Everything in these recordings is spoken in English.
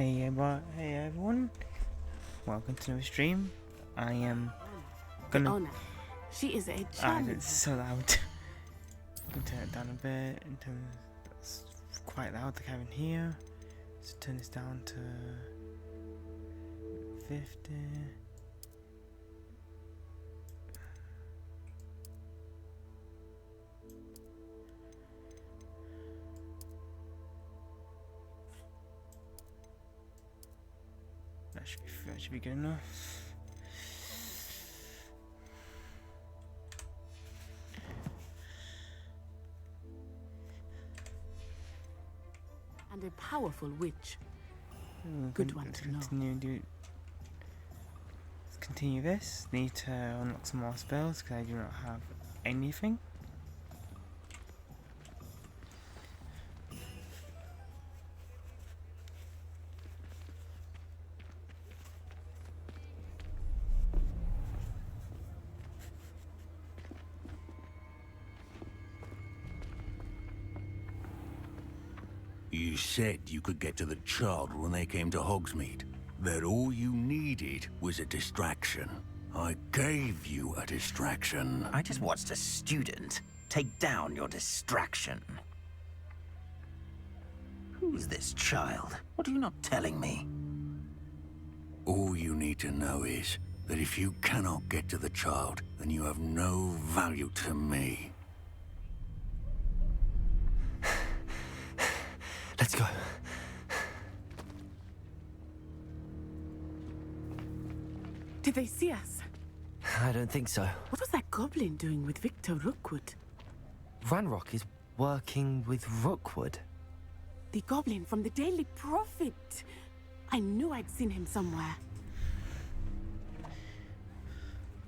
Hey everyone, welcome to the stream. I am gonna. Honor. She is a Ah, charming. it's so loud. Turn it down a bit. That's quite loud. The cabin here. So turn this down to 50. That should be good enough. And a powerful witch. Good one to know. Let's continue this. Need to unlock some more spells because I do not have anything. You said you could get to the child when they came to Hogsmeade. That all you needed was a distraction. I gave you a distraction. I just watched a student take down your distraction. Who's this child? What are you not telling me? All you need to know is that if you cannot get to the child, then you have no value to me. Let's go. Did they see us? I don't think so. What was that goblin doing with Victor Rookwood? Ranrock is working with Rookwood. The goblin from the Daily Prophet. I knew I'd seen him somewhere.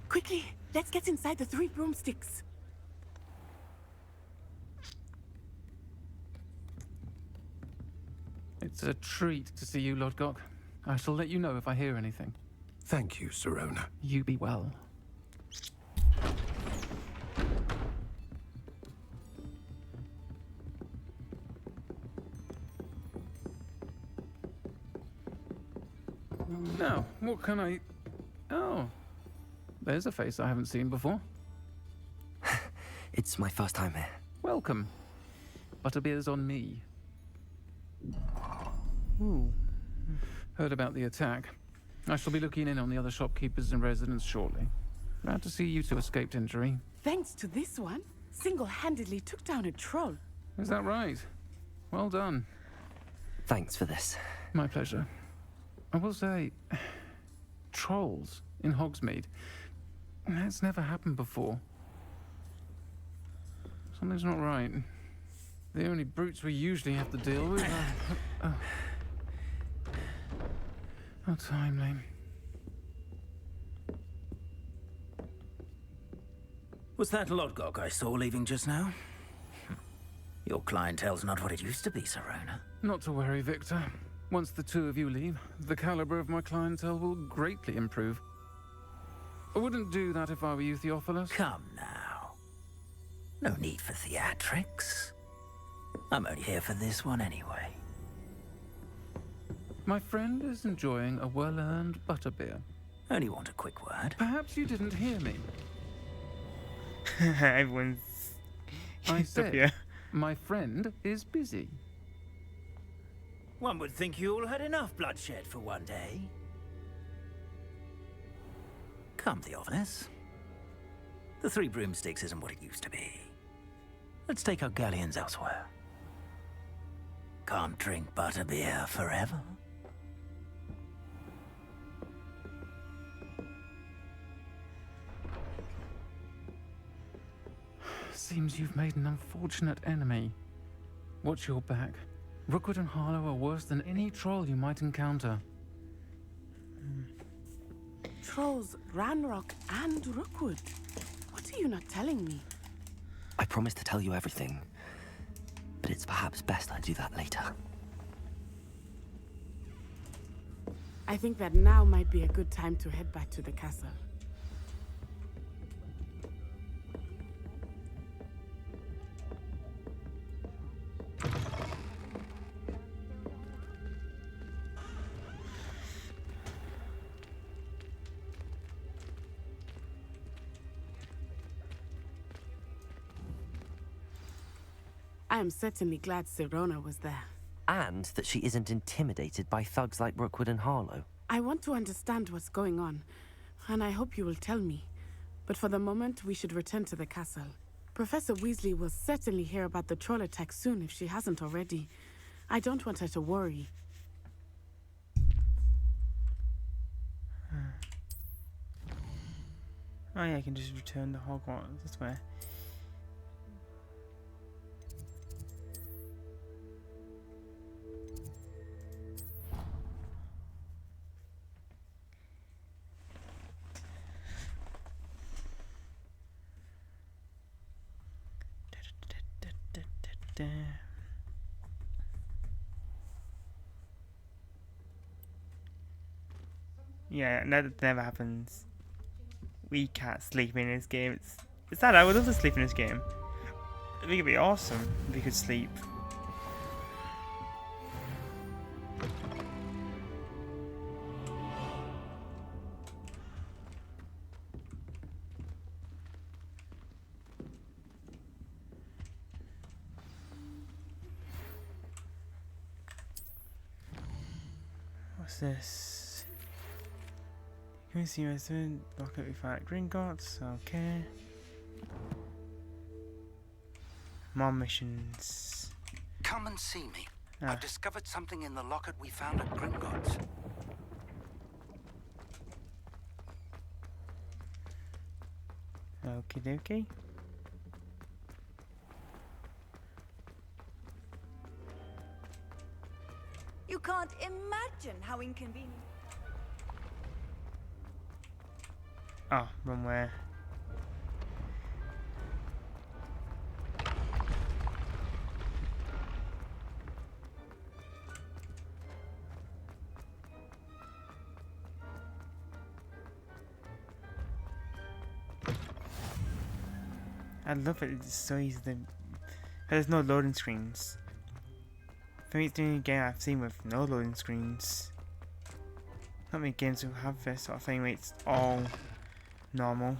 Quickly, let's get inside the Three Broomsticks. It's a treat to see you, Lodgok. I shall let you know if I hear anything. Thank you, Sirona. You be well. Now, what can I... Oh, there's a face I haven't seen before. It's my first time here. Welcome. Butterbeer's on me. Ooh. Heard about the attack. I shall be looking in on the other shopkeepers and residents shortly. Glad to see you two escaped injury. Thanks to this one, single-handedly took down a troll. Is that right? Well done. Thanks for this. My pleasure. I will say, trolls in Hogsmeade. That's never happened before. Something's not right. The only brutes we usually have to deal with are... How timely. Was that Lodgok I saw leaving just now? Your clientele's not what it used to be, Sirona. Not to worry, Victor. Once the two of you leave, the caliber of my clientele will greatly improve. I wouldn't do that if I were you, Theophilus. Come now. No need for theatrics. I'm only here for this one anyway. My friend is enjoying a well-earned butterbeer. Only want a quick word. Perhaps you didn't hear me. Everyone's. I said, Yeah. my friend is busy. One would think you all had enough bloodshed for one day. Come, Theophilus. The Three Broomsticks isn't what it used to be. Let's take our galleons elsewhere. Can't drink butterbeer forever. Seems you've made an unfortunate enemy. Watch your back. Rookwood and Harlow are worse than any troll you might encounter. Trolls, Ranrock, and Rookwood. What are you not telling me? I promised to tell you everything, but it's perhaps best I do that later. I think that now might be a good time to head back to the castle. I am certainly glad Sirona was there. And that she isn't intimidated by thugs like Rookwood and Harlow. I want to understand what's going on, and I hope you will tell me. But for the moment, we should return to the castle. Professor Weasley will certainly hear about the troll attack soon if she hasn't already. I don't want her to worry. Oh yeah, I can just return to Hogwarts this way. Yeah, that never happens. We can't sleep in this game. It's sad. I would love to sleep in this game. I think it'd be awesome if we could sleep. What's this? Can we see resident? Look at we find Gringotts. Okay. More missions. Come and see me. Ah. I've discovered something in the locket we found at Gringotts. Okie dokie. You can't imagine how inconvenient. Oh, wrong way. I love it. It's so easy to. There's no loading screens. For me, it's the only game I've seen with no loading screens. Not many games will have this sort of thing where it's all normal.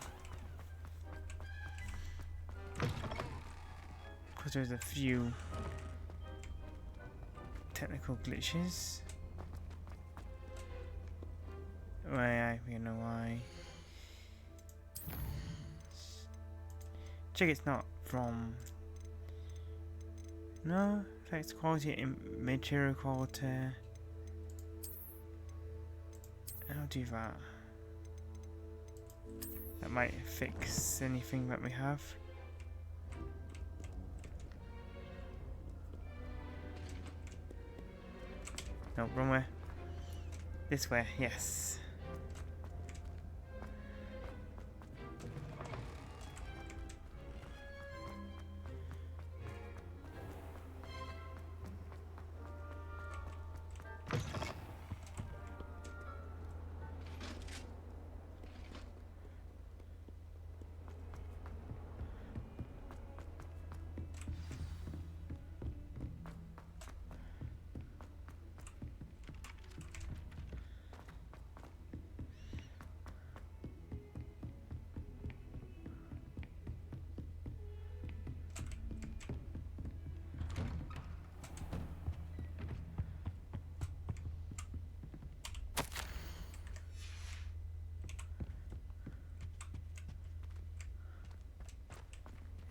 Because there's a few technical glitches. Why, I don't know why. Check it's not from. No, affects quality and material quality. I'll do that. That might fix anything that we have. No, wrong way. This way, yes.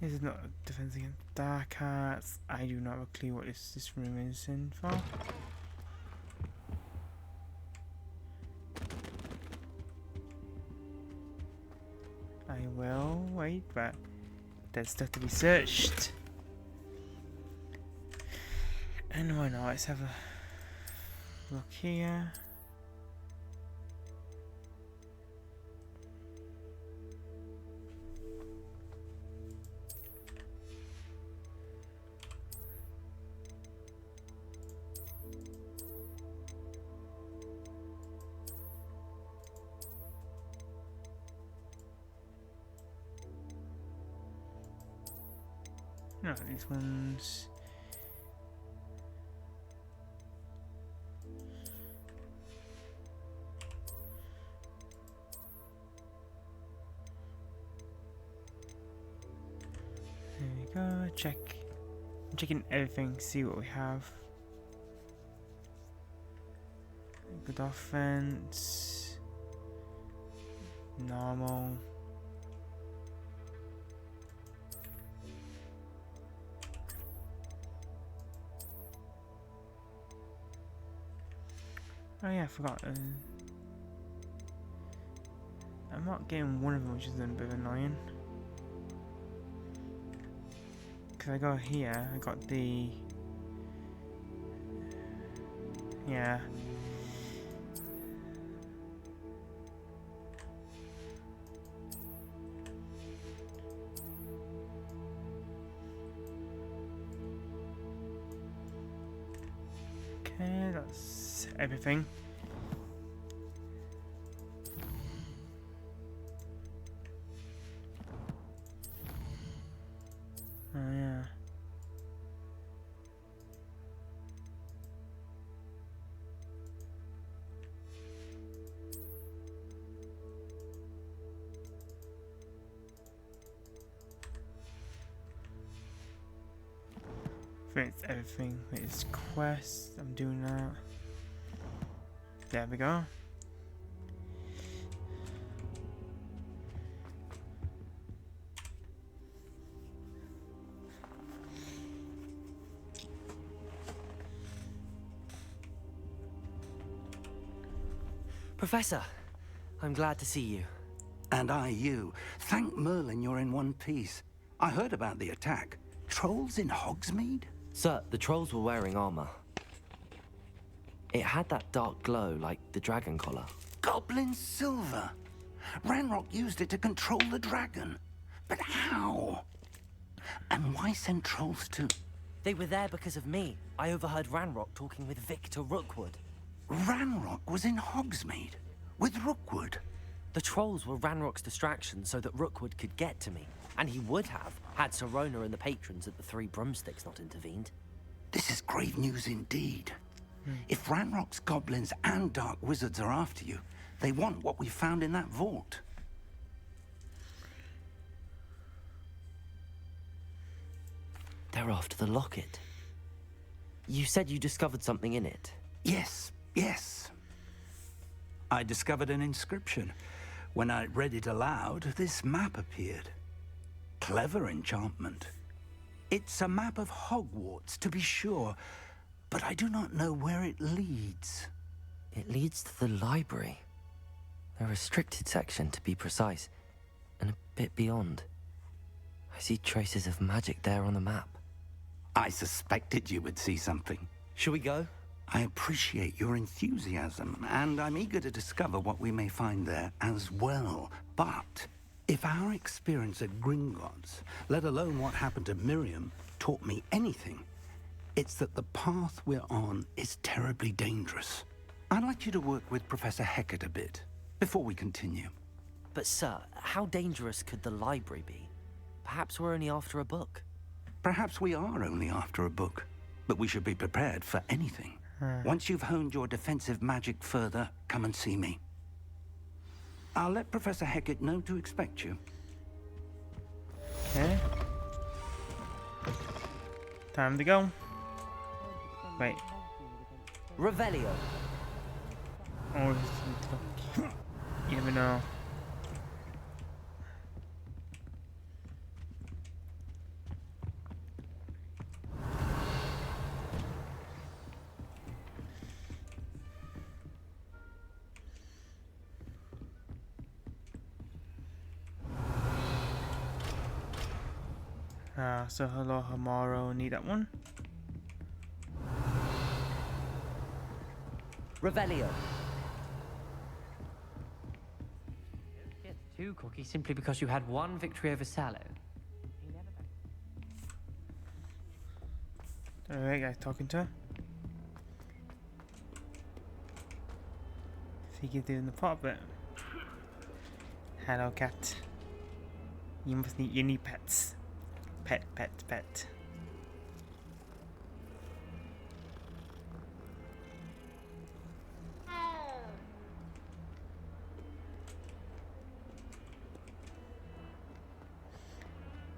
This is not defense against dark arts. I do not have a clue what this room is in for. I will wait, but there's stuff to be searched. And why not? Let's have a look here. No, these ones. There we go, check. I'm checking everything, see what we have. Good offense. Normal. Oh yeah, I forgot. I'm not getting one of them, which is a bit annoying. Because I go here, I got the... Yeah. Okay, that's everything. Oh yeah. It's everything. It's quest. I'm doing that. There we go. Professor, I'm glad to see you. And I you. Thank Merlin you're in one piece. I heard about the attack. Trolls in Hogsmeade? Sir, the trolls were wearing armor. It had that dark glow like the dragon collar. Goblin silver. Ranrock used it to control the dragon. But how? And why send trolls to... They were there because of me. I overheard Ranrock talking with Victor Rookwood. Ranrock was in Hogsmeade? With Rookwood? The trolls were Ranrock's distraction so that Rookwood could get to me. And he would have, had Sirona and the patrons at the Three Broomsticks not intervened. This is grave news indeed. If Ranrock's goblins and dark wizards are after you, they want what we found in that vault. They're after the locket. You said you discovered something in it. Yes, yes. I discovered an inscription. When I read it aloud, this map appeared. Clever enchantment. It's a map of Hogwarts, to be sure, but I do not know where it leads. It leads to the library. A restricted section, to be precise, and a bit beyond. I see traces of magic there on the map. I suspected you would see something. Shall we go? I appreciate your enthusiasm, and I'm eager to discover what we may find there as well. But if our experience at Gringotts, let alone what happened to Miriam, taught me anything, it's that the path we're on is terribly dangerous. I'd like you to work with Professor Hecat a bit before we continue. But sir, how dangerous could the library be? Perhaps we're only after a book. Perhaps we are only after a book, but we should be prepared for anything. Once you've honed your defensive magic further, come and see me. I'll let Professor Hecat know to expect you. Okay. Time to go. Wait. Revelio. Oh, you never know. So hello, Hamaro, need that one? Revelio. Get two cookies simply because you had one victory over Sallow. Alright, guys, talking to her. See you doing the pot bit. Hello, cat. You must need. You need pets. Pet, pet, pet.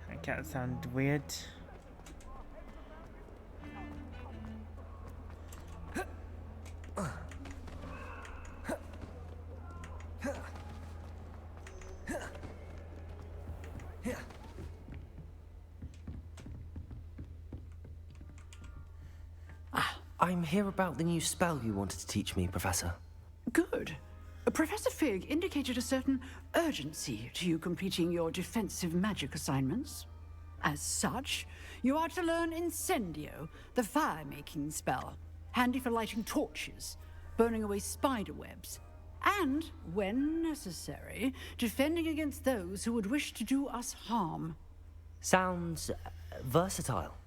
That cat sounded weird. I'm here about the new spell you wanted to teach me, Professor. Good. Professor Fig indicated a certain urgency to you completing your defensive magic assignments. As such, you are to learn Incendio, the fire-making spell, handy for lighting torches, burning away spider webs, and, when necessary, defending against those who would wish to do us harm. Sounds versatile.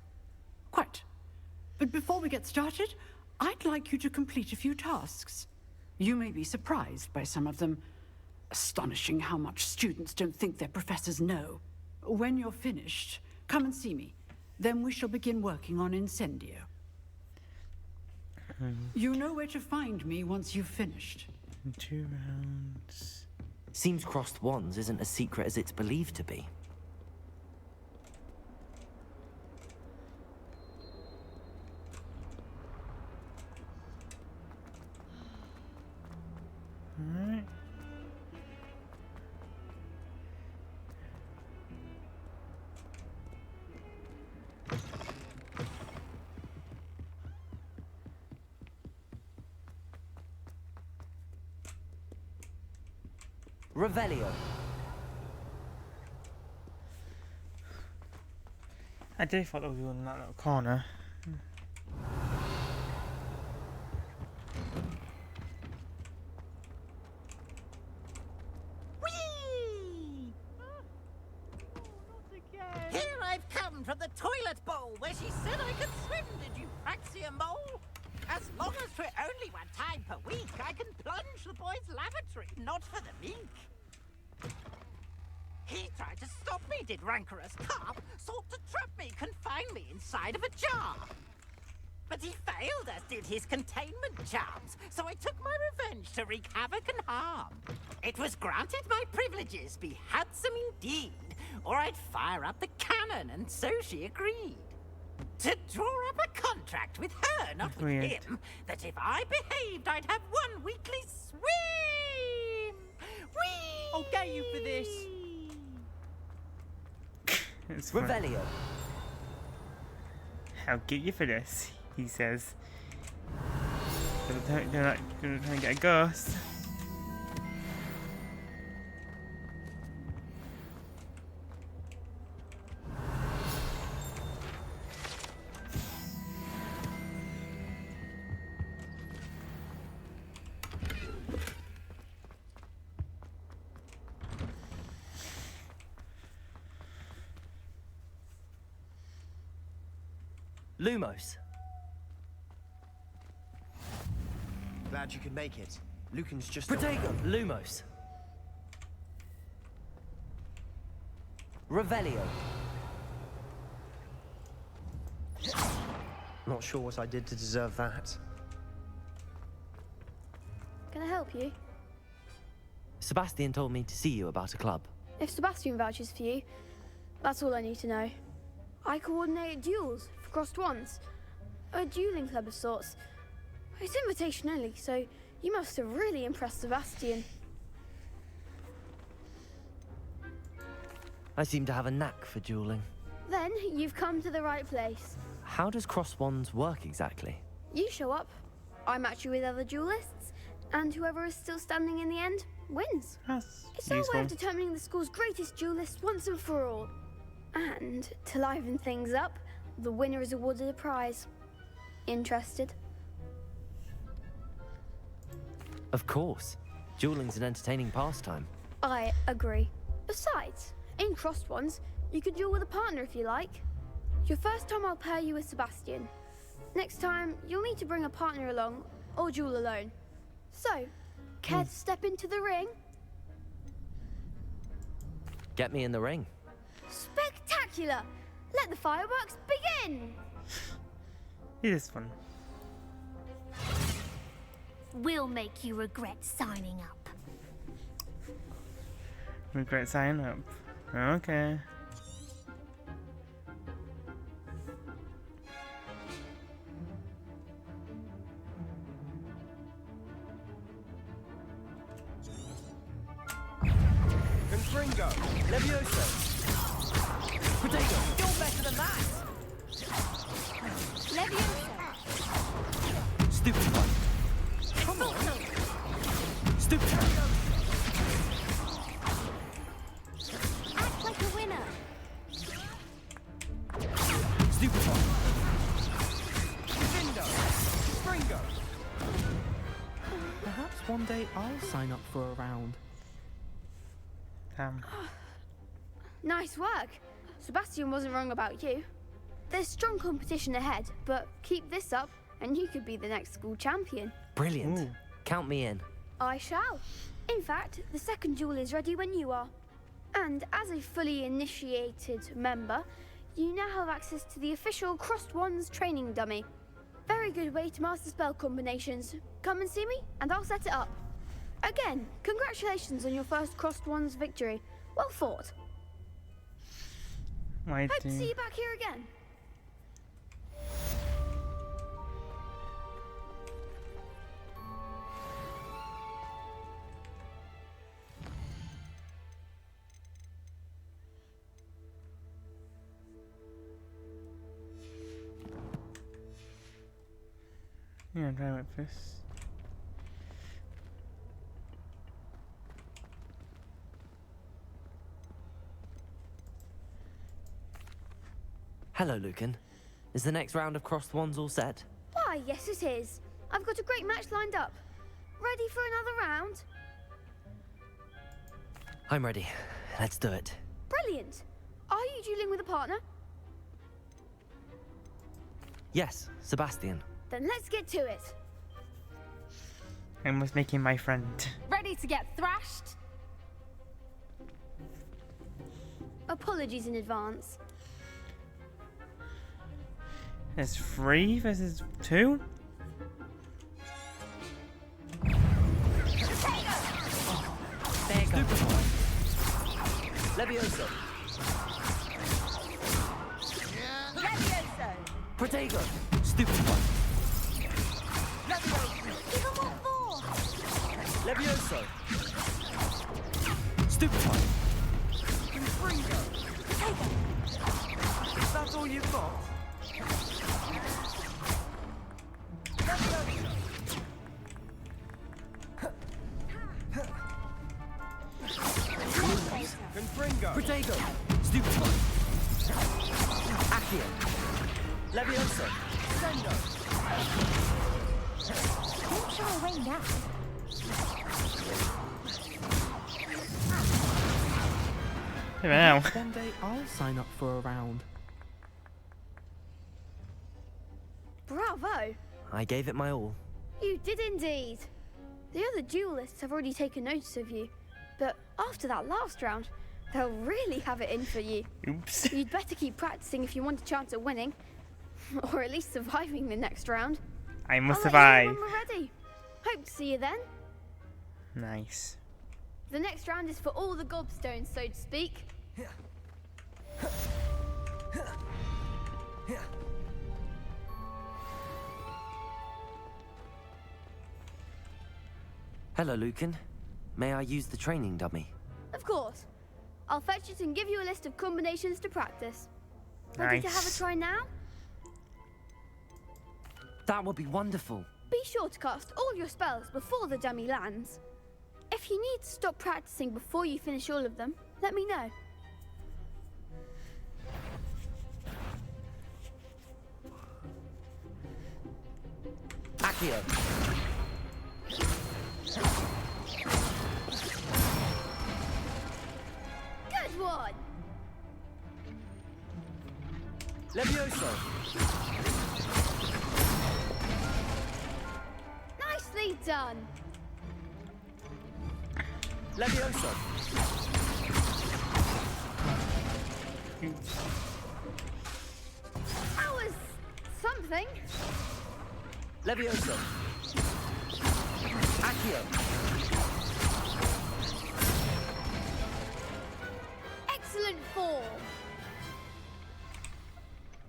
Quite. But before we get started, I'd like you to complete a few tasks. You may be surprised by some of them. Astonishing how much students don't think their professors know. When you're finished, come and see me. Then we shall begin working on Incendio. You know where to find me once you've finished. 2 rounds. Seems crossed wands isn't as secret as it's believed to be. Alright. Revelio. I did thought it was in that little corner. Here I've come from the toilet bowl where she said I could swim, did you Praxia mole? As long as for only 1 time per week, I can plunge the boy's lavatory, not for the meek. He tried to stop me, did rancorous carp, sought to trap me, confine me inside of a jar. But he failed, as did his containment charms, so I took my revenge to wreak havoc and harm. It was granted my privileges be handsome indeed, or I'd fire up the cannon, and so she agreed. To draw up a contract with her, not with him, that if I behaved, I'd have 1 weekly swim! Whee! I'll get you for this! It's fine. Revelio. I'll get you for this, he says. Gonna try and get a ghost. Lumos. Glad you could make it. Lucan's just... Protego. Lumos. Revelio. Not sure what I did to deserve that. Can I help you? Sebastian told me to see you about a club. If Sebastian vouches for you, that's all I need to know. I coordinate duels for crossed wands. A dueling club of sorts. It's invitation only, so you must have really impressed Sebastian. I seem to have a knack for dueling. Then you've come to the right place. How does cross wands work exactly? You show up, I match you with other duelists, and whoever is still standing in the end wins. It's our way of determining the school's greatest duelist once and for all. And to liven things up, the winner is awarded a prize. Interested? Of course. Dueling's an entertaining pastime. I agree. Besides, in crossed ones, you could duel with a partner if you like. Your first time I'll pair you with Sebastian. Next time, you'll need to bring a partner along, or duel alone. So, care to step into the ring? Get me in the ring. Spectacular! Let the fireworks begin! It is fun. We'll make you regret signing up. Regret signing up. Okay. Confringo! Levioso! Protego! You're better than that! Leviosa! Stupid one. Come on. Stupid one. Act like a winner. Stupid one. Springo. Perhaps one day I'll sign up for a round. Nice work. Sebastian wasn't wrong about you. There's strong competition ahead, but keep this up and you could be the next school champion. Brilliant. Ooh. Count me in. I shall. In fact, the second duel is ready when you are. And as a fully initiated member, you now have access to the official Crossed Wands training dummy. Very good way to master spell combinations. Come and see me, and I'll set it up. Again, congratulations on your first Crossed Wands victory. Well fought. Hope to see you back here again. Yeah, try with this. Hello, Lucan. Is the next round of Crossed Wands all set? Why, yes it is. I've got a great match lined up. Ready for another round? I'm ready. Let's do it. Brilliant. Are you dueling with a partner? Yes, Sebastian. Then let's get to it. I was making my friend. Ready to get thrashed? Apologies in advance. There's 3 versus 2? There you go. Levioso. Levioso. Protego. Stupid one. Levioso. Give him what for? Levioso. Stupid one. Springo. Is that all you've got? Protego. Stupid one. Accio. Levioso. Sendo. Don't shy away now. Wow. One day I'll sign up for a round. Bravo. I gave it my all. You did indeed. The other duelists have already taken notice of you, but after that last round, they'll really have it in for you. Oops. You'd better keep practicing if you want a chance at winning, or at least surviving the next round. I must I'll let you survive. know when we're ready. Hope to see you then. Nice. The next round is for all the gobstones, so to speak. Hello, Lucan. May I use the training dummy? Of course. I'll fetch it and give you a list of combinations to practice. Ready to have a Nice. try now? That would be wonderful. Be sure to cast all your spells before the dummy lands. If you need to stop practicing before you finish all of them, let me know. Accio. Good one! Levioso. Nicely done! Levioso. That was something. Levioso. Accio. Excellent form.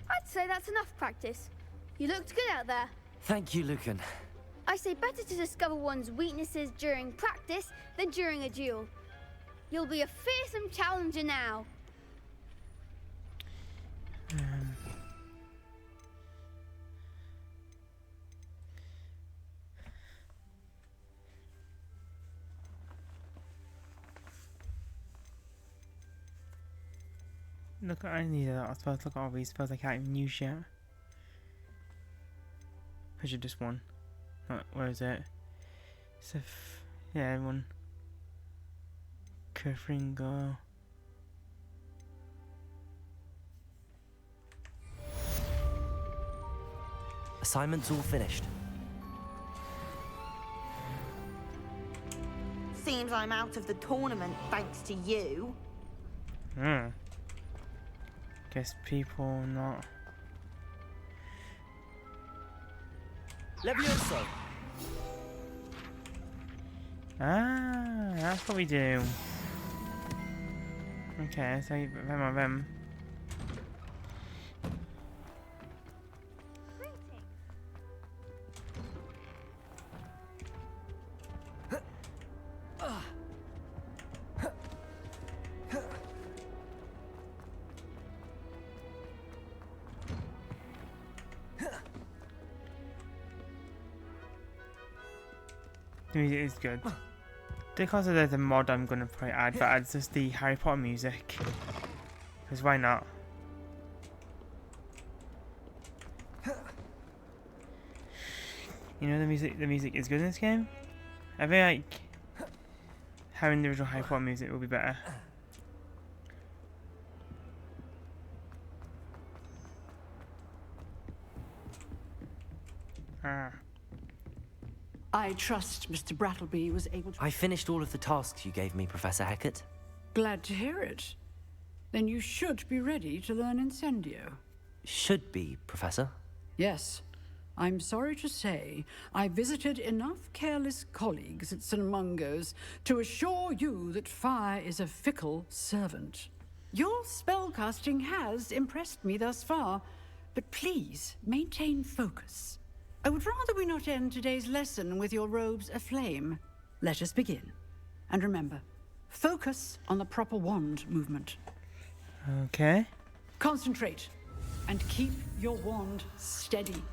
I'd say that's enough practice. You looked good out there. Thank you, Lucan. I say better to discover one's weaknesses during practice than during a duel. You'll be a fearsome challenger now. Look, I need a lot of spells. Look at all these spells I can't even use yet. I should just one. Where is it? Yeah, one. Kefringo. Assignment's all finished. Seems I'm out of the tournament thanks to you. Guess people not. Levioso! Ah, that's what we do. Okay, so them are them. The music is good. Because there's a mod I'm gonna probably add, but adds just the Harry Potter music. Because why not? You know the music is good in this game. I feel like having the original Harry Potter music will be better. I trust Mr. Brattleby was able to... I finished all of the tasks you gave me, Professor Hecat. Glad to hear it. Then you should be ready to learn Incendio. Should be, Professor. Yes. I'm sorry to say, I visited enough careless colleagues at St. Mungo's to assure you that fire is a fickle servant. Your spellcasting has impressed me thus far, but please maintain focus. I would rather we not end today's lesson with your robes aflame. Let us begin. And remember, focus on the proper wand movement. Okay. Concentrate and keep your wand steady.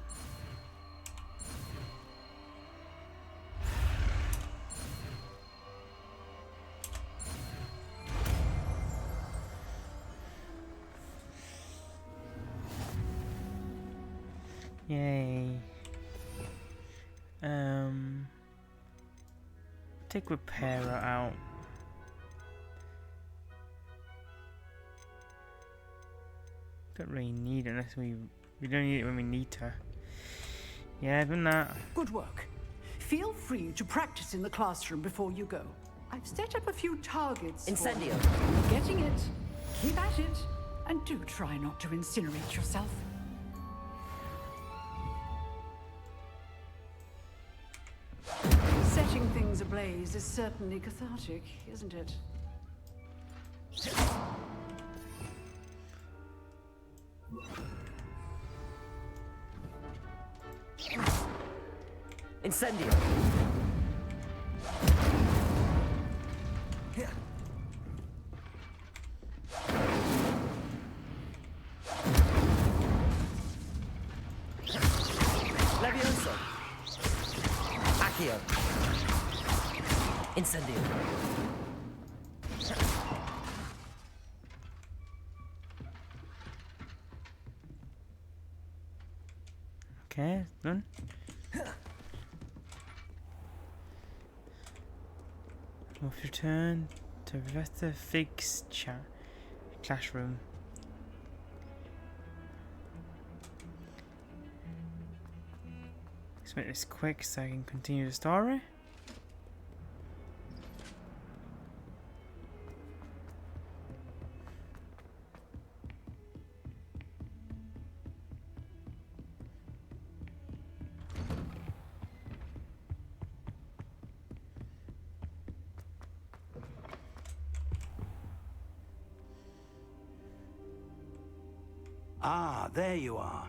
Yay. Take Repairer out. Don't really need it unless we don't need it when we need to. Yeah, I've done that. Good work. Feel free to practice in the classroom before you go. I've set up a few targets. Incendio. Getting it. Keep at it. And do try not to incinerate yourself. Setting things ablaze is certainly cathartic, isn't it? Incendio. Levioso. Accio. Incendio. Okay, done. We'll return to Professor Fig's classroom. Let's make this quick so I can continue the story. Ah, there you are.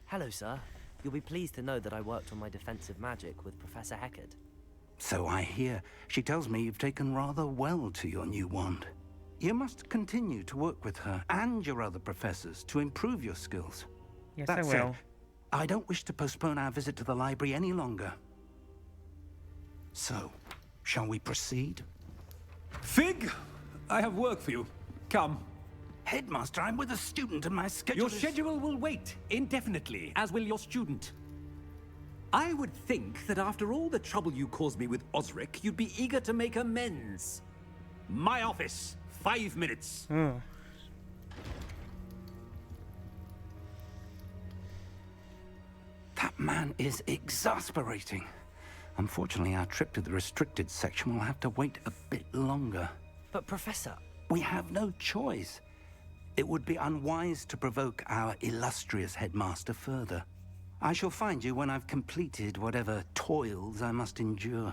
Hello, sir. You'll be pleased to know that I worked on my defensive magic with Professor Hecat. So I hear. She tells me you've taken rather well to your new wand. You must continue to work with her and your other professors to improve your skills. Yes, That I said, will. I don't wish to postpone our visit to the library any longer. So, shall we proceed? Fig, I have work for you. Come. Headmaster, I'm with a student and my schedule Your schedule will wait indefinitely, as will your student. I would think that after all the trouble you caused me with Osric, you'd be eager to make amends. My office. 5 minutes. That man is exasperating. Unfortunately, our trip to the restricted section will have to wait a bit longer. But Professor... We have no choice. It would be unwise to provoke our illustrious headmaster further. I shall find you when I've completed whatever toils I must endure.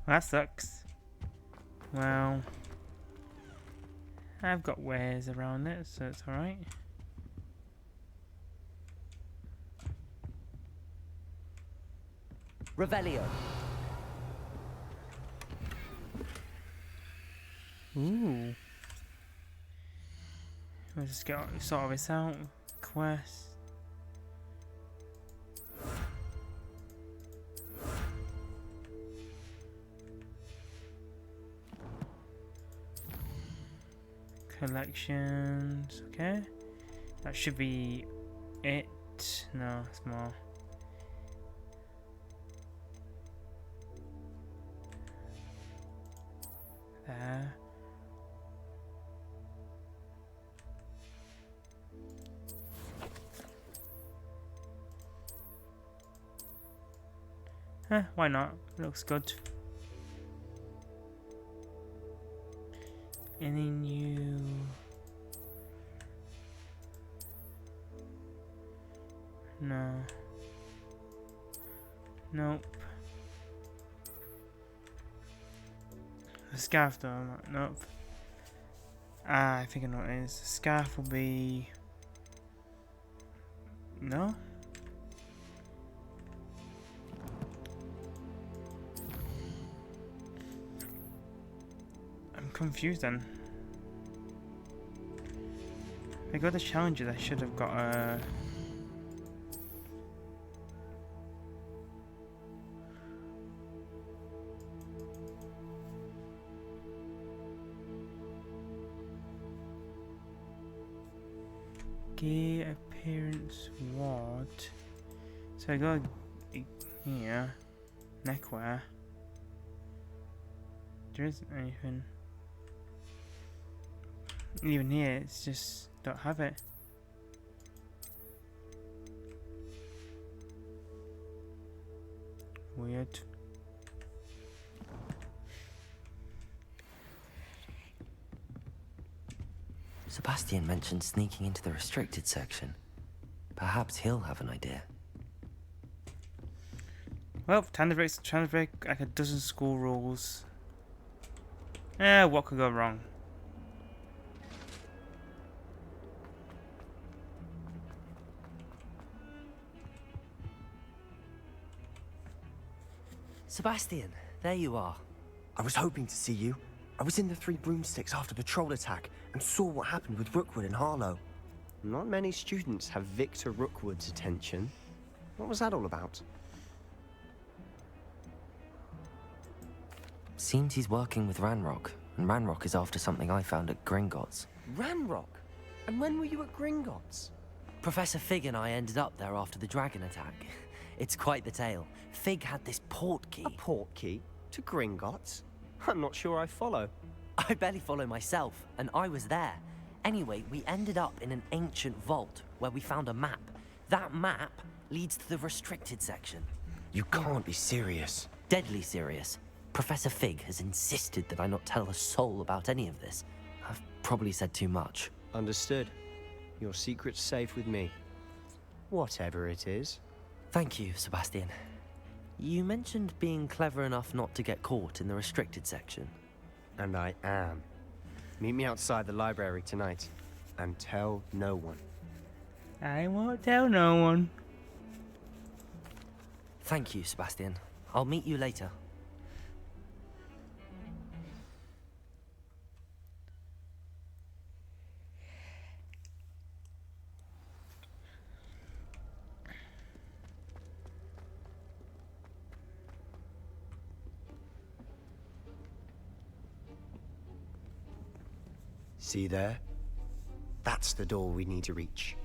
That sucks. Well, I've got wares around it, so it's alright. Revelio. Ooh. We'll just get sort of this out. Quest. Collections. Okay. That should be it. No, it's more. There. Why not? Looks good. Any new... No. Nope. The scarf though, nope. I think I know what it is. The scarf will be... No? I'm confused then. If I got the challenges, I should have got a... Gear appearance ward. So I got here neckwear. There isn't anything. Even here, it's just don't have it. Weird. Sebastian mentioned sneaking into the restricted section. Perhaps he'll have an idea. Well, trying to break like a dozen school rules. What could go wrong? Sebastian, there you are. I was hoping to see you. I was in the Three Broomsticks after the troll attack and saw what happened with Rookwood and Harlow. Not many students have Victor Rookwood's attention. What was that all about? Seems he's working with Ranrock, and Ranrock is after something I found at Gringotts. Ranrock? And when were you at Gringotts? Professor Fig and I ended up there after the dragon attack. It's quite the tale. Fig had this port key. A port key? To Gringotts? I'm not sure I follow. I barely follow myself, and I was there. Anyway, we ended up in an ancient vault where we found a map. That map leads to the restricted section. You can't be serious. Deadly serious. Professor Fig has insisted that I not tell a soul about any of this. I've probably said too much. Understood. Your secret's safe with me. Whatever it is. Thank you, Sebastian. You mentioned being clever enough not to get caught in the restricted section. And I am. Meet me outside the library tonight, and tell no one. I won't tell no one. Thank you, Sebastian. I'll meet you later. See there? That's the door we need to reach.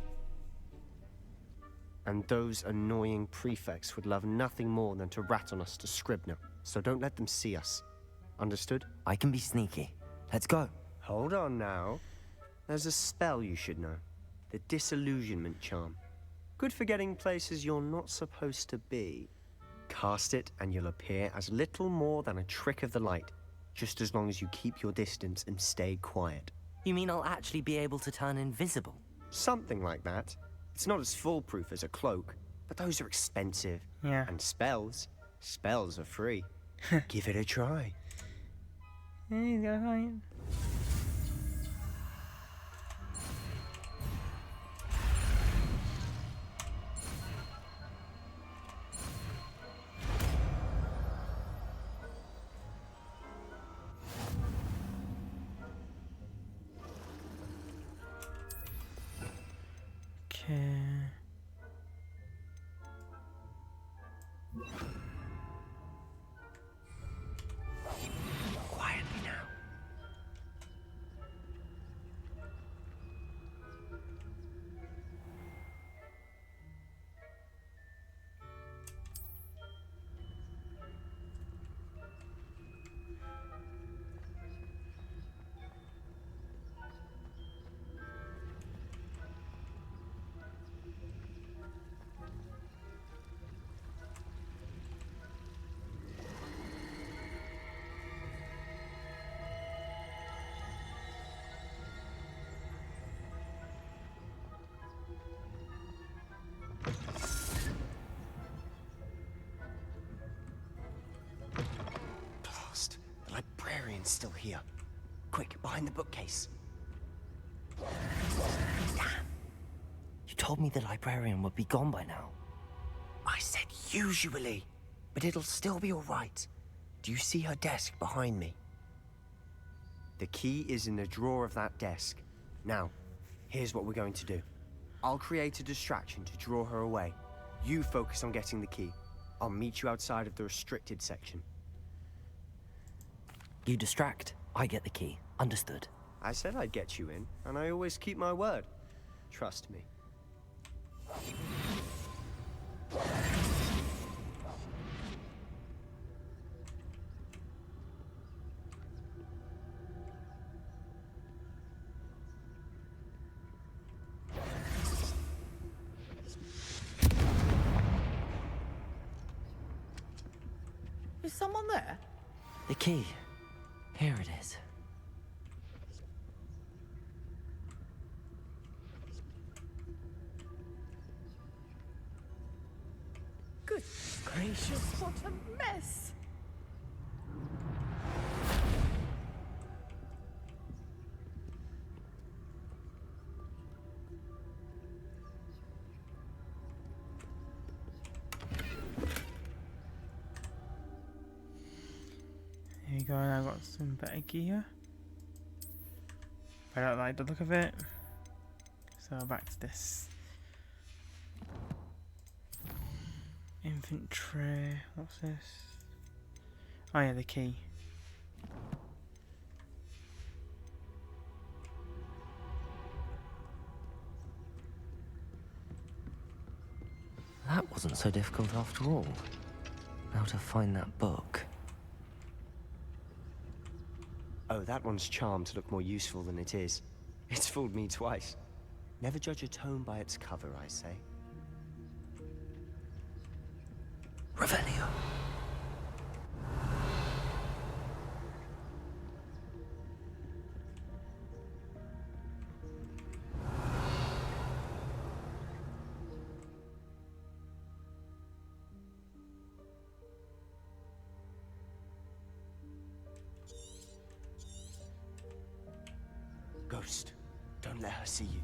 And those annoying prefects would love nothing more than to rat on us to Scribner, so don't let them see us. Understood? I can be sneaky. Let's go. Hold on now. There's a spell you should know. The Disillusionment Charm. Good for getting places you're not supposed to be. Cast it and you'll appear as little more than a trick of the light, just as long as you keep your distance and stay quiet. You mean I'll actually be able to turn invisible? Something like that. It's not as foolproof as a cloak, but those are expensive. Yeah. And spells are free. Give it a try. Okay. Quietly now. Blast. The librarian's still here. Quick, behind the bookcase. Damn. You told me the librarian would be gone by now. I said usually, but it'll still be all right. Do you see her desk behind me? The key is in the drawer of that desk. Now, here's what we're going to do. I'll create a distraction to draw her away. You focus on getting the key. I'll meet you outside of the restricted section. You distract, I get the key. Understood. I said I'd get you in, and I always keep my word. Trust me. Is someone there? The key. Here it is. Good gracious, what a mess! Here you go, and I've got some better gear. I don't like the look of it. So back to this. Infantry, what's this? Oh yeah, the key. That wasn't so difficult after all. Now to find that book. Oh, that one's charmed to look more useful than it is. It's fooled me twice. Never judge a tome by its cover, I say. Revelio. Ghost, don't let her see you.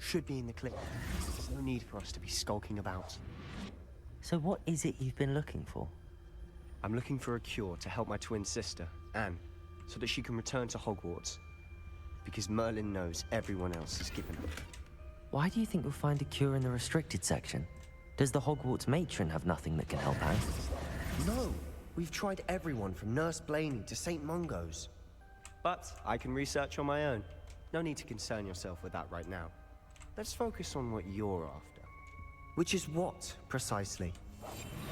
should be in the clinic. There's no need for us to be skulking about. So what is it you've been looking for? I'm looking for a cure to help my twin sister, Anne, so that she can return to Hogwarts. Because Merlin knows everyone else has given up. Why do you think you'll find a cure in the restricted section? Does the Hogwarts matron have nothing that can help Anne? No! We've tried everyone from Nurse Blaney to St. Mungo's. But I can research on my own. No need to concern yourself with that right now. Let's focus on what you're after. Which is what, precisely?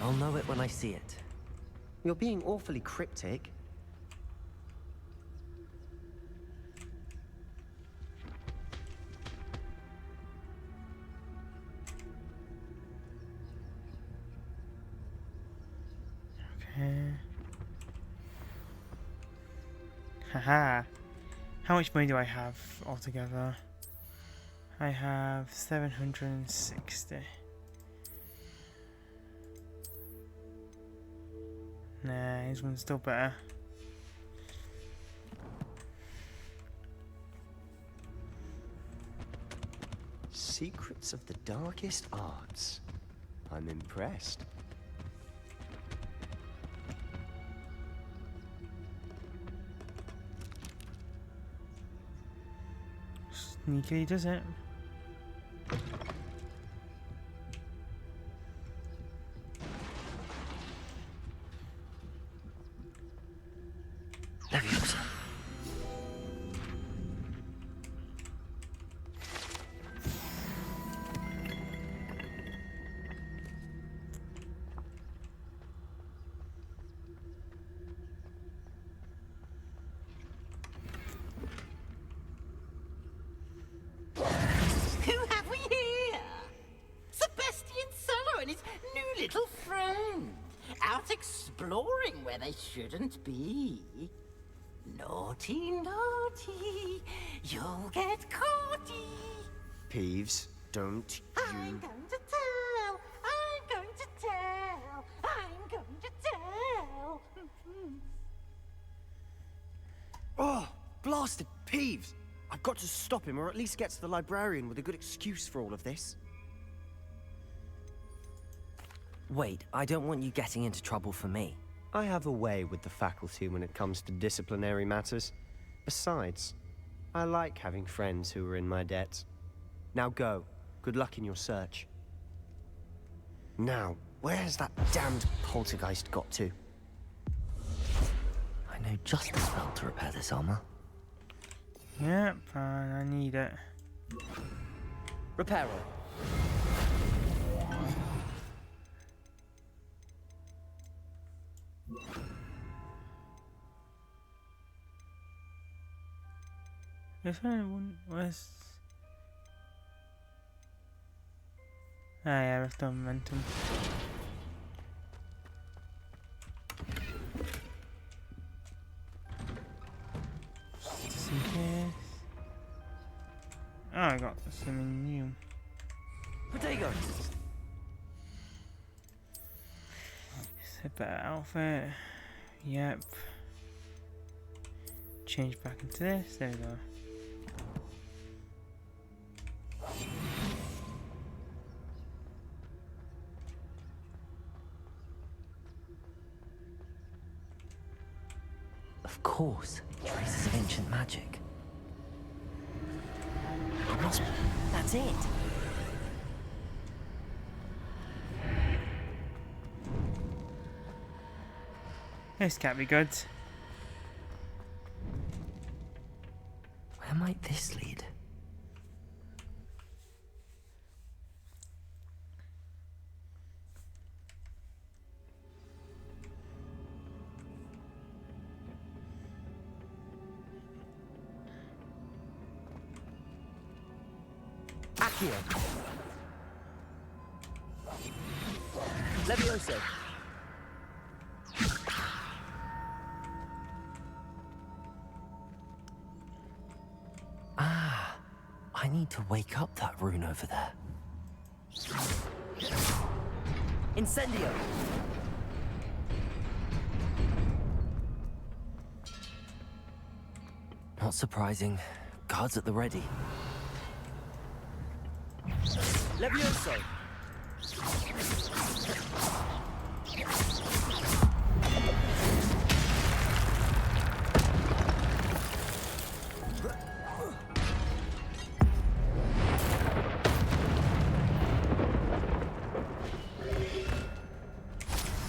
I'll know it when I see it. You're being awfully cryptic. Okay. Haha. How much money do I have altogether? I have 760. Nah, this one's still better. Secrets of the darkest arts. I'm impressed. Sneakily does it. Leviosa. Who have we here? Sebastian Sallow and his new little friend. Out exploring where they shouldn't be. Naughty, naughty, you'll get caughty. Peeves, don't I'm you... going to tell, I'm going to tell, I'm going to tell. Oh, blasted Peeves! I've got to stop him, or at least get to the librarian with a good excuse for all of this. Wait, I don't want you getting into trouble for me. I have a way with the faculty when it comes to disciplinary matters. Besides, I like having friends who are in my debt. Now go. Good luck in your search. Now, where's that damned poltergeist got to? I know just the spell to repair this armor. Yep, I need it. Reparo. This one was... Ah yeah, with the momentum. Just in case. Oh, I got something new. Potato. It's a better outfit. Yep. Change back into this. There we go. Of course, traces of ancient magic. That's it. This can't be good. Where might this lead? Accio. Levioso. Ah, I need to wake up that rune over there. Incendio. Not surprising. Guards at the ready. Levioso!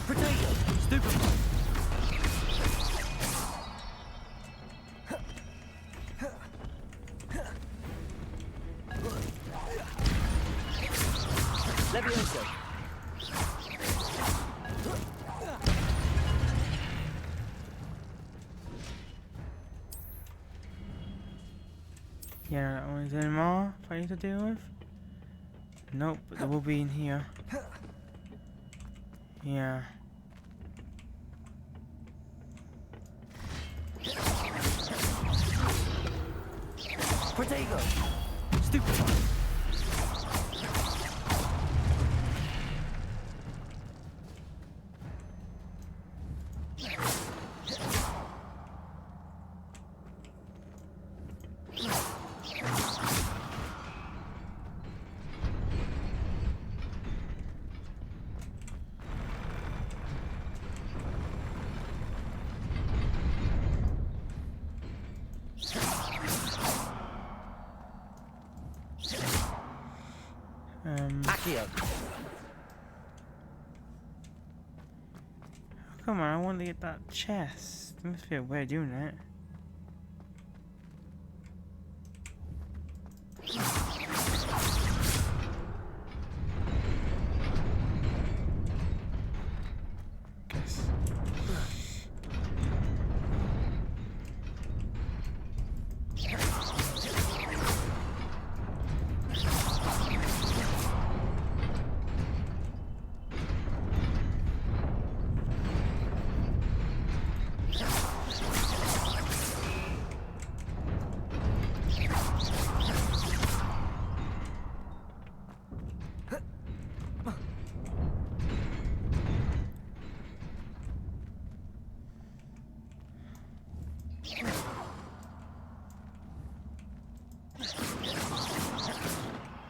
Potato! Stupefy! Levioso! Yeah, is there any more for you to deal with? Nope, but there will be in here. Yeah. Protego! Stupefy! Accio! Come on, I want to get that chest. There must be a way of doing it. Guess.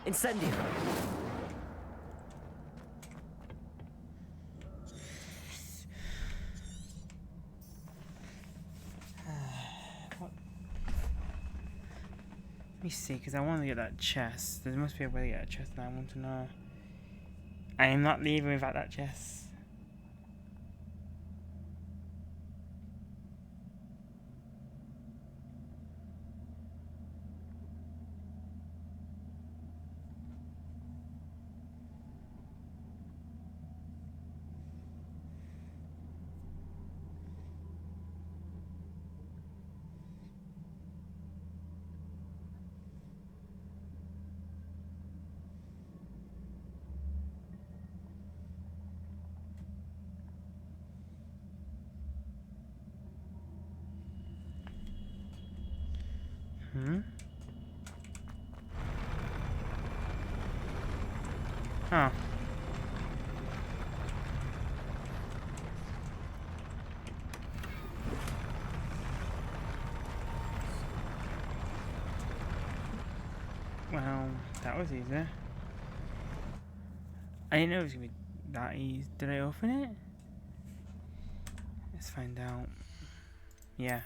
Incendio! Let me see, because I want to get that chest. There must be a way to get a chest, and I want to know. I am not leaving without that chest. Hmm? Oh. Well, that was easy. I didn't know it was gonna be that easy. Did I open it? Let's find out. Yeah,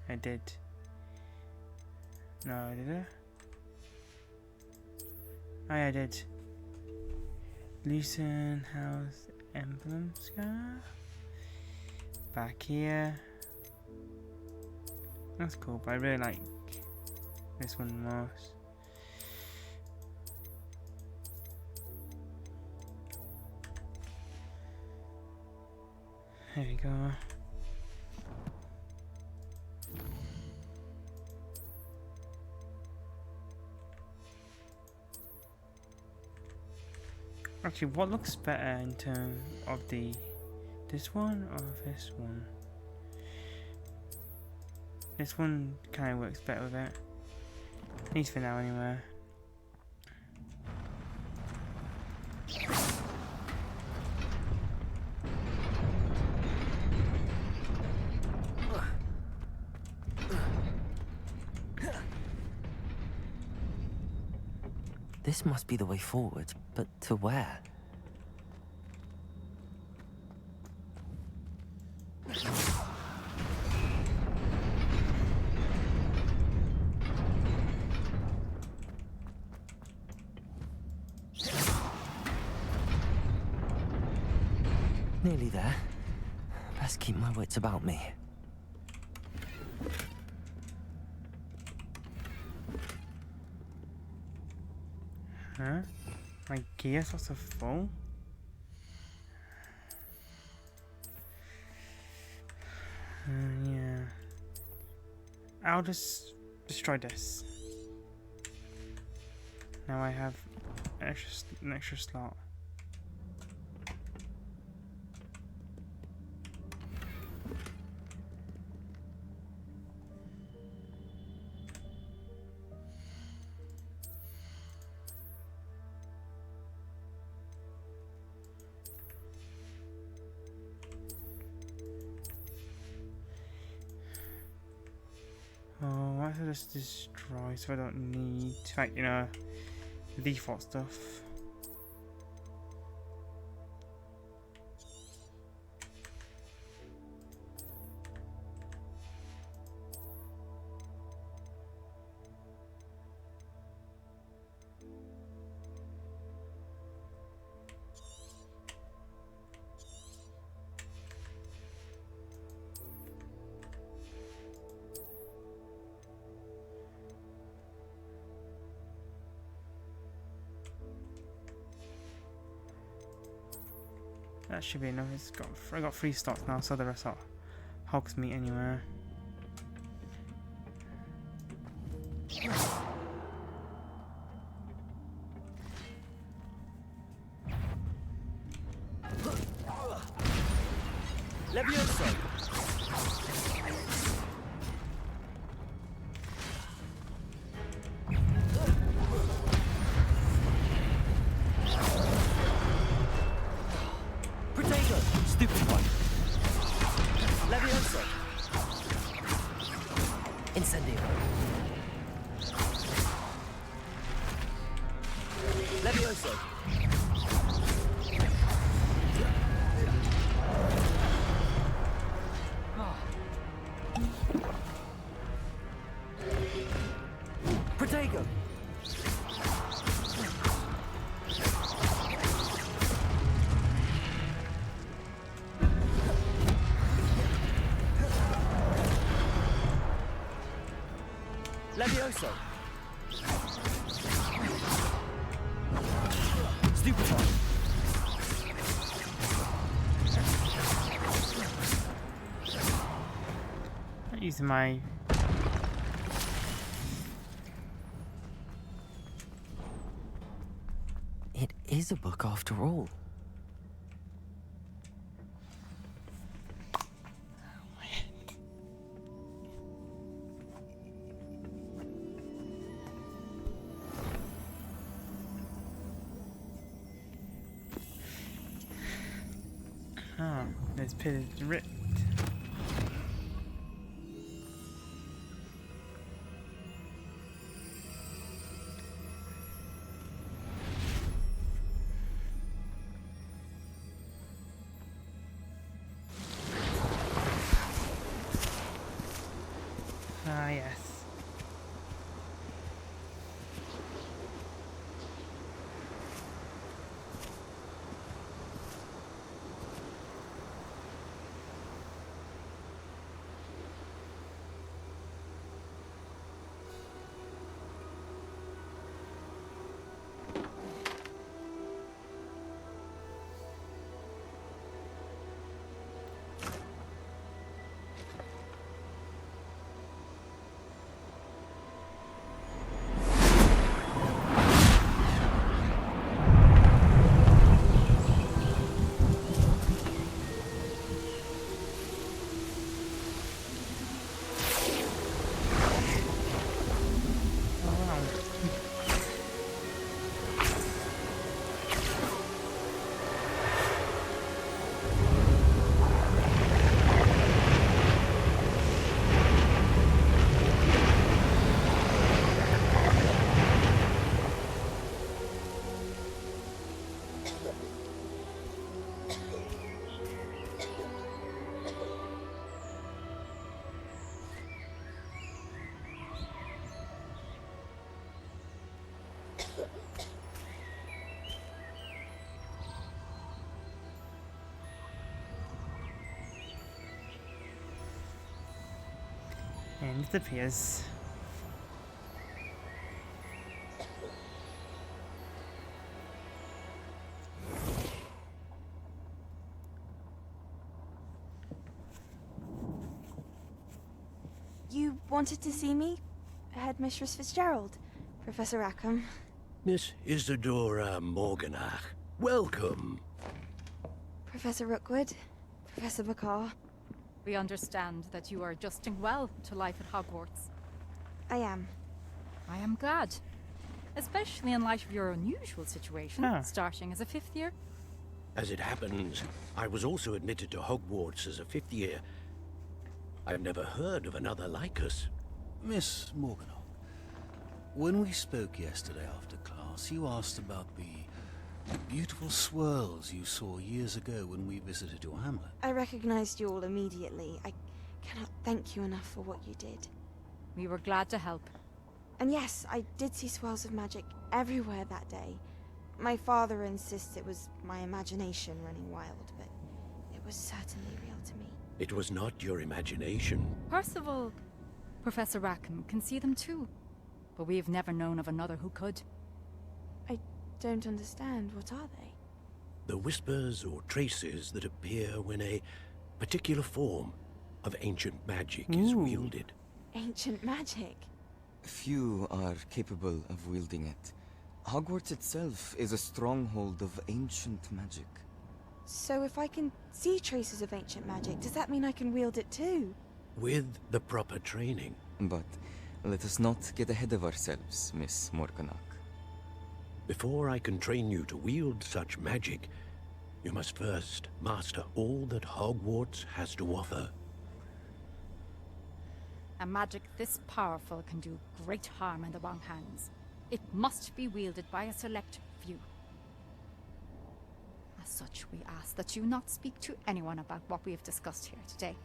I did. No, did I? Oh, yeah, I did. Loosen house emblem scar. Back here. That's cool, but I really like this one most. There we go. Actually, what looks better in terms of this one or this one? This one kind of works better with it. At least for now, anyway. This must be the way forward, but to where? Nearly there. Best keep my wits about me. Huh? My gear slots are full? Yeah. I'll just destroy this. Now I have an extra slot. Oh, why don't I just destroy so I don't need, like, you know, the default stuff. That should be enough. I got 3 slots now, so the rest are Hogsmeade anywhere. Levioso! Stupid one. Levioso. Incendio. Levioso. Protego. Levioso. Stupid one. Not using my... It is a book after all. Oh, this pit is ripped. Ah, yes. and disappears. You wanted to see me? Headmistress Fitzgerald, Professor Rackham. Miss Isadora Morganach, welcome. Professor Rookwood, Professor Bakar. We understand that you are adjusting well to life at Hogwarts. I am. I am glad. Especially in light of your unusual situation, starting as a 5th year. As it happens, I was also admitted to Hogwarts as a 5th year. I've never heard of another like us. Miss Morganach, when we spoke yesterday after class, you asked about the beautiful swirls you saw years ago when we visited your hamlet. I recognized you all immediately. I cannot thank you enough for what you did. We were glad to help. And yes, I did see swirls of magic everywhere that day. My father insists it was my imagination running wild, but it was certainly real to me. It was not your imagination. Percival, Professor Rackham can see them too, but we have never known of another who could. I don't understand. What are they? The whispers or traces that appear when a particular form of ancient magic is wielded. Ancient magic? Few are capable of wielding it. Hogwarts itself is a stronghold of ancient magic. So if I can see traces of ancient magic, does that mean I can wield it too? With the proper training. But let us not get ahead of ourselves, Miss Morganach. Before I can train you to wield such magic, you must first master all that Hogwarts has to offer. A magic this powerful can do great harm in the wrong hands. It must be wielded by a select few. As such, we ask that you not speak to anyone about what we have discussed here today.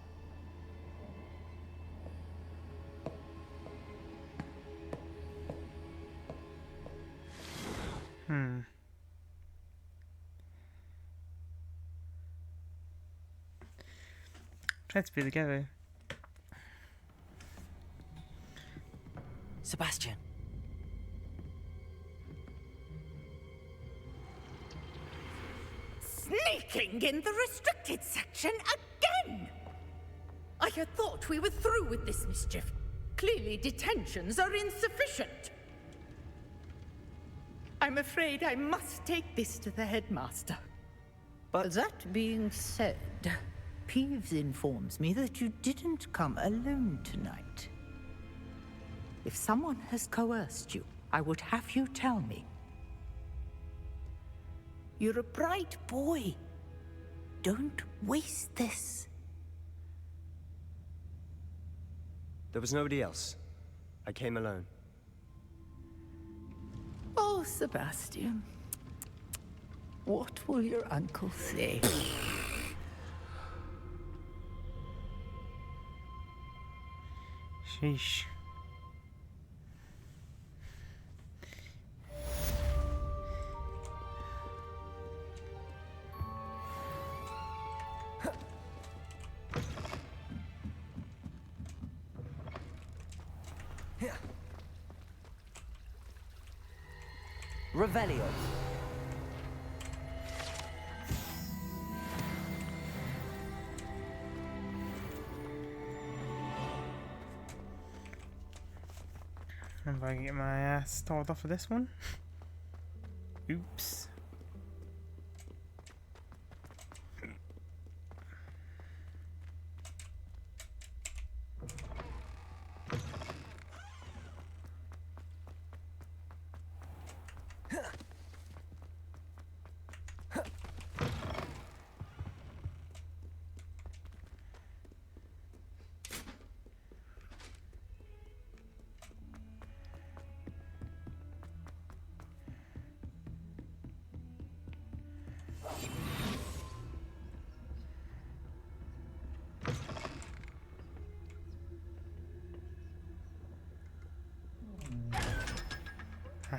Let's be together. Sebastian. Sneaking in the restricted section again! I had thought we were through with this mischief. Clearly detentions are insufficient. I'm afraid I must take this to the headmaster. But that being said, Peeves informs me that you didn't come alone tonight. If someone has coerced you, I would have you tell me. You're a bright boy. Don't waste this. There was nobody else. I came alone. Oh, Sebastian. What will your uncle say? Sheesh. Revelio. I'm going to get my ass started off for this one. Oops.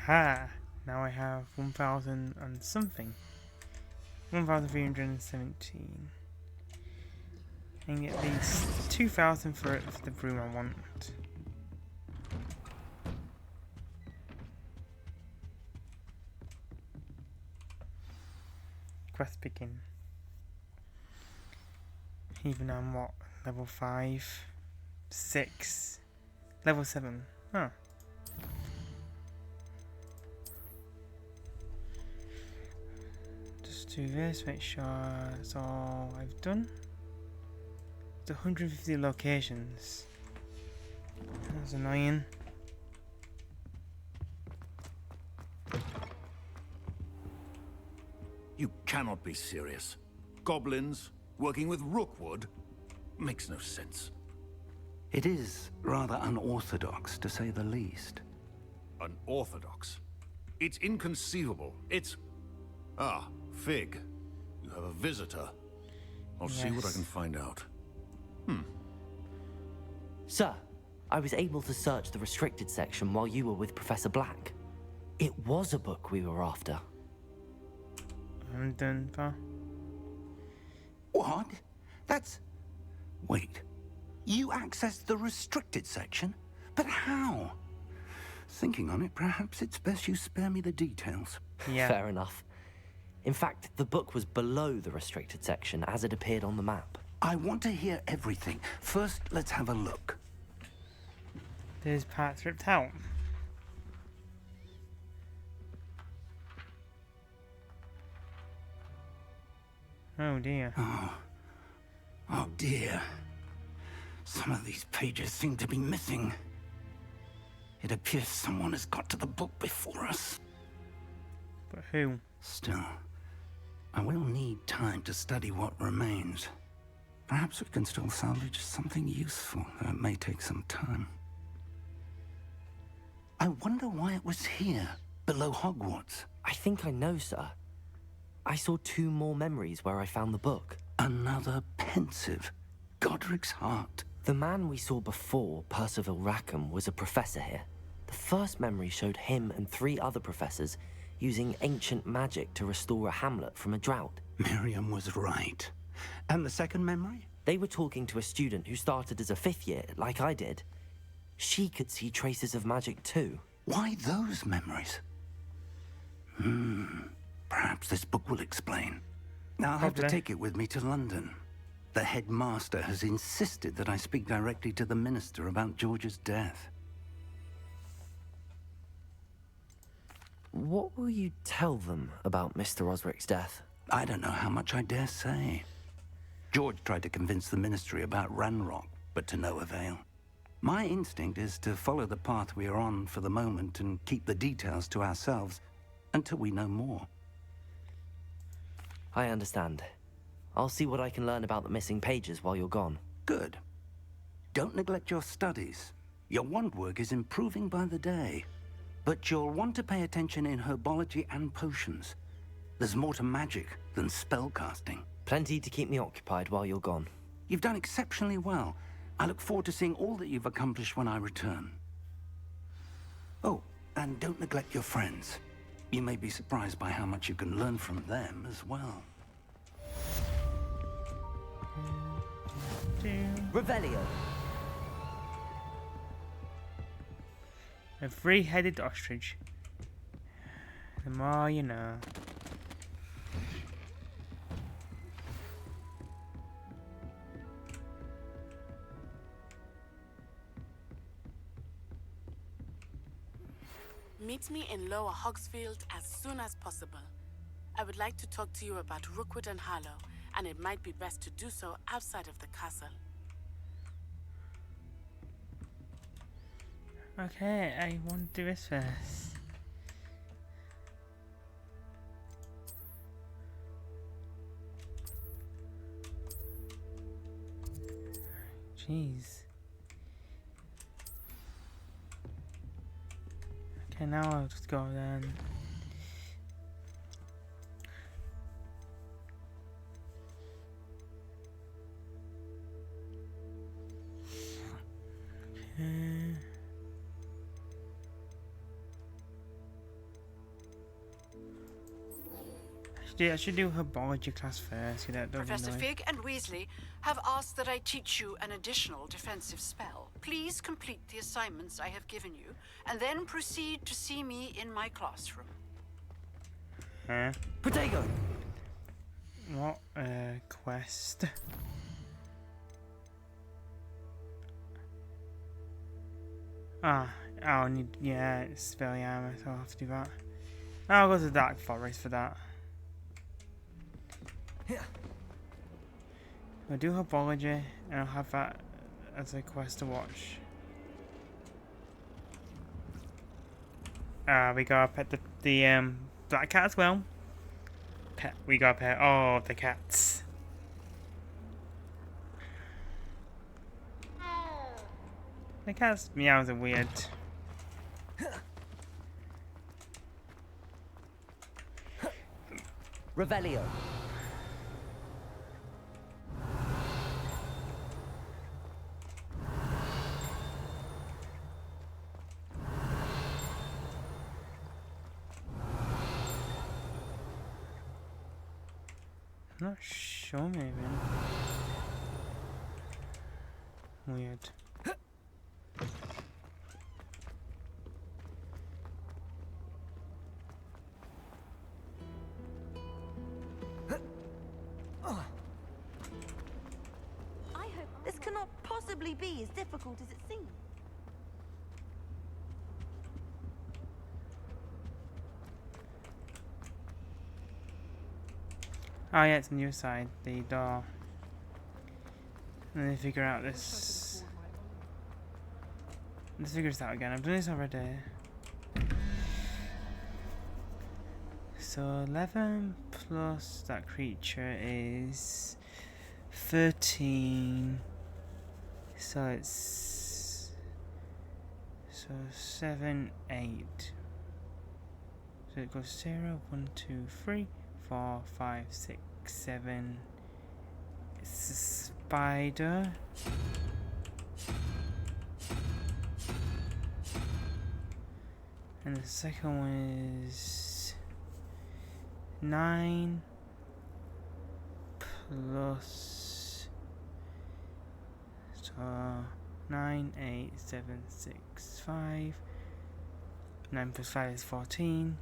Haha, now I have 1,000 and something. 1,317. And get at least 2,000 for the broom I want. quest begin? Even on what? Level 5? 6? Level 7? Huh. Just do this, make sure that's all I've done. It's 150 locations. That's annoying. You cannot be serious. Goblins working with Rookwood makes no sense. It is rather unorthodox, to say the least. Unorthodox? It's inconceivable. It's... Ah, Fig. You have a visitor. I'll see what I can find out. Sir, I was able to search the restricted section while you were with Professor Black. It was a book we were after. I'm done, pal. What? That's... Wait. You accessed the restricted section? But how? Thinking on it, perhaps it's best you spare me the details. Yeah. Fair enough. In fact, the book was below the restricted section as it appeared on the map. I want to hear everything. First, let's have a look. There's parts ripped out. Oh dear. Oh dear. Some of these pages seem to be missing. It appears someone has got to the book before us. But who? Still, I will need time to study what remains. Perhaps we can still salvage something useful, though it may take some time. I wonder why it was here, below Hogwarts. I think I know, sir. I saw 2 more memories where I found the book. Another pensive. Godric's heart. The man we saw before, Percival Rackham, was a professor here. The first memory showed him and 3 other professors using ancient magic to restore a hamlet from a drought. Miriam was right. And the second memory? They were talking to a student who started as a 5th year, like I did. She could see traces of magic too. Why those memories? Perhaps this book will explain. I'll have to take it with me to London. The headmaster has insisted that I speak directly to the minister about George's death. What will you tell them about Mr. Osric's death? I don't know how much I dare say. George tried to convince the ministry about Ranrock, but to no avail. My instinct is to follow the path we are on for the moment and keep the details to ourselves until we know more. I understand. I'll see what I can learn about the missing pages while you're gone. Good. Don't neglect your studies. Your wand work is improving by the day. But you'll want to pay attention in herbology and potions. There's more to magic than spellcasting. Plenty to keep me occupied while you're gone. You've done exceptionally well. I look forward to seeing all that you've accomplished when I return. Oh, and don't neglect your friends. You may be surprised by how much you can learn from them as well. Revelio. A 3-headed ostrich. The more you know. Meet me in Lower Hogsfield as soon as possible. I would like to talk to you about Rookwood and Harlow, and it might be best to do so outside of the castle. Okay, I want to do this first. Jeez. Okay, now I'll just go then. Okay. I should do herbology class first. Professor Fig and Weasley have asked that I teach you an additional defensive spell. Please complete the assignments I have given you, and then proceed to see me in my classroom. Huh? Protego! What quest? I'll need, yeah, it's very armor, so I'll have to do that. I'll go to the Dark Forest for that. I'll do Herbology, and I'll have that as a quest to watch. We gotta pet the black cat as well. We gotta pet all of the cats. The cat's meows are weird. Revelio. I'm not sure, maybe. Weird. This cannot possibly be as difficult as it seems. Oh yeah, it's on your side, the door. And then figure out this. Let's figure this out again. I've done this already. So 11 plus that creature is 13. So it's 7, 8. So it goes 0, 1, 2, 3, 4, 5, 6, 7. It's a spider. And the second one is 9 plus 9, 8, 7, 6, 5. 9 plus 5 is 14.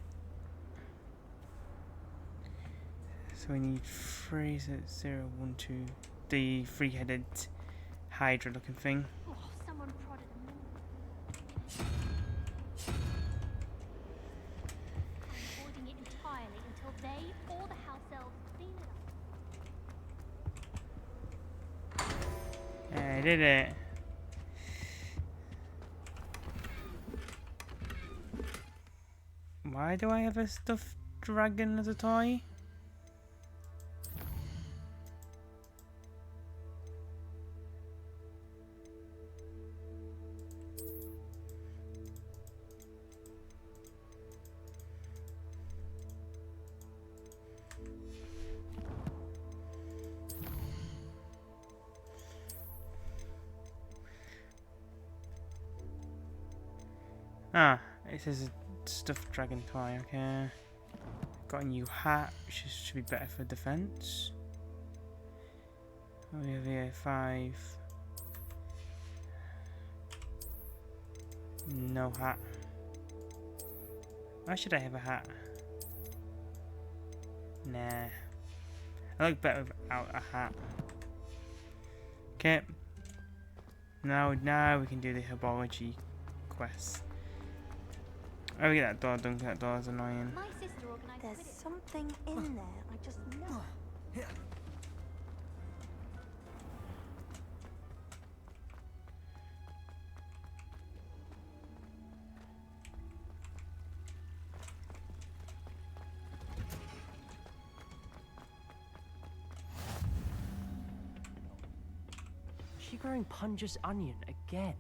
So we need 3, so it's 0, 1, 2. The 3-headed Hydra looking thing. Oh, someone prodded a moon. Avoiding it entirely until they or the house elves clean it up. I did it. Why do I have a stuffed dragon as a toy? Ah, it says a stuffed dragon toy, okay. Got a new hat, which should be better for defense. We have here 5. No hat. Why should I have a hat? Nah. I look better without a hat. Okay. Now we can do the herbology quest. Oh, we get that door done, that door's annoying. My sister organized. There's something in there. I just know. Is she growing Punja's onion again?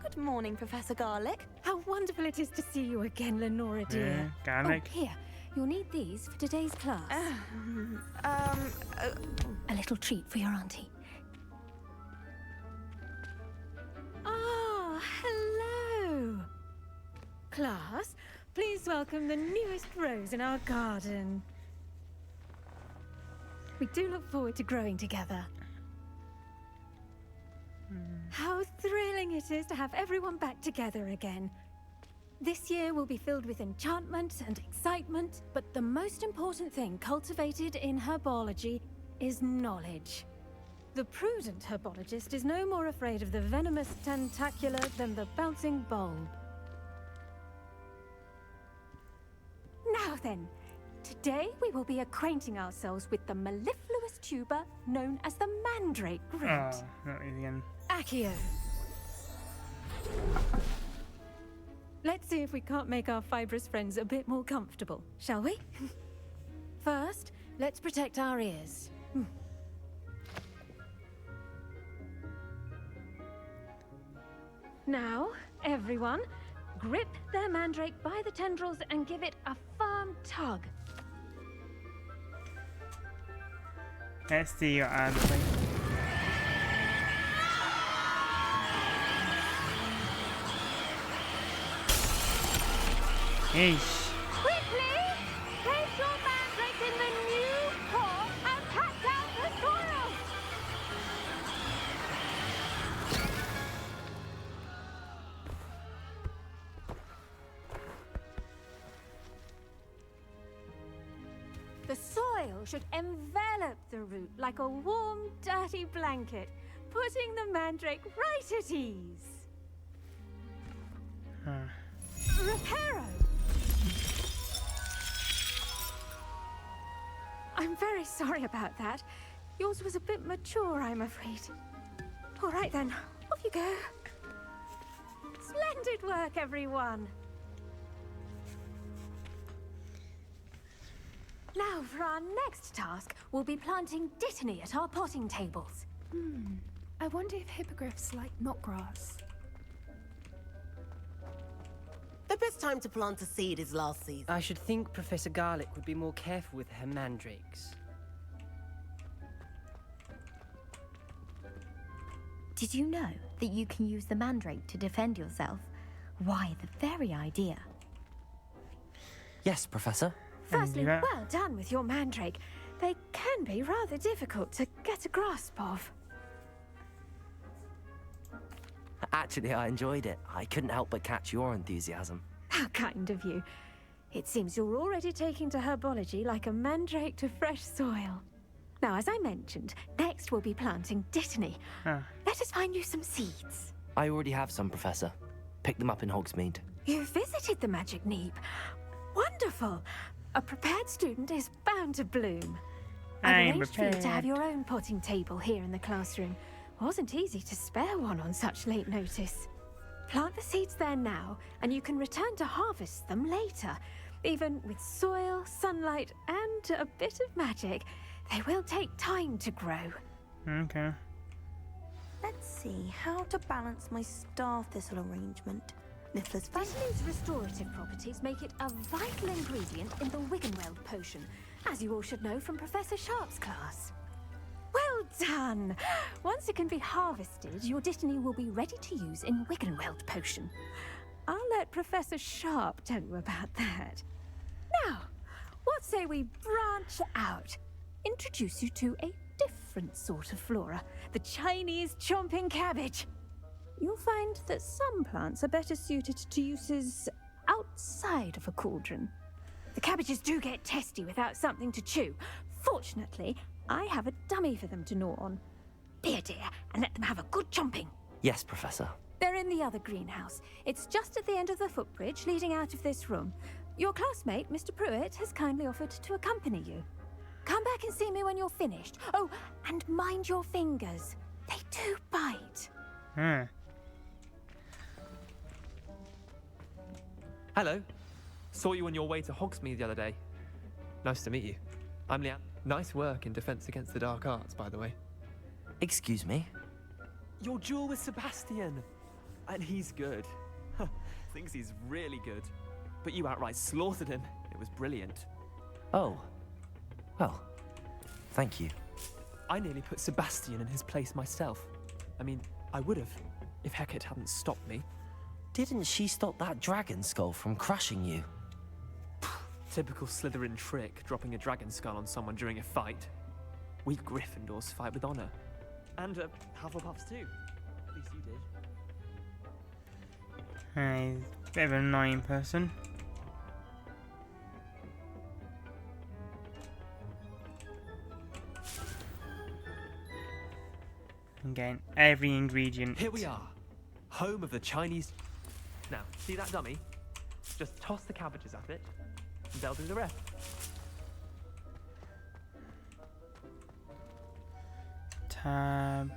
Good morning, Professor Garlick. How wonderful it is to see you again, Lenora dear. Yeah, Garlic. Oh, here. You'll need these for today's class. A little treat for your auntie. Ah, hello. Class, please welcome the newest rose in our garden. We do look forward to growing together. How thrilling it is to have everyone back together again. This year will be filled with enchantment and excitement, but the most important thing cultivated in herbology is knowledge. The prudent herbologist is no more afraid of the venomous tentacula than the bouncing bulb. Now then, today we will be acquainting ourselves with the mellifluous tuber known as the mandrake root. Oh, not really again. Accio. Let's see if we can't make our fibrous friends a bit more comfortable, shall we? First, let's protect our ears. Now, everyone, grip their mandrake by the tendrils and give it a firm tug. Let's see your arm. Yeesh. Quickly! Place your mandrake in the new pot and pat down the soil! The soil should envelop the root like a warm, dirty blanket, putting the mandrake right at ease. Reparo! I'm very sorry about that. Yours was a bit mature, I'm afraid. All right then, off you go. Splendid work, everyone. Now, for our next task, we'll be planting dittany at our potting tables. I wonder if hippogriffs like knotgrass. The best time to plant a seed is last season. I should think Professor Garlick would be more careful with her mandrakes. Did you know that you can use the mandrake to defend yourself? Why, the very idea. Yes, Professor. Firstly, well done with your mandrake. They can be rather difficult to get a grasp of. Actually, I enjoyed it. I couldn't help but catch your enthusiasm. How kind of you. It seems you're already taking to herbology like a mandrake to fresh soil. Now, as I mentioned, next we'll be planting dittany. Let us find you some seeds. I already have some, Professor. Picked them up in Hogsmeade. You visited the Magic Neep. Wonderful. A prepared student is bound to bloom. I've arranged for you to have your own potting table here in the classroom. Wasn't easy to spare one on such late notice. Plant the seeds there now, and you can return to harvest them later. Even with soil, sunlight, and a bit of magic, they will take time to grow. Okay. Let's see how to balance my star thistle arrangement. Niffler's Dittany's restorative properties make it a vital ingredient in the Wiggenweld potion, as you all should know from Professor Sharp's class. Well done! Once it can be harvested, your dittany will be ready to use in Wiggenweld potion. I'll let Professor Sharp tell you about that. Now, what say we branch out? Introduce you to a different sort of flora, the Chinese chomping cabbage. You'll find that some plants are better suited to uses outside of a cauldron. The cabbages do get testy without something to chew. Fortunately, I have a dummy for them to gnaw on. Be a dear and let them have a good chomping. Yes, Professor. They're in the other greenhouse. It's just at the end of the footbridge leading out of this room. Your classmate, Mr. Pruitt, has kindly offered to accompany you. Come back and see me when you're finished. Oh, and mind your fingers. They do bite. Hello. Saw you on your way to Hogsmeade the other day. Nice to meet you. I'm Leanne. Nice work in Defense Against the Dark Arts, by the way. Excuse me? Your duel with Sebastian. And he's good. Thinks he's really good. But you outright slaughtered him. It was brilliant. Oh. Well, thank you. I nearly put Sebastian in his place myself. I mean, I would have, if Hecate hadn't stopped me. Didn't she stop that dragon skull from crushing you? Typical Slytherin trick, dropping a dragon skull on someone during a fight. We Gryffindors fight with honor. And Hufflepuffs too. At least you did. Bit of an annoying person. I'm getting every ingredient. Here we are, home of the Chinese. Now, see that dummy? Just toss the cabbages at it, and they'll do the rest. Tab.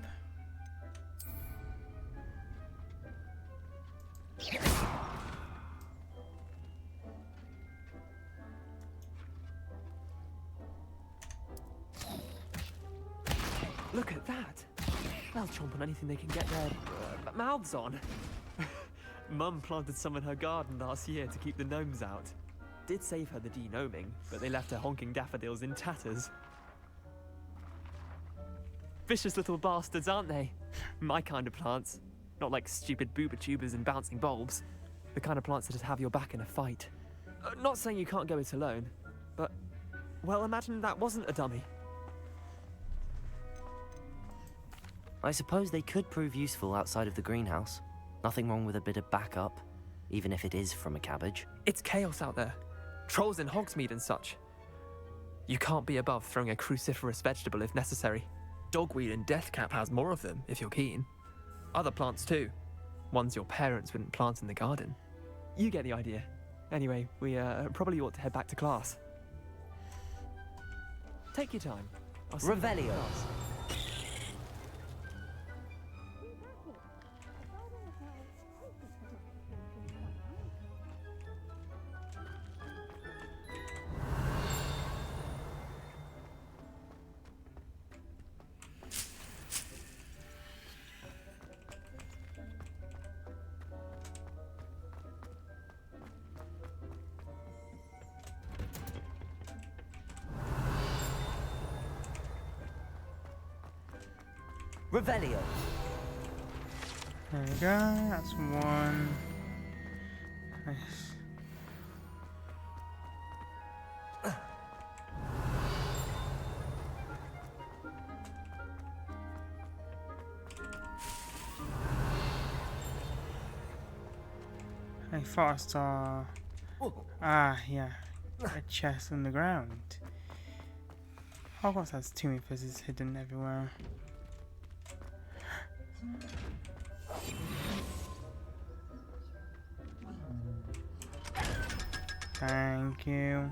Look at that! They'll chomp on anything they can get their mouths on. Mum planted some in her garden last year to keep the gnomes out. Did save her the de-gnoming, but they left her honking daffodils in tatters. Vicious little bastards, aren't they? My kind of plants. Not like stupid booba tubers and bouncing bulbs. The kind of plants that have your back in a fight. Not saying you can't go it alone, but, well, imagine that wasn't a dummy. I suppose they could prove useful outside of the greenhouse. Nothing wrong with a bit of backup, even if it is from a cabbage. It's chaos out there. Trolls in Hogsmeade and such. You can't be above throwing a cruciferous vegetable if necessary. Dogweed and deathcap has more of them, if you're keen. Other plants too. Ones your parents wouldn't plant in the garden. You get the idea. Anyway, we probably ought to head back to class. Take your time. I'll see you back in Revelio. class. Revelio. There we go, that's one. Nice. I thought I saw... Ah, yeah. A chest on the ground. Hogwarts has too many places hidden everywhere. Thank you.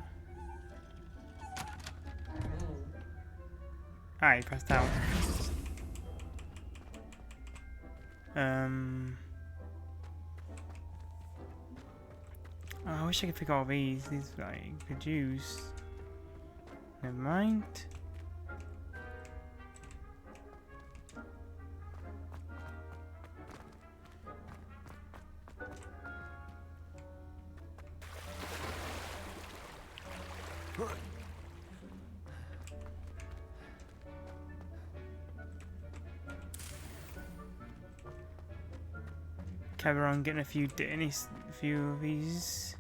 Ah, you pressed out. Oh, I wish I could pick all these. These like could use. Never mind. Carry on getting a few of these.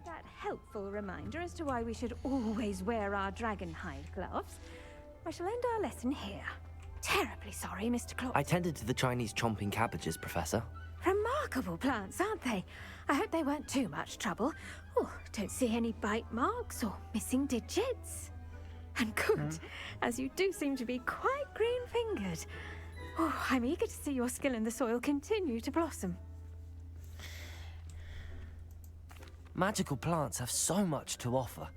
That helpful reminder as to why we should always wear our dragon hide gloves, I shall end our lesson here. Terribly sorry, Mr. Claw. I tended to the Chinese chomping cabbages, Professor. Remarkable plants, aren't they? I hope they weren't too much trouble. Oh, don't see any bite marks or missing digits. And good, as you do seem to be quite green-fingered. Oh, I'm eager to see your skill in the soil continue to blossom. Magical plants have so much to offer.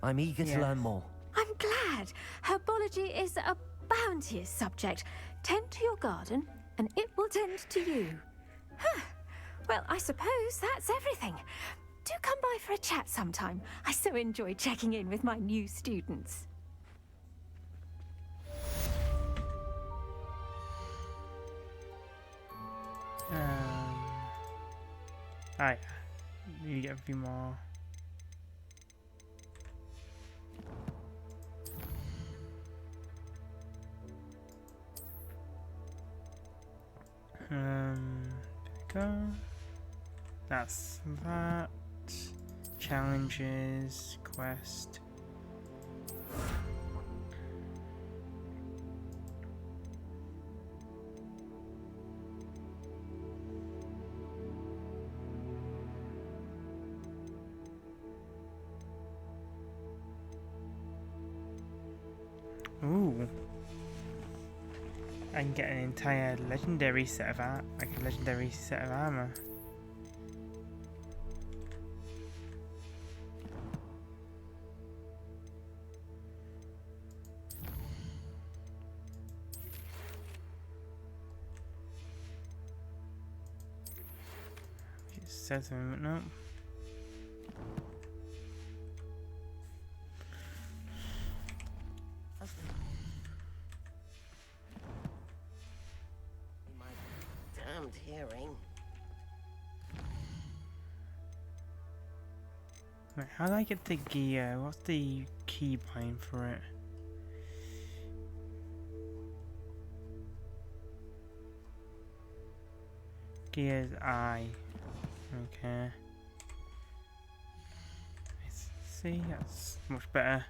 I'm eager to learn more. I'm glad. Herbology is a bounteous subject. Tend to your garden, and it will tend to you. Huh. Well, I suppose that's everything. Do come by for a chat sometime. I so enjoy checking in with my new students. Alright. Need to get a few more. go. That's that. Challenges, quest. Ooh. I can get an entire legendary set of legendary set of armor. It says a moment now. Hearing. Right, how do I get the gear? What's the keybind for it? Gears I. Okay. Let's see, that's much better.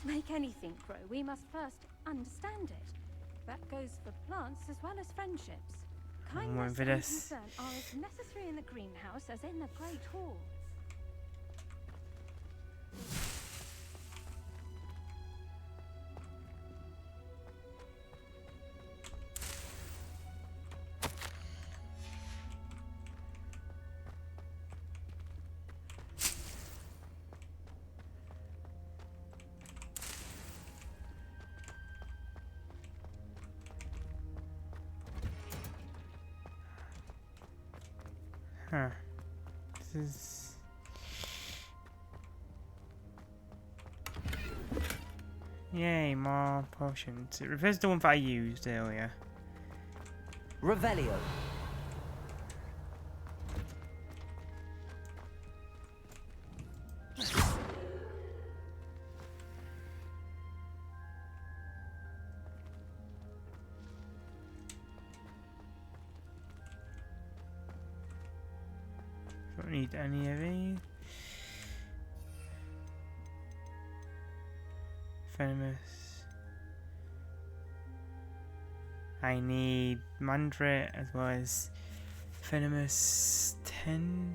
To make anything grow, we must first understand it. That goes for plants as well as friendships. Kindness and concern are as necessary in the greenhouse as in the Great Hall. Huh. This is... Yay, more potions. It reverses the one that I used earlier. Revelio. Don't need any of these. Venomous. I need Mandrake as well as Venomous 10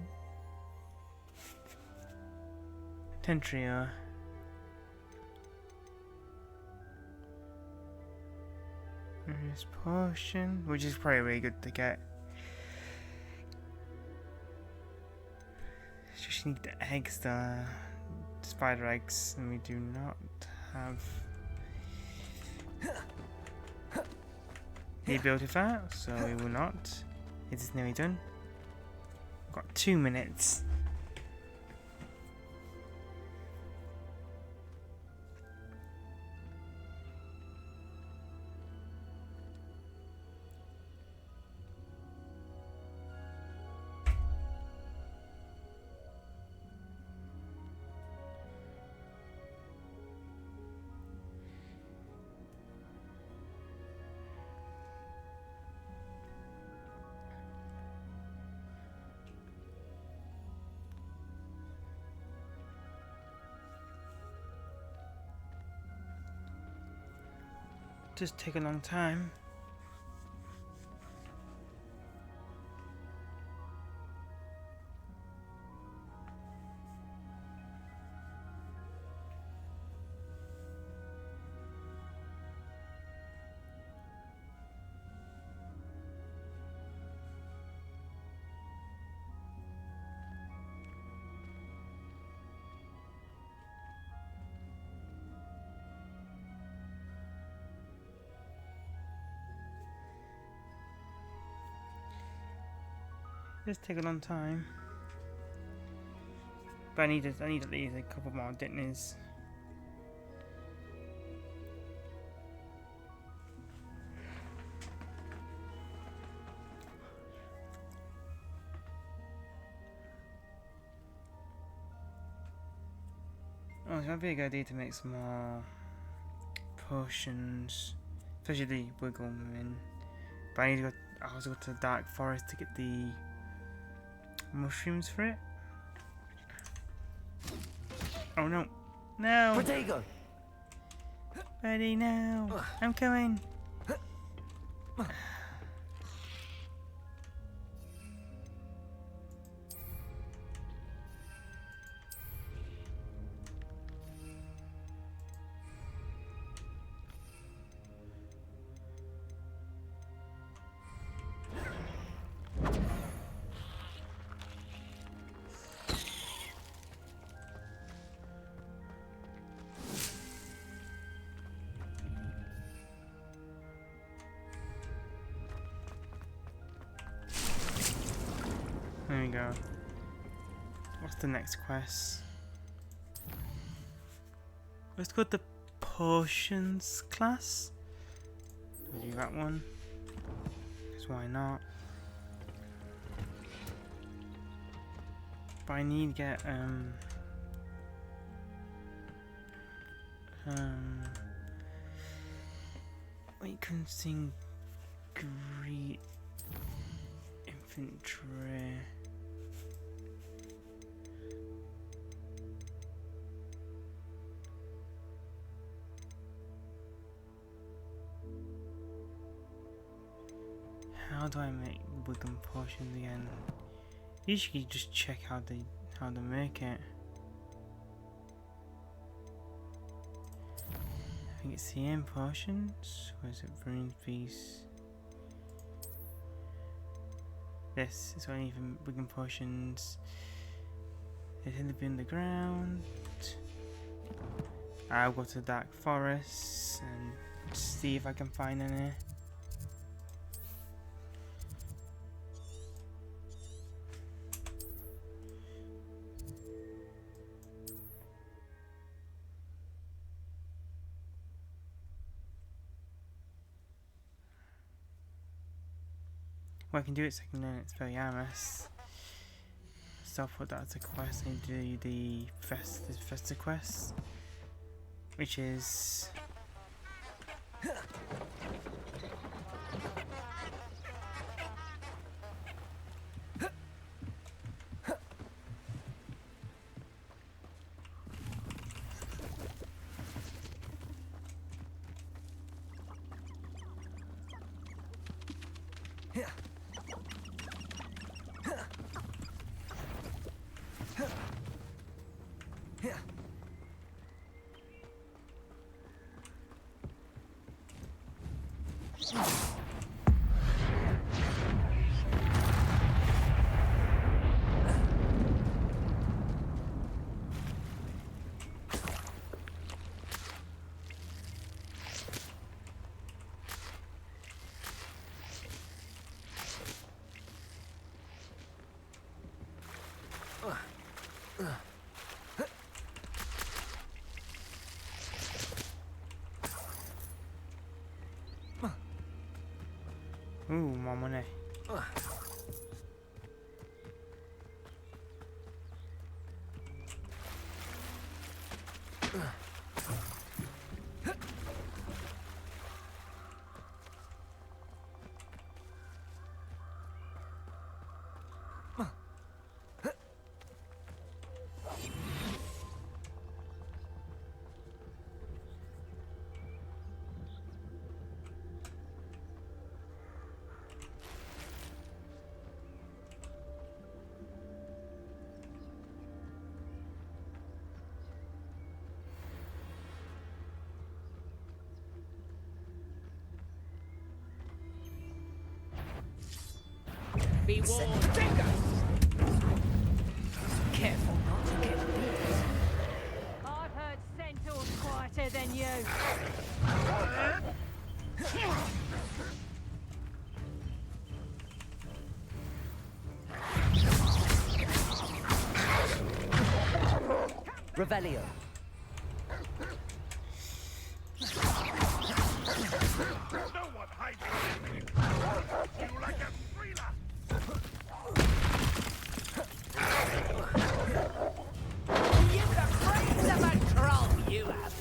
trio. There's potion, which is probably really good to get. Just need the eggs, the spider eggs, and we do not have the ability for that, so we will not. It is nearly done. We've got 2 minutes. Just take a long time. Just take a long time. But I need at least a couple more ditners. Oh, it might be a good idea to make some more potions, especially the wiggle in. But I need to go. I also go to the Dark Forest to get the mushrooms for it. Oh no. No! Protego! Ready now. I'm coming. There we go. What's the next quest? Let's go to the potions class. We'll do that one. Because why not? But I need to get wait, couldn't sing great infantry. How do I make wooden potions again? Usually just check how they make it. I think it's CM potions, or is it Rune Feast? This is what I need for wooden potions. They tend to be underground. I'll go to the Dark Forest and see if I can find any. Well, I can do it so I can learn Expelliarmus. So I'll put that as a quest and do the Festa quest, which is ooh, more money. Be warned. Careful not to get bit. I've heard centaurs quieter than you. Revelio. No one hides you like a thriller. You've got brains of a troll, you have.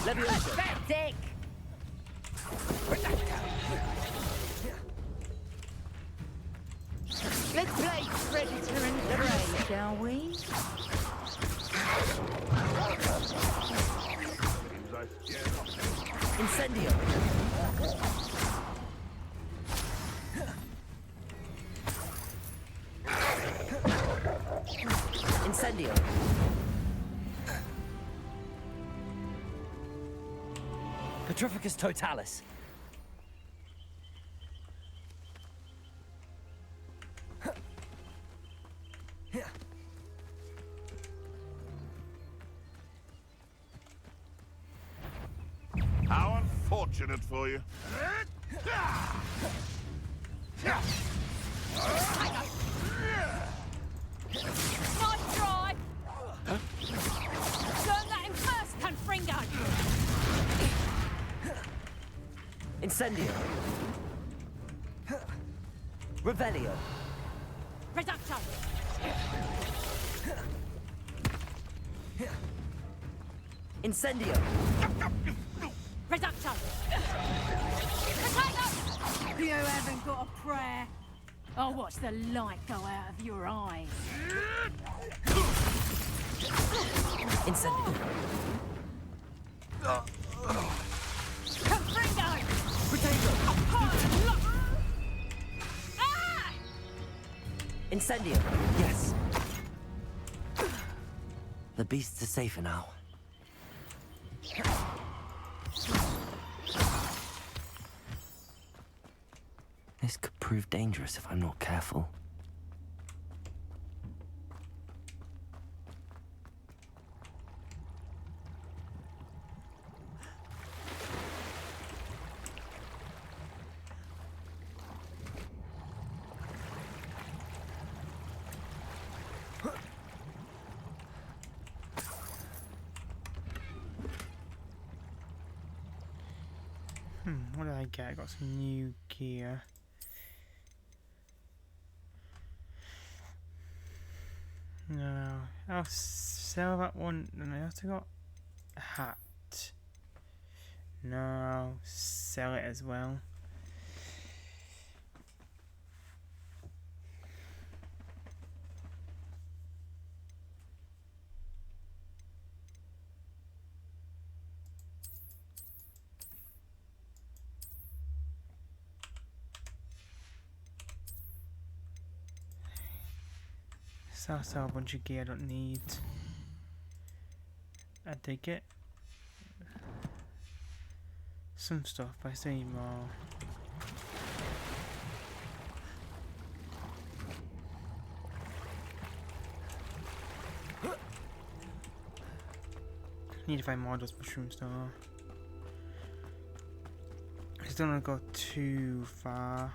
Leviosa. Pathetic. predator and prey, shall we? Incendio! Incendio! Petrificus Totalis! How unfortunate for you. Nice try! Learn that in first, Confringo! Incendio! Revelio! Reducto! Incendio! Reducto! Potato! You haven't got a prayer. I'll watch the light go out of your eyes. Incendio! Confringo! Potato! Incendio! Yes! The beasts are safer now. This could prove dangerous if I'm not careful. What did I get? I got some new gear. No, I'll sell that one. And I also got a hat. No, I'll sell it as well. So I'll sell a bunch of gear I don't need. I dig it. Some stuff, but I still need more. Need to find more of those mushrooms though. I just don't want to go too far.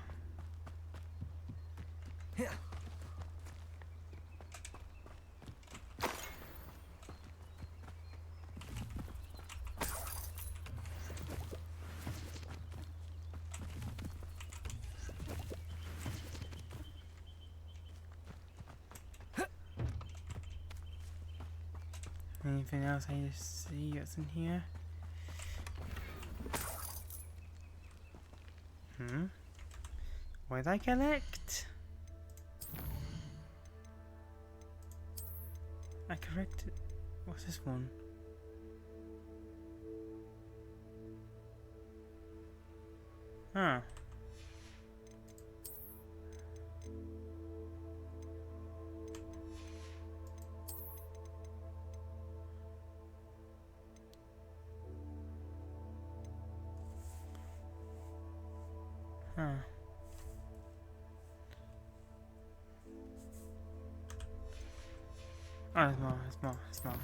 Anything else I just see that's in here? What did I collect? I corrected. What's this one? Huh. Huh. Oh, there's more, there's more, there's more.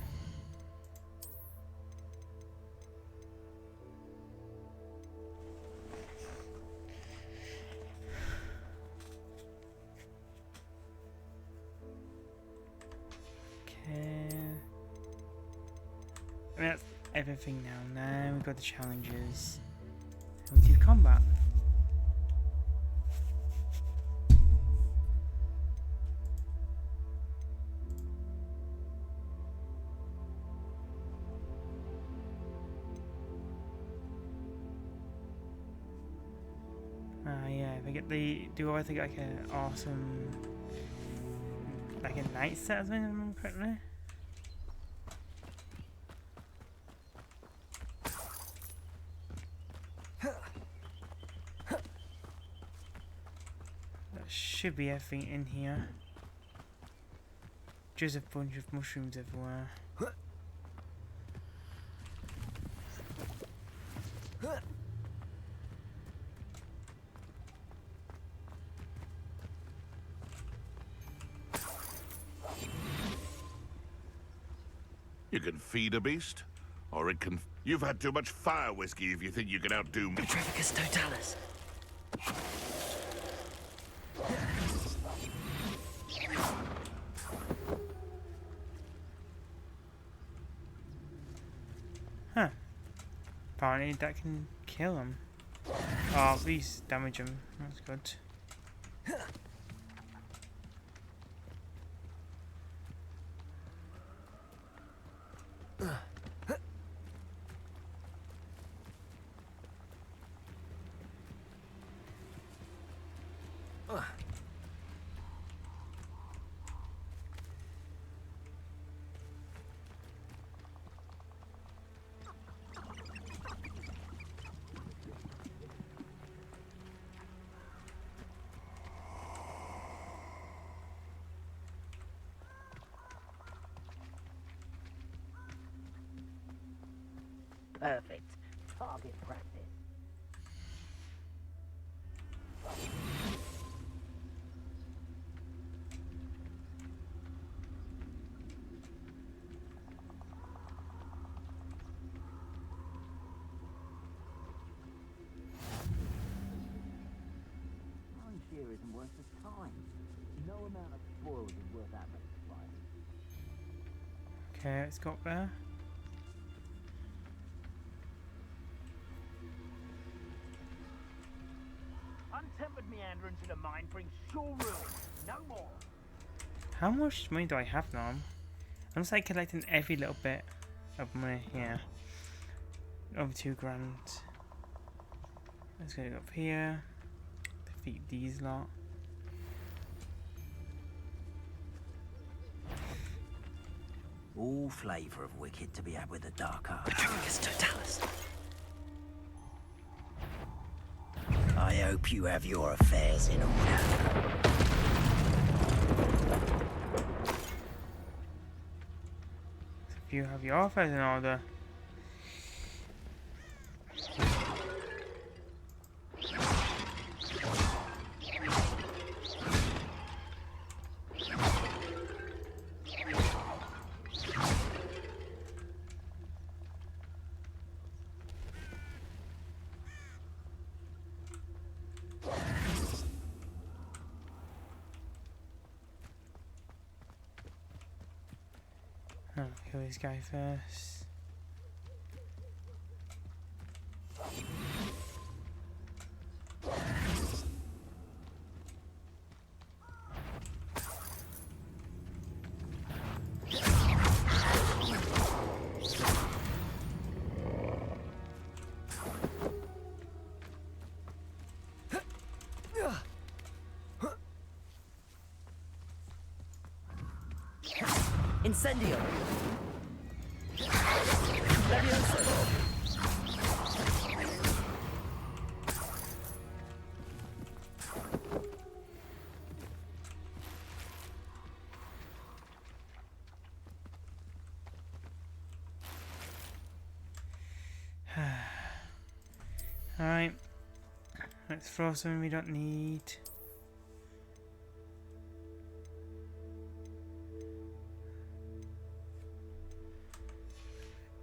Okay. That's everything now. Now we've got the challenges. And we do combat. Yeah, if I get the, do I think like an awesome like a night set, as I remember correctly. That should be everything in here. Just a bunch of mushrooms everywhere. You can feed a beast, or it can... You've had too much fire whiskey if you think you can outdo me. Petrificus totalis. Huh. Apparently that can kill him. Or at least damage him. That's good. Perfect. Target practice. Here isn't worth the time. No amount of spoils is worth that much supply. Okay, let's go up there. Untempered meander into the mine brings sure ruin. No more. How much money do I have now? I'm just like collecting every little bit of money here. Over 2 grand. Let's go up here. Defeat these lot. All flavour of wicked to be had with the dark art. Petrificus totalis. I hope you have your affairs in order. If you have your affairs in order. I'll kill this guy first. Incendio. Leviosa. Alright. Let's throw something we don't need.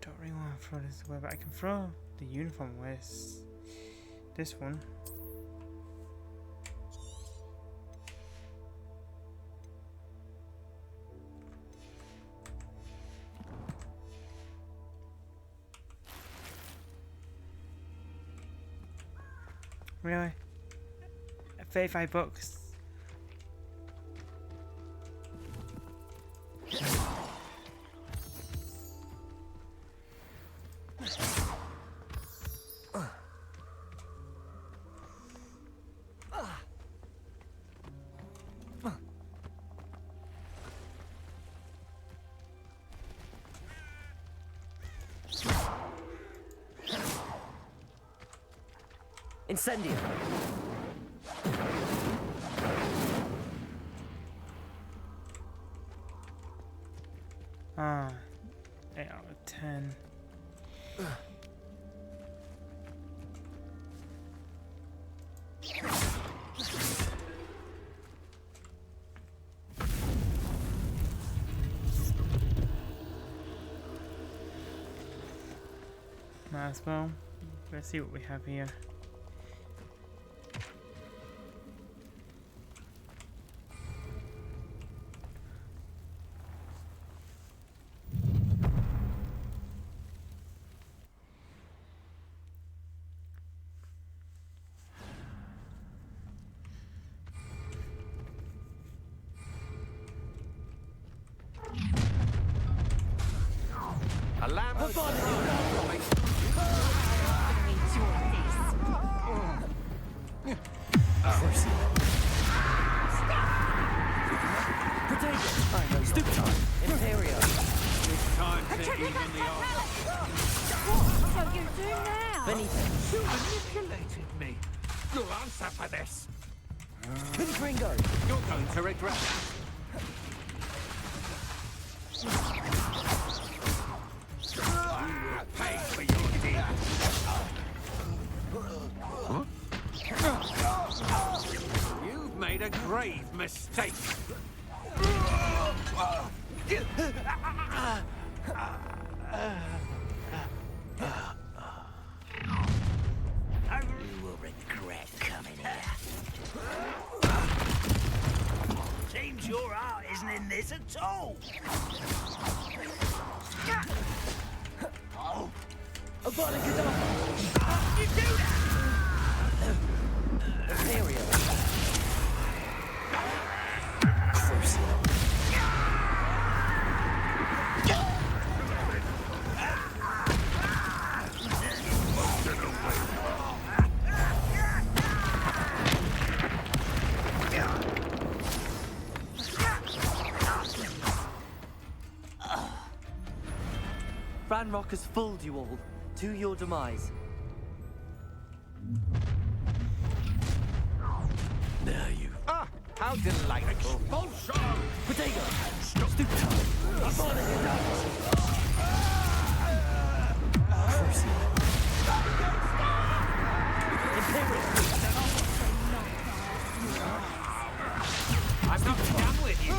Don't really want to throw this away, but I can throw the uniform away. This one. Really? 35 bucks. Incendio! Ah, 8 out of 10. Might as well. Let's see what we have here. A lamb of Stoop time! Imperio! It's time to even the odds. What shall you do now? Benito! You manipulated me. You'll answer for this. Gringo! You're going to regret that. You will pay for your deeds. You've made a grave mistake. You will regret coming here. Seems your heart isn't in this at all. A bottle of You do that! Imperio! Ranrock has fooled you all, to your demise. Now you. Ah, how delightful. Expulsion! Potato! Stoop time! I'm on it, I'm not done with you.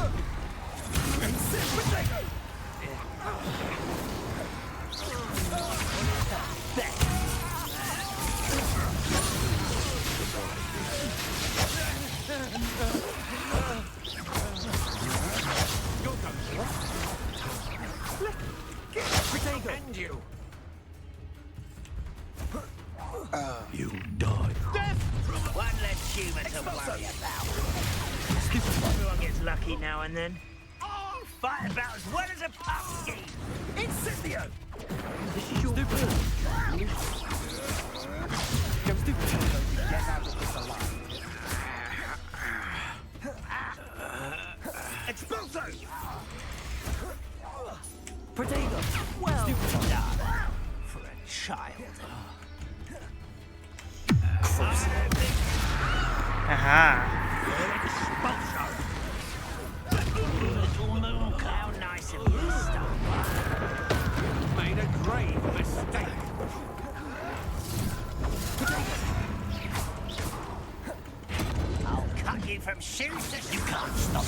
And you. You died. One less human to worry about. Everyone gets lucky now and then. Fight about as well as a pumpkin. Incendio! This is your turn. Go stupid. Get out of this alive. Expulso! Potato! Well done. For a child. Aha! Little moon cloud, nice of you, You've made a grave mistake. I'll cut you from shoes that you can't stop.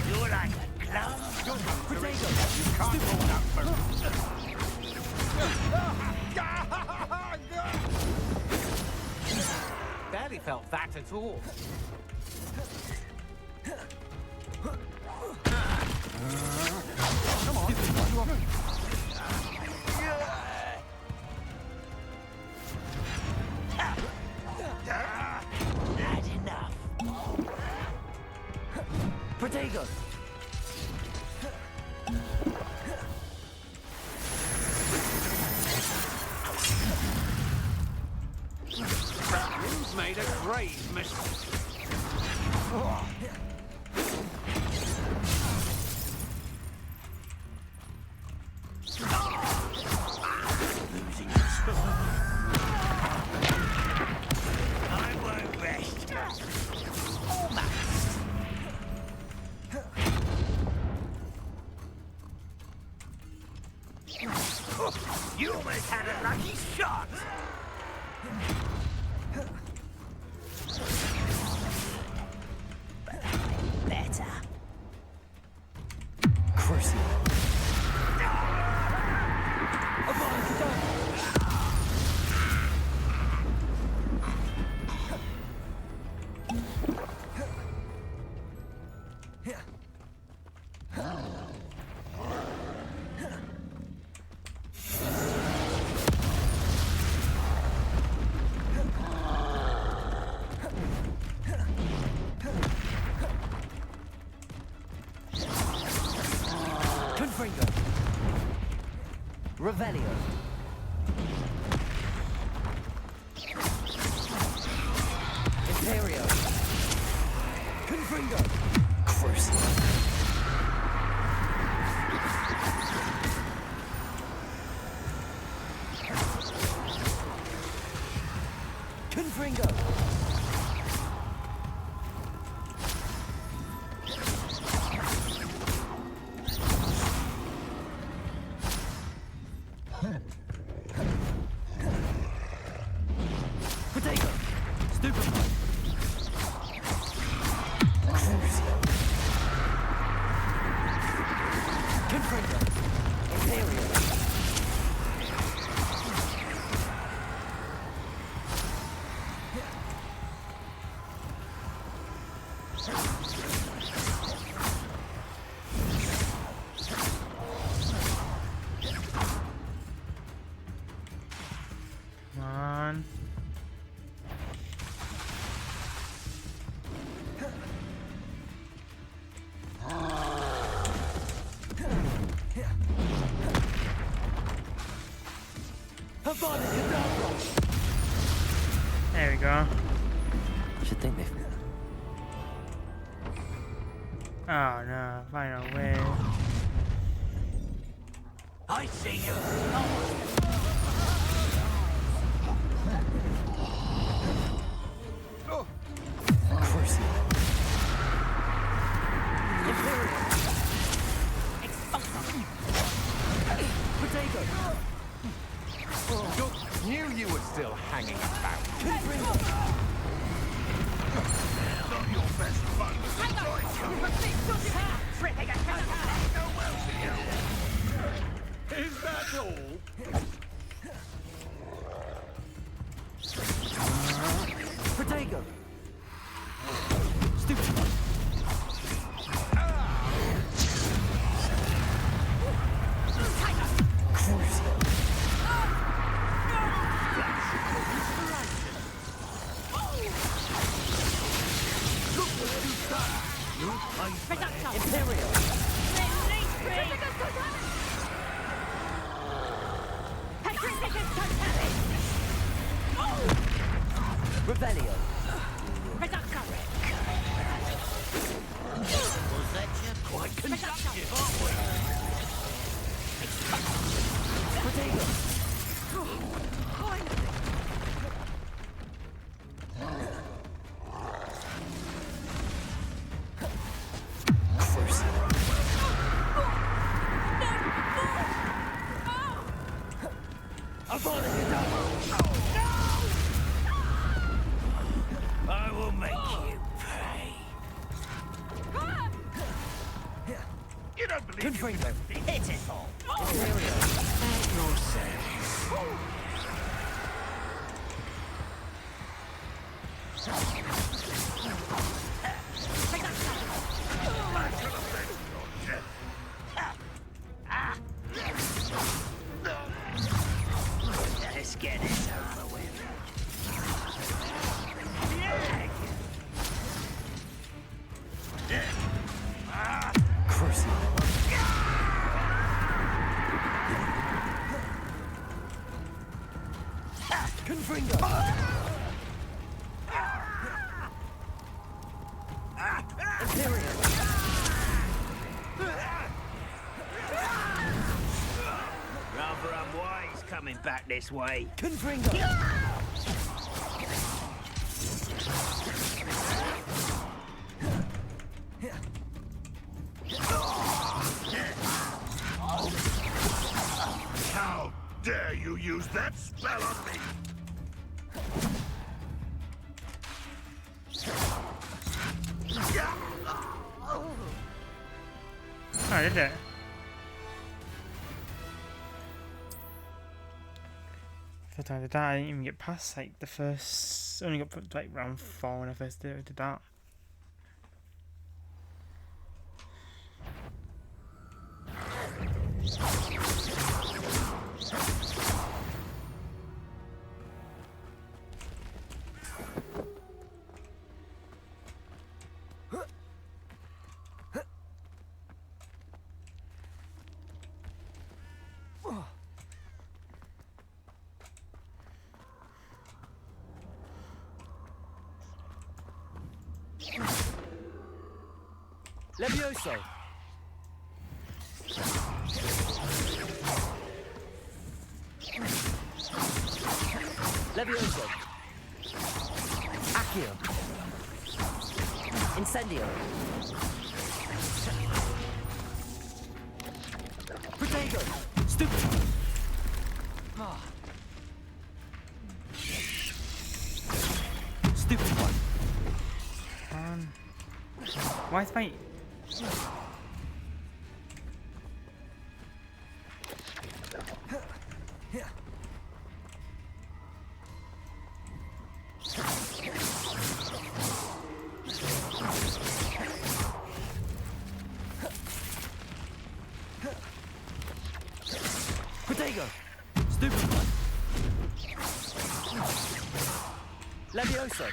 You're like a glove. Potato! You can't hold out for Barely felt that at all. Come on. Had enough. Potato! You've made a grave mistake. Losing your I won't rest. Almost. You almost had a lucky shot. But I'm better. Crucible. Confringo. Revelio. Imperio. Confringo. Crucible. Confringo. Potato. Stupefy. Confringo. Imperio. Come on. There we go. Should think they've. Oh no, final way. I see you. Crucible. Potato. Knew you were still hanging about. Not your best fun. Is that all? Protego. Stupid. Imperial. Revelio. Was that you? Quite conductive, aren't we? Potato. I will make you pay. You don't believe you can hit it all. At your service. Let's get this over with. back this way. Confringo! How dare you use that spell on me? I did it. First time I did that, I didn't even get past like the first. Only got put to like round 4 when I first did that. Levioso! Levioso! Accio! Incendio! Protego! Stupid! Stupid one! Why is my... Protego! Stupid one! Levioso!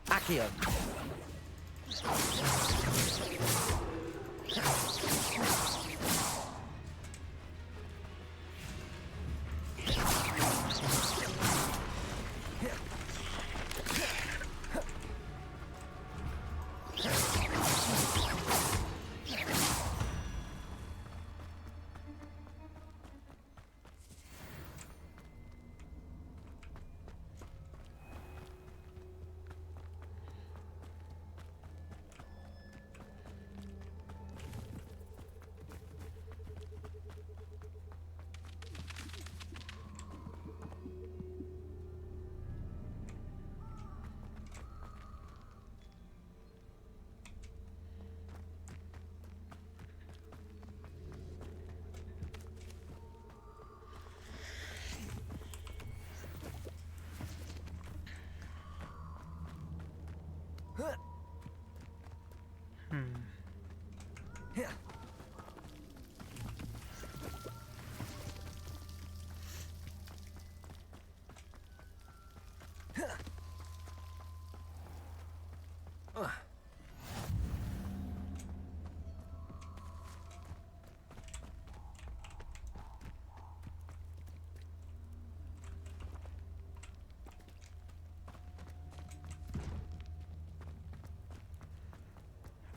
Accio!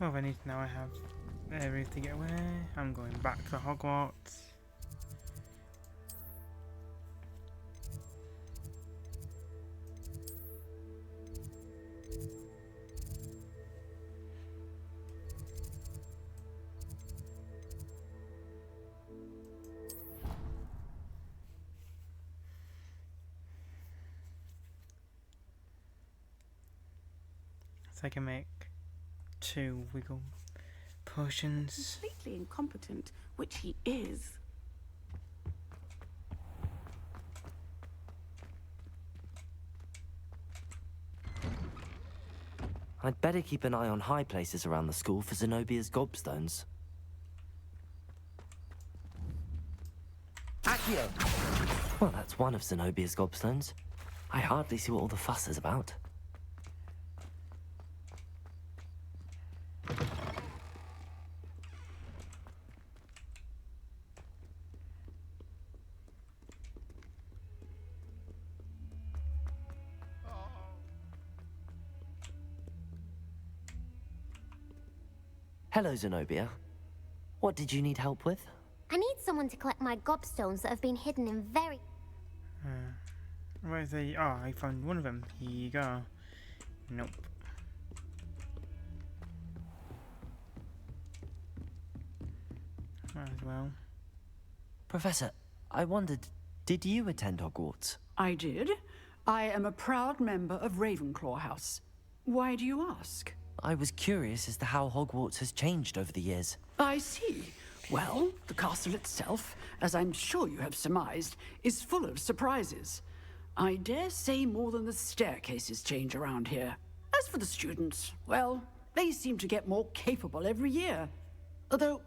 Well, I need to know I have everything to get away. I'm going back to Hogwarts. So I can make 2 wiggle potions. Completely incompetent, which he is. I'd better keep an eye on high places around the school for Zenobia's gobstones. Accio! Well, that's one of Zenobia's gobstones. I hardly see what all the fuss is about. Hello, Zenobia. What did you need help with? I need someone to collect my gobstones that have been hidden in very... Where's the... Oh, I found one of them. Here you go. Nope. Might as well. Professor, I wondered, did you attend Hogwarts? I did. I am a proud member of Ravenclaw House. Why do you ask? I was curious as to how Hogwarts has changed over the years. I see. Well, the castle itself, as I'm sure you have surmised, is full of surprises. I dare say more than the staircases change around here. As for the students, well, they seem to get more capable every year. Although,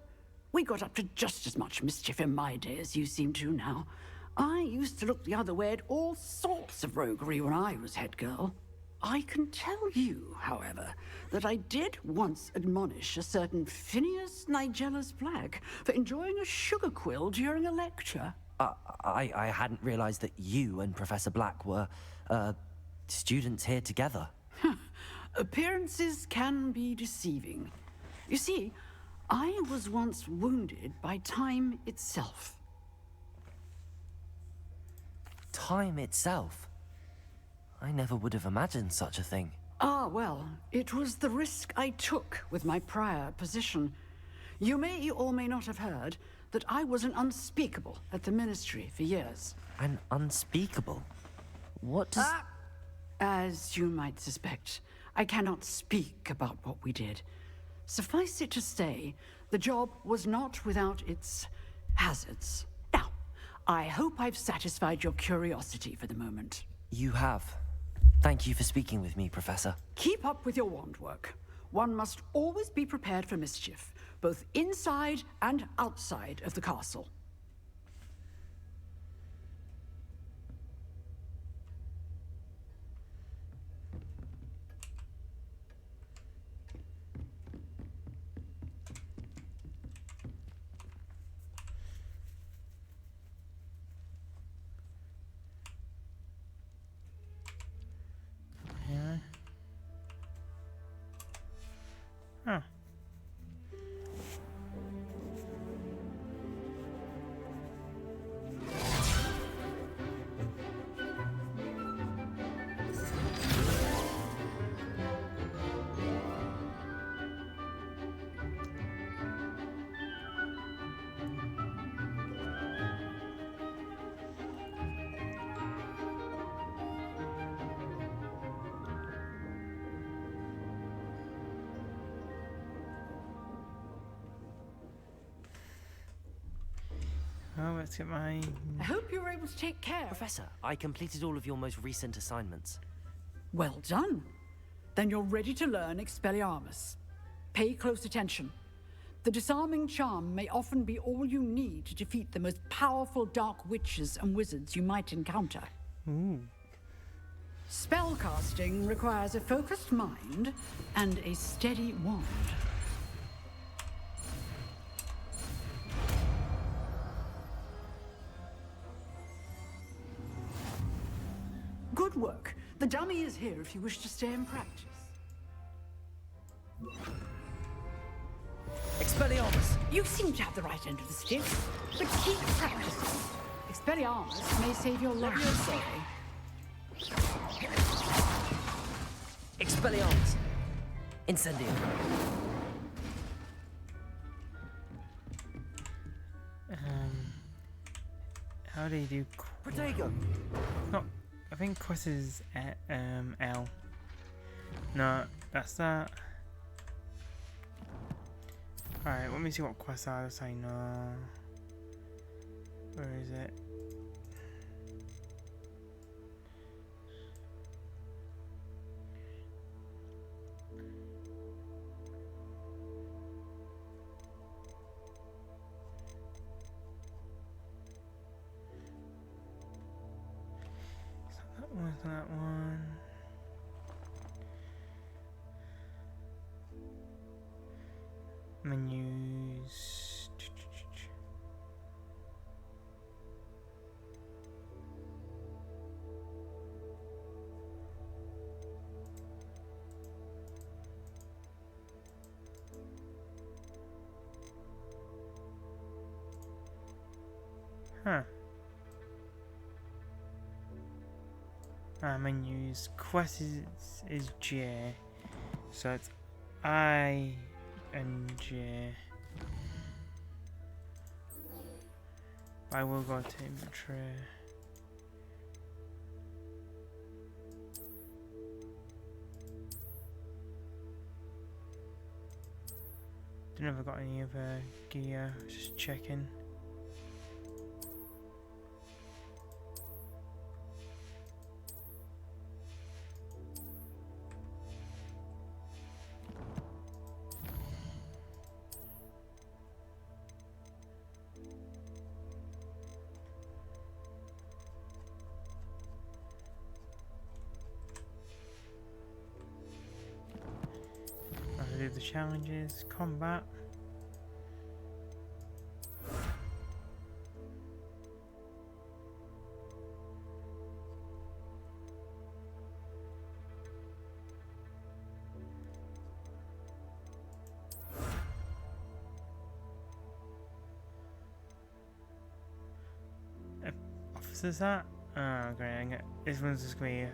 we got up to just as much mischief in my day as you seem to now. I used to look the other way at all sorts of roguery when I was head girl. I can tell you, however, that I did once admonish a certain Phineas Nigellus Black for enjoying a sugar quill during a lecture. I hadn't realized that you and Professor Black were, students here together. Appearances can be deceiving. You see, I was once wounded by time itself. Time itself? I never would have imagined such a thing. Ah, well, it was the risk I took with my prior position. You may or may not have heard that I was an unspeakable at the Ministry for years. An unspeakable? What does... As you might suspect, I cannot speak about what we did. Suffice it to say, the job was not without its hazards. Now, I hope I've satisfied your curiosity for the moment. You have. Thank you for speaking with me, Professor. Keep up with your wand work. One must always be prepared for mischief, both inside and outside of the castle. Yeah. Huh. Oh, let's get my... I hope you were able to take care. Professor, I completed all of your most recent assignments. Well done. Then you're ready to learn Expelliarmus. Pay close attention. The disarming charm may often be all you need to defeat the most powerful dark witches and wizards you might encounter. Ooh. Spellcasting requires a focused mind and a steady wand. Good work. The dummy is here if you wish to stay and practice. Expelliarmus! You seem to have the right end of the stick, but keep practicing. Expelliarmus may save your life. Expelliarmus! Incendio. How do you do... Protego! No, I think Quest is L. No, that's that. Alright, let me see what quests are so I know. Where is it? What's that one? Menus. Huh. Menus. Quest is J. So it's I and J. I will go to inventory. Don't know if I got any other gear, just checking. Do the challenges, combat. Officers that? Oh, great. This one's just gonna be.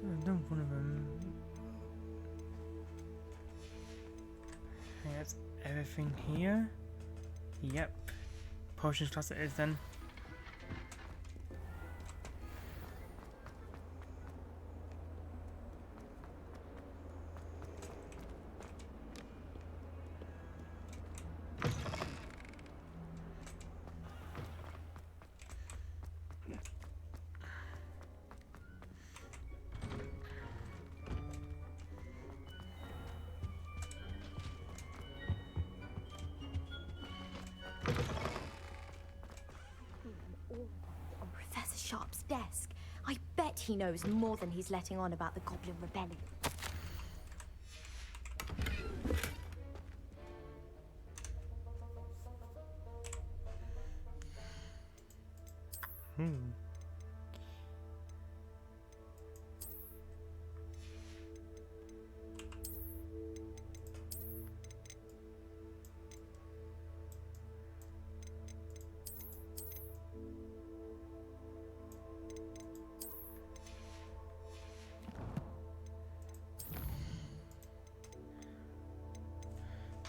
I've done one of them. I think that's everything here. Yep. Potions class it is then. On Professor Sharp's desk. I bet he knows more than he's letting on about the Goblin Rebellion.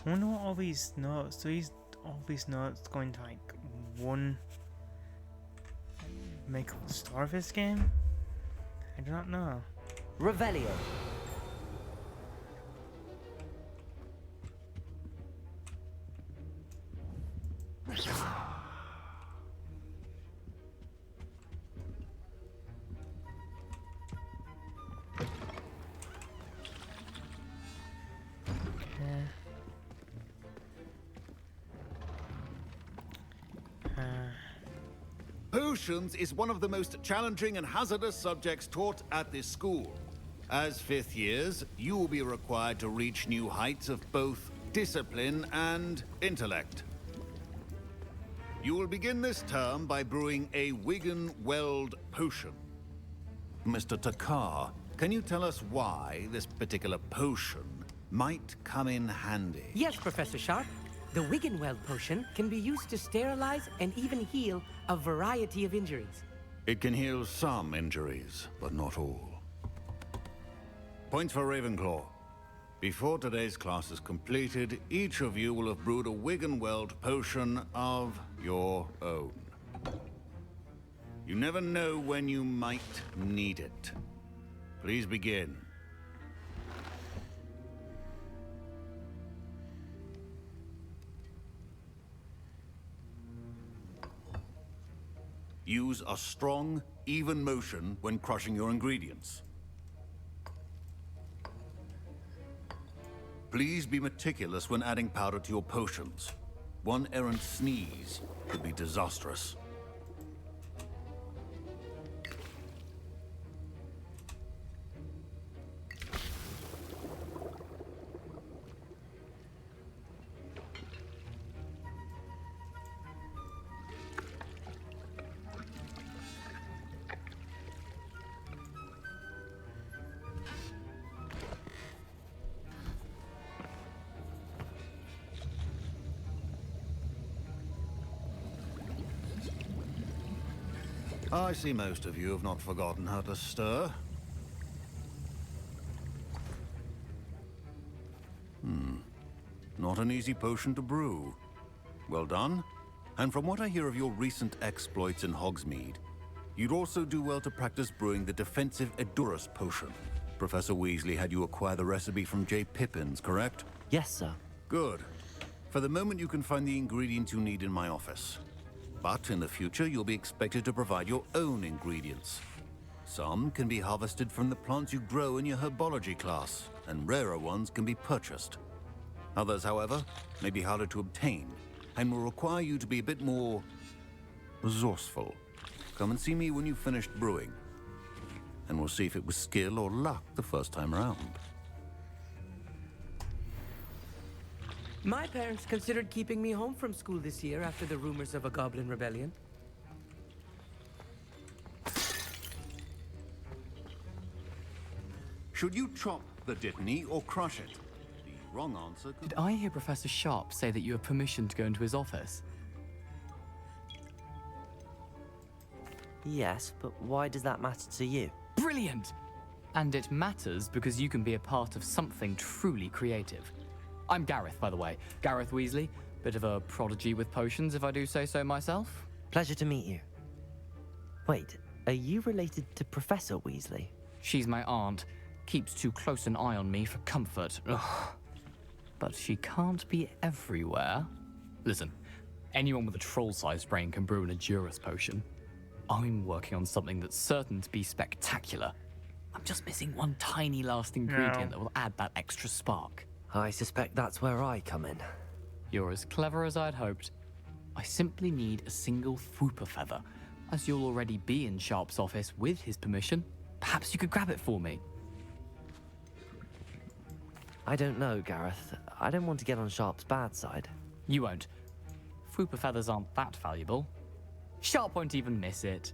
I wonder what all these notes, so all these notes going to like one make up the story of this game? I do not know. Revelio. Potions is one of the most challenging and hazardous subjects taught at this school. As fifth years, you will be required to reach new heights of both discipline and intellect. You will begin this term by brewing a Wiggenweld potion. Mr. Takar, can you tell us why this particular potion might come in handy? Yes, Professor Sharp. The Wiggenweld potion can be used to sterilize and even heal a variety of injuries. It can heal some injuries, but not all. Points for Ravenclaw. Before today's class is completed, each of you will have brewed a Wiggenweld potion of your own. You never know when you might need it. Please begin. Use a strong, even motion when crushing your ingredients. Please be meticulous when adding powder to your potions. One errant sneeze could be disastrous. I see most of you have not forgotten how to stir. Not an easy potion to brew. Well done. And from what I hear of your recent exploits in Hogsmeade, you'd also do well to practice brewing the defensive Edurus potion. Professor Weasley had you acquire the recipe from J. Pippins, correct? Yes, sir. Good. For the moment, you can find the ingredients you need in my office. But in the future, you'll be expected to provide your own ingredients. Some can be harvested from the plants you grow in your herbology class, and rarer ones can be purchased. Others, however, may be harder to obtain, and will require you to be a bit more resourceful. Come and see me when you've finished brewing, and we'll see if it was skill or luck the first time around. My parents considered keeping me home from school this year after the rumors of a goblin rebellion. Should you chop the Dittany or crush it? The wrong answer could... Did I hear Professor Sharp say that you have permission to go into his office? Yes, but why does that matter to you? Brilliant! And it matters because you can be a part of something truly creative. I'm Gareth, by the way. Gareth Weasley. Bit of a prodigy with potions, if I do say so myself. Pleasure to meet you. Wait, are you related to Professor Weasley? She's my aunt. Keeps too close an eye on me for comfort. Ugh. But she can't be everywhere. Listen, anyone with a troll-sized brain can brew an Edurus potion. I'm working on something that's certain to be spectacular. I'm just missing one tiny last ingredient that will add that extra spark. I suspect that's where I come in. You're as clever as I'd hoped. I simply need a single Fwooper feather. As you'll already be in Sharp's office with his permission, perhaps you could grab it for me. I don't know, Gareth. I don't want to get on Sharp's bad side. You won't. Fwooper feathers aren't that valuable. Sharp won't even miss it.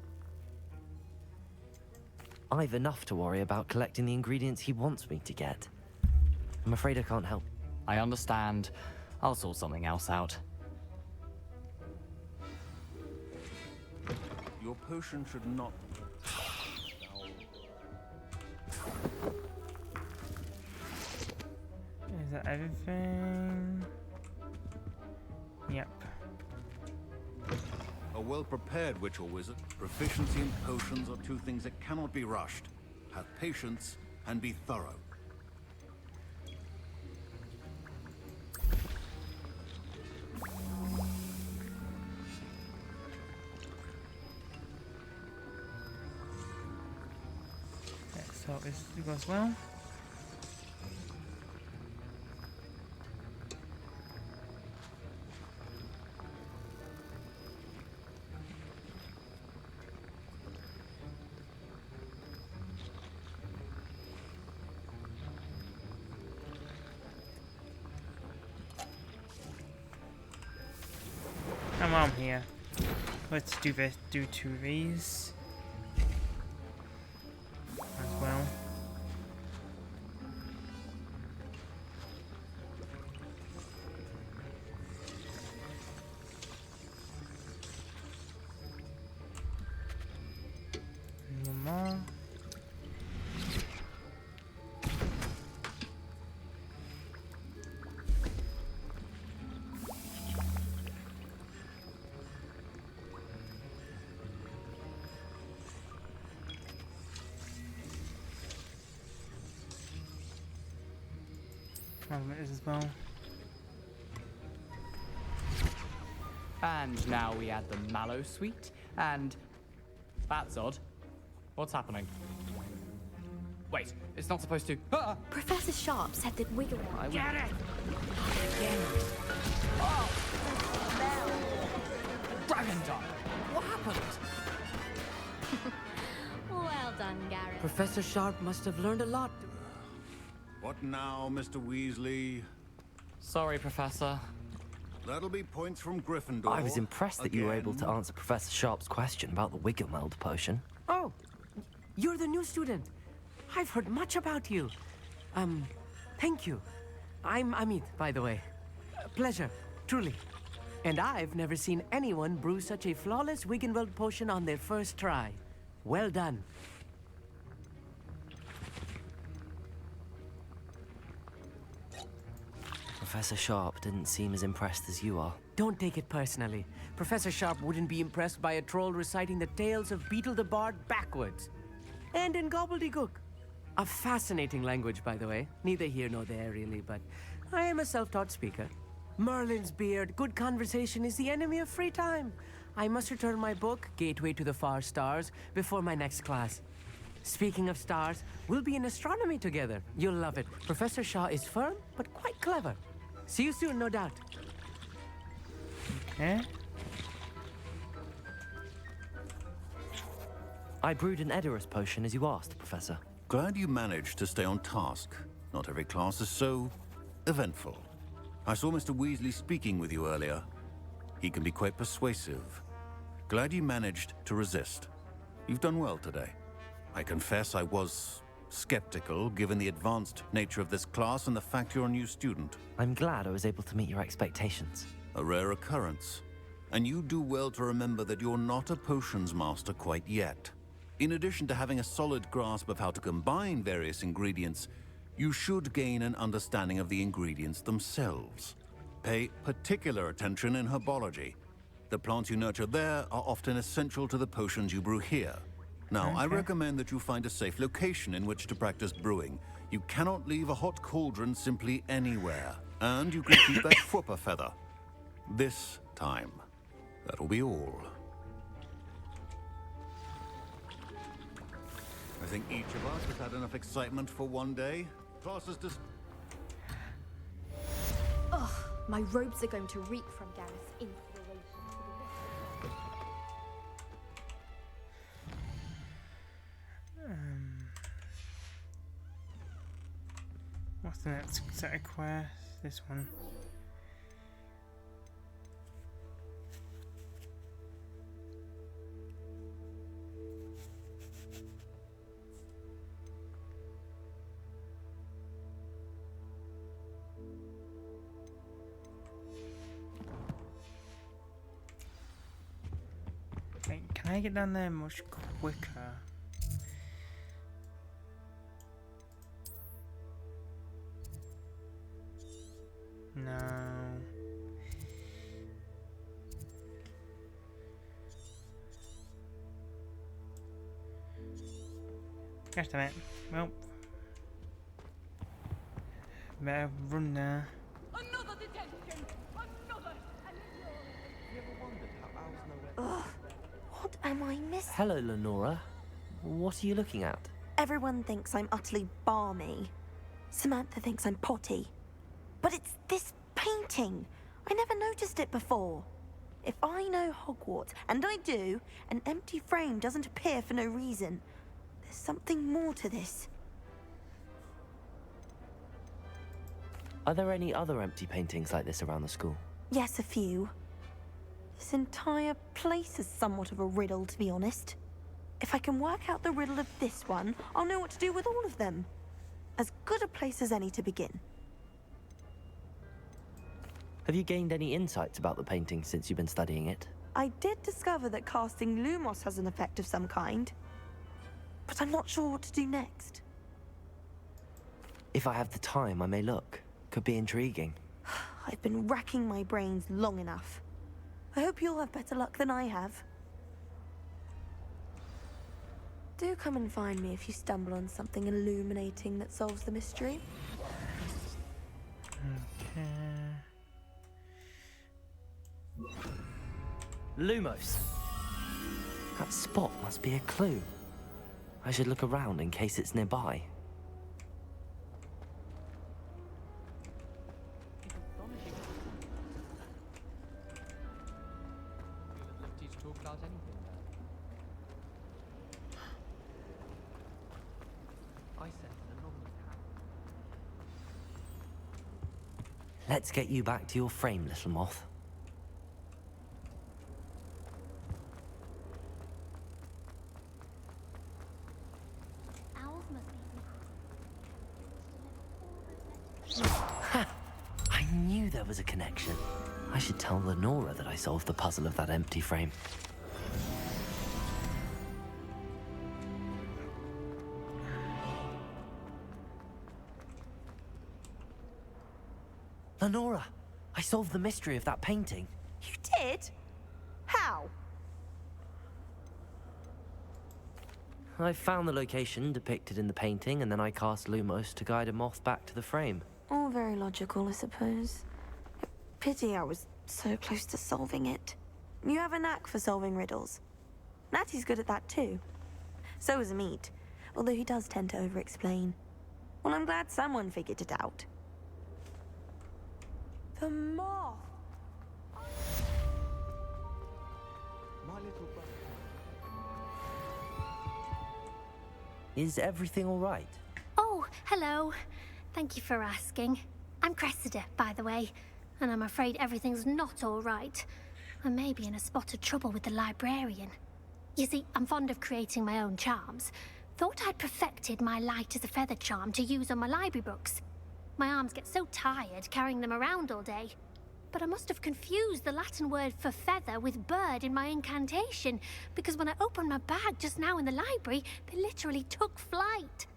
I've enough to worry about collecting the ingredients he wants me to get. I'm afraid I can't help. I understand. I'll sort something else out. Your potion should not... Is that everything? Yep. A well-prepared witch or wizard, proficiency in potions are two things that cannot be rushed. Have patience and be thorough. So it goes well. Come on here. Let's do this. Do two of these as well. One more. As well. And now we add the mallow sweet, and that's odd. What's happening? Wait, it's not supposed to. Ah! Professor Sharp said that Wigglewald. Get it! Oh! Dragon Dog! What happened? Well done, Gareth. Professor Sharp must have learned a lot. What now, Mr. Weasley? Sorry, Professor. That'll be points from Gryffindor. I was impressed that you were able to answer Professor Sharp's question about the Wiggenweld potion. Oh, you're the new student. I've heard much about you. Thank you. I'm Amit, by the way. Pleasure, truly. And I've never seen anyone brew such a flawless Wiggenweld potion on their first try. Well done. Professor Sharp didn't seem as impressed as you are. Don't take it personally. Professor Sharp wouldn't be impressed by a troll reciting the tales of Beetle the Bard backwards. And in gobbledygook. A fascinating language, by the way. Neither here nor there, really, but I am a self-taught speaker. Merlin's beard, good conversation is the enemy of free time. I must return my book, Gateway to the Far Stars, before my next class. Speaking of stars, we'll be in astronomy together. You'll love it. Professor Shaw is firm, but quite clever. See you soon, no doubt. Okay. I brewed an Edorus potion as you asked, Professor. Glad you managed to stay on task. Not every class is so eventful. I saw Mr. Weasley speaking with you earlier. He can be quite persuasive. Glad you managed to resist. You've done well today. I confess I was skeptical, given the advanced nature of this class and the fact you're a new student. I'm glad I was able to meet your expectations. A rare occurrence. And you do well to remember that you're not a potions master quite yet. In addition to having a solid grasp of how to combine various ingredients, you should gain an understanding of the ingredients themselves. Pay particular attention in herbology. The plants you nurture there are often essential to the potions you brew here. Now, I recommend that you find a safe location in which to practice brewing. You cannot leave a hot cauldron simply anywhere. And you can keep that Fwooper feather. This time. That'll be all. I think each of us has had enough excitement for one day. Class is just... Ugh, my robes are going to reek from Gareth's inspiration. What's the next set of quests? This one. Wait, can I get down there much quicker? No. Gosh damn it. Well. Better run there. Another detention! Another! Ugh, what am I missing? Hello, Lenora. What are you looking at? Everyone thinks I'm utterly balmy. Samantha thinks I'm potty. But it's this painting. I never noticed it before. If I know Hogwarts, and I do, an empty frame doesn't appear for no reason. There's something more to this. Are there any other empty paintings like this around the school? Yes, a few. This entire place is somewhat of a riddle, to be honest. If I can work out the riddle of this one, I'll know what to do with all of them. As good a place as any to begin. Have you gained any insights about the painting since you've been studying it? I did discover that casting Lumos has an effect of some kind. But I'm not sure what to do next. If I have the time, I may look. Could be intriguing. I've been racking my brains long enough. I hope you'll have better luck than I have. Do come and find me if you stumble on something illuminating that solves the mystery. Okay. Lumos! That spot must be a clue. I should look around in case it's nearby. Let's get you back to your frame, little moth. Ha! I knew there was a connection. I should tell Lenora that I solved the puzzle of that empty frame. Lenora, I solved the mystery of that painting. You did? How? I found the location depicted in the painting, and then I cast Lumos to guide a moth back to the frame. All very logical, I suppose. Pity I was so close to solving it. You have a knack for solving riddles. Natty's good at that too. So is Amit, although he does tend to over-explain. Well, I'm glad someone figured it out. The moth! My little brother. Is everything all right? Oh, hello. Thank you for asking. I'm Cressida, by the way, and I'm afraid everything's not all right. I may be in a spot of trouble with the librarian. You see, I'm fond of creating my own charms. Thought I'd perfected my light as a feather charm to use on my library books. My arms get so tired carrying them around all day. But I must have confused the Latin word for feather with bird in my incantation, because when I opened my bag just now in the library, they literally took flight.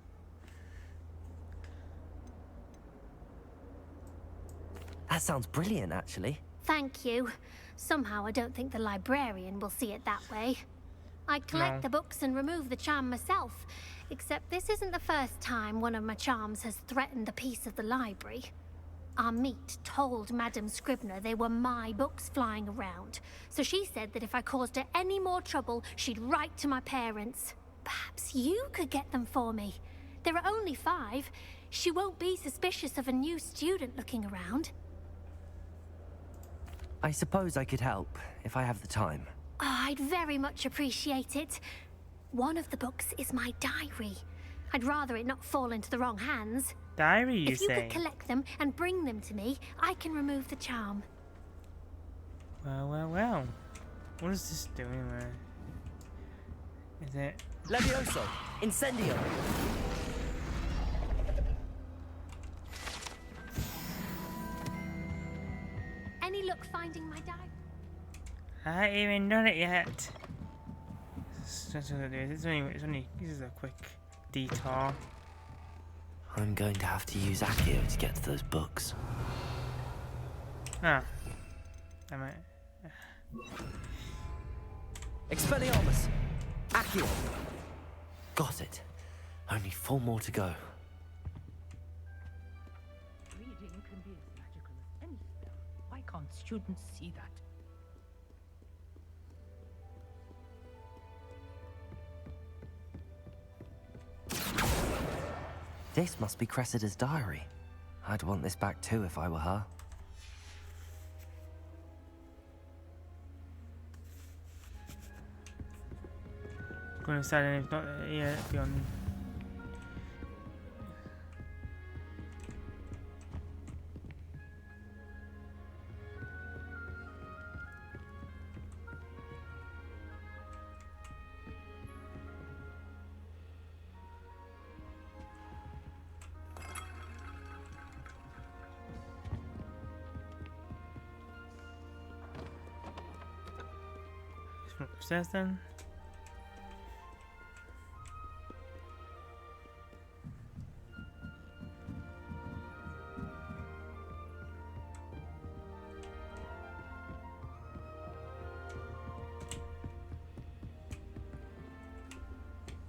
That sounds brilliant, actually. Thank you. Somehow I don't think the librarian will see it that way. I collect the books and remove the charm myself, except this isn't the first time one of my charms has threatened the peace of the library. Amit told Madame Scribner they were my books flying around, so she said that if I caused her any more trouble, she'd write to my parents. Perhaps you could get them for me. There are only 5. She won't be suspicious of a new student looking around. I suppose I could help, if I have the time. Oh, I'd very much appreciate it. One of the books is my diary. I'd rather it not fall into the wrong hands. Diary, you If you say? could collect them and bring them to me, I can remove the charm. Well. What is this doing, man? Is it... Levioso! Incendio! Any luck finding my diary? I haven't even done it yet. This is a quick detour. I'm going to have to use Accio to get to those books. Ah. I might... Expelliarmus! Accio! Got it. Only 4 more to go. Reading can be as magical as any spell. Why can't students see that? This must be Cressida's diary. I'd want this back too if I were her. Going to start and if not yet beyond. Upstairs then.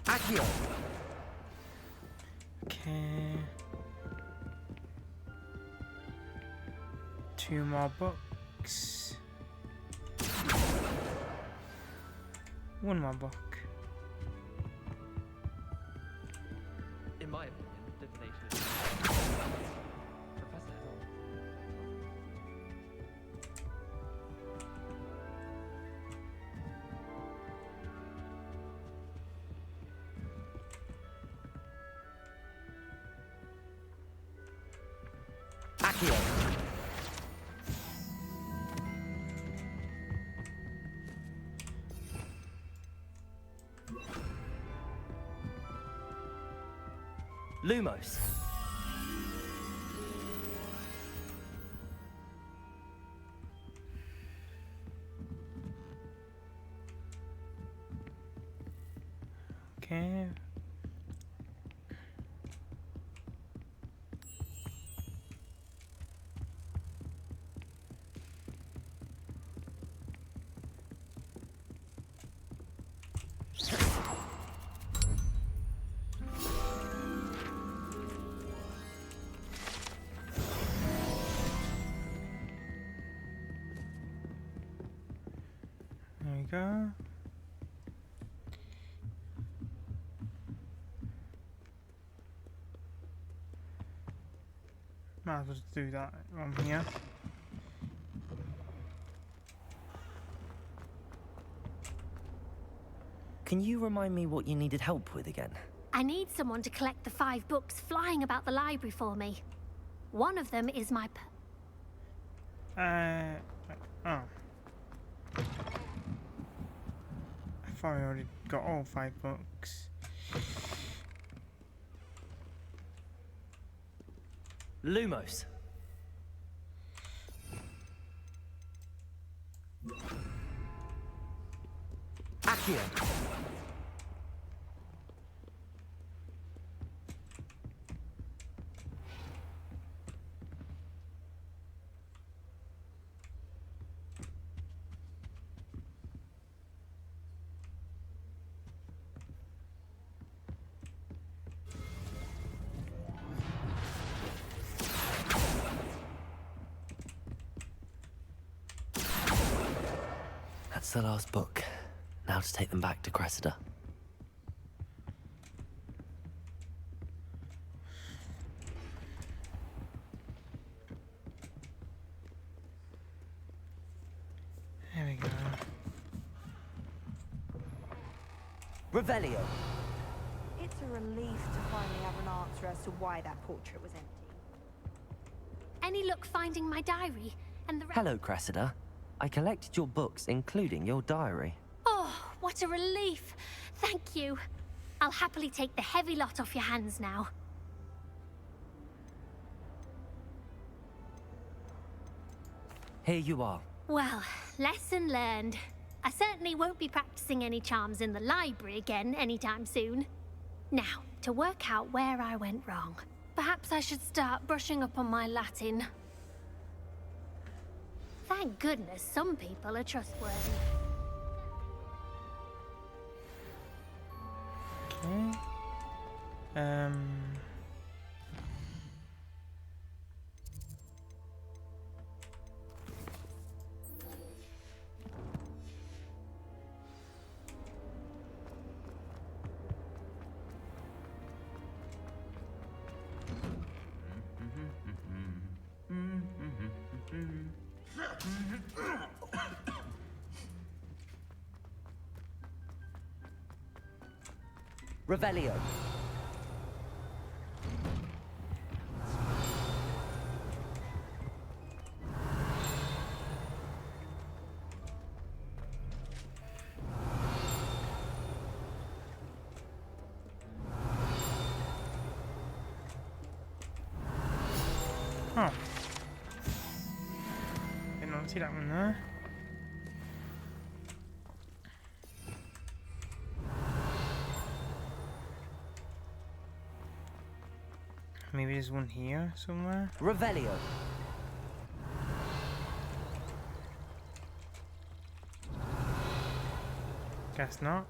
Accio! Okay. 2 more books. 1 more book. In my opinion, divination is Professor Hell. Accio! Lumos. Okay. There we go. Might as well just do that on here. Can you remind me what you needed help with again? I need someone to collect the 5 books flying about the library for me. One of them is my... Oh. I thought I already got all 5 books. Lumos. Accio. That's the last book. Now to take them back to Cressida. There we go. Revelio. It's a relief to finally have an answer as to why that portrait was empty. Any luck finding my diary and the Hello, Cressida. I collected your books, including your diary. Oh, what a relief. Thank you. I'll happily take the heavy lot off your hands now. Here you are. Well, lesson learned. I certainly won't be practicing any charms in the library again anytime soon. Now, to work out where I went wrong. Perhaps I should start brushing up on my Latin. Thank goodness some people are trustworthy. Okay. Revelio. Oh. Did not see that one there. Maybe there's one here somewhere. Revelio. Guess not.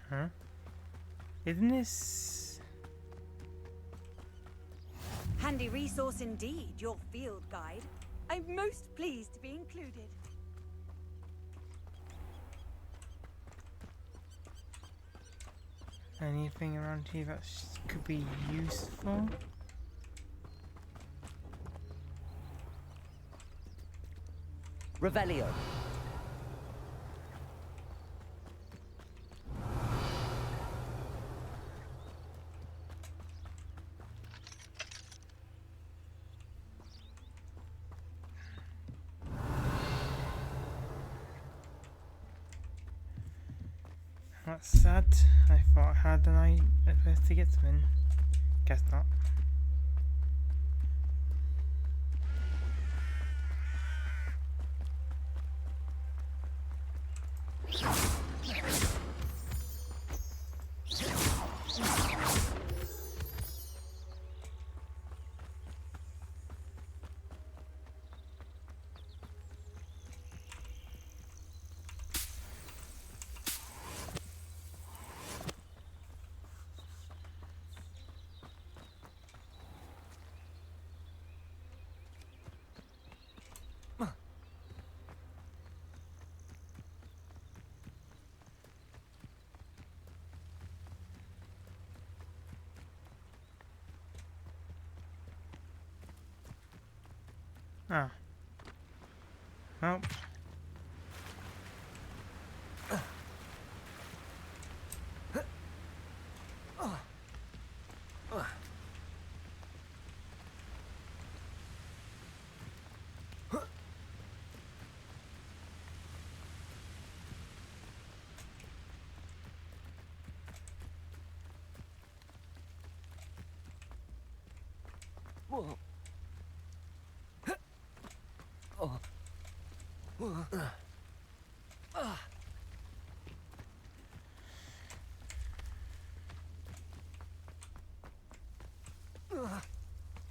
Huh? Isn't this... Handy resource indeed, your field guide. I'm most pleased to be included. Anything around here that could be useful? Revelio. That's sad. I thought I had an eye at first to get them in. Guess not. Ah. Well.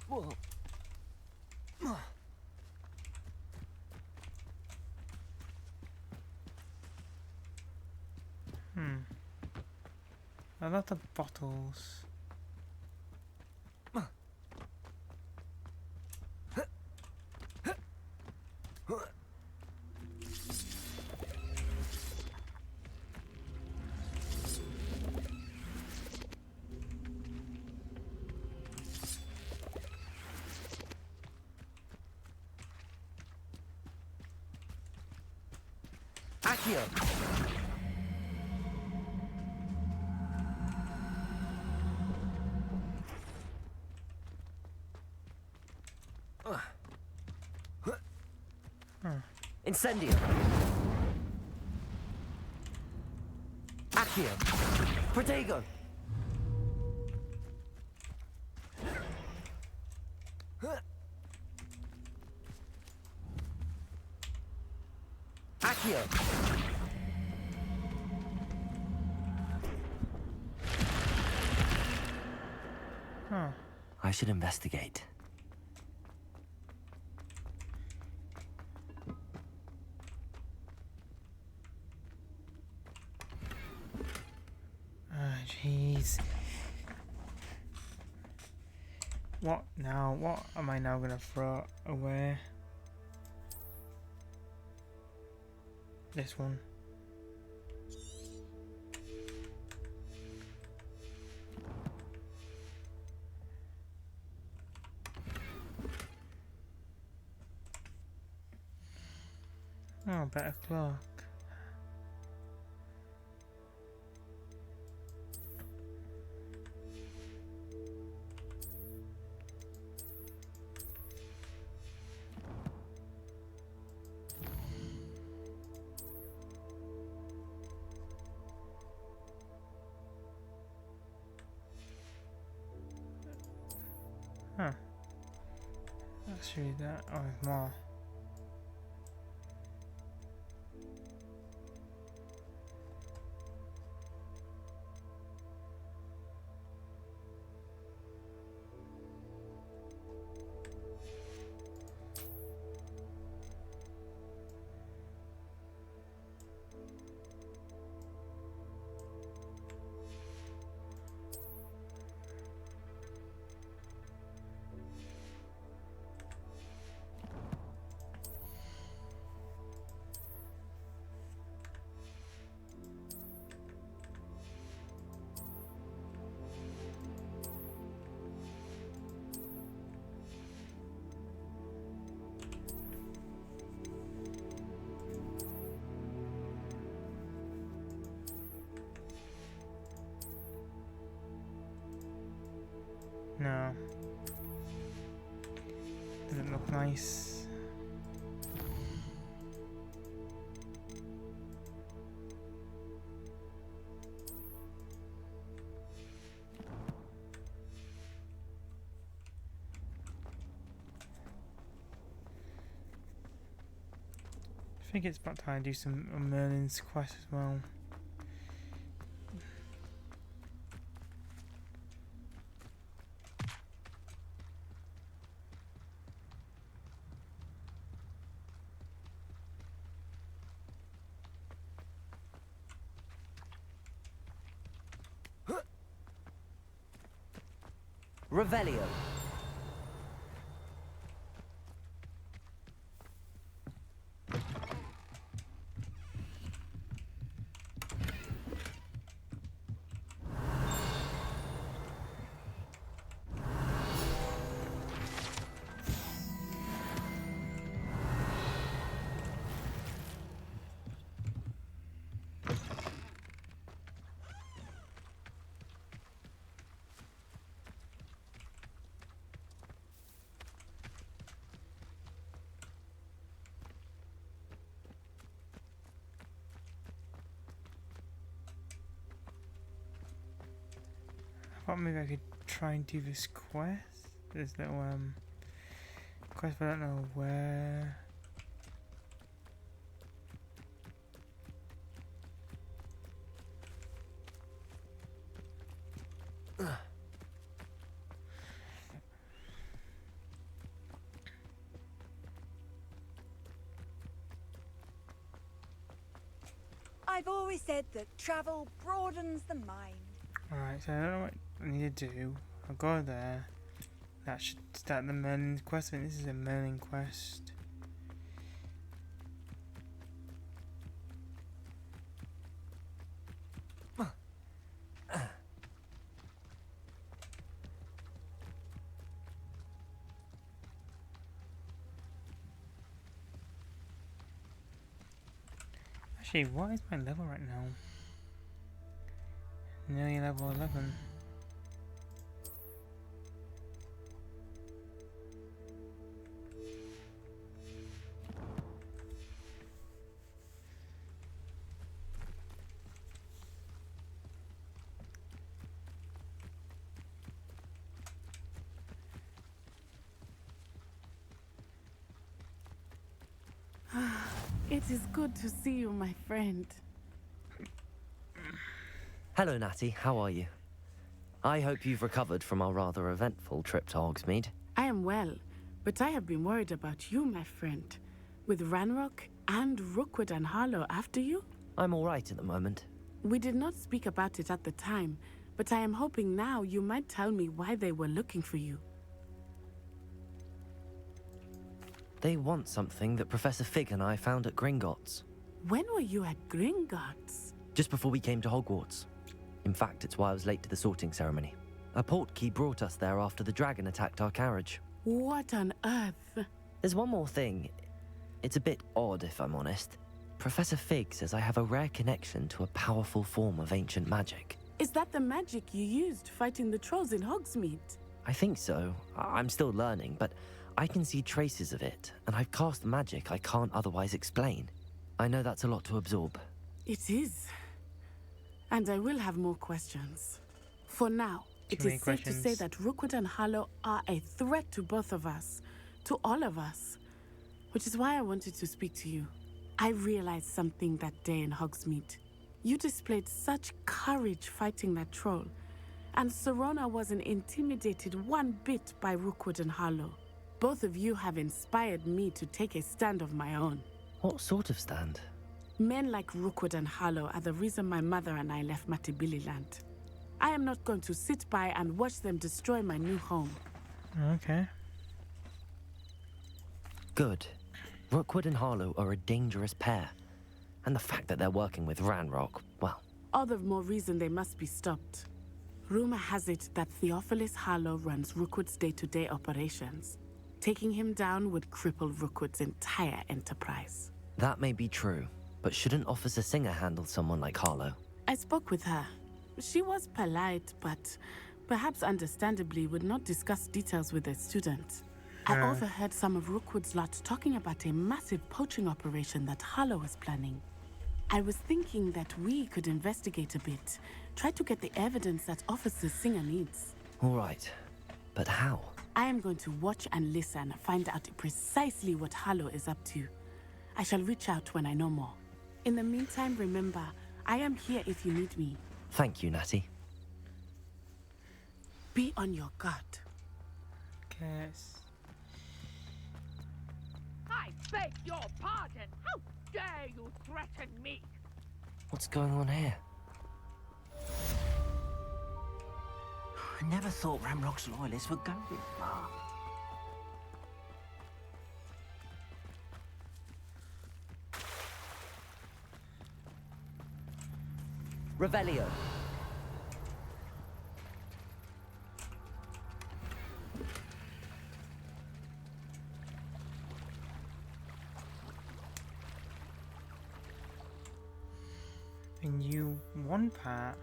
Whoa. A lot of bottles. Accio! Incendio! Accio! Protego! Accio! I should investigate. Jeez. What now? What am I now gonna throw away? This one. Oh, better clock. Huh. Let's read that. Oh, there's more. No. Doesn't look nice. think it's about time to do some Merlin's quest as well. Revelio. I thought maybe I could try and do this quest. This little quest, but I don't know where. I've always said that travel broadens the mind. Alright, so I don't know what I need to do. I'll go there. That should start the Merlin quest. I think this is a Merlin quest. Actually, what is my level right now? Nearly level 11. It is good to see you, my friend. Hello, Natty. How are you? I hope you've recovered from our rather eventful trip to Hogsmeade. I am well, but I have been worried about you, my friend. With Ranrock and Rookwood and Harlow after you? I'm all right at the moment. We did not speak about it at the time, but I am hoping now you might tell me why they were looking for you. They want something that Professor Fig and I found at Gringotts. When were you at Gringotts? Just before we came to Hogwarts. In fact, it's why I was late to the sorting ceremony. A portkey brought us there after the dragon attacked our carriage. What on earth? There's one more thing. It's a bit odd, if I'm honest. Professor Fig says I have a rare connection to a powerful form of ancient magic. Is that the magic you used fighting the trolls in Hogsmeade? I think so. I'm still learning, but I can see traces of it, and I've cast magic I can't otherwise explain. I know that's a lot to absorb. It is. And I will have more questions. For now, it is safe to say that Rookwood and Harlow are a threat to both of us, to all of us. Which is why I wanted to speak to you. I realized something that day in Hogsmeade. You displayed such courage fighting that troll, and Sirona wasn't intimidated one bit by Rookwood and Harlow. Both of you have inspired me to take a stand of my own. What sort of stand? Men like Rookwood and Harlow are the reason my mother and I left Matabeleland. I am not going to sit by and watch them destroy my new home. Okay. Good. Rookwood and Harlow are a dangerous pair. And the fact that they're working with Ranrock, well... All the more reason they must be stopped. Rumor has it that Theophilus Harlow runs Rookwood's day-to-day operations. Taking him down would cripple Rookwood's entire enterprise. That may be true, but shouldn't Officer Singer handle someone like Harlow? I spoke with her. She was polite, but perhaps understandably would not discuss details with a student. I overheard some of Rookwood's lot talking about a massive poaching operation that Harlow was planning. I was thinking that we could investigate a bit, try to get the evidence that Officer Singer needs. All right, but how? I am going to watch and listen, find out precisely what Harlow is up to. I shall reach out when I know more. In the meantime, remember, I am here if you need me. Thank you, Natty. Be on your guard. Guess. I beg your pardon. How dare you threaten me? What's going on here? I never thought Ranrock's loyalists would go this far. Revelio. And you one part.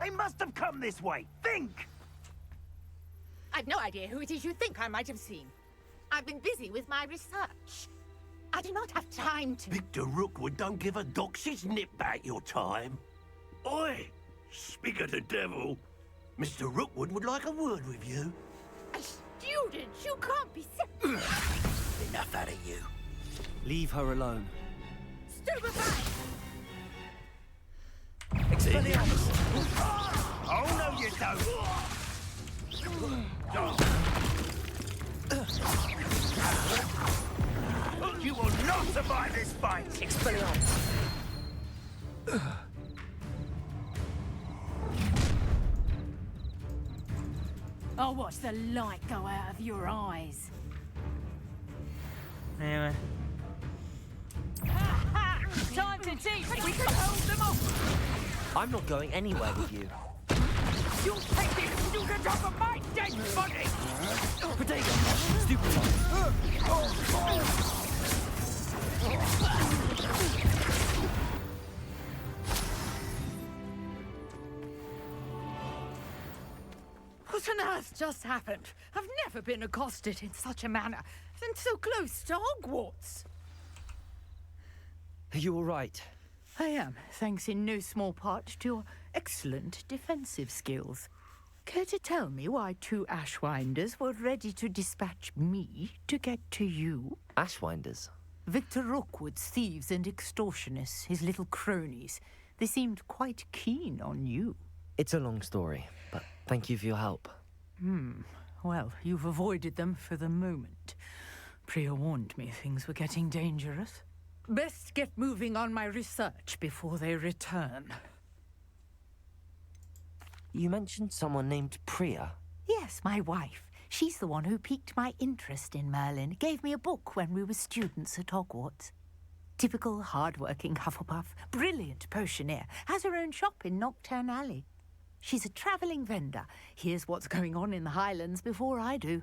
They must have come this way. Think! I've no idea who it is you think I might have seen. I've been busy with my research. I do not have time to... Victor Rookwood don't give a doxy's nip back your time. Oi! Speak of the devil. Mr. Rookwood would like a word with you. A student? You can't be... Enough out of you. Leave her alone. Stupefy! Expelliarmus! Oh, no, you don't! You will not survive this fight! Expelliarmus! I'll watch the light go out of your eyes. Anyway. Time to teach! We can hold them off! I'm not going anywhere with you. You'll take this student off of my dead body! Protego! Stupid! What on earth just happened? I've never been accosted in such a manner, and so close to Hogwarts. Are you all right? I am, thanks in no small part to your excellent defensive skills. Care to tell me why two Ashwinders were ready to dispatch me to get to you? Ashwinders? Victor Rookwood's thieves and extortionists, his little cronies. They seemed quite keen on you. It's a long story, but thank you for your help. Well, you've avoided them for the moment. Priya warned me things were getting dangerous. Best get moving on my research before they return. You mentioned someone named Priya. Yes, my wife. She's the one who piqued my interest in Merlin. Gave me a book when we were students at Hogwarts. Typical hard-working Hufflepuff, brilliant potioneer, has her own shop in Knockturn Alley. She's a travelling vendor. Hears what's going on in the Highlands before I do.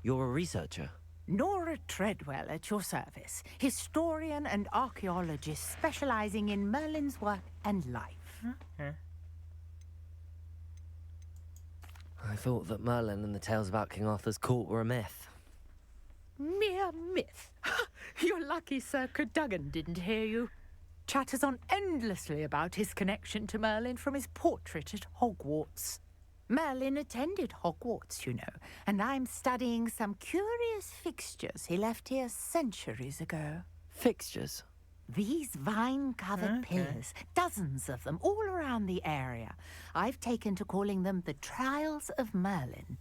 You're a researcher? Nora Treadwell at your service. Historian and archaeologist specialising in Merlin's work and life. I thought that Merlin and the tales about King Arthur's court were a myth. Mere myth. You're lucky Sir Cadogan didn't hear you. Chatters on endlessly about his connection to Merlin from his portrait at Hogwarts. Merlin attended Hogwarts, you know, and I'm studying some curious fixtures he left here centuries ago. Fixtures? These vine-covered pillars, dozens of them, all around the area. I've taken to calling them the Trials of Merlin.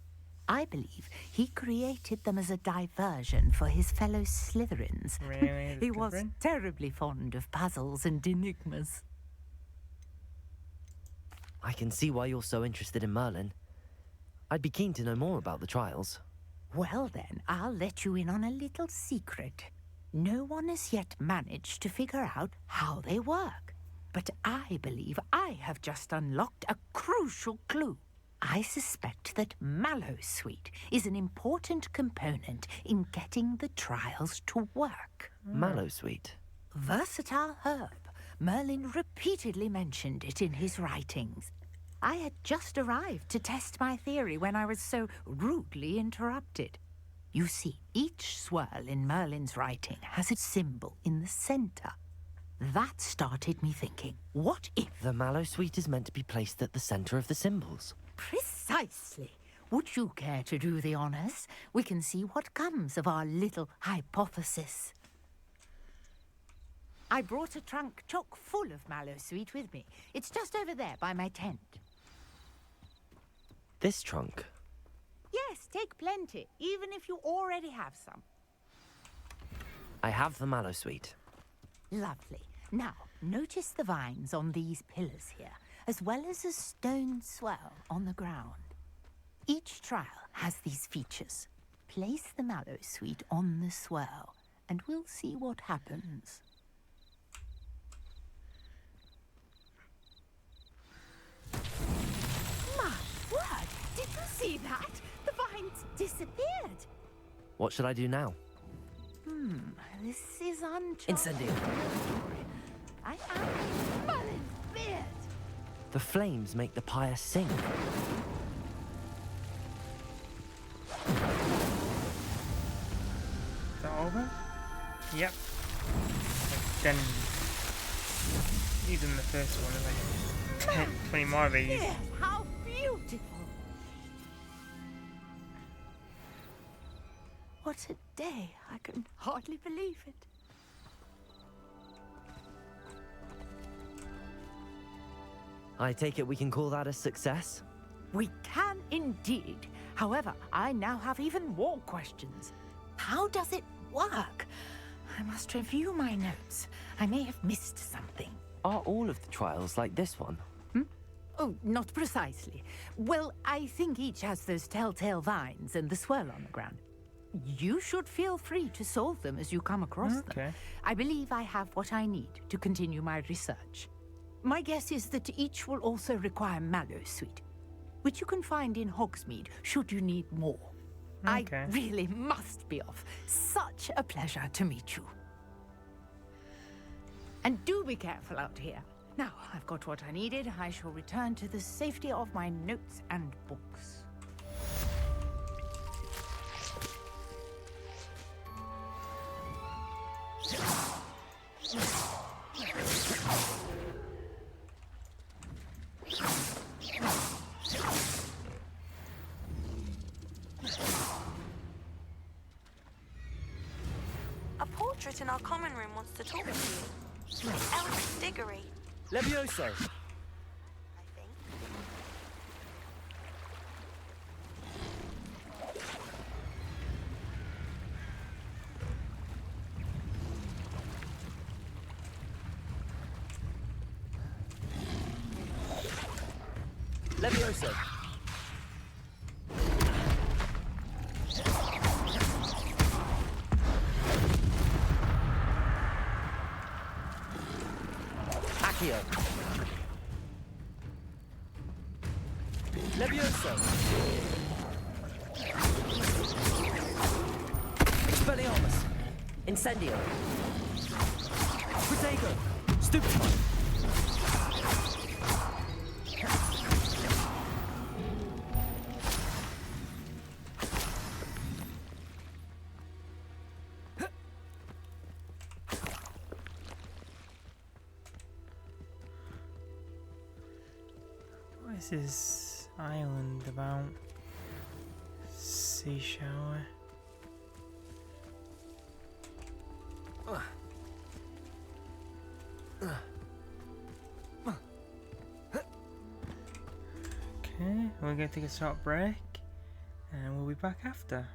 I believe he created them as a diversion for his fellow Slytherins. Really? He was terribly fond of puzzles and enigmas. I can see why you're so interested in Merlin. I'd be keen to know more about the trials. Well then, I'll let you in on a little secret. No one has yet managed to figure out how they work. But I believe I have just unlocked a crucial clue. I suspect that Mallowsweet is an important component in getting the trials to work. Mallowsweet? Versatile herb. Merlin repeatedly mentioned it in his writings. I had just arrived to test my theory when I was so rudely interrupted. You see, each swirl in Merlin's writing has a symbol in the center. That started me thinking, what if... The Mallowsweet is meant to be placed at the center of the symbols. Precisely. Would you care to do the honors? We can see what comes of our little hypothesis. I brought a trunk chock full of Mallowsweet with me. It's just over there by my tent. This trunk? Yes, take plenty, even if you already have some. I have the Mallowsweet. Lovely. Now, notice the vines on these pillars here, as well as a stone swell on the ground. Each trial has these features. Place the Mallowsweet on the swell, and we'll see what happens. My word! Did you see that? The vines disappeared. What should I do now? This is uncharted. Incendio. I am Merlin's beard. The flames make the pyre sing. Is that over? Yep. Then even the first one, like 20 more of these. Yes, how beautiful! What a day! I can hardly believe it. I take it we can call that a success? We can indeed. However, I now have even more questions. How does it work? I must review my notes. I may have missed something. Are all of the trials like this one? Oh, not precisely. Well, I think each has those telltale vines and the swirl on the ground. You should feel free to solve them as you come across them. I believe I have what I need to continue my research. My guess is that each will also require Mallowsweet, which you can find in Hogsmeade should you need more. I really must be off. Such a pleasure to meet you. And do be careful out here. Now, I've got what I needed. I shall return to the safety of my notes and books. A portrait in our common room wants to talk to you. Elvis Diggory. Levioso. Levioso. Accio. Levioso. Expelliarmus. Incendio. Protego. Stupefy. What is this island about? Sea shower. Okay, we're going to take a short break and we'll be back after.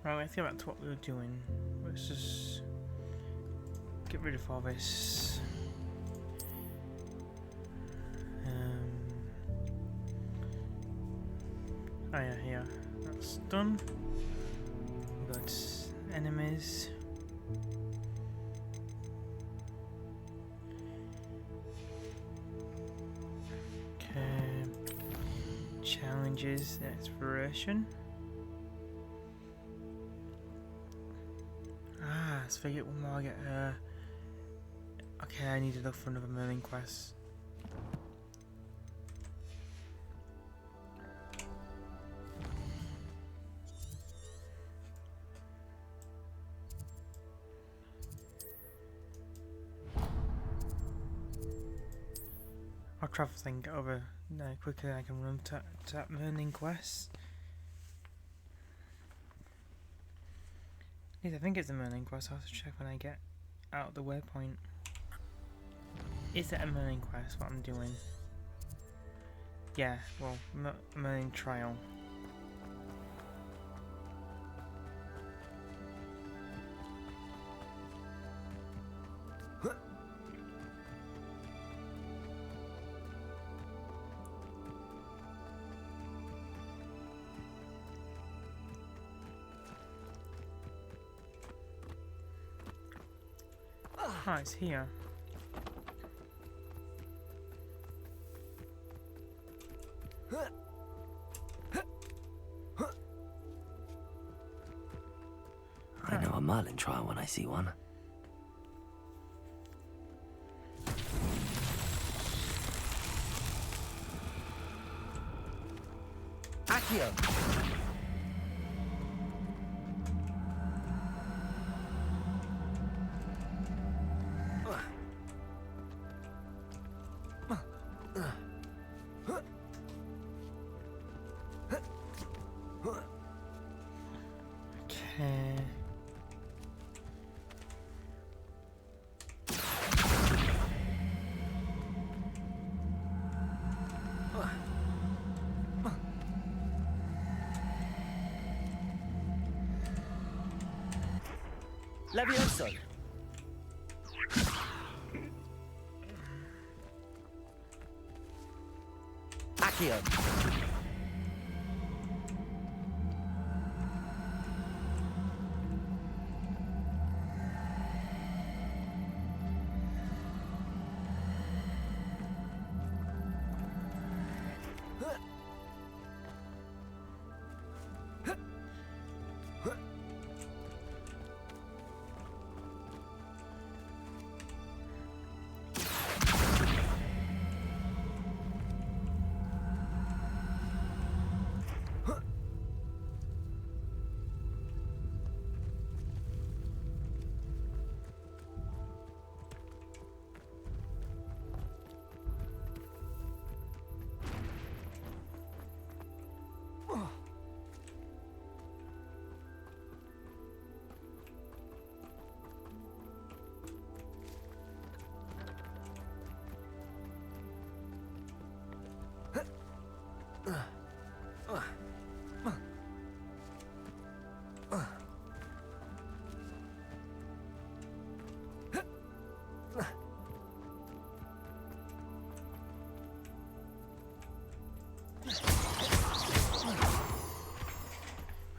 Right, let's get back to what we were doing. Let's just get rid of all this. Oh yeah, here. That's done. We got enemies. Okay. Challenges, exploration. Let's forget one more. Get her. Okay, I need to look for another Merlin quest. I'll travel and get over quicker than I can run to that Merlin quest. I think it's a Merlin quest. I'll have to check when I get out the waypoint. Is it a Merlin quest? What I'm doing? Yeah. Well, Merlin trial. Oh, it's here. I know a Merlin trial when I see one. Accio! Levioso! Accio!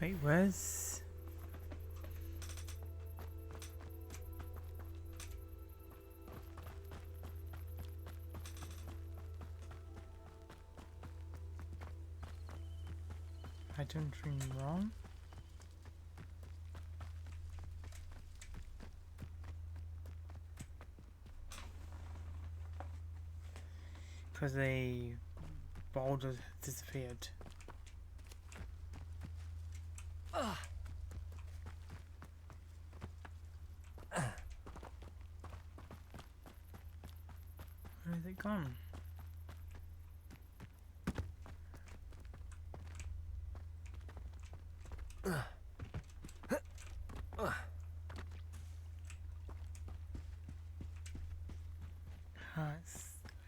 Wait, where's... I don't dream wrong? Because the boulder disappeared. Where is it gone?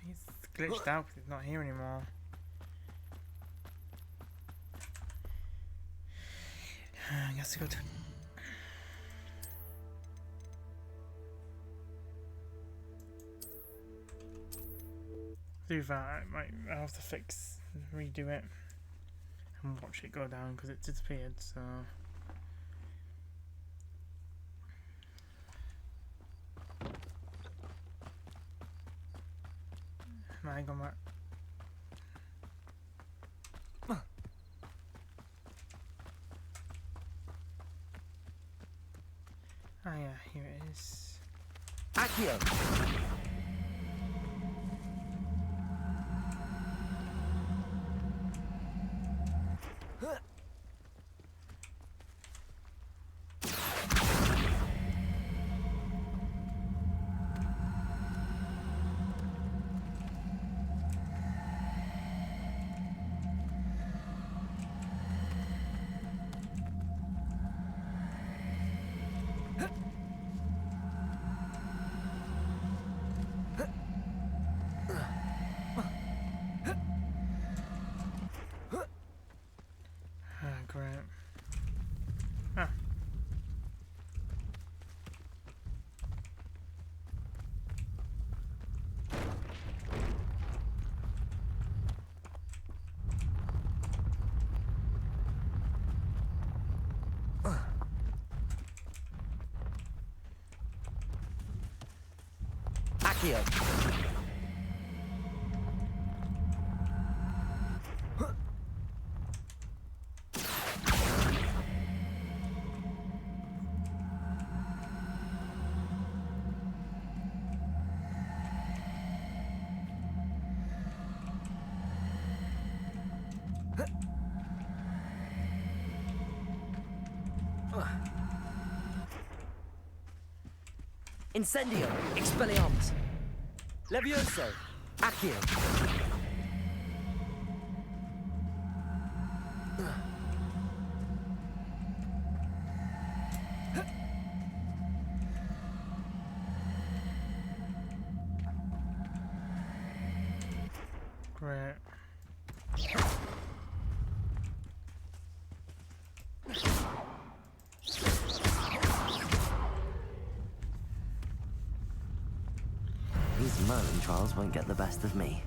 It's glitched out because it's not here anymore. I'm has to go to. Do that. I have to redo it, and watch it go down because it disappeared. So. I got my. Ah yeah, here it is. Accio! Accio. Incendio, Expelliarmus, Levioso, Accio. Great. These Merlin trials won't get the best of me.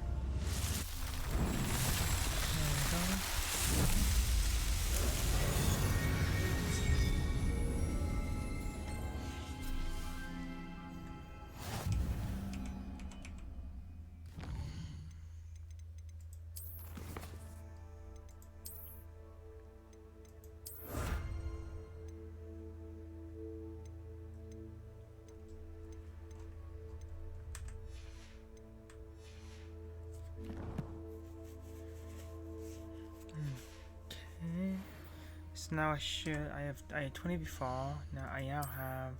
So now I had 20 before, now I now have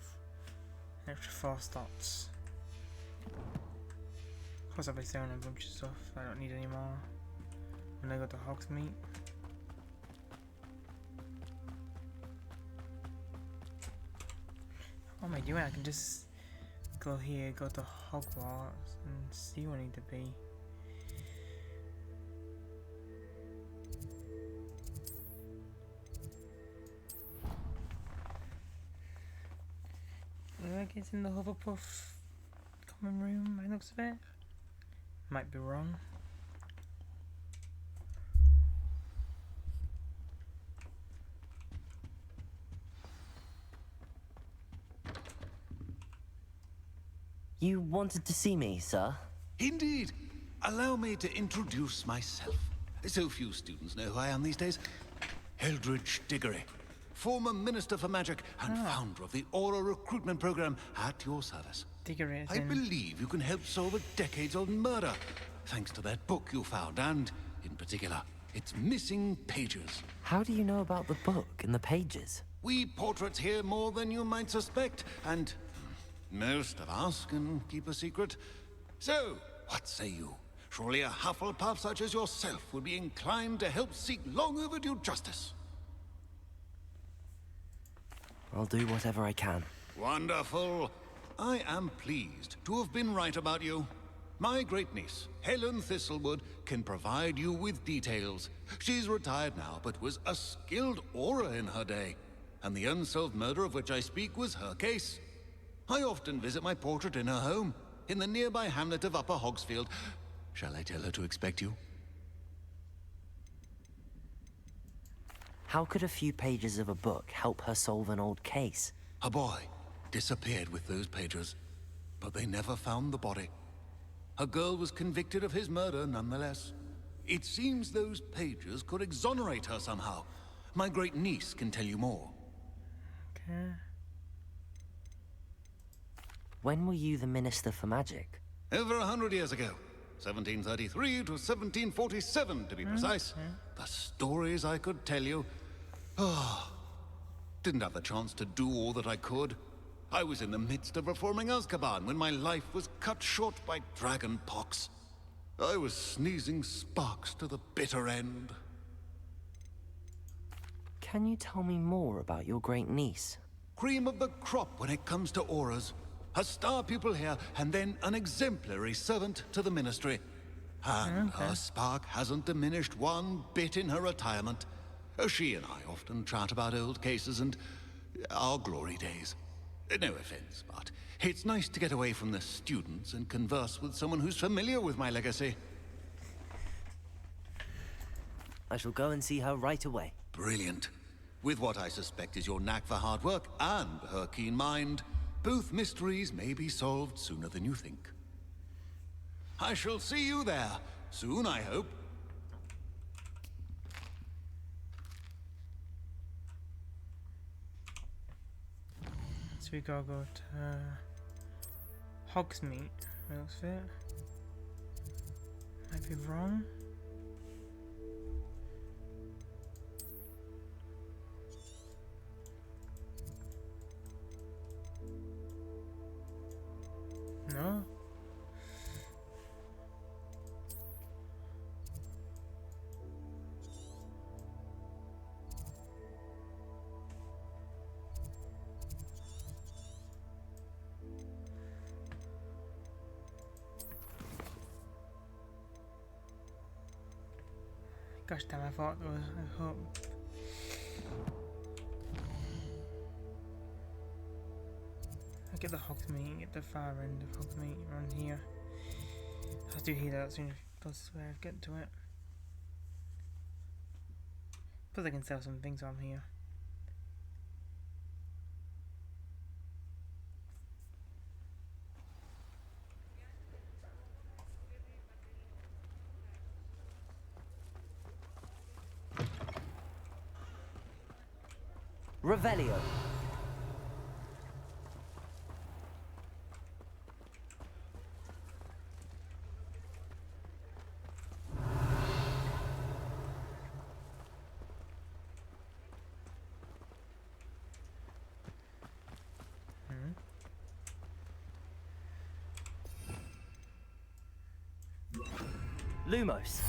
an extra 4 slots. Of course I'll be selling a bunch of stuff I don't need anymore when I go to Hogsmeade. What am I doing? I can just go here, go to Hogwarts and see where I need to be. Like it's in the Hufflepuff common room by the looks of it. Might be wrong. You wanted to see me, sir? Indeed. Allow me to introduce myself. So few students know who I am these days. Eldridge Diggory, former Minister for Magic and founder of the Aura recruitment program at your service. Diggory, I believe you can help solve a decades-old murder, thanks to that book you found, and, in particular, its missing pages. How do you know about the book and the pages? We portraits here more than you might suspect, and most of us can keep a secret. So, what say you? Surely a Hufflepuff such as yourself would be inclined to help seek long overdue justice. I'll do whatever I can. Wonderful. I am pleased to have been right about you. My great-niece, Helen Thistlewood, can provide you with details. She's retired now, but was a skilled aura in her day. and the unsolved murder of which I speak was her case. I often visit my portrait in her home, in the nearby hamlet of Upper Hogsfield. Shall I tell her to expect you? How could a few pages of a book help her solve an old case? A boy disappeared with those pages, but they never found the body. A girl was convicted of his murder nonetheless. It seems those pages could exonerate her somehow. My great niece can tell you more. Okay. When were you the Minister for Magic? Over 100 years ago. 1733 to 1747, to be precise. The stories I could tell you. Oh, didn't have the chance to do all that I could. I was in the midst of reforming Azkaban when my life was cut short by dragon pox. I was sneezing sparks to the bitter end. Can you tell me more about your great niece? Cream of the crop when it comes to auras. A star pupil here, and then an exemplary servant to the ministry. And her spark hasn't diminished one bit in her retirement. She and I often chat about old cases and our glory days. No offense, but it's nice to get away from the students and converse with someone who's familiar with my legacy. I shall go and see her right away. Brilliant. With what I suspect is your knack for hard work and her keen mind, both mysteries may be solved sooner than you think. I shall see you there soon, I hope. So we gotta go to Hogsmeade. Looks it. Might be wrong. No. Gosh damn, I thought there was a hope. I get the Hogsmeade, get the far end of Hogsmeade around here. I do hear that soon. That's where I get to it. Plus I can sell some things while I'm here. Revelio. Lumos.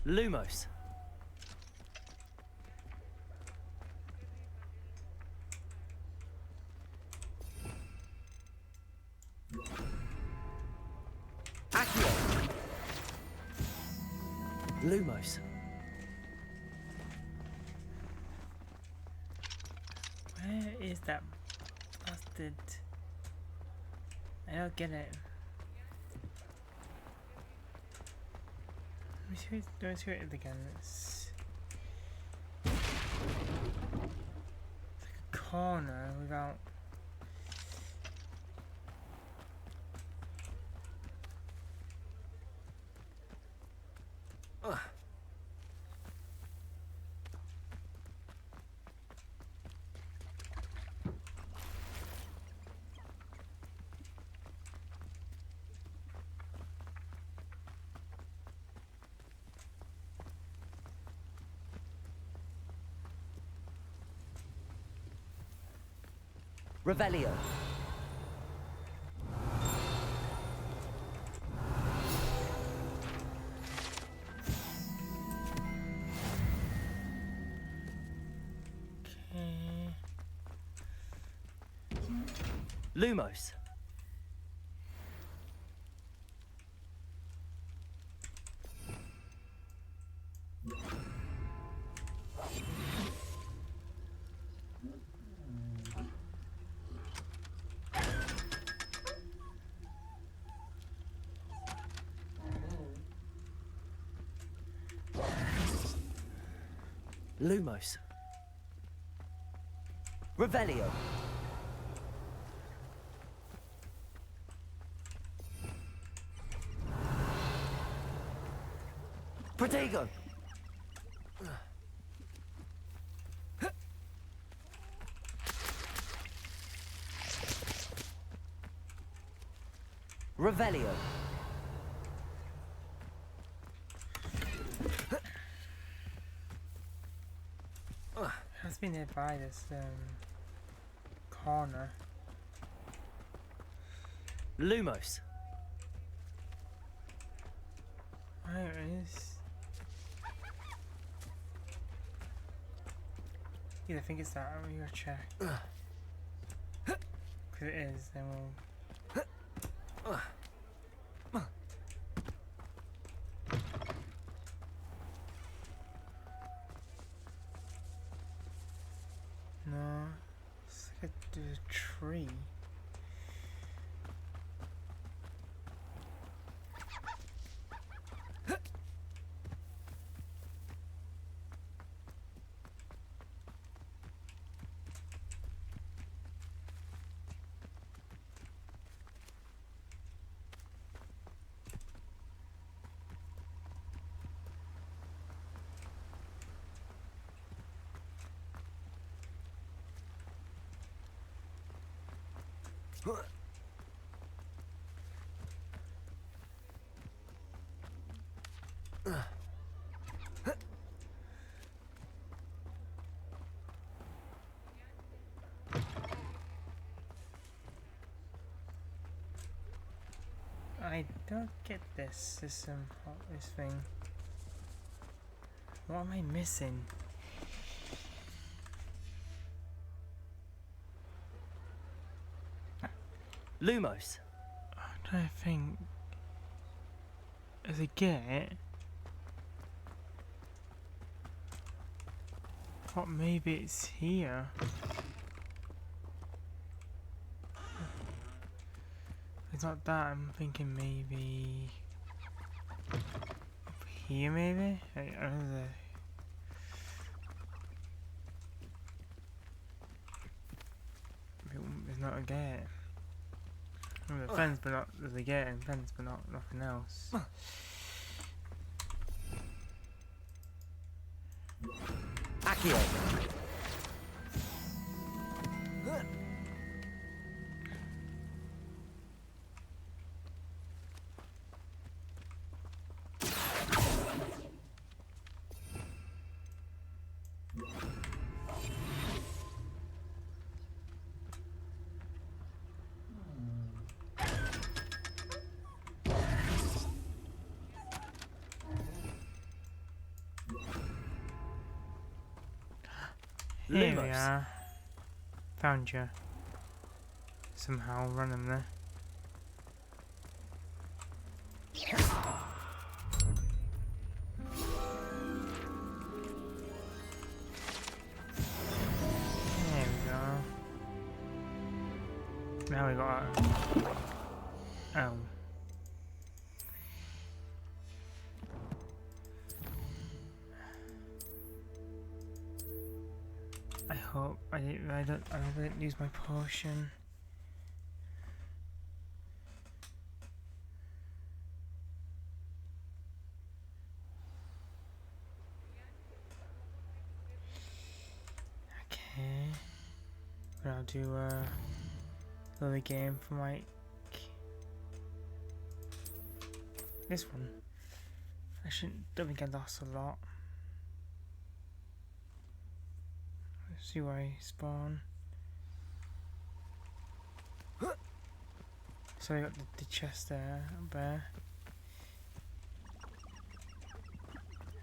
Lumos. Accio. Lumos. Where is that bastard? I don't get it. Let's hear it again. It's like a corner without. Ugh. Revelio. Lumos. Lumos. Revelio. Protego. Revelio. Has been hit by this corner. Lumos. There it is. Yeah, I think it's that. I'm gonna check. Because it is, then we'll. No, it's like a tree. I don't get this system, this thing. What am I missing? Lumos. I'm trying to think. As a get. What, maybe it's here. It's not that, I'm thinking maybe up here maybe? I don't know. It's not a gate. The fence but not there's a gate and fence but not nothing else. Accio. Here we are. Found you. Somehow run him there. There we go. Now we got oh. I hope I didn't lose my potion. Okay, but I'll do another game for Mike. This one, don't think I lost a lot. See where I spawn. So I got the chest there, up there.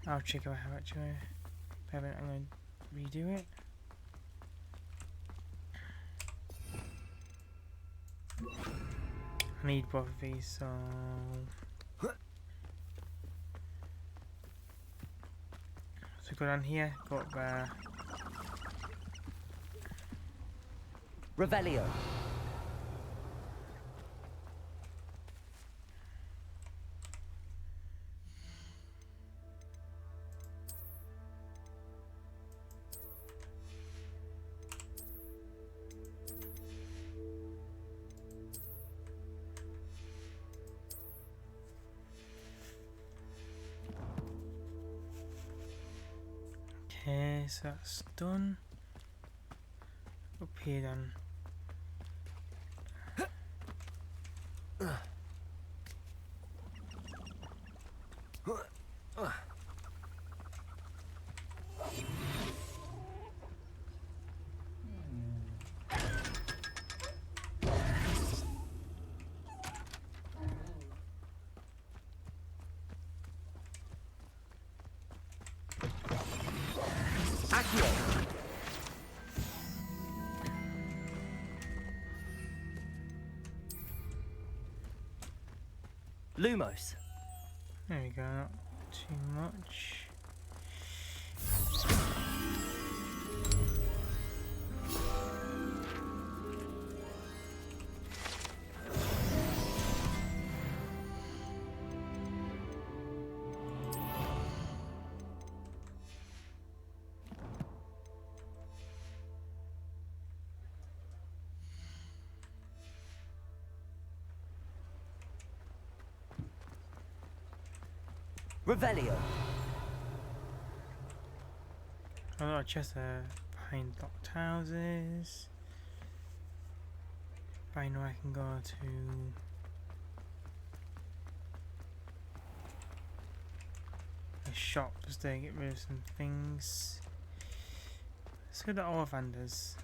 I'll check if I have actually. If I haven't, I'm going to redo it. I need both of these, so... So go down here, go up there. Revelio. Okay, so that's done. Up here then. Lumos. There we go, not too much. Revelio. A lot of chests are behind locked houses. I know I can go to the shop just to get rid of some things. Let's go to Ollivanders.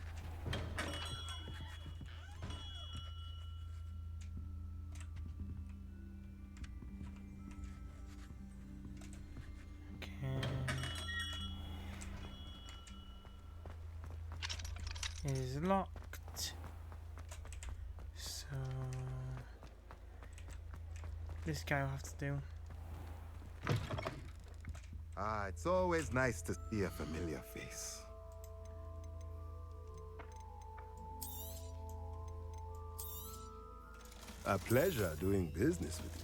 Is locked, so this guy will have to do. Ah, it's always nice to see a familiar face. A pleasure doing business with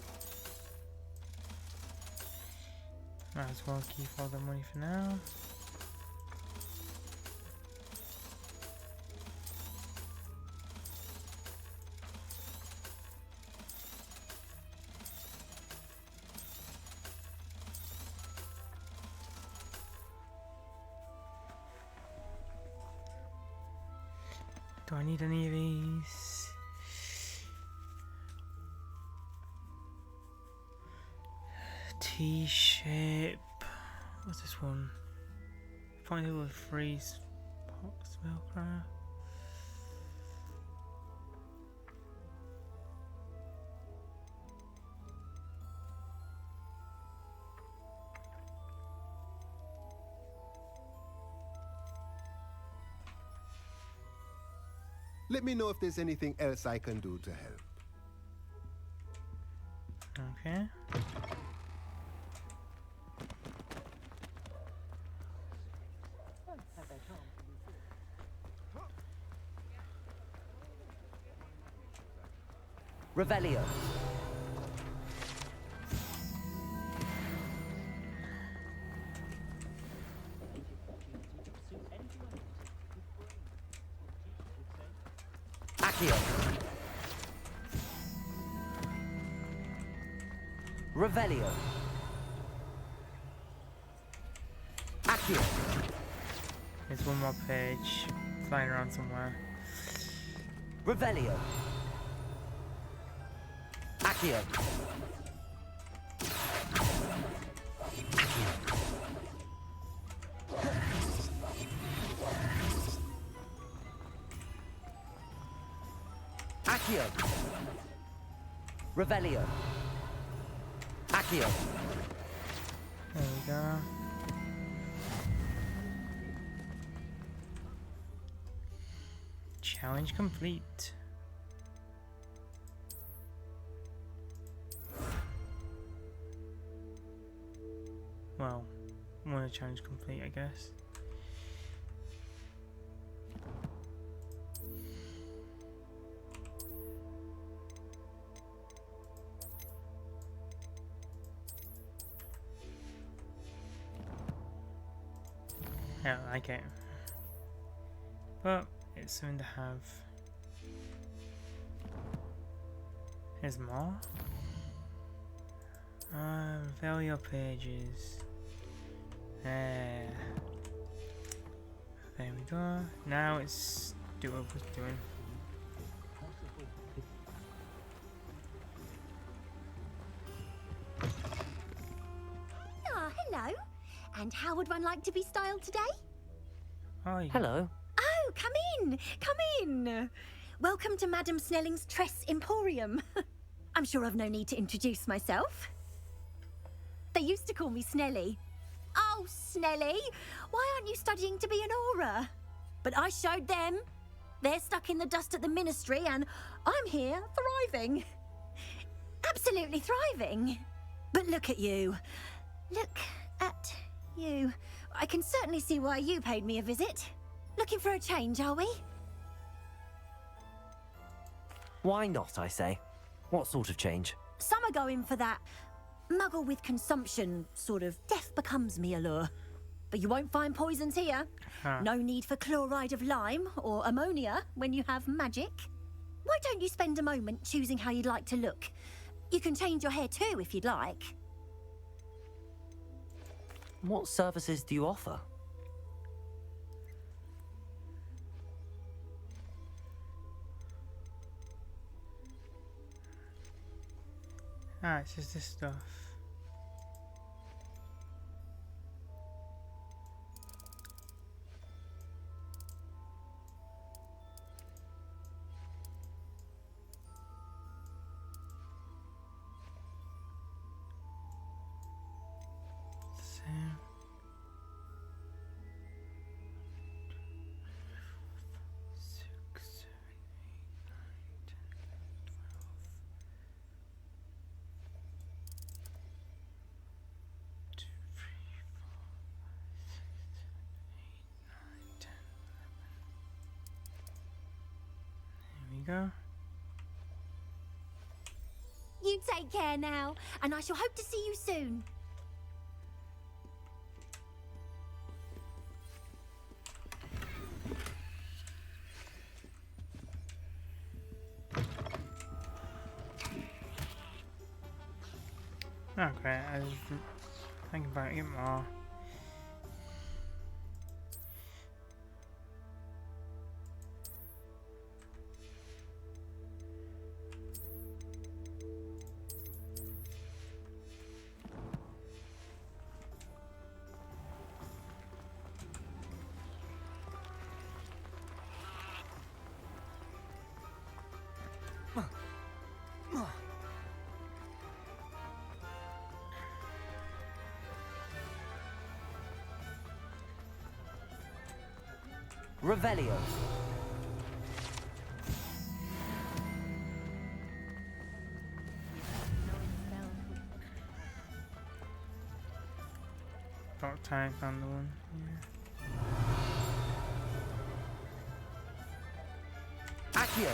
you. Might as well keep all the money for now. Do I need any of these? T-shape. What's this one? Find it with freeze pot spellcraft. Let me know if there's anything else I can do to help. Okay. Revelio. Accio. Revelio. Accio. There's one more page flying around somewhere. Revelio. Accio. Accio. Revelio. Accio. There we go. Challenge complete. Well, one challenge complete, I guess. I don't like it, but it's something to have. There's more. Fill your pages. There we go. Now it's do what I was doing. Ah, hello. And how would one like to be styled today? Hi. Hello. Oh, come in. Come in. Welcome to Madame Snelling's Tress Emporium. I'm sure I've no need to introduce myself. They used to call me Snelly. Oh, Snelly, why aren't you studying to be an aura? But I showed them. They're stuck in the dust at the ministry, and I'm here thriving. Absolutely thriving. But look at you. Look at you. I can certainly see why you paid me a visit. Looking for a change, are we? Why not, I say? What sort of change? Some are going for that muggle with consumption, sort of death becomes me allure. But you won't find poisons here. Huh. No need for chloride of lime or ammonia when you have magic. Why don't you spend a moment choosing how you'd like to look? You can change your hair too if you'd like. What services do you offer? Ah, it's just this stuff. Go. You take care now, and I shall hope to see you soon. Oh great, I was thinking about it more. Revelio. About time found the one. Yeah. Accio.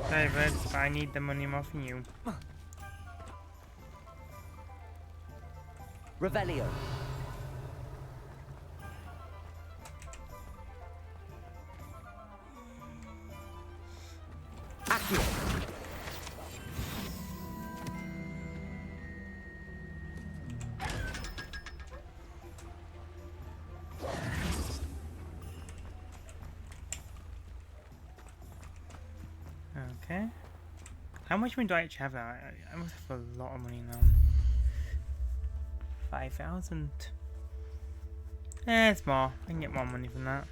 David, I need the money more from you. Revelio. Accio. Okay. How much money do I actually have now? I must have a lot of money now. 5,000. It's more. I can get more money from that.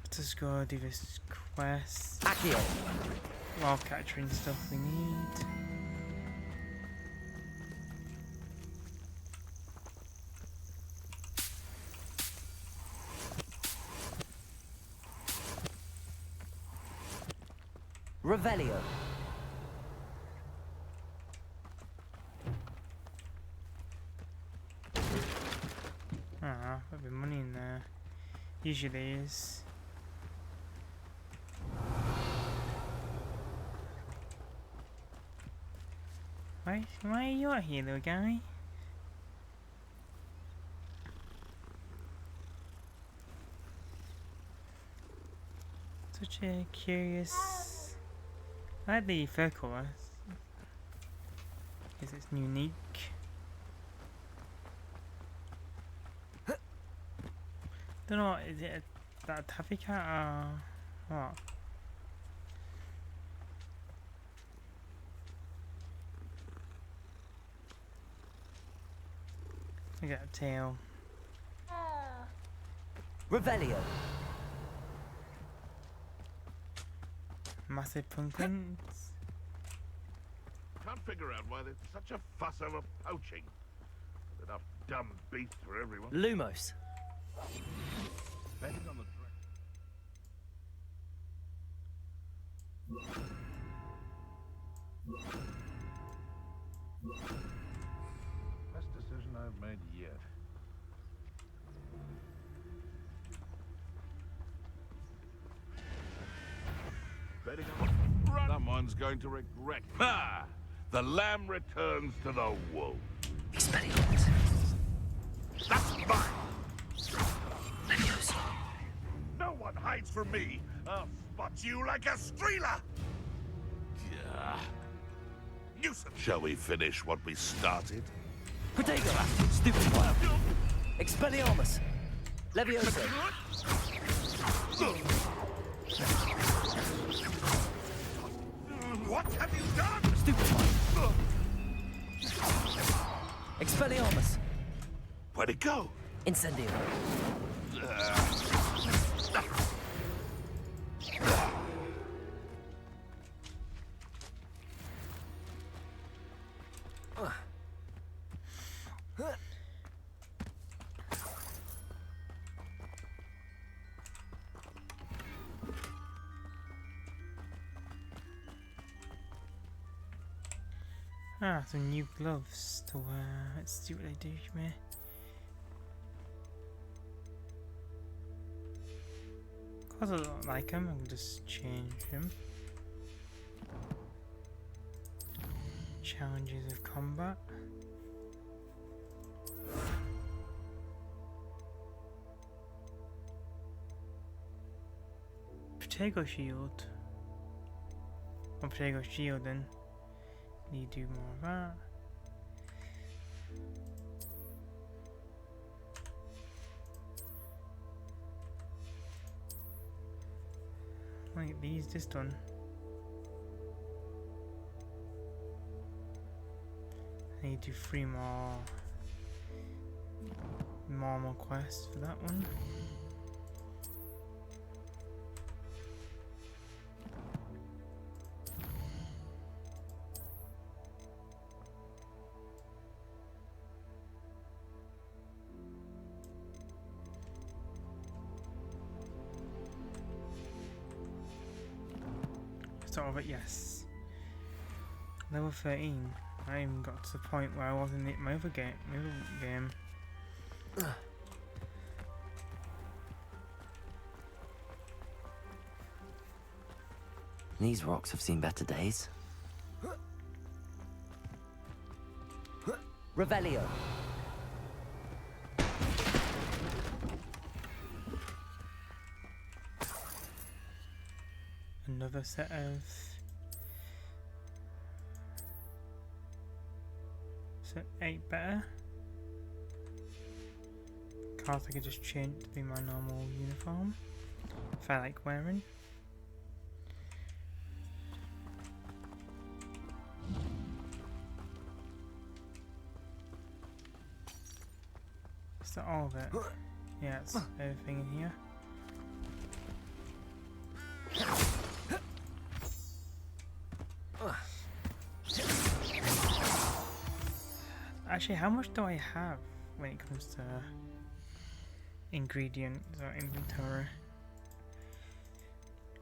Let's just go do this quest. Accio. While capturing stuff we need. Revelio. Ah, there'll be money in there. Usually is. Why are you out here, little guy? Such a curious. I like the fur colour. Because it's unique. Don't know, is it that taffy cat or what? I got a tail. Revelio. Massive pumpkins. Can't figure out why there's such a fuss over poaching. Enough dumb beasts for everyone. Lumos. Betting on the best decision I've made yet. Betting on someone's going to regret. Ha! The lamb returns to the wool. Expelliarmus. That's mine! No one hides from me! I'll spot you like a streeler! Yeah. Nuisance. Shall we finish what we started? Protego. Stupid one. Expelliarmus. Levioso. What have you done? Stupid one. Expelliarmus. Where'd it go? Incendio. Ah, some new gloves to wear. Let's see what they do for me. Cause I don't like them, I can just change them. Challenges of combat. Protego shield. Oh, Protego shield then. Need to do more of that. I'll get these just done. I need to do 3 more normal quests for that one. Start of it, yes. Level 13. I even got to the point where I wasn't in my other game. These rocks have seen better days. Revelio. Another set of set 8 better. Cards I could just change to be my normal uniform if I like wearing. that all of it? Yeah, it's everything in here. Actually, how much do I have when it comes to ingredients or inventory?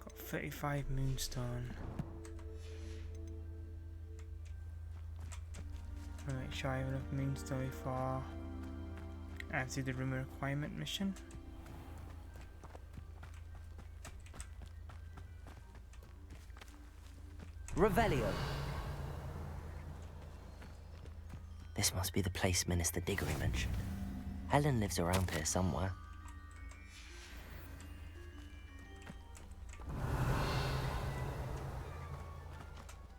Got 35 moonstone. I'll make sure I have enough moonstone before I do the room requirement mission. Revelio. This must be the place Minister Diggory mentioned. Helen lives around here somewhere.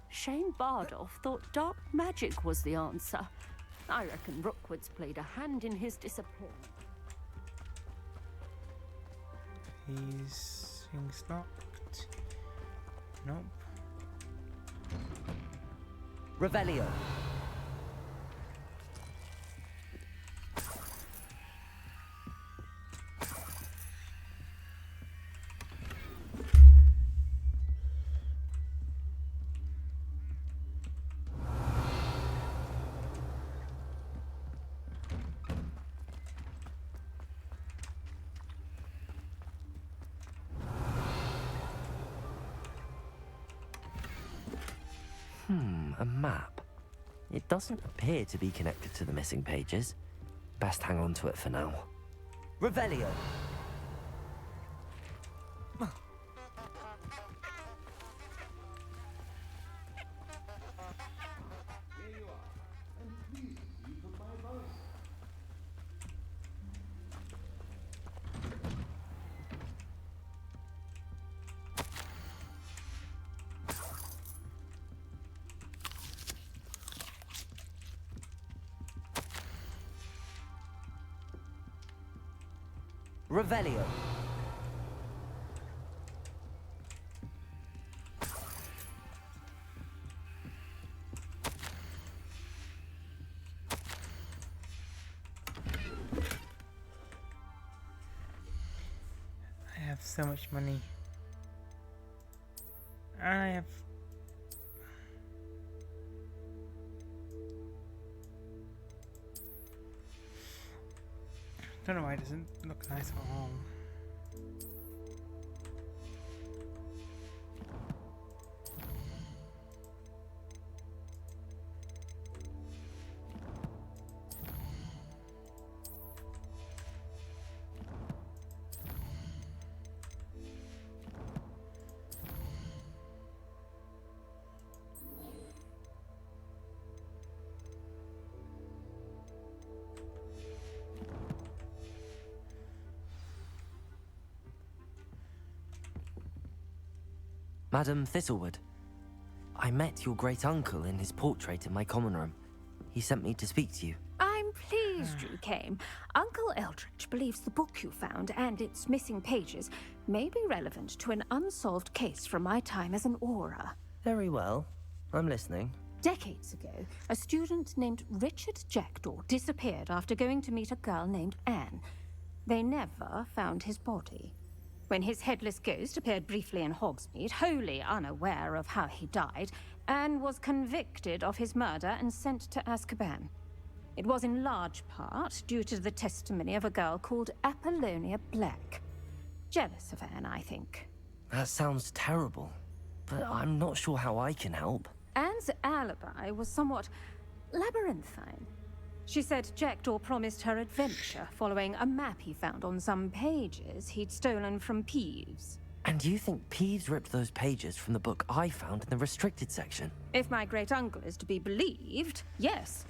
Shane Bardolph thought dark magic was the answer. I reckon Rookwood's played a hand in his disappearance. These things locked. Nope. Revelio. A map. It doesn't appear to be connected to the missing pages. Best hang on to it for now. Revelio. Revelio. I have so much money. And I have... I don't know why it doesn't look nice at all. Madam Thistlewood, I met your great-uncle in his portrait in my common room. He sent me to speak to you. I'm pleased you came. Uncle Eldridge believes the book you found and its missing pages may be relevant to an unsolved case from my time as an Auror. Very well. I'm listening. Decades ago, a student named Richard Jackdaw disappeared after going to meet a girl named Anne. They never found his body. When his headless ghost appeared briefly in Hogsmeade, wholly unaware of how he died, Anne was convicted of his murder and sent to Azkaban. It was in large part due to the testimony of a girl called Apollonia Black. Jealous of Anne, I think. That sounds terrible, but I'm not sure how I can help. Anne's alibi was somewhat labyrinthine. She said Jackdaw promised her adventure following a map he found on some pages he'd stolen from Peeves. And you think Peeves ripped those pages from the book I found in the restricted section? If my great-uncle is to be believed, yes.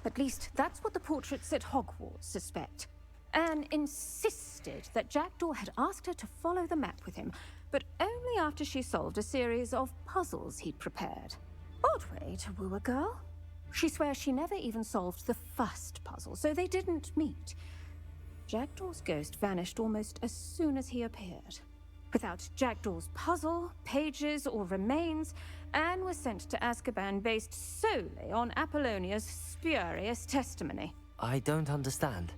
At least that's what the portraits at Hogwarts suspect. Anne insisted that Jackdaw had asked her to follow the map with him, but only after she solved a series of puzzles he'd prepared. Odd way to woo a girl. She swears she never even solved the first puzzle, so they didn't meet. Jackdaw's ghost vanished almost as soon as he appeared. Without Jackdaw's puzzle, pages, or remains, Anne was sent to Azkaban based solely on Apollonia's spurious testimony. I don't understand.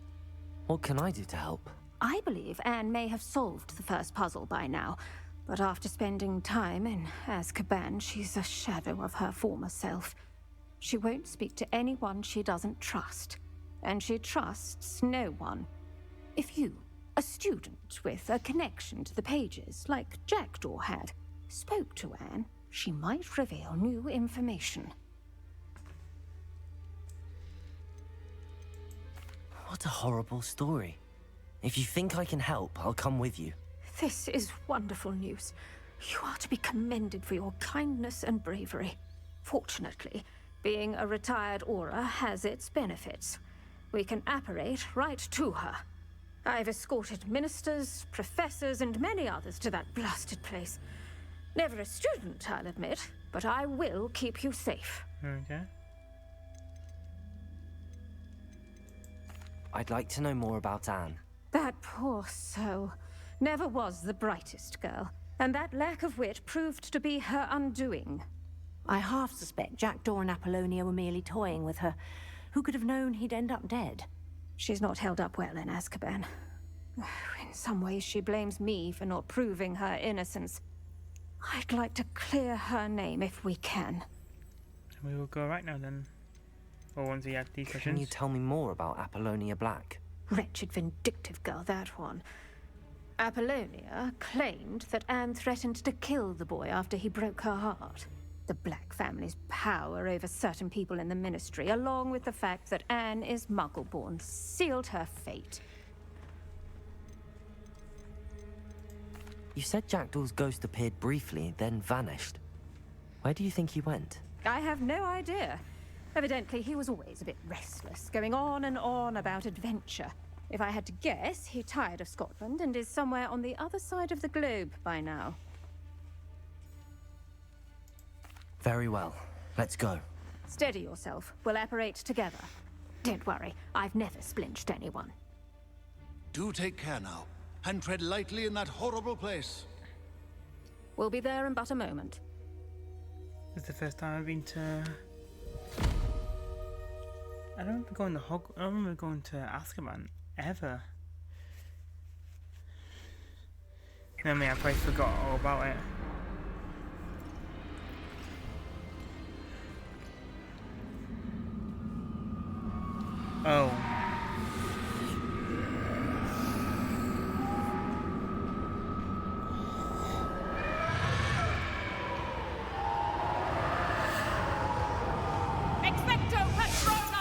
What can I do to help? I believe Anne may have solved the first puzzle by now, but after spending time in Azkaban, she's a shadow of her former self. She won't speak to anyone she doesn't trust, and she trusts no one. If you, a student with a connection to the pages, like Jackdaw had, spoke to Anne, she might reveal new information. What a horrible story. If you think I can help, I'll come with you. This is wonderful news. You are to be commended for your kindness and bravery. Fortunately, being a retired Auror has its benefits. We can apparate right to her. I've escorted ministers, professors, and many others to that blasted place. Never a student, I'll admit, but I will keep you safe. Okay. I'd like to know more about Anne. That poor soul never was the brightest girl, and that lack of wit proved to be her undoing. I half suspect Jackdaw and Apollonia were merely toying with her. Who could have known he'd end up dead? She's not held up well in Azkaban. In some ways, she blames me for not proving her innocence. I'd like to clear her name if we can. We will go right now then. Or once we have these questions. Can you tell me more about Apollonia Black? Wretched, vindictive girl, that one. Apollonia claimed that Anne threatened to kill the boy after he broke her heart. The Black family's power over certain people in the Ministry, along with the fact that Anne is Muggle-born, sealed her fate. You said Jackdaw's ghost appeared briefly, then vanished. Where do you think he went? I have no idea. Evidently, he was always a bit restless, going on and on about adventure. If I had to guess, he tired of Scotland and is somewhere on the other side of the globe by now. Very well. Let's go. Steady yourself. We'll apparate together. Don't worry, I've never splinched anyone. Do take care now, and tread lightly in that horrible place. We'll be there in but a moment. This is the first time I've been to... I don't remember going to I don't remember going to Azkaban ever. I mean, I probably forgot all about it. Oh. Expecto Patronum!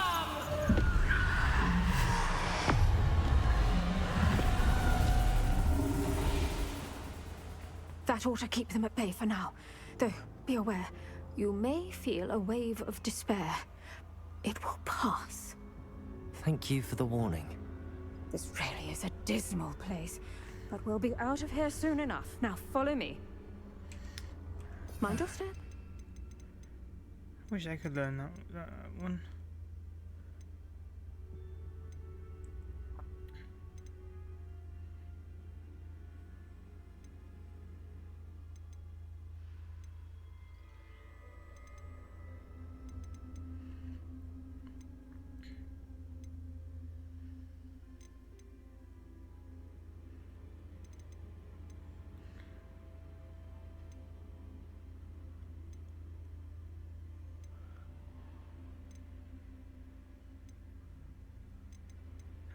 That ought to keep them at bay for now. Though, be aware, you may feel a wave of despair. It will pass. Thank you for the warning. This really is a dismal place, but we'll be out of here soon enough. Now follow me. Mind your step. Wish I could learn that one.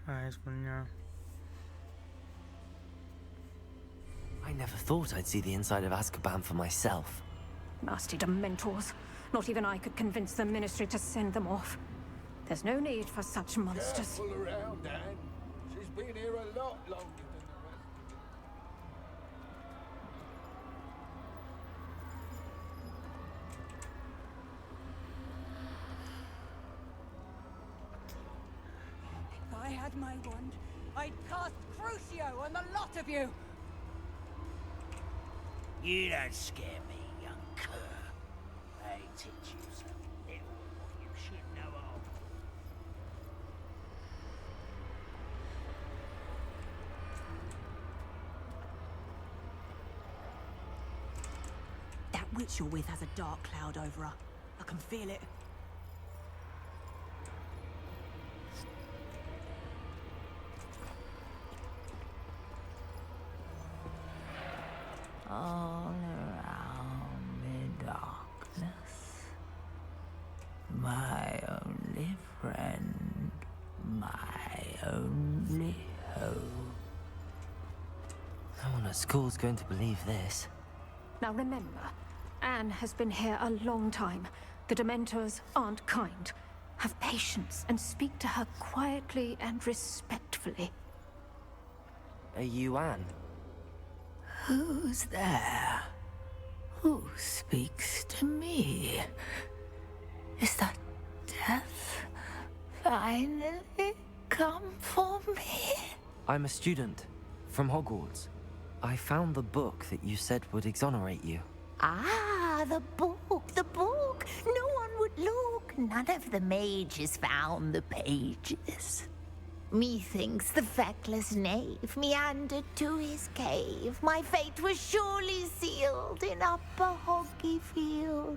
There's one now. I never thought I'd see the inside of Azkaban for myself. Nasty Dementors. Not even I could convince the Ministry to send them off. There's no need for such monsters. Careful around, Anne. She's been here a lot longer than the rest. If I had my wand, I'd cast Crucio on the lot of you! You don't scare me, young cur. They teach you some little what you should know of. That witch you're with has a dark cloud over her. I can feel it. All around me darkness. My only friend, my only hope. No one at school's going to believe this. Now remember, Anne has been here a long time. The Dementors aren't kind. Have patience and speak to her quietly and respectfully. Are you Anne? Who's there? Who speaks to me? Is that death finally come for me? I'm a student from Hogwarts. I found the book that you said would exonerate you. Ah, the book, the book. No one would look. None of the mages found the pages. Methinks the feckless knave meandered to his cave. My fate was surely sealed in Upper Hoggyfield.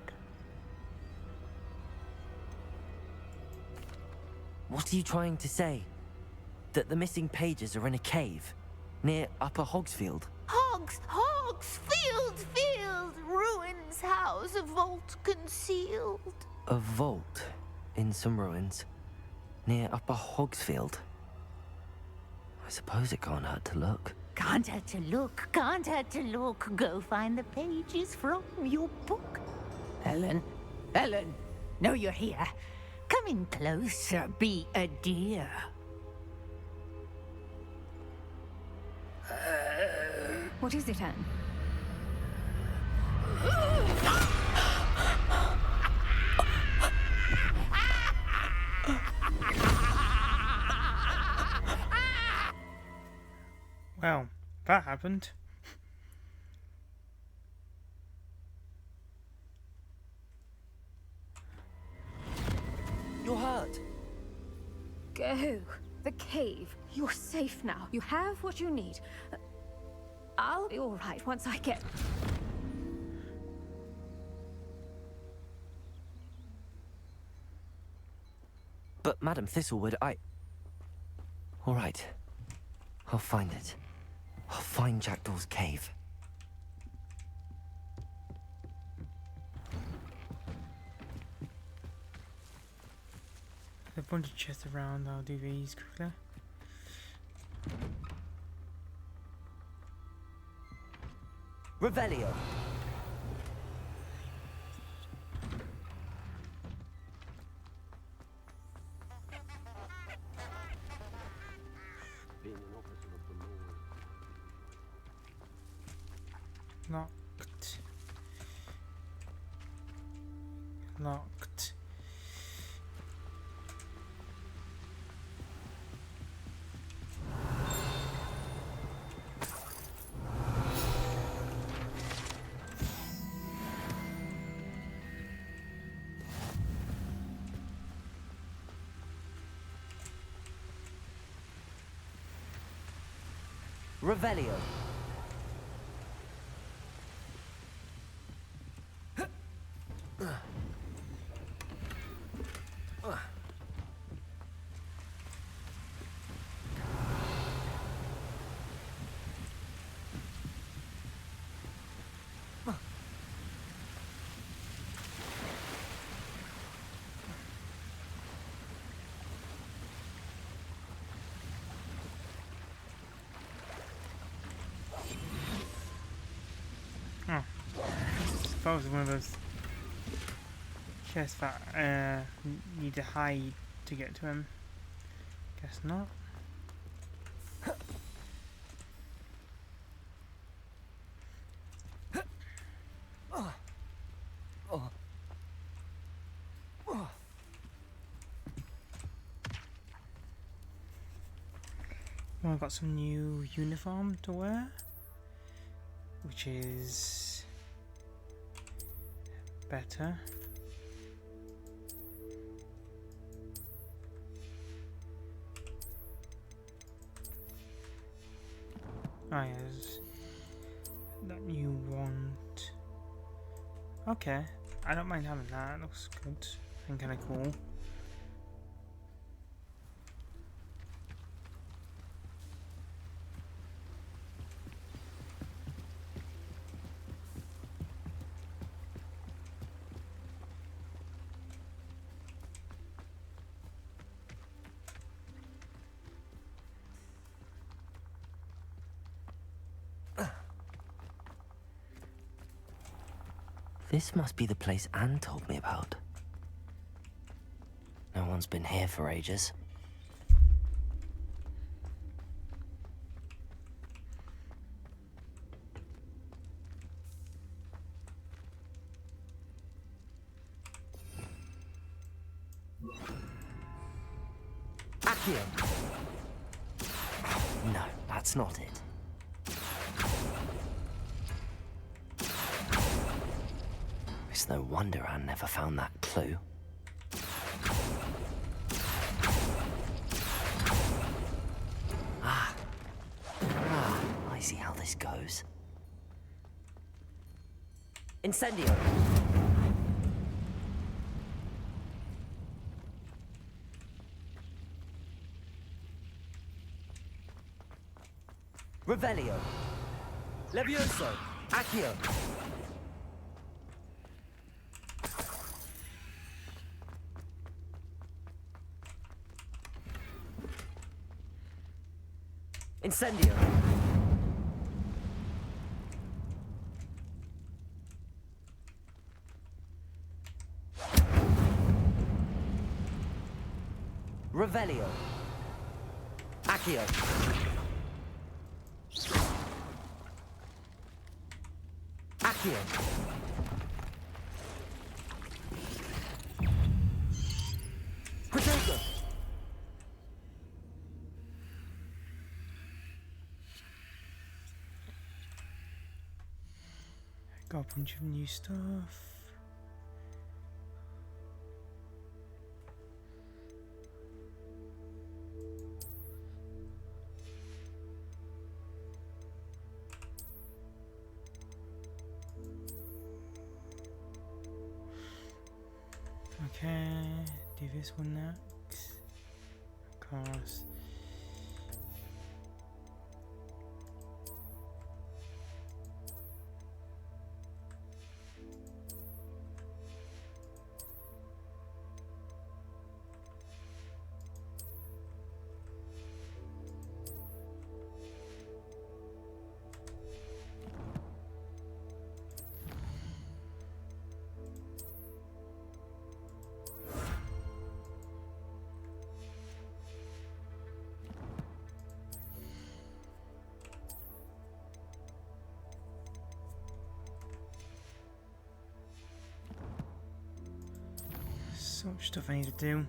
What are you trying to say? That the missing pages are in a cave near Upper Hogsfield? Field, ruins house, a vault concealed. A vault in some ruins near Upper Hogsfield. I suppose it can't hurt to look. Can't hurt to look, can't hurt to look. Go find the pages from your book. Ellen, know you're here. Come in closer, be a dear. What is it, Anne? Well, that happened. You're hurt. Go. The cave. You're safe now. You have what you need. I'll be all right once I get... But Madam Thistlewood, all right. I'll find it. I'll find Jackdaw's cave. There's a bunch of chests around. I'll do these quickly. Revelio. Locked. Locked. Revelio. That was one of those chests that need to hide to get to him. Guess not. Well, I've got some new uniform to wear, which is better. Oh yes, that new wand. Okay, I don't mind having that. It looks good and kind of cool. This must be the place Anne told me about. No one's been here for ages. Accio! No, that's not it. It's no wonder Anne never found that clue. I see how this goes. Incendio! Revelio! Levioso! Accio! Incendio! Revelio! Accio! Accio! Protego! Got a bunch of new stuff. Okay, do this one next. Cars. So much stuff I need to do.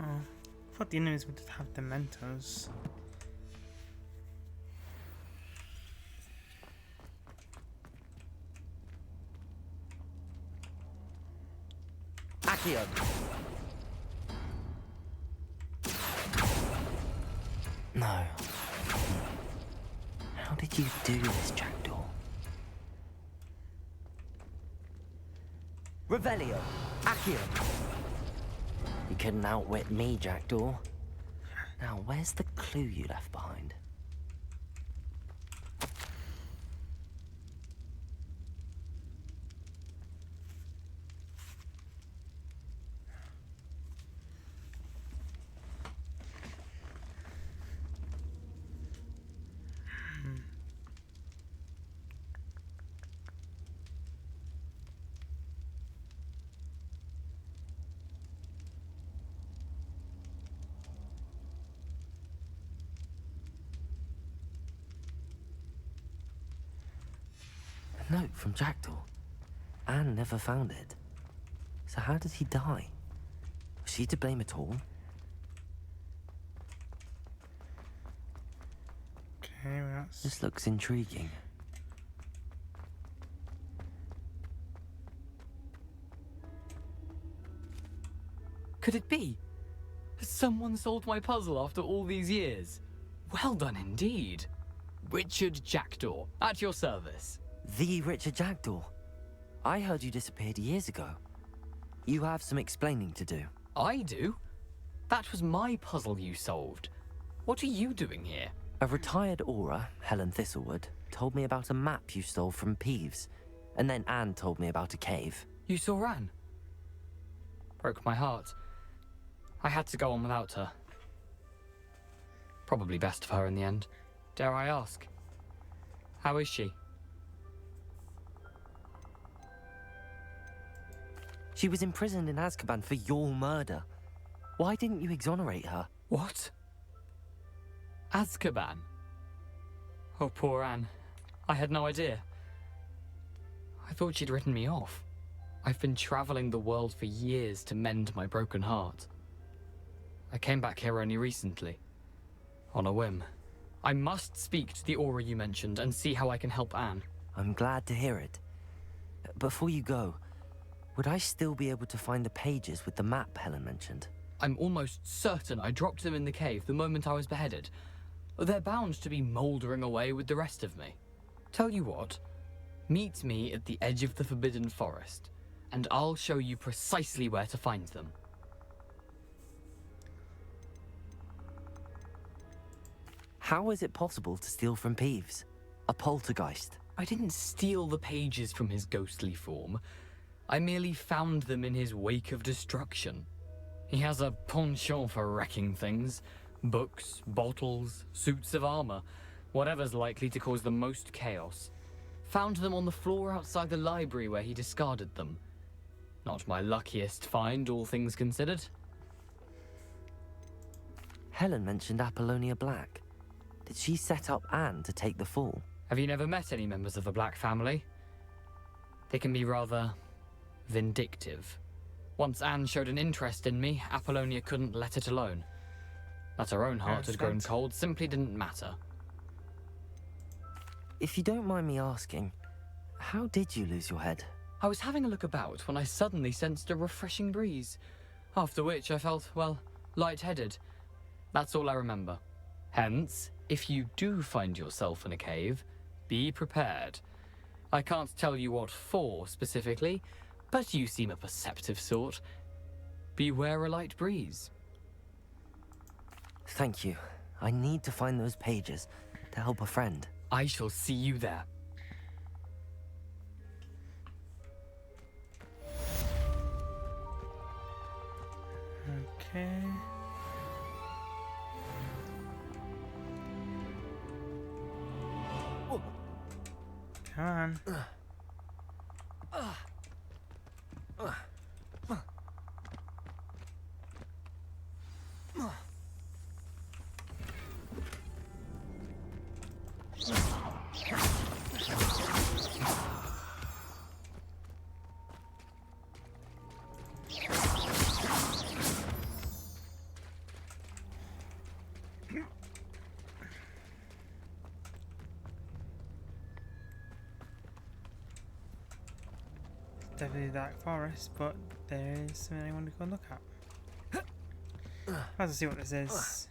I thought the enemies would have the Mentos. Accio! No. How did you do this, Jackdaw? Revelio! Accio! You couldn't outwit me, Jackdaw. Now, where's the clue you left behind? A note from Jackdaw. Anne never found it. So how did he die? Was she to blame at all? Okay, well that's... This looks intriguing. Could it be? Has someone solved my puzzle after all these years? Well done indeed. Richard Jackdaw, at your service. The Richard Jackdaw? I heard you disappeared years ago. You have some explaining to do. I do? That was my puzzle you solved. What are you doing here? A retired Aura, Helen Thistlewood, told me about a map you stole from Peeves. And then Anne told me about a cave. You saw Anne? Broke my heart. I had to go on without her. Probably best of her in the end. Dare I ask? How is she? She was imprisoned in Azkaban for your murder. Why didn't you exonerate her? What? Azkaban? Oh, poor Anne. I had no idea. I thought she'd written me off. I've been traveling the world for years to mend my broken heart. I came back here only recently. On a whim. I must speak to the Aura you mentioned and see how I can help Anne. I'm glad to hear it. Before you go, would I still be able to find the pages with the map Helen mentioned? I'm almost certain I dropped them in the cave the moment I was beheaded. They're bound to be mouldering away with the rest of me. Tell you what, meet me at the edge of the Forbidden Forest, and I'll show you precisely where to find them. How is it possible to steal from Peeves? A poltergeist? I didn't steal the pages from his ghostly form. I merely found them in his wake of destruction. He has a penchant for wrecking things. Books, bottles, suits of armor, whatever's likely to cause the most chaos. Found them on the floor outside the library where he discarded them. Not my luckiest find, all things considered. Helen mentioned Apollonia Black. Did she set up Anne to take the fall? Have you never met any members of the Black family? They can be rather vindictive. Once Anne showed an interest in me, Apollonia couldn't let it alone. That her own heart had grown cold simply didn't matter. If you don't mind me asking, how did you lose your head? I was having a look about when I suddenly sensed a refreshing breeze, after which I felt, well, lightheaded. That's all I remember. Hence, if you do find yourself in a cave, be prepared. I can't tell you what for specifically, but you seem a perceptive sort. Beware a light breeze. Thank you. I need to find those pages to help a friend. I shall see you there. Okay. Come on. Definitely Dark Forest, but there is something I want to go and look at. Let's see what this is.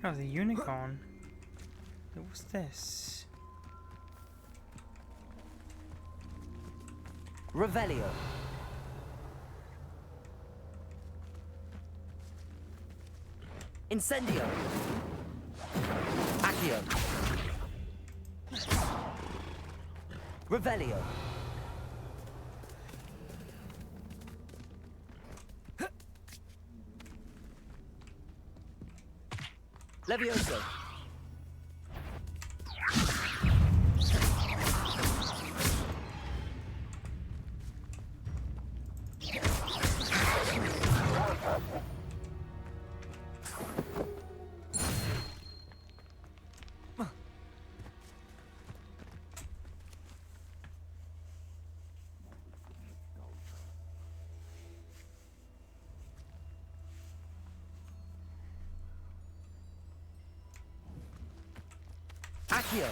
Oh, the unicorn. What's this? Revelio. Incendio. Accio. Revelio. Levioso. Accio.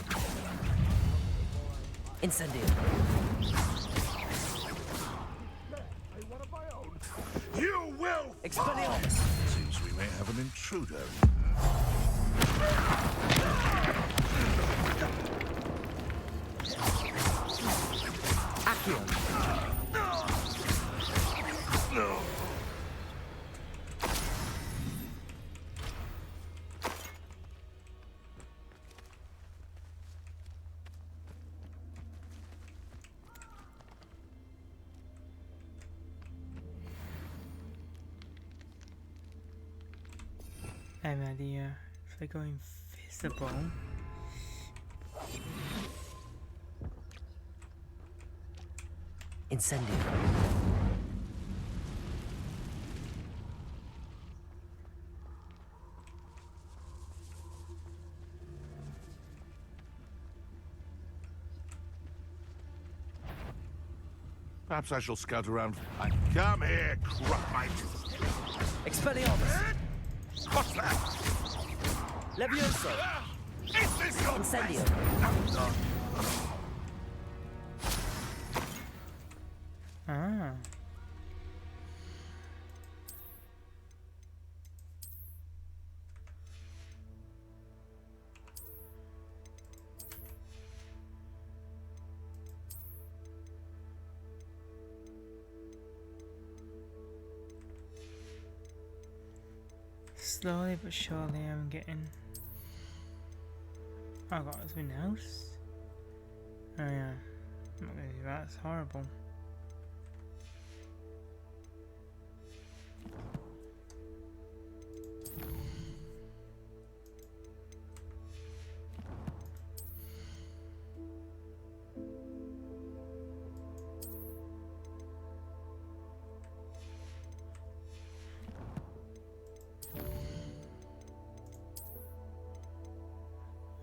Incendio. You will! Expelliarmus. Seems we may have an intruder. Accio. No. I have an idea. If I go invisible. Incendio. Perhaps I shall scout around. Come here, Crocmite. Expelliarmus. What's that? Levioso. Is this your Incendio. Ah. Slowly but surely I'm getting... Oh god, it's been house? Oh yeah. I'm not gonna do that, it's horrible.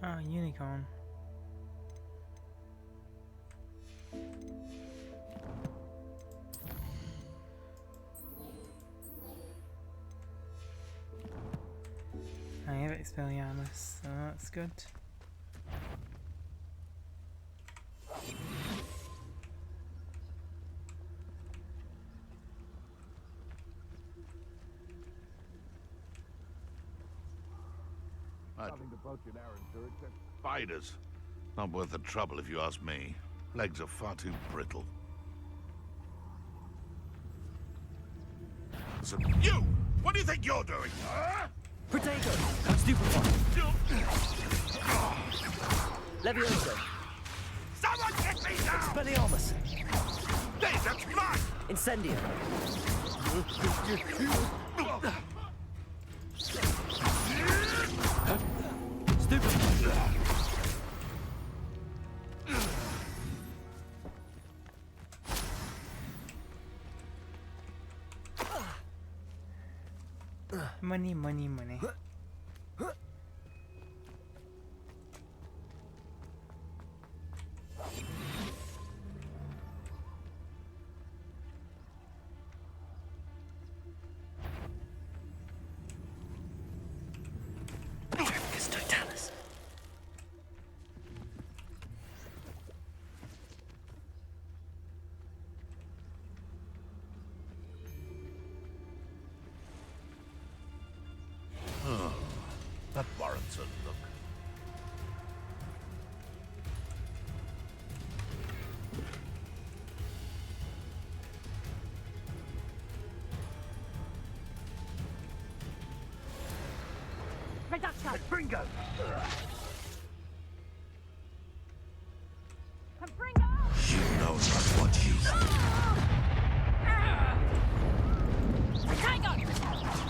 Ah, unicorn. I have Expelliarmus, so that's good. Nothing to poach an arrow to except spiders. Not worth the trouble if you ask me. Legs are far too brittle. So, you! What do you think you're doing? Protego. Stupefy. Levioso. Someone get me down! Expelliarmus. That's mine! Incendio. Stupefy. Money, money, money. Triplicus Totalis. That warrants a look. Reduction. Bringo! You know not what you Protego!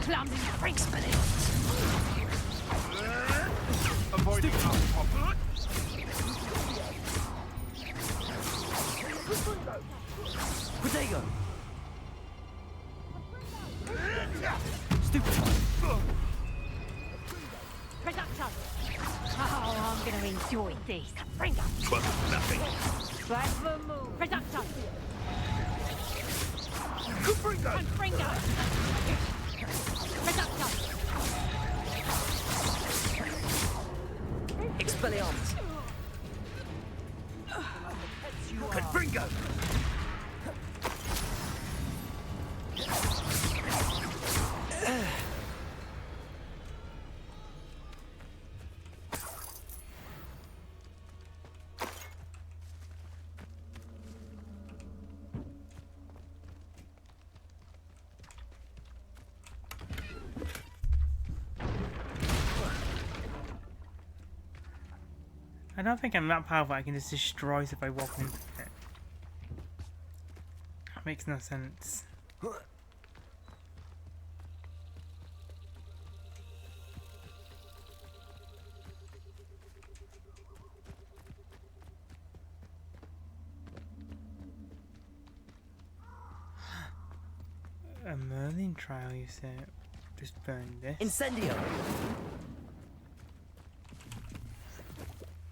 Clumsy freaks, buddy. Avoiding our Protego. Stupefy. Reduction. Oh, I'm gonna enjoy this. Bring up. nothing. Right for move. Reduction. Bringo! Bringo. Reduction. Expelliarmus. go. I don't think I'm that powerful. I can just destroy it if I walk into it. That makes no sense. A Merlin trial, you said. Just burn this. Incendio!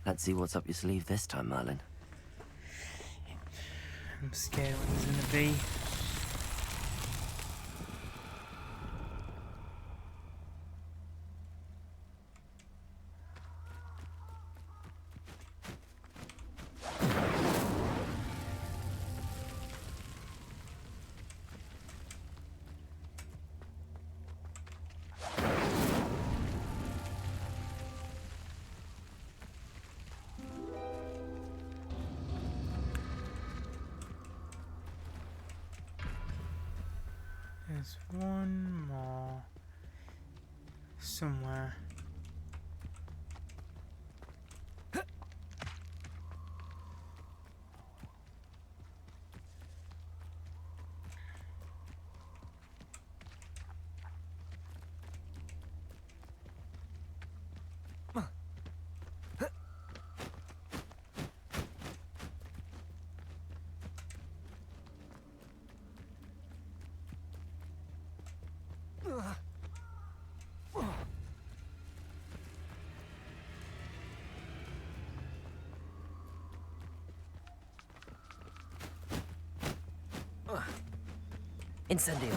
Let's see what's up your sleeve this time, Merlin. I'm scared what it's gonna be. There's one more somewhere. Incendio.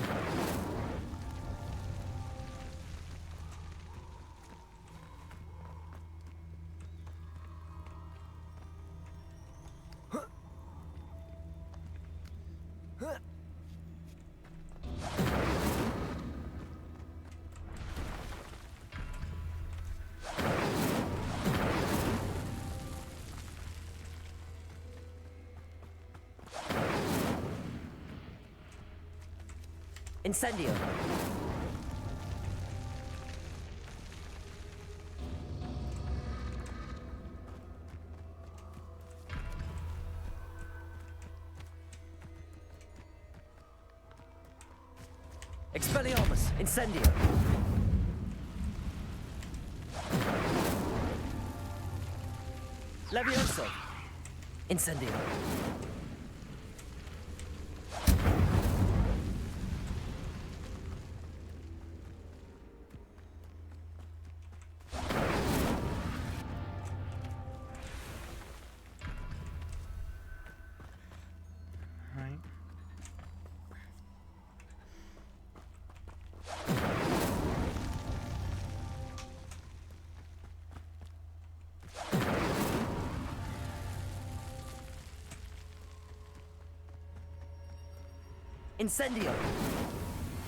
Incendio. Expelliarmus. Incendio. Levioso. Incendio. Incendio!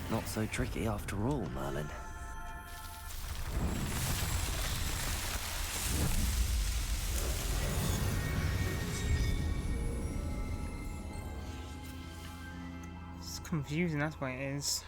Not so tricky after all, Merlin. It's confusing, that's what it is.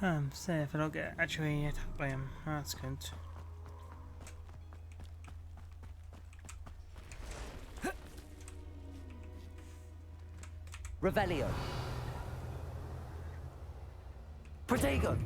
I'm safe, I don't get actually attacked by him. That's good. Revelio. Protego.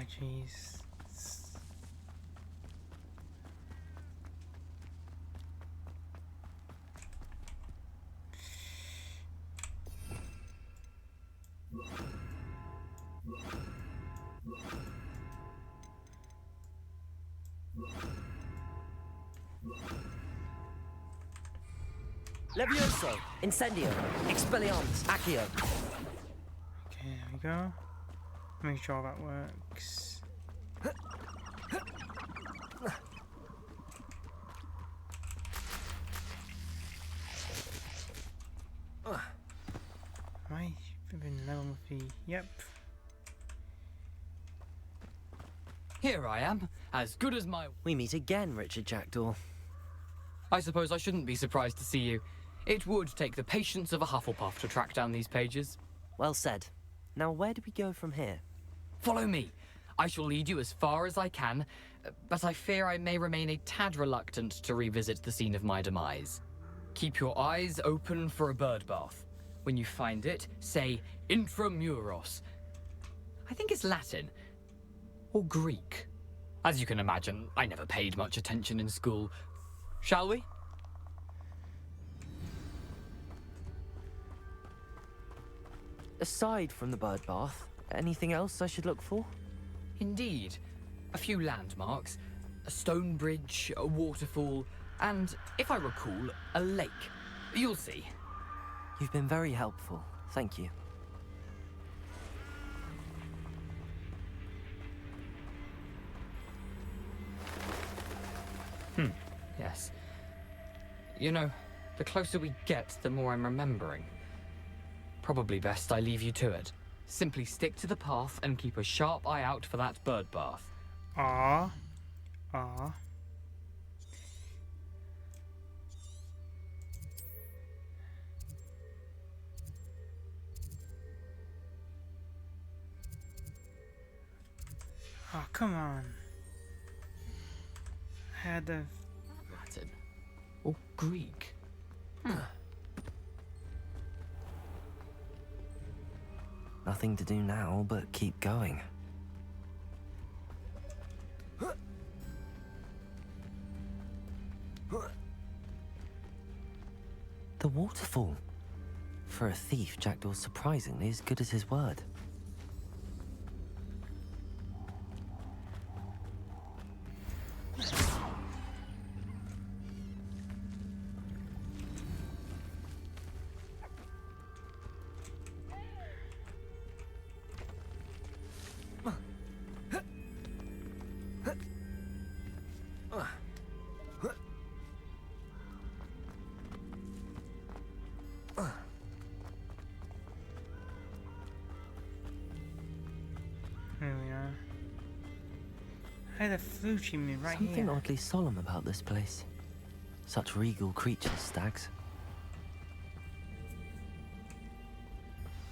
jeez. Levioso, Incendio, Expelliarmus, Accio. Okay, there we go. Make sure that works. Am I been level with the... Yep. Here I am, as good as my... We meet again, Richard Jackdaw. I suppose I shouldn't be surprised to see you. It would take the patience of a Hufflepuff to track down these pages. Well said. Now where do we go from here? Follow me. I shall lead you as far as I can, but I fear I may remain a tad reluctant to revisit the scene of my demise. Keep your eyes open for a bird bath. When you find it, say Intramuros. I think it's Latin. Or Greek. As you can imagine, I never paid much attention in school. Shall we? Aside from the bird bath, anything else I should look for? Indeed. A few landmarks, a stone bridge, a waterfall, and, if I recall, a lake. You'll see. You've been very helpful. Thank you. Yes. You know, the closer we get, the more I'm remembering. Probably best I leave you to it. Simply stick to the path and keep a sharp eye out for that bird bath. Ah. Oh, come on. I had the... Latin. Or Greek. Nothing to do now but keep going. The waterfall. For a thief, Jackdaw's surprisingly as good as his word. There we are. I had a flute chimney right Something here. oddly solemn about this place. Such regal creatures, stags.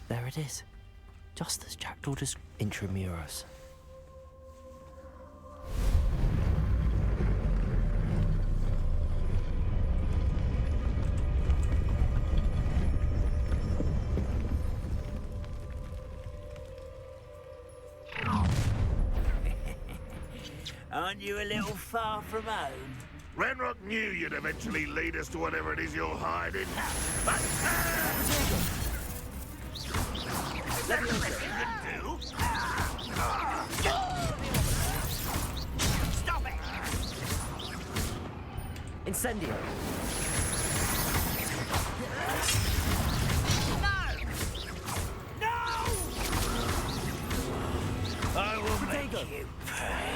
There it is. Just as Jackdaw just Intramuros. Aren't you a little far from home? Ranrock knew you'd eventually lead us to whatever it is you're hiding. Let me do. Stop it! Incendio. I will make you pay.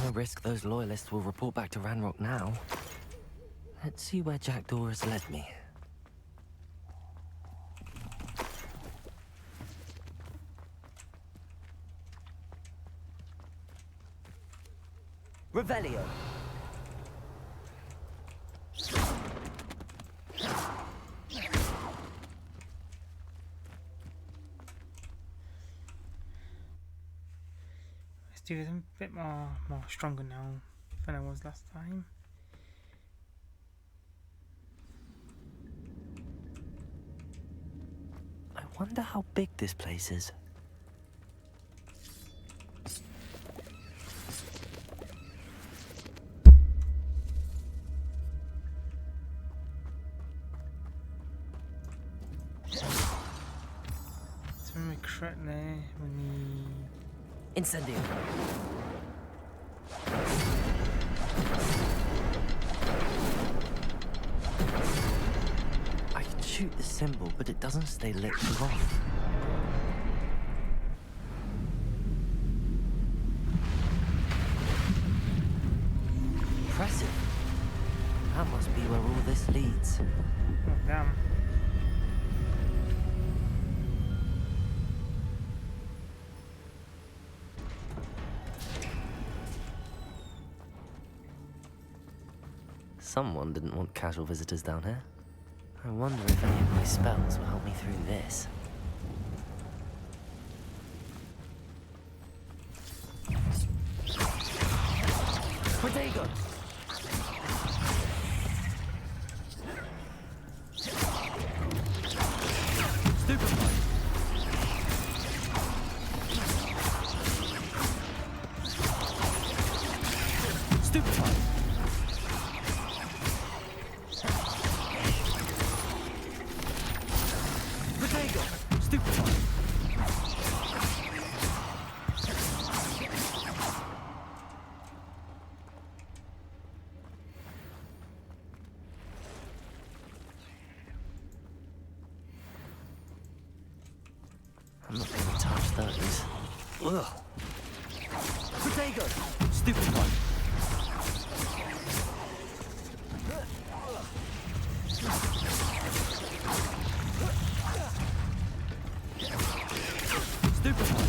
No risk those loyalists will report back to Ranrock now. Let's see where Jackdaw has led me. Revelio. Let's do this a bit more stronger now than I was last time. wonder how big this place is. Correctly, we need Incendio. I can shoot the symbol, but it doesn't stay lit for long. Impressive. That must be where all this leads. Oh, damn. Someone didn't want casual visitors down here. I wonder if any of my spells will help me through this. Protego! Stupefy! Stupefy! I'm not going to touch those. Ugh. Protego! Stupid one. Stupid one.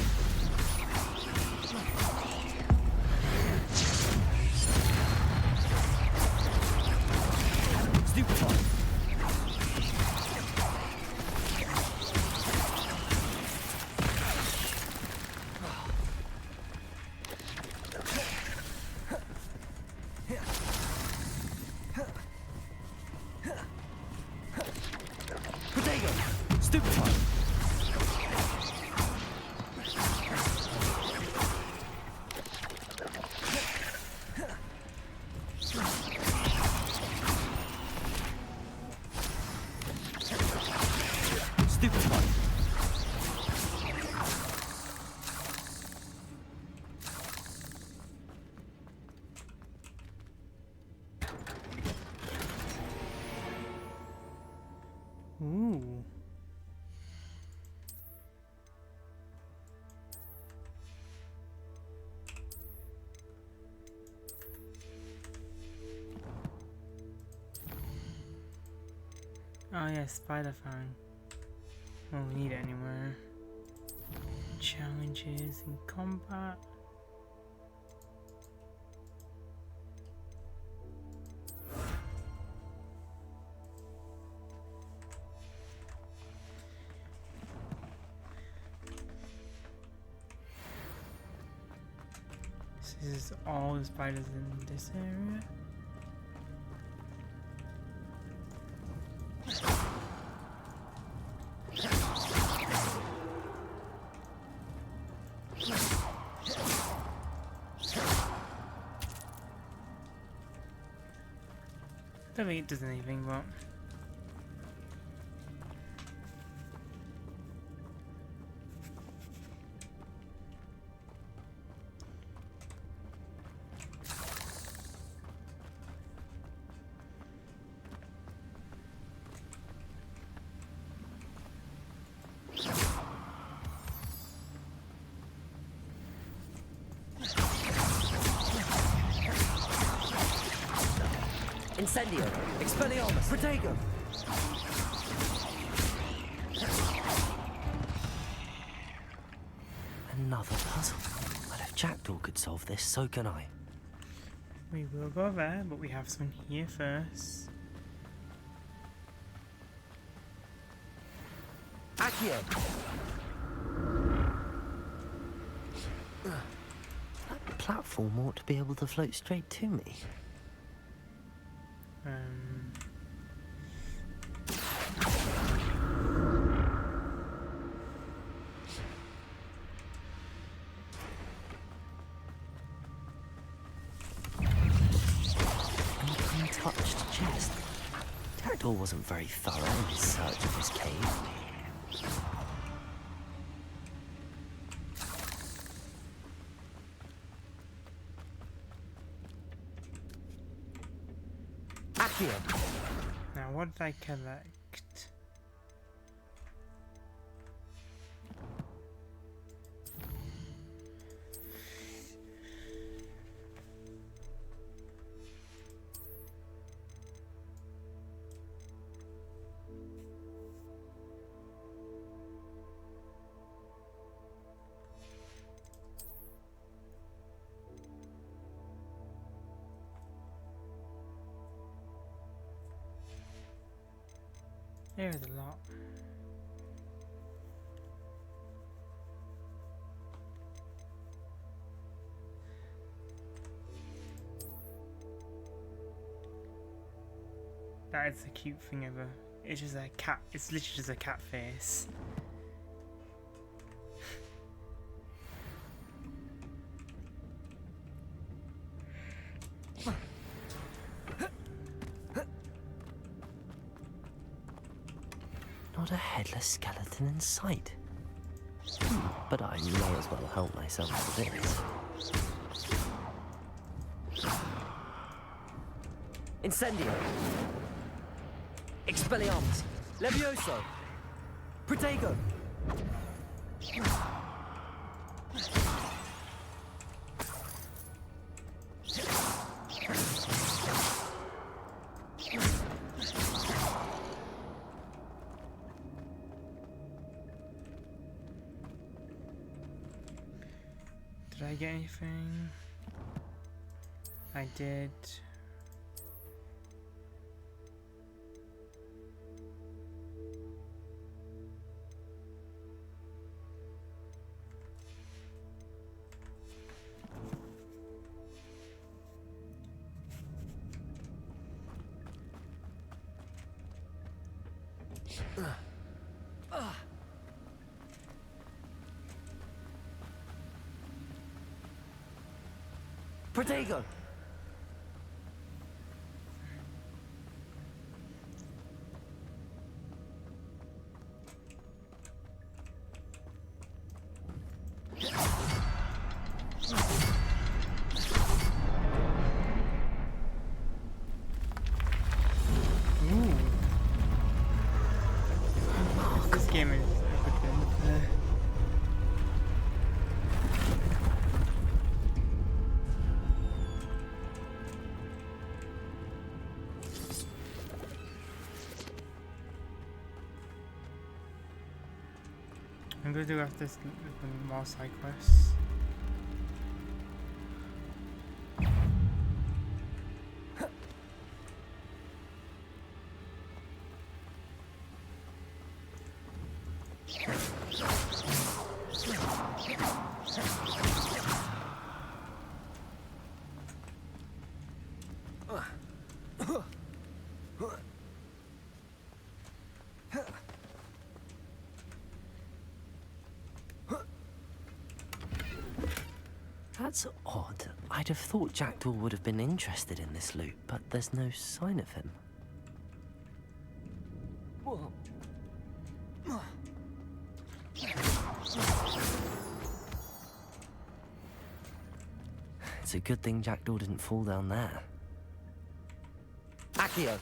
Stupid one. Ooh. Oh yeah, Spider Fang. Won't need it anymore. Challenges in combat. This is all the spiders in this area. I don't think it does anything, but Incendio! Expelliarmus! Protego! Another puzzle. Well, if Jackdaw could solve this, so can I. we will go there, but we have someone here first. Accio! That platform ought to be able to float straight to me. Jackdaw wasn't very thorough in his search of his cave. Accio! Now, what did I collect? There's a lot. That is the cute thing ever. It's just a cat. It's literally just a cat face. Not a headless skeleton in sight. But I may as well help myself to this. Incendio! Expelliarmus! Levioso! Protego! Did I get anything? I did. Protego! This game is a good one. I'm going to do after this more side quests. That's odd. I'd have thought Jackdaw would have been interested in this loot, but there's no sign of him. It's a good thing Jackdaw didn't fall down there. Accio!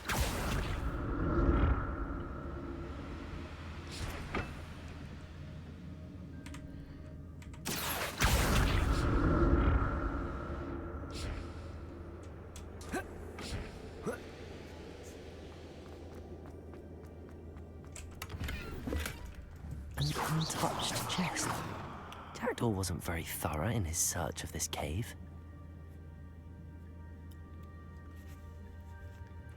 An untouched chest. Jackdaw wasn't very thorough in his search of this cave.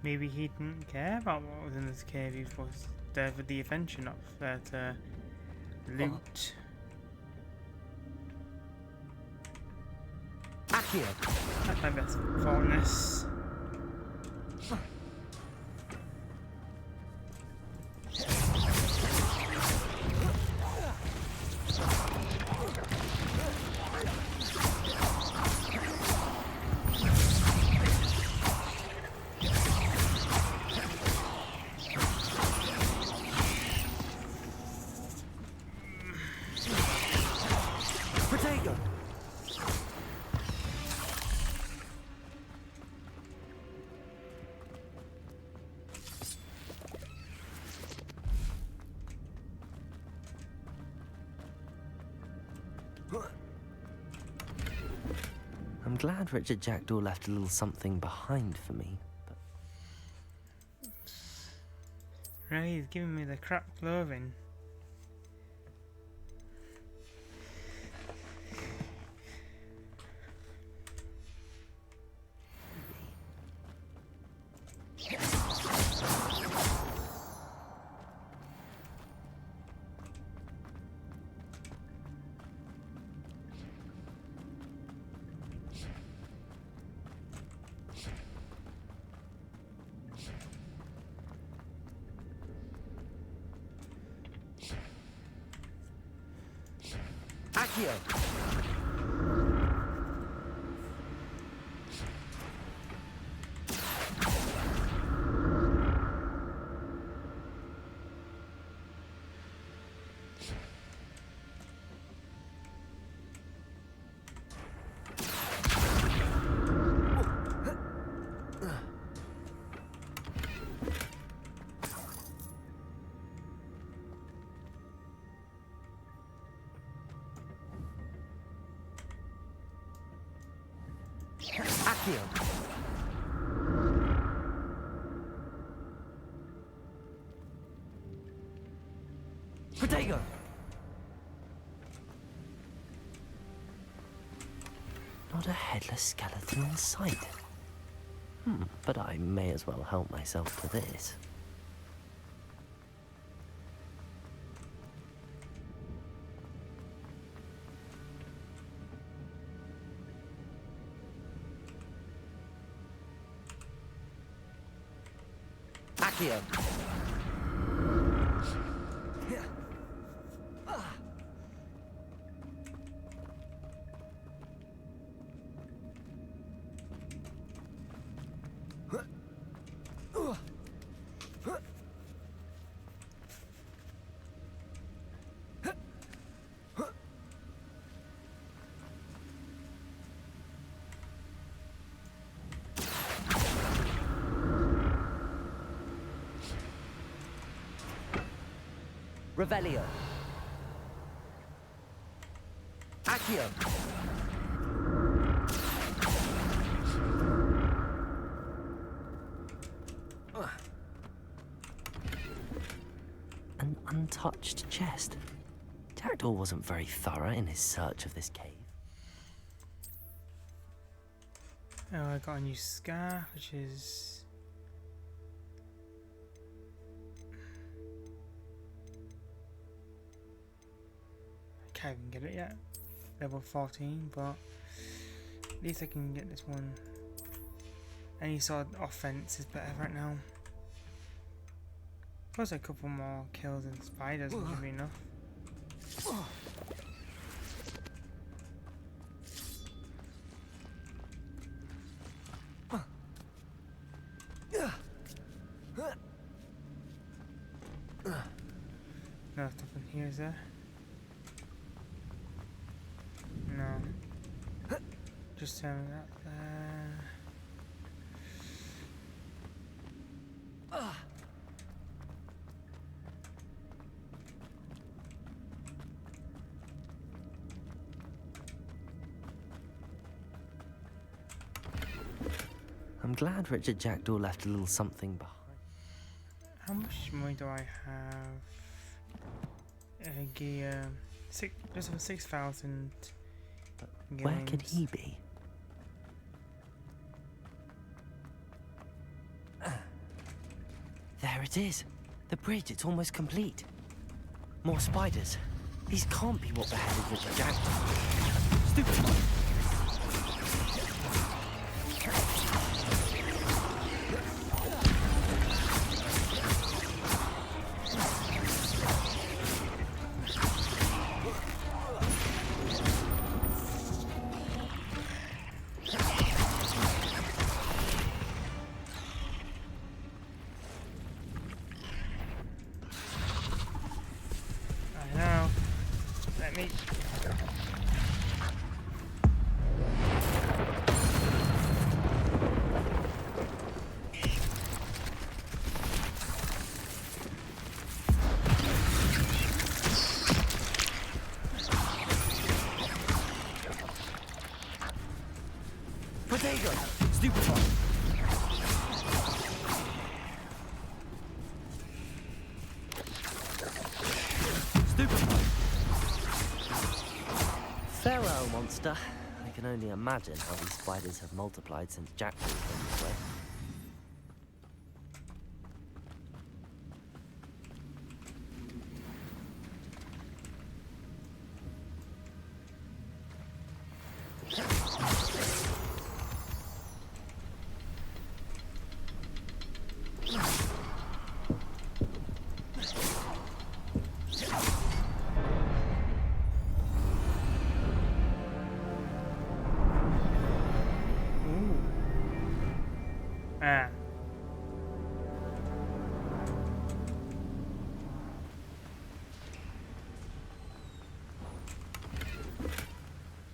Maybe he didn't care about what was in this cave. He was there for the adventure, not there to loot. Accio! That's my best fondness. I'm glad Richard Jackdaw left a little something behind for me. But... Right, he's giving me the crap clothing. Accio! Accio! Protego! Not a headless skeleton in sight. But I may as well help myself to this. Accio! Revelio. Accio. An untouched chest. Jackdaw wasn't very thorough in his search of this cave. Oh, I got a new scar, which is... I can't even get it yet. Level 14, but at least I can get this one. Any sort of offense is better right now. Plus a couple more kills and spiders would be enough. No stuff in here, is there? No. Just having that there. I'm glad Richard Jackdaw left a little something behind. How much money do I have? Gear. Just over 6,000. Where could he be? There it is. The bridge, it's almost complete. More spiders. These can't be what beheaded Richard Jackdaw. Stupid. Protego! Stupefy! Stupefy! Farewell, monster. I can only imagine how these spiders have multiplied since Jackdaw came this way.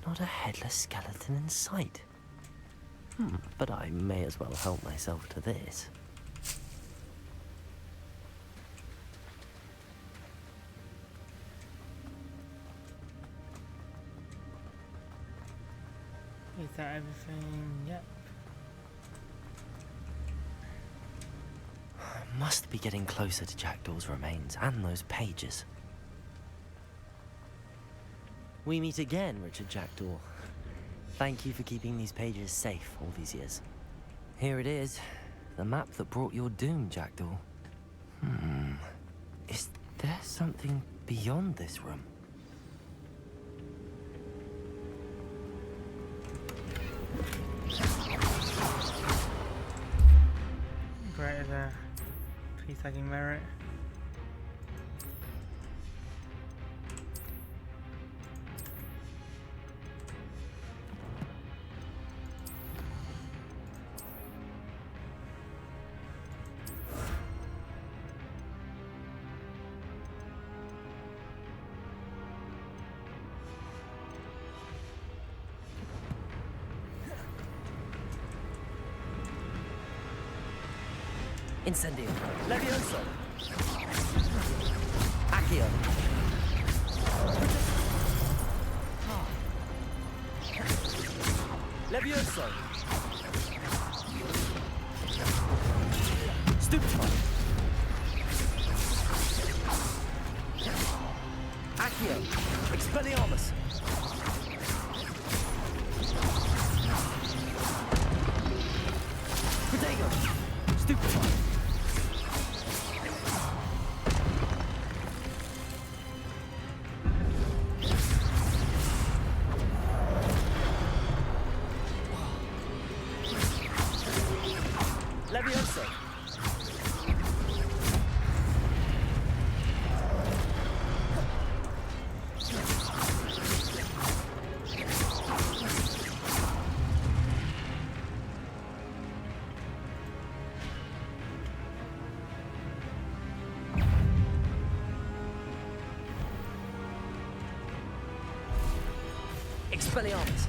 Not a headless skeleton in sight. But I may as well help myself to this. Is that everything? Yep. Must be getting closer to Jackdaw's remains and those pages. We meet again, Richard Jackdaw. Thank you for keeping these pages safe all these years. Here it is, the map that brought your doom, Jackdaw. Is there something beyond this room? Great as a piece I can merit. Incendio. Levioso. Accio. Levioso. Stupefy. Accio. Expelliarmus. Protego. Stupefy. Levioso. Expelliarmus.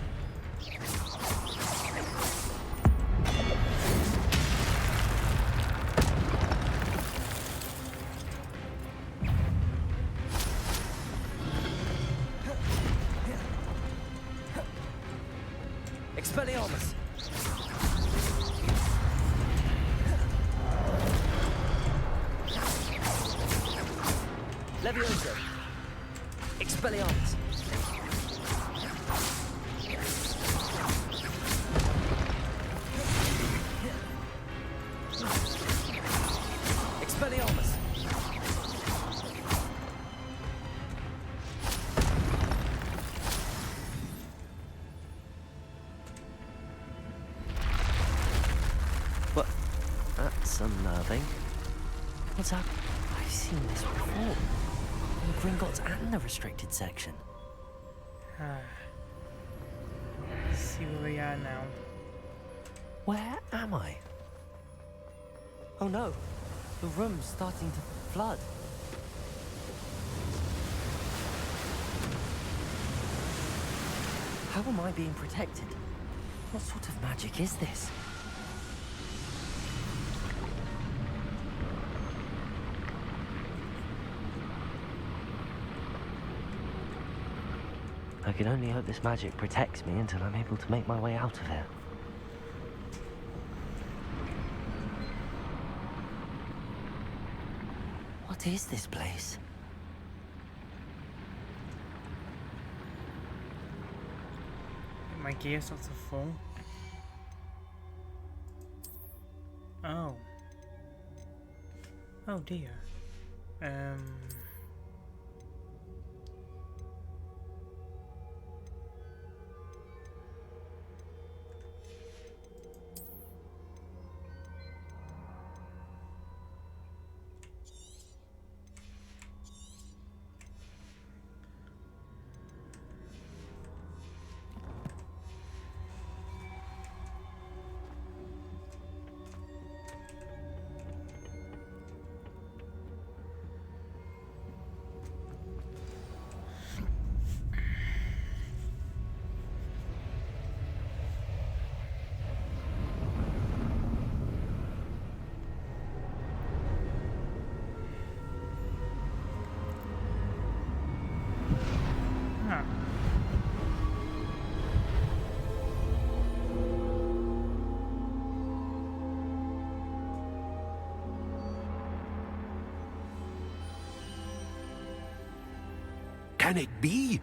Expelliarmus. Levioso. Expelliarmus. Expelliarmus. What? That's unnerving. What's up? I've seen this before. In Gringotts and the restricted section. Let's see where we are now. Where am I? Oh no, the room's starting to flood. How am I being protected? What sort of magic is this? I can only hope this magic protects me until I'm able to make my way out of here. What is this place? My gear's also full. Oh. Oh dear. Can it be?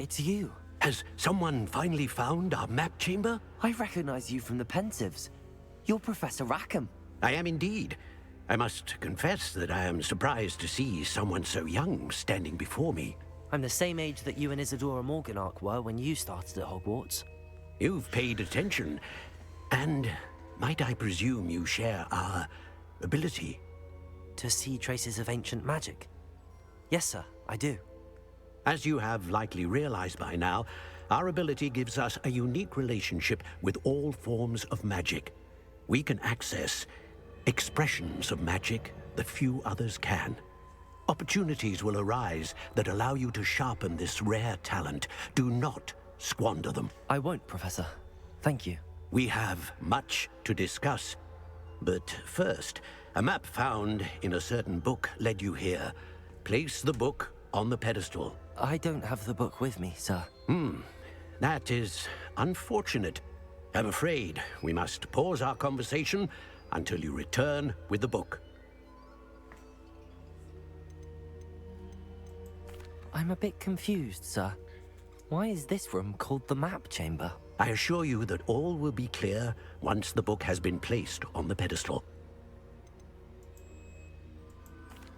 It's you. Has someone finally found our map chamber? I recognize you from the Pensieves. You're Professor Rackham. I am indeed. I must confess that I am surprised to see someone so young standing before me. I'm the same age that you and Isadora Morganach were when you started at Hogwarts. You've paid attention, and might I presume you share our ability? To see traces of ancient magic? Yes, sir, I do. As you have likely realized by now, our ability gives us a unique relationship with all forms of magic. We can access expressions of magic that few others can. Opportunities will arise that allow you to sharpen this rare talent. Do not squander them. I won't, Professor. Thank you. We have much to discuss. But first, a map found in a certain book led you here. Place the book on the pedestal. I don't have the book with me, sir. That is unfortunate. I'm afraid we must pause our conversation until you return with the book. I'm a bit confused, sir. Why is this room called the map chamber? I assure you that all will be clear once the book has been placed on the pedestal.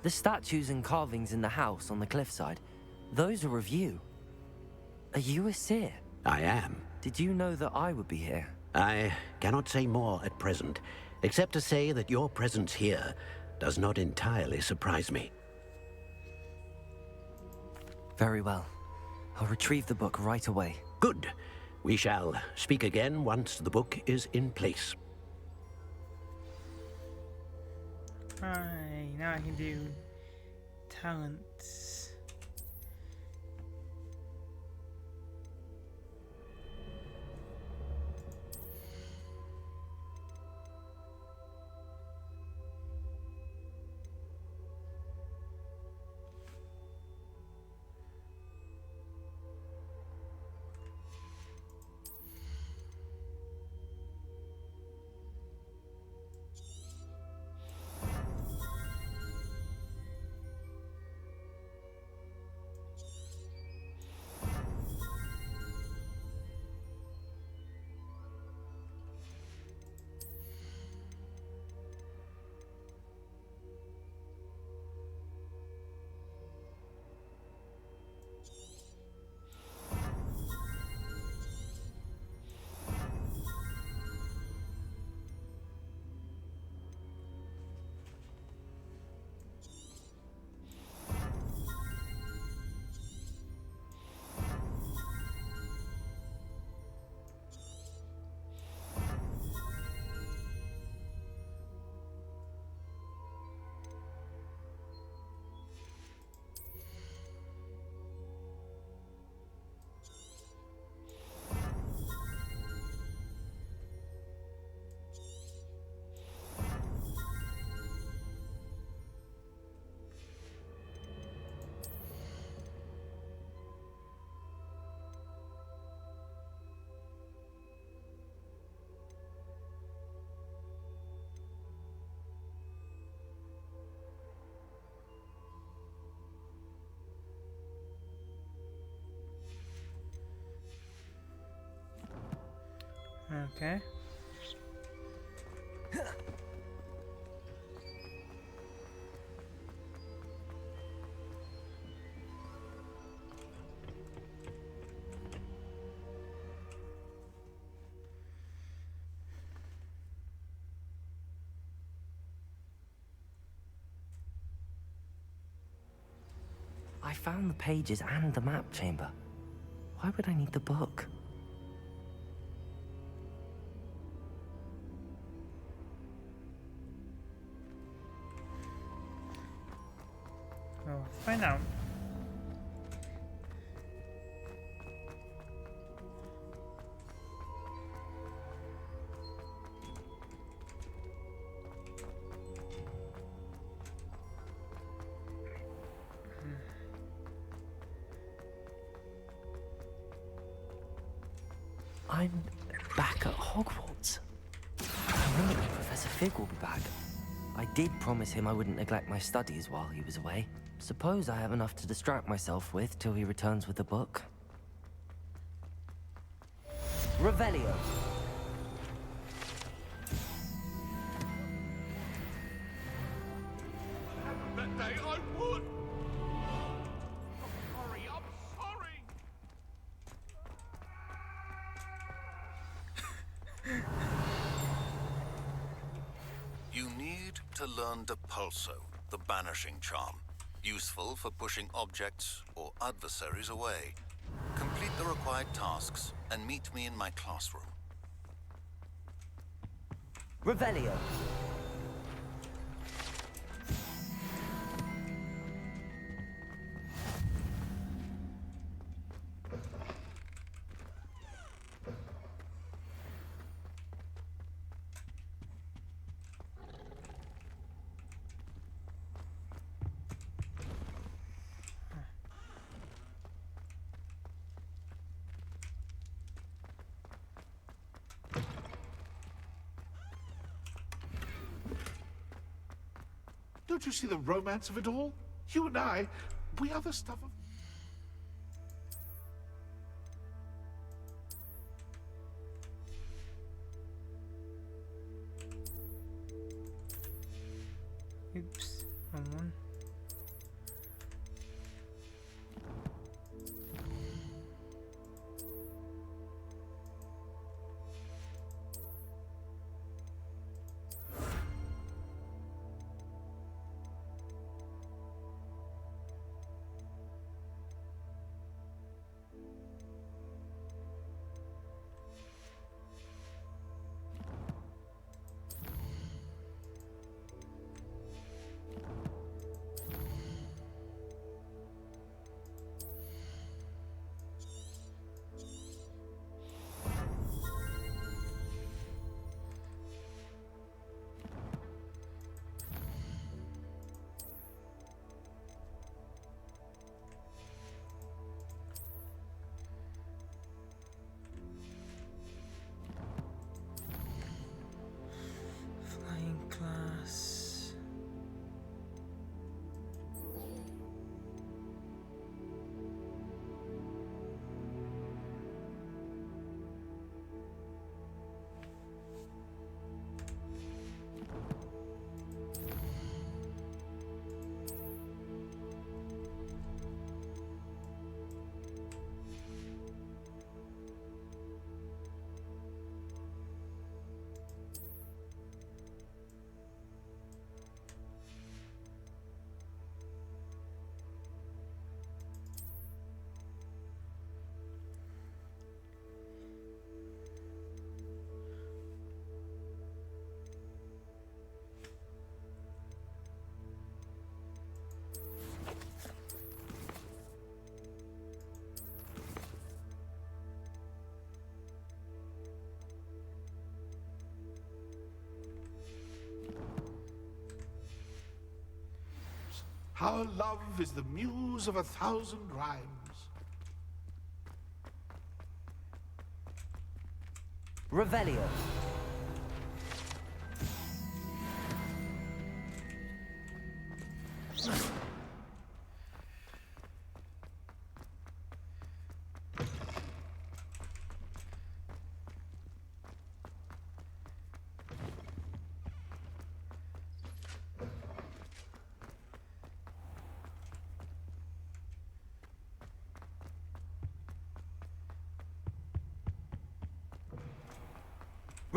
The statues and carvings in the house on the cliffside, those are of you. Are you a seer? I am. Did you know that I would be here? I cannot say more at present, except to say that your presence here does not entirely surprise me. Very well. I'll retrieve the book right away. Good. We shall speak again once the book is in place. Alright, now I can do talents. Okay. I found the pages and the map chamber. Why would I need the book? Well, find out. I'm back at Hogwarts. I remember that Professor Fig will be back. I did promise him I wouldn't neglect my studies while he was away. Suppose I have enough to distract myself with till he returns with the book. Revelio. That day I would. I'm sorry. You need to learn Depulso, the banishing charm. Useful for pushing objects or adversaries away. Complete the required tasks and meet me in my classroom. Revelio. Don't you see the romance of it all? You and I, we are the stuff of... Oops, wrong one. Flying class. Our love is the muse of 1,000 rhymes. Revelio.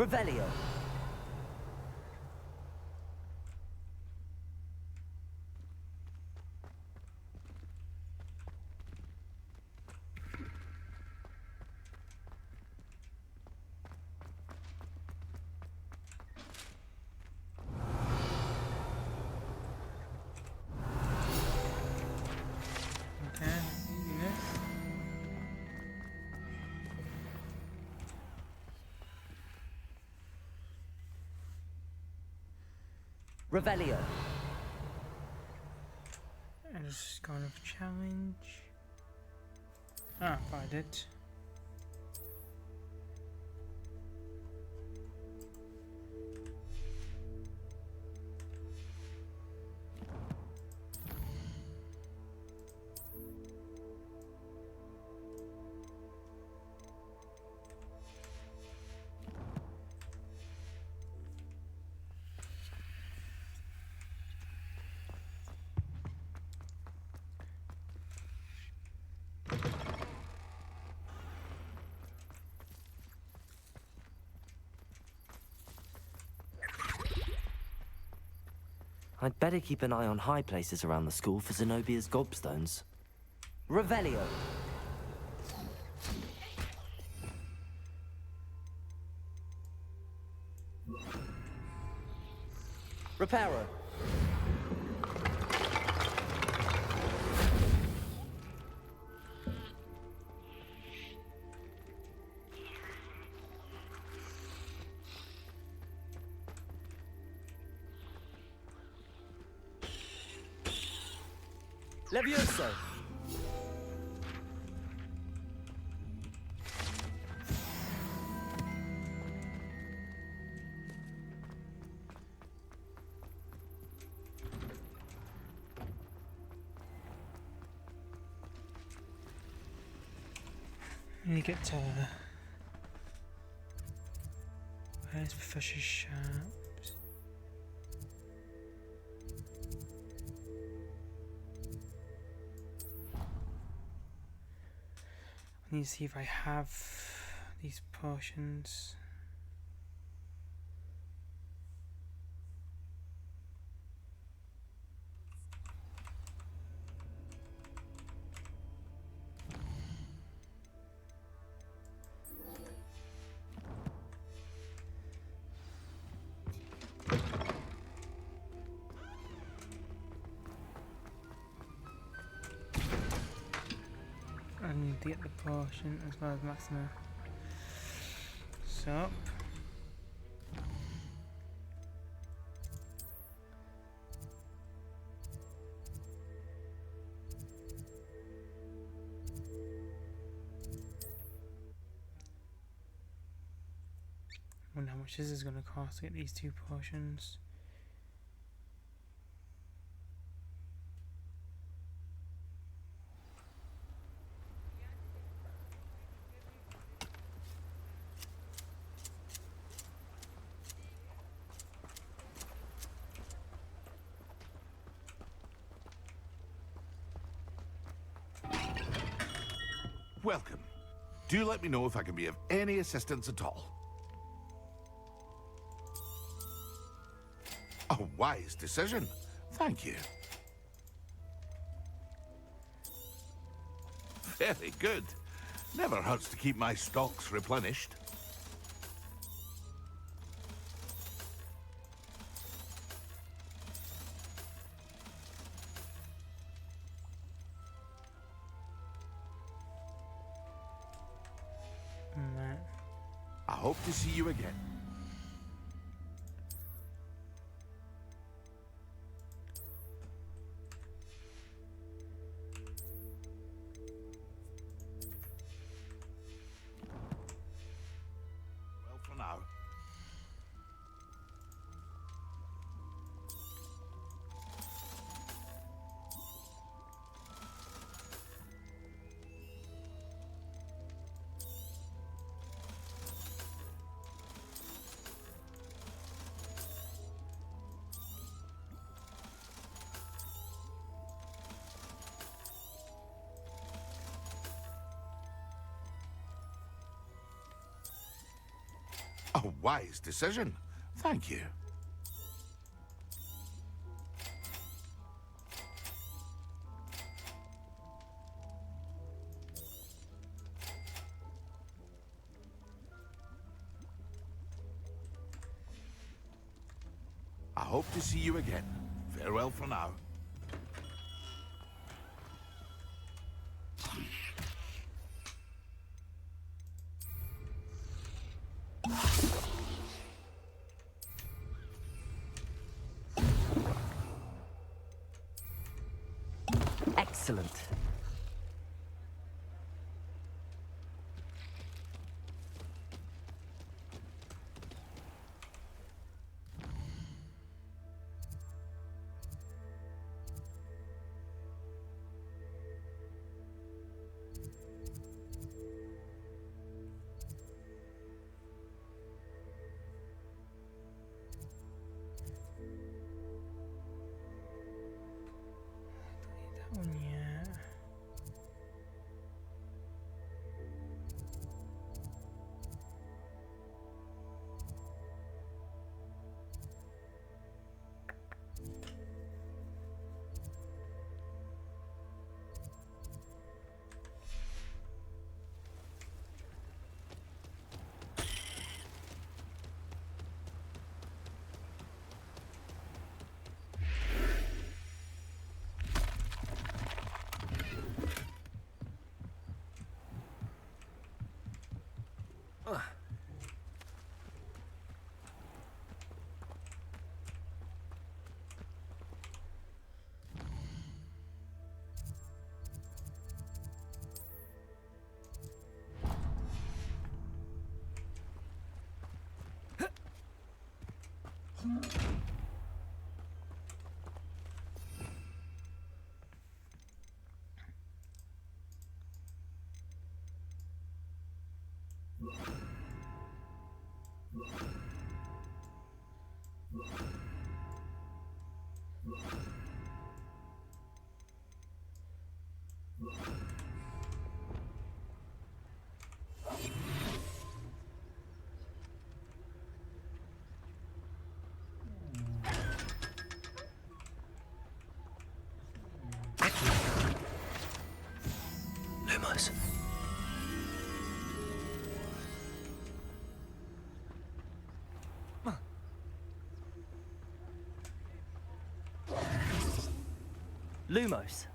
Revelio. Revelio. And just kind of challenge. Ah, find it. I'd better keep an eye on high places around the school for Zenobia's gobstones. Revelio. Reparo. Levioso. You get to. Where's Professor Sharp? I need to see if I have these potions. I need to get the potion as well as Maxima. So. I wonder how much this is going to cost to get these two potions. Welcome. Do let me know if I can be of any assistance at all. A wise decision. Thank you. Very good. Never hurts to keep my stocks replenished. I hope to see you again. Well, for now. A wise decision. Thank you. I hope to see you again. Farewell for now. Excellent. Lumos. Lumos.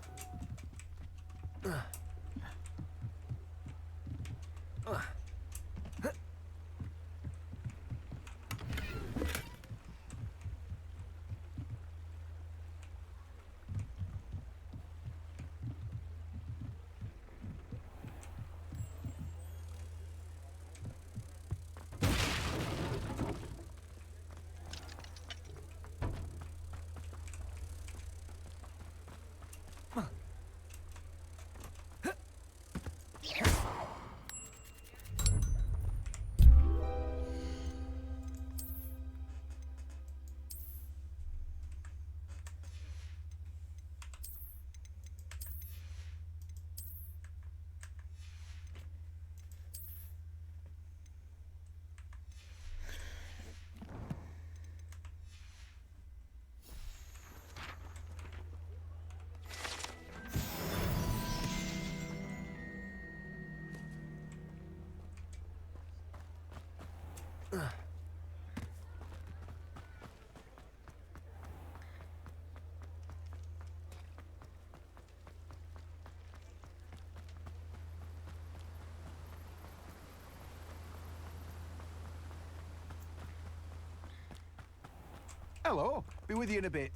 Hello. Be with you in a bit.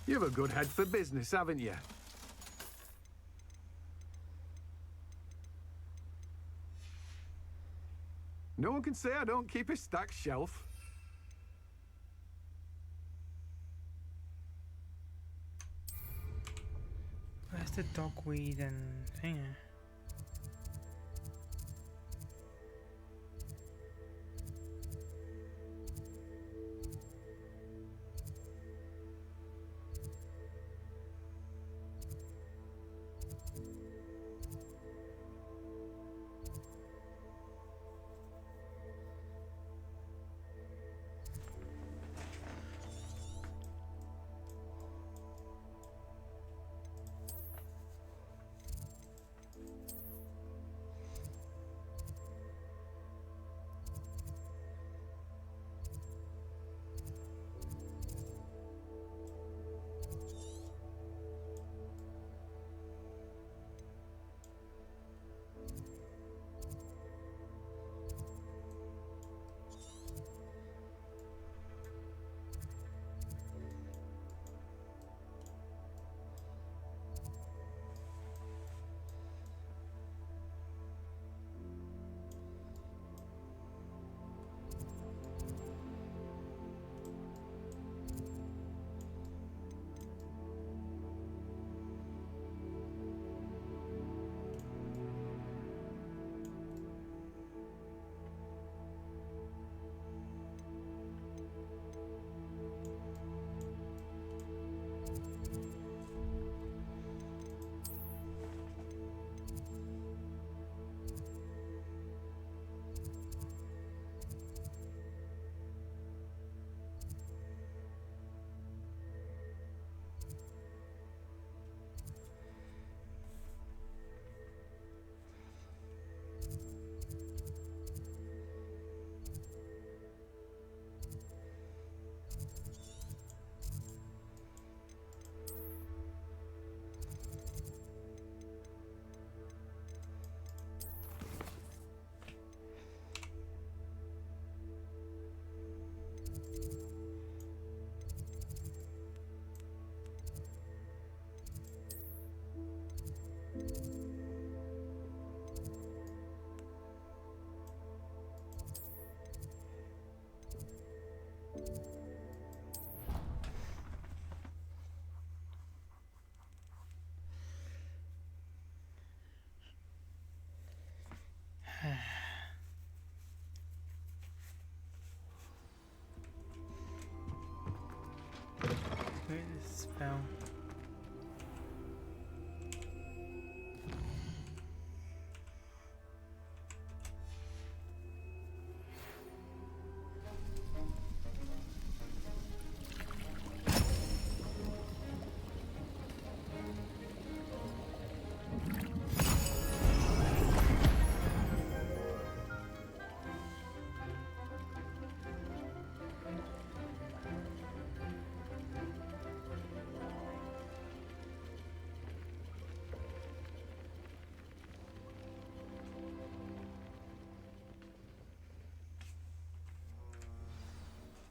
You've a good head for business, haven't you? No one can say I don't keep a stacked shelf. Where's the dogweed and thing? fell.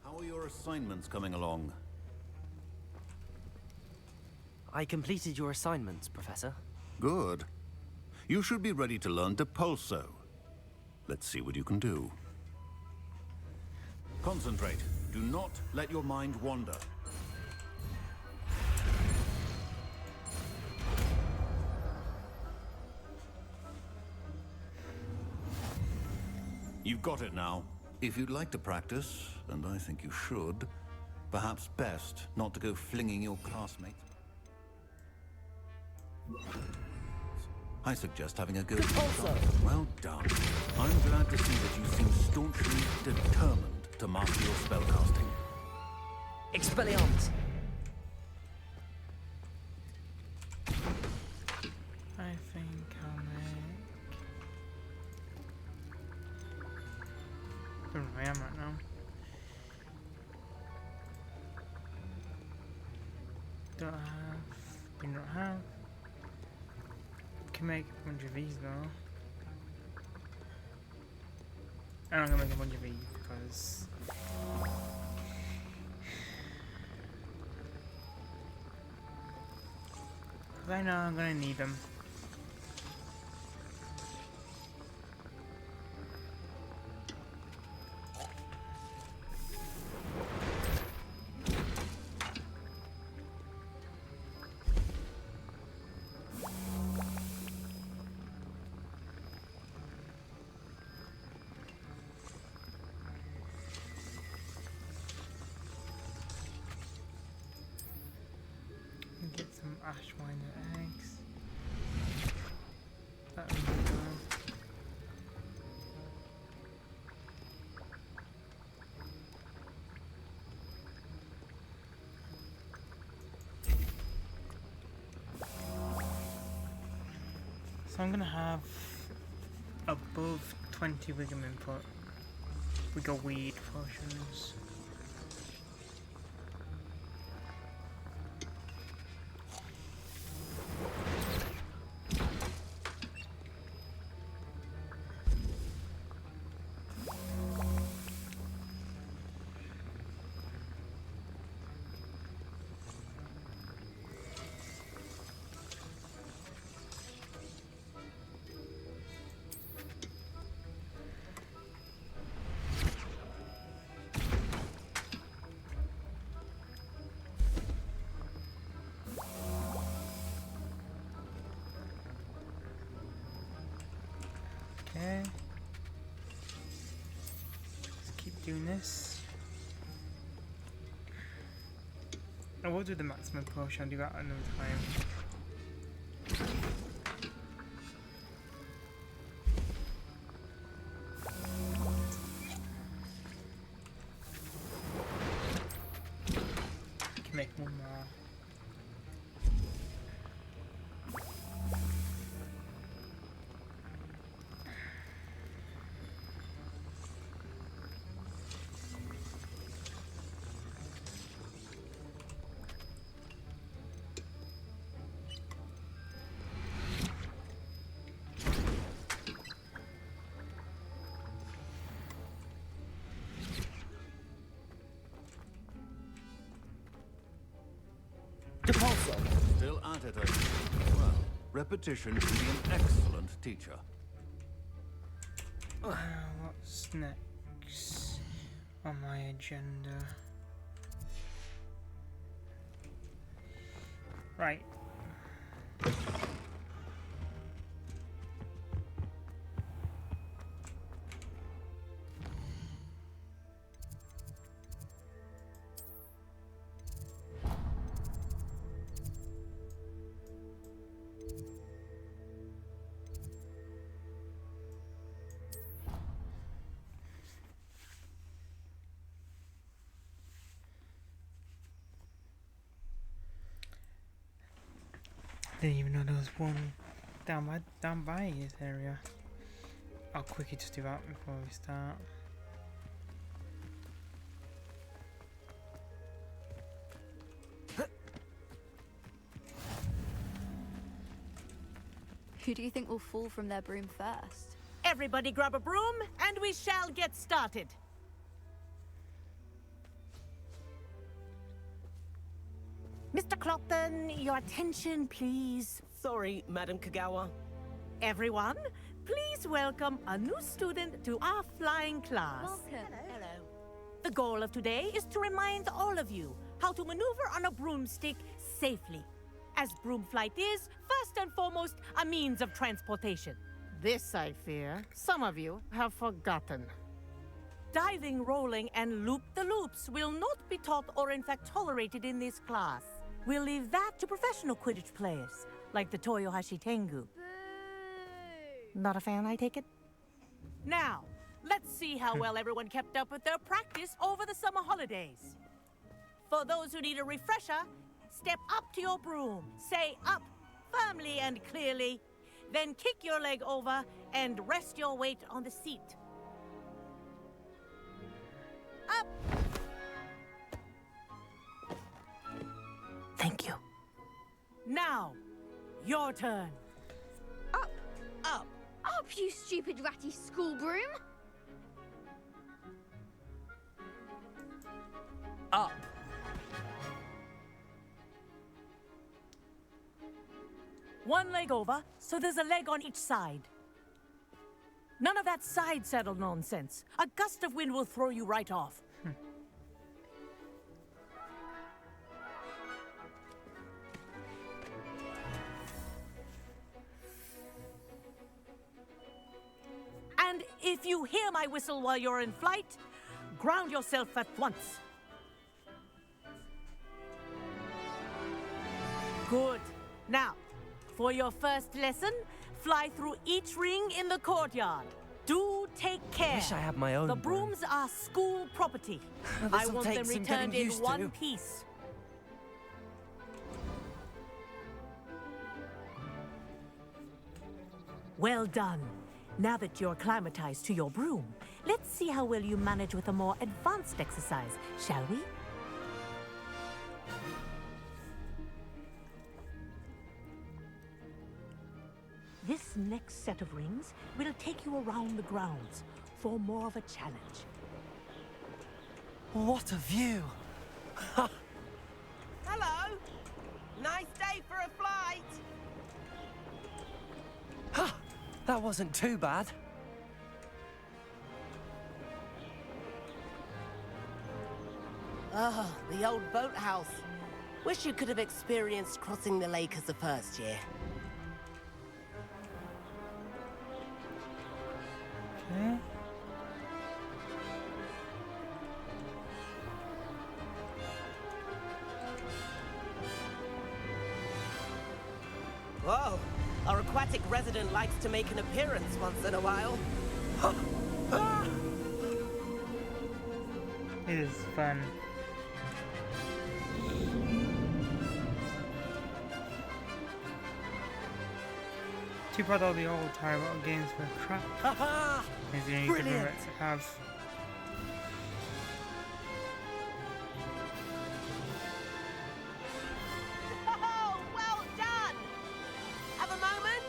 How are your assignments coming along? I completed your assignments, Professor. Good. You should be ready to learn Depulso. Let's see what you can do. Concentrate. Do not let your mind wander. You've got it now. If you'd like to practice, and I think you should, perhaps best not to go flinging your classmates. I suggest having a go. Well done. I'm glad to see that you seem staunchly determined to master your spellcasting. Expelliarmus! I think I'll make... I don't know where I am right now. Don't have... Do not have... Can make a bunch of these though. And I'm gonna make a bunch of these because I know I'm gonna need them. Get some ashwinder eggs. That would be good. So I'm gonna have above 20 Wiggum input. Wiggle weed potions. Okay. Let's keep doing this. I will do the maximum potion, I'll do that another time. Can make one more. Depulso! Still at it, I see. Well, repetition can be an excellent teacher. What's next on my agenda? Right. didn't even know there was one down by this area. I'll quickly just do that before we start. Who do you think will fall from their broom first? Everybody grab a broom, and we shall get started. Mr. Clopton, your attention, please. Sorry, Madam Kagawa. Everyone, please welcome a new student to our flying class. Welcome. Hello. The goal of today is to remind all of you how to maneuver on a broomstick safely, as broom flight is, first and foremost, a means of transportation. This, I fear, some of you have forgotten. Diving, rolling, and loop-the-loops will not be taught or in fact tolerated in this class. We'll leave that to professional Quidditch players, like the Toyohashi Tengu. Not a fan, I take it? Now, let's see how well everyone kept up with their practice over the summer holidays. For those who need a refresher, step up to your broom, say up firmly and clearly, then kick your leg over and rest your weight on the seat. Up! Thank you. Now, your turn. Up! Up! Up, you stupid ratty school broom! Up! One leg over, so there's a leg on each side. None of that side saddle nonsense. A gust of wind will throw you right off. And if you hear my whistle while you're in flight, ground yourself at once. Good. Now, for your first lesson, fly through each ring in the courtyard. Do take care. I wish I had my own The broom. brooms are school property. I This'll want take them some returned getting in used one to. piece. Well done. Now that you're acclimatized to your broom, let's see how well you manage with a more advanced exercise, shall we? This next set of rings will take you around the grounds for more of a challenge. What a view! Hello! Nice day for a flight! That wasn't too bad. Oh, the old boathouse. Wish you could have experienced crossing the lake as a first year. Okay. Whoa! Our aquatic resident likes to make an appearance once in a while. It is fun. Too bad all the old Harry Potter games were crap. Is the only different Brilliant. to have. Oh, well done! Have a moment?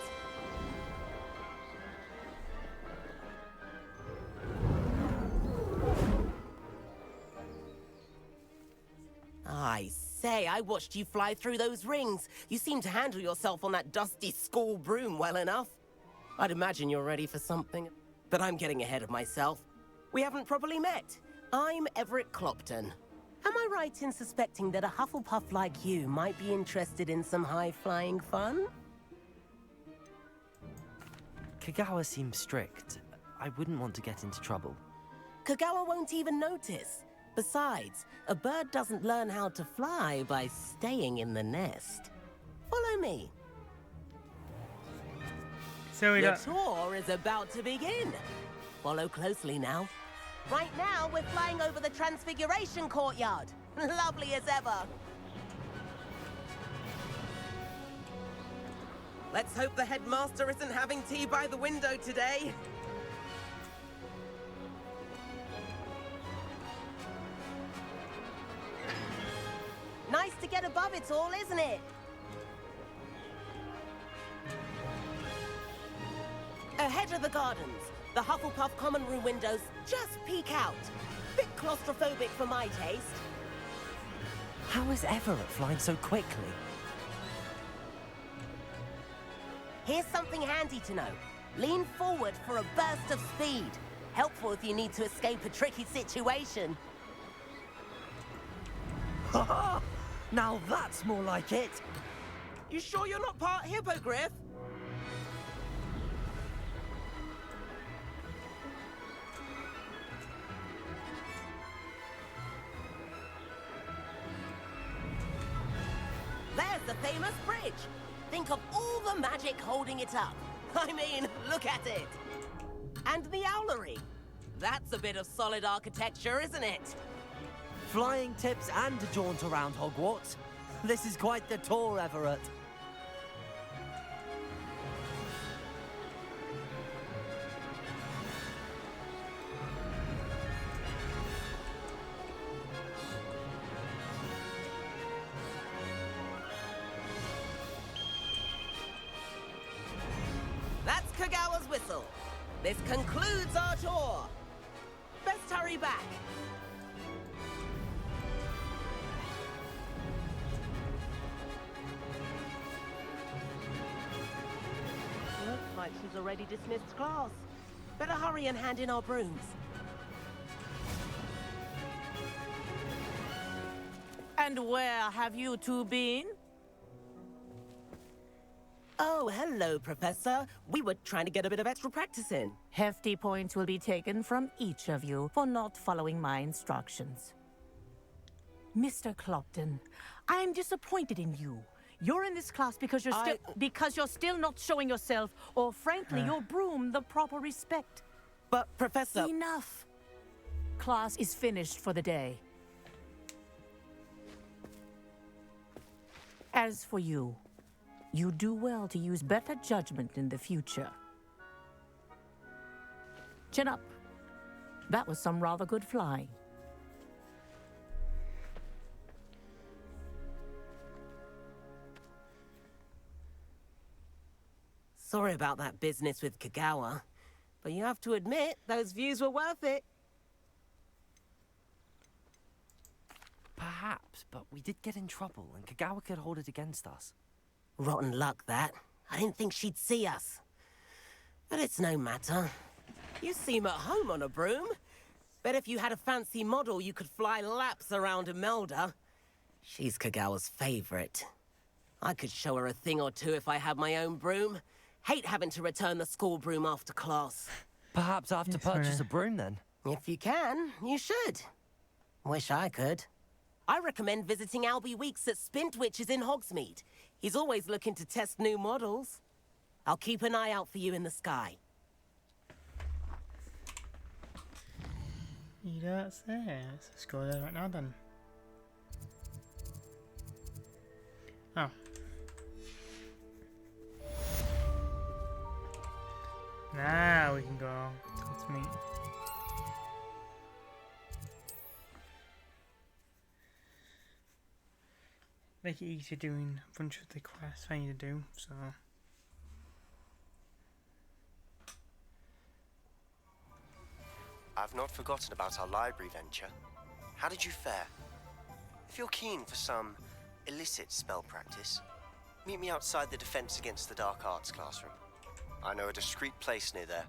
I say, I watched you fly through those rings. You seem to handle yourself on that dusty school broom well enough. I'd imagine you're ready for something, but I'm getting ahead of myself. We haven't properly met. I'm Everett Clopton. Am I right in suspecting that a Hufflepuff like you might be interested in some high-flying fun? Kagawa seems strict. I wouldn't want to get into trouble. Kagawa won't even notice. Besides, a bird doesn't learn how to fly by staying in the nest. Follow me. So we The got tour is about to begin. Follow closely now. Right now, we're flying over the Transfiguration Courtyard. Lovely as ever. Let's hope the headmaster isn't having tea by the window today. Nice to get above it all, isn't it? Ahead of the gardens, the Hufflepuff common room windows just peek out. Bit claustrophobic for my taste. How is Everett flying so quickly? Here's something handy to know. Lean forward for a burst of speed. Helpful if you need to escape a tricky situation. Ha! Now that's more like it. You sure you're not part hippogriff? There's the famous bridge. Think of all the magic holding it up. I mean, look at it. And the owlery. That's a bit of solid architecture, isn't it? Flying tips and a jaunt around Hogwarts. This is quite the tour, Everett. That's Kagawa's whistle. This concludes our tour. Best hurry back. Looks like she's already dismissed class. Better hurry and hand in our brooms. And where have you two been? Oh, hello, Professor. We were trying to get a bit of extra practice in. Hefty points will be taken from each of you for not following my instructions. Mr. Clopton, I am disappointed in you. You're in this class because you're still not showing yourself, or frankly, your broom the proper respect. But, Professor... Enough. Class is finished for the day. As for you, you do well to use better judgment in the future. Chin up. That was some rather good flying. Sorry about that business with Kagawa, but you have to admit, those views were worth it. Perhaps, but we did get in trouble, and Kagawa could hold it against us. Rotten luck, that. I didn't think she'd see us. But it's no matter. You seem at home on a broom. Bet if you had a fancy model, you could fly laps around Imelda. She's Kagawa's favorite. I could show her a thing or two if I had my own broom. Hate having to return the school broom after class. Perhaps I have to purchase a broom then. If you can, you should. Wish I could. I recommend visiting Albie Weeks at Spintwitches in Hogsmeade. He's always looking to test new models. I'll keep an eye out for you in the sky. You don't say. Let's go there right now then. Oh. Now we can go. Let's meet. Make it easier doing a bunch of the quests I need to do, so. I've not forgotten about our library venture. How did you fare? If you're keen for some illicit spell practice, meet me outside the Defense Against the Dark Arts classroom. I know a discreet place near there.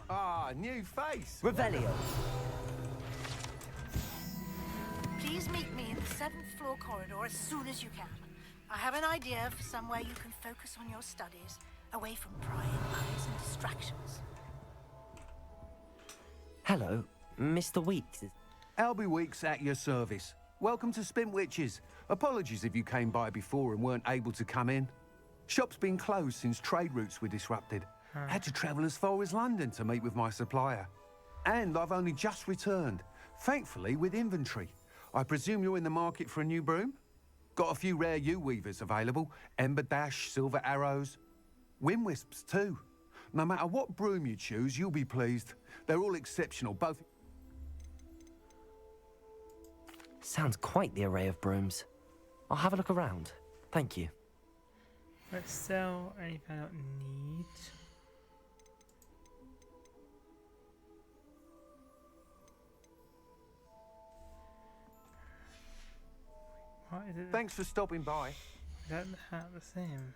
Ah, new face. Revelio. Please meet me in the 7th floor corridor as soon as you can. I have an idea for somewhere you can focus on your studies, away from prying eyes and distractions. Hello, Mr. Weeks. Albie Weeks at your service. Welcome to Spintwitches. Apologies if you came by before and weren't able to come in. Shop's been closed since trade routes were disrupted. Had to travel as far as London to meet with my supplier. And I've only just returned, thankfully with inventory. I presume you're in the market for a new broom? Got a few rare yew-weavers available. Ember Dash, Silver Arrows. Wind-wisps, too. No matter what broom you choose, you'll be pleased. They're all exceptional, both... Sounds quite the array of brooms. I'll have a look around. Thank you. Let's sell anything I don't need. What is it? Thanks for stopping by. Is that the hat the same?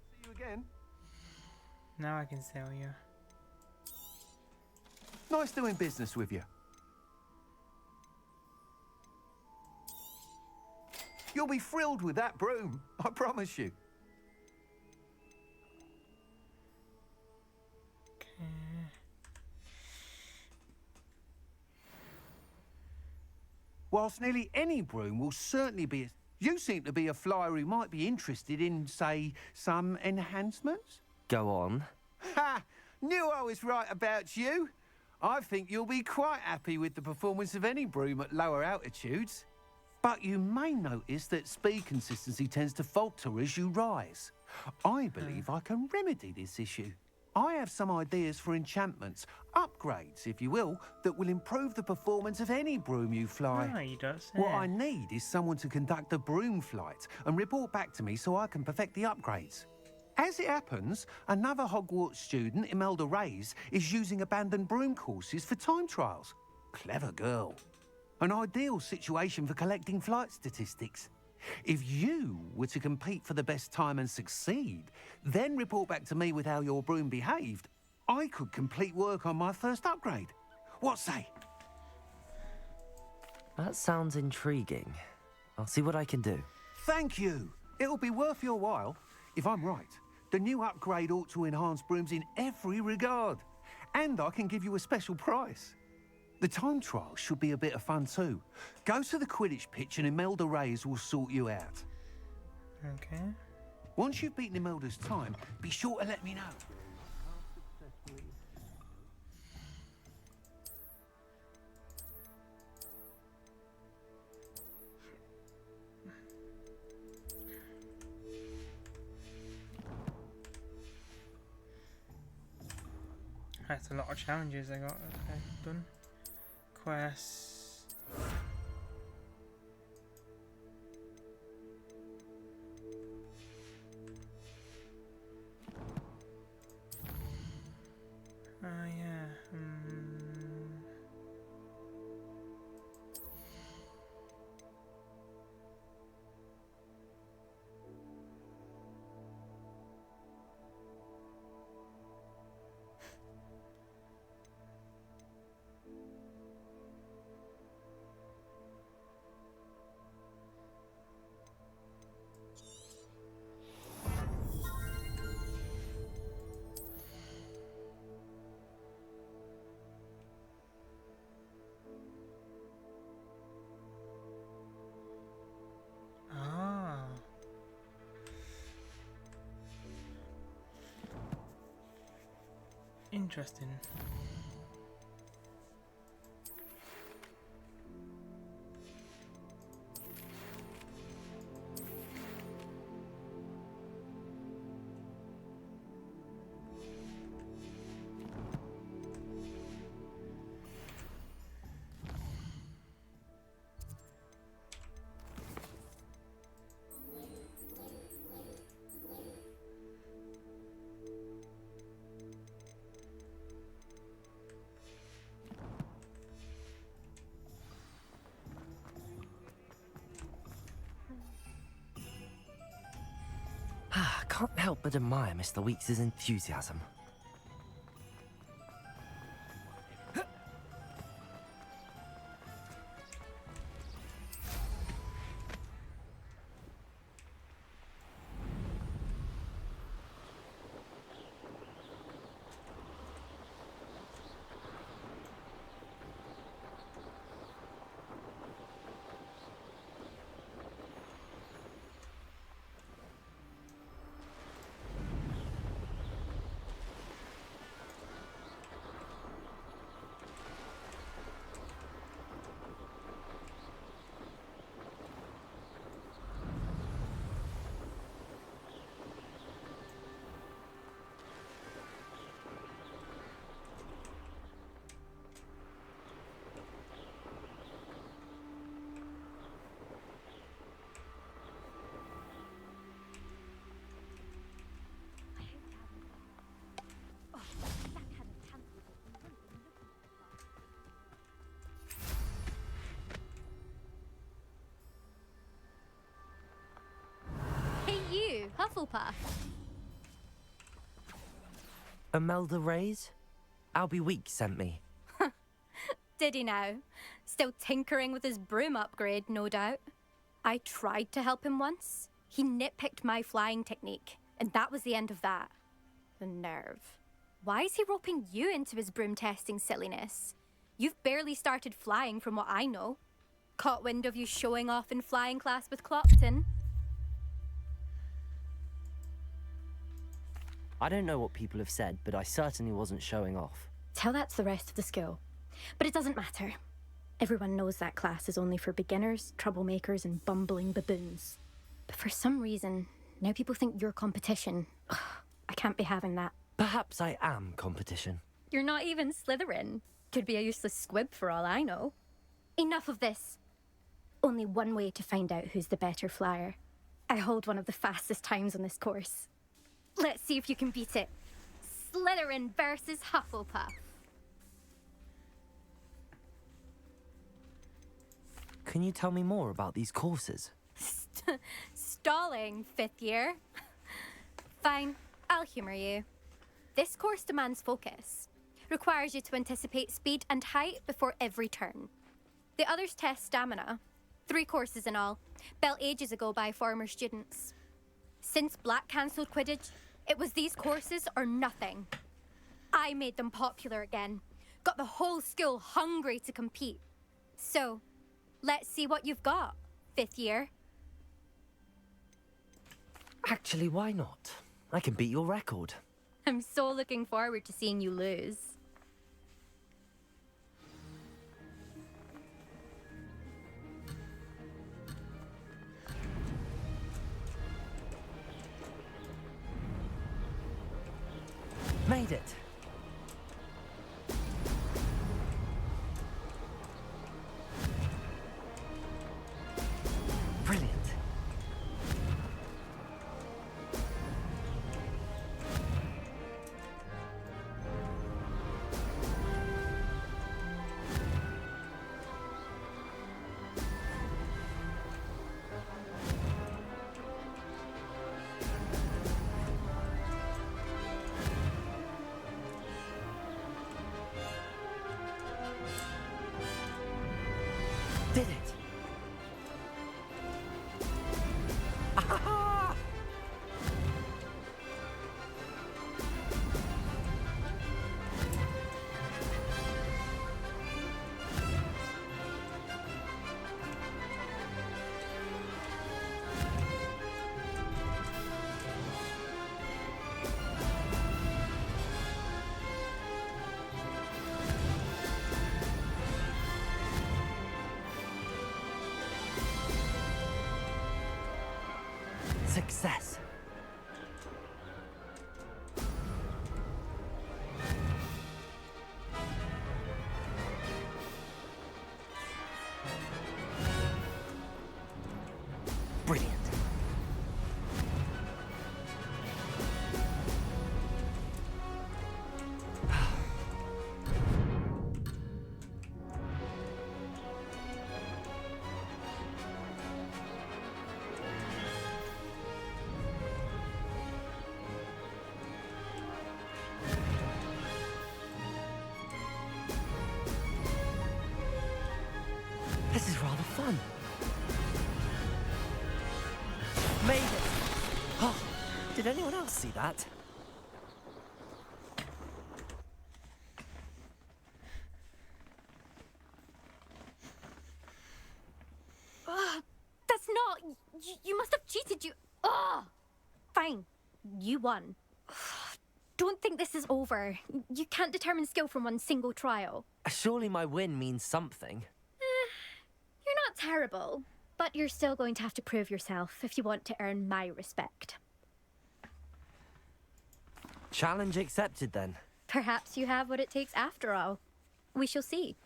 See you again. Now I can sell you. Nice doing business with you. You'll be thrilled with that broom, I promise you. Whilst nearly any broom will certainly be... You seem to be a flyer who might be interested in, say, some enhancements? Go on. Ha! Knew I was right about you. I think you'll be quite happy with the performance of any broom at lower altitudes. But you may notice that speed consistency tends to falter as you rise. I believe I can remedy this issue. I have some ideas for enchantments, upgrades, if you will, that will improve the performance of any broom you fly. Ah, you don't say. What I need is someone to conduct a broom flight and report back to me so I can perfect the upgrades. As it happens, another Hogwarts student, Imelda Reyes, is using abandoned broom courses for time trials. Clever girl. An ideal situation for collecting flight statistics. If you were to compete for the best time and succeed, then report back to me with how your broom behaved, I could complete work on my first upgrade. What say? That sounds intriguing. I'll see what I can do. Thank you. It'll be worth your while. If I'm right, the new upgrade ought to enhance brooms in every regard. And I can give you a special price. The time trial should be a bit of fun too. Go to the Quidditch pitch and Imelda Reyes will sort you out. Okay. Once you've beaten Imelda's time, be sure to let me know. That's a lot of challenges I got done. Quests. Oh yeah. Interesting. Can't help but admire Mr. Weeks' enthusiasm. Hufflepuff. Imelda Reyes? Albie Weeks sent me. Did he now? Still tinkering with his broom upgrade, no doubt. I tried to help him once. He nitpicked my flying technique, and that was the end of that. The nerve. Why is he roping you into his broom testing silliness? You've barely started flying from what I know. Caught wind of you showing off in flying class with Clopton. I don't know what people have said, but I certainly wasn't showing off. Tell that to the rest of the school. But it doesn't matter. Everyone knows that class is only for beginners, troublemakers, and bumbling baboons. But for some reason, now people think you're competition. Ugh, I can't be having that. Perhaps I am competition. You're not even Slytherin. Could be a useless squib for all I know. Enough of this. Only one way to find out who's the better flyer. I hold one of the fastest times on this course. Let's see if you can beat it. Slytherin versus Hufflepuff. Can you tell me more about these courses? Stalling, 5th year. Fine, I'll humour you. This course demands focus. Requires you to anticipate speed and height before every turn. The others test stamina. 3 courses in all, built ages ago by former students. Since Black cancelled Quidditch, it was these courses or nothing. I made them popular again. Got the whole school hungry to compete. So, let's see what you've got, 5th year. Actually, why not? I can beat your record. I'm so looking forward to seeing you lose. Made it. Brilliant. Did it. Ah! Success. Brilliant. This is rather fun. Made it! Oh, did anyone else see that? That's not... You must have cheated, you... Fine. You won. Don't think this is over. You can't determine skill from one single trial. Surely my win means something. You're not terrible, but you're still going to have to prove yourself if you want to earn my respect. Challenge accepted then. Perhaps you have what it takes after all. We shall see.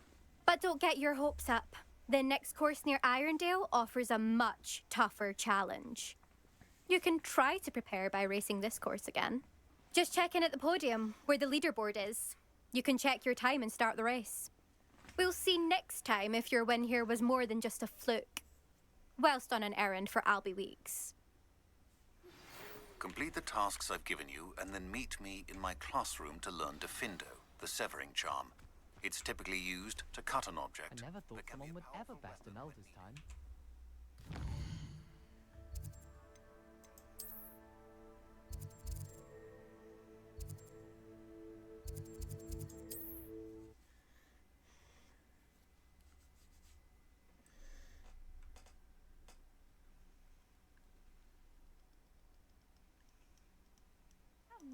But don't get your hopes up. The next course near Irondale offers a much tougher challenge. You can try to prepare by racing this course again. Just check in at the podium, where the leaderboard is. You can check your time and start the race. We'll see next time if your win here was more than just a fluke. Whilst on an errand for Albie Weeks. Complete the tasks I've given you, and then meet me in my classroom to learn Diffindo, the severing charm. It's typically used to cut an object. I never thought someone would ever best an elder's time.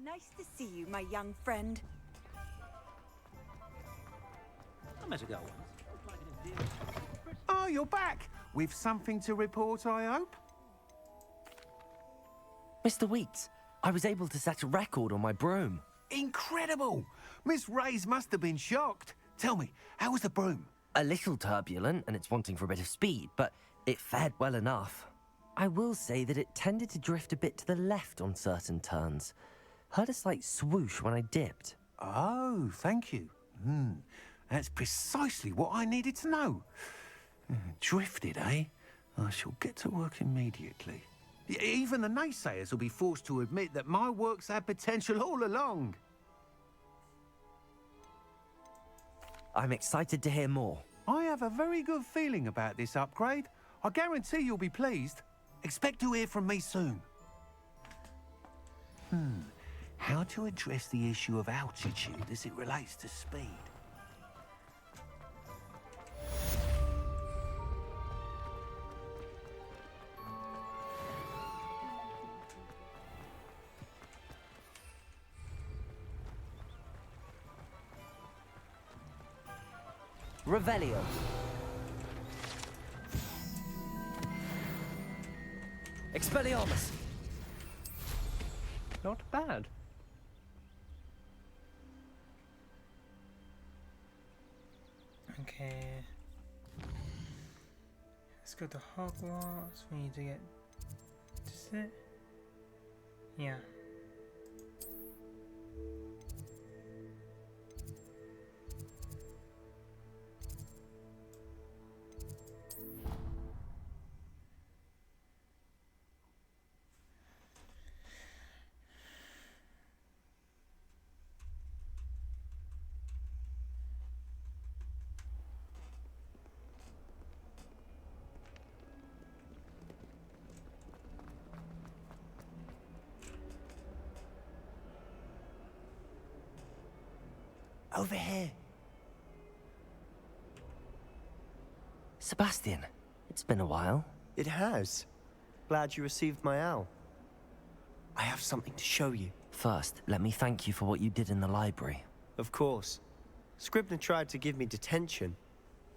Nice to see you, my young friend. I met a girl once. Oh, you're back! With something to report, I hope? Mr. Weeks, I was able to set a record on my broom. Incredible! Miss Reyes must have been shocked. Tell me, how was the broom? A little turbulent, and it's wanting for a bit of speed, but it fared well enough. I will say that it tended to drift a bit to the left on certain turns. Heard a slight swoosh when I dipped. Oh, thank you. That's precisely what I needed to know. Drifted, eh? I shall get to work immediately. Even the naysayers will be forced to admit that my work's had potential all along. I'm excited to hear more. I have a very good feeling about this upgrade. I guarantee you'll be pleased. Expect to hear from me soon. How to address the issue of altitude as it relates to speed? Revelio. Expelliarmus. Not bad. Okay. Let's go to Hogwarts. We need to get. Is it? Yeah. Over here. Sebastian, it's been a while. It has. Glad you received my owl. I have something to show you. First, let me thank you for what you did in the library. Of course. Scribner tried to give me detention,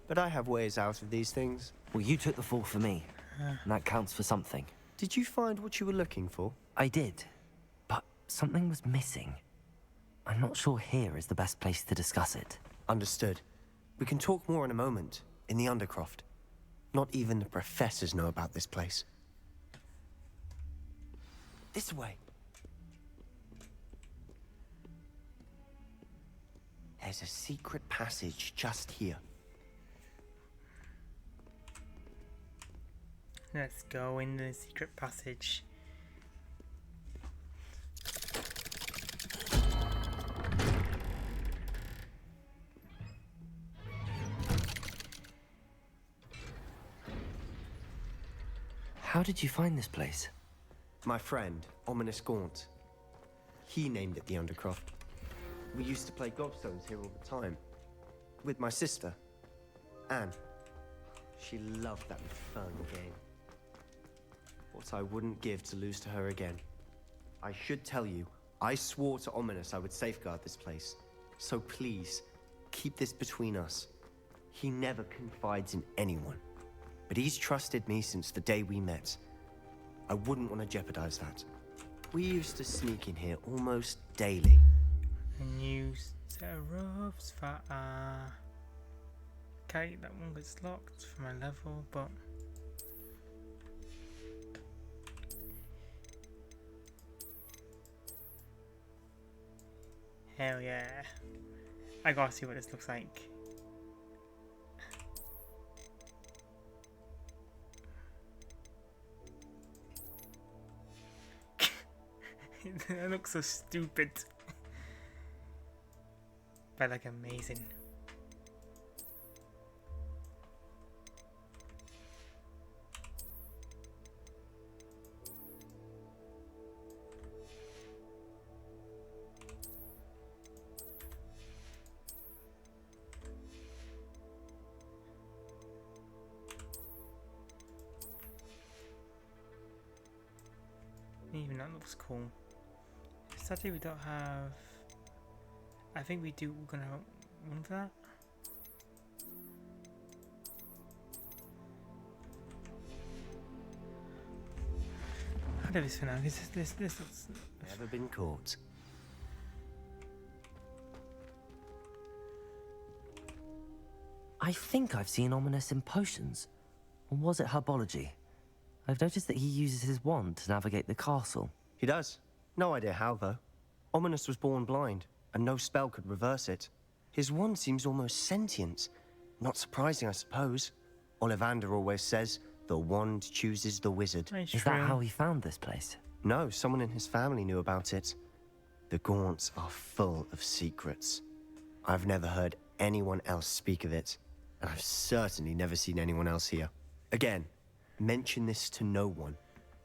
but I have ways out of these things. Well, you took the fall for me, and that counts for something. Did you find what you were looking for? I did, but something was missing. I'm not sure here is the best place to discuss it. Understood. We can talk more in a moment, in the Undercroft. Not even the professors know about this place. This way. There's a secret passage just here. Let's go in the secret passage. How did you find this place? My friend, Ominous Gaunt. He named it the Undercroft. We used to play gobstones here all the time. With my sister, Anne. She loved that infernal game. What I wouldn't give to lose to her again. I should tell you, I swore to Ominous I would safeguard this place. So please, keep this between us. He never confides in anyone. But he's trusted me since the day we met. I wouldn't want to jeopardize that. We used to sneak in here almost daily. A new set of ropes for okay, that one gets locked for my level, but hell yeah. I gotta see what this looks like. That looks so stupid. But like amazing. Even that looks cool. Sadly, we don't have. I think we do. We're gonna have one for that. I'll do this for now. This looks. Never been caught. I think I've seen Ominous in potions. Or was it herbology? I've noticed that he uses his wand to navigate the castle. He does. No idea how, though. Ominous was born blind, and no spell could reverse it. His wand seems almost sentient. Not surprising, I suppose. Ollivander always says, the wand chooses the wizard. Is that how he found this place? No, someone in his family knew about it. The Gaunts are full of secrets. I've never heard anyone else speak of it, and I've certainly never seen anyone else here. Again, mention this to no one,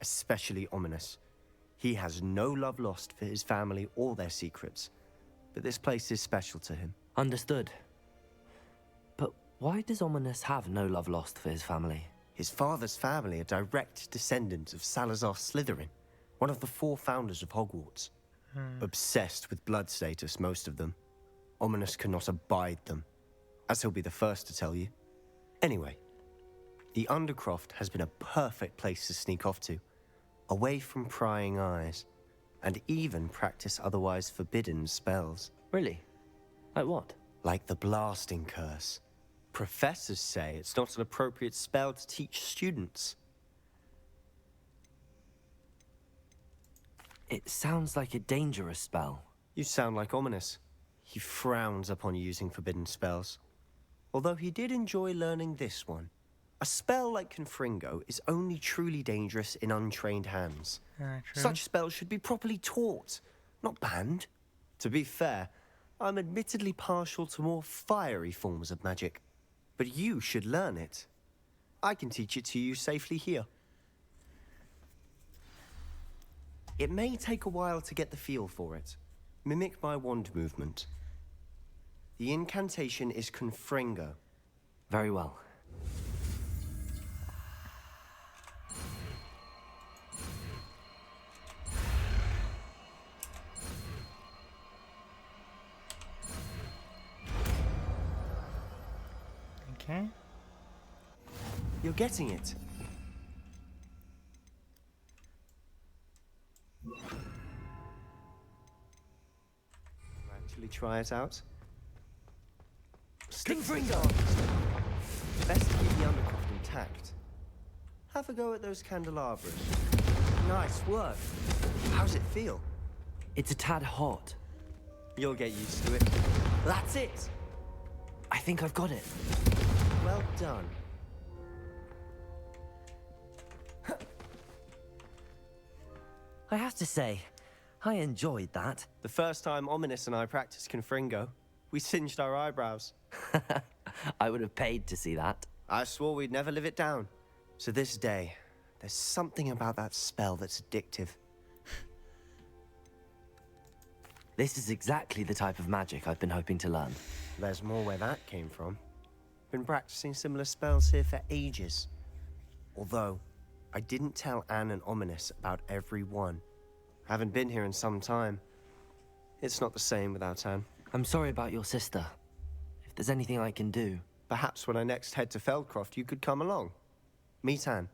especially Ominous. He has no love lost for his family or their secrets, but this place is special to him. Understood. But why does Ominous have no love lost for his family? His father's family are direct descendants of Salazar Slytherin, one of the 4 founders of Hogwarts. Obsessed with blood status, most of them. Ominous cannot abide them, as he'll be the first to tell you. Anyway, the Undercroft has been a perfect place to sneak off to, away from prying eyes, and even practice otherwise forbidden spells. Really? Like what? Like the Blasting Curse. Professors say it's not an appropriate spell to teach students. It sounds like a dangerous spell. You sound like Ominous. He frowns upon using forbidden spells. Although he did enjoy learning this one. A spell like Confringo is only truly dangerous in untrained hands. True. Such spells should be properly taught, not banned. To be fair, I'm admittedly partial to more fiery forms of magic. But you should learn it. I can teach it to you safely here. It may take a while to get the feel for it. Mimic my wand movement. The incantation is Confringo. Very well. Okay. You're getting it. Actually try it out. Confringo! Best to keep the Undercroft intact. Have a go at those candelabras. Nice work. How's it feel? It's a tad hot. You'll get used to it. That's it! I think I've got it. Well done. I have to say, I enjoyed that. The first time Ominous and I practiced Confringo, we singed our eyebrows. I would have paid to see that. I swore we'd never live it down. To this day, there's something about that spell that's addictive. This is exactly the type of magic I've been hoping to learn. There's more where that came from. Been practicing similar spells here for ages. Although, I didn't tell Anne and Ominous about every one. Haven't been here in some time. It's not the same without Anne. I'm sorry about your sister. If there's anything I can do... Perhaps when I next head to Feldcroft, you could come along. Meet Anne.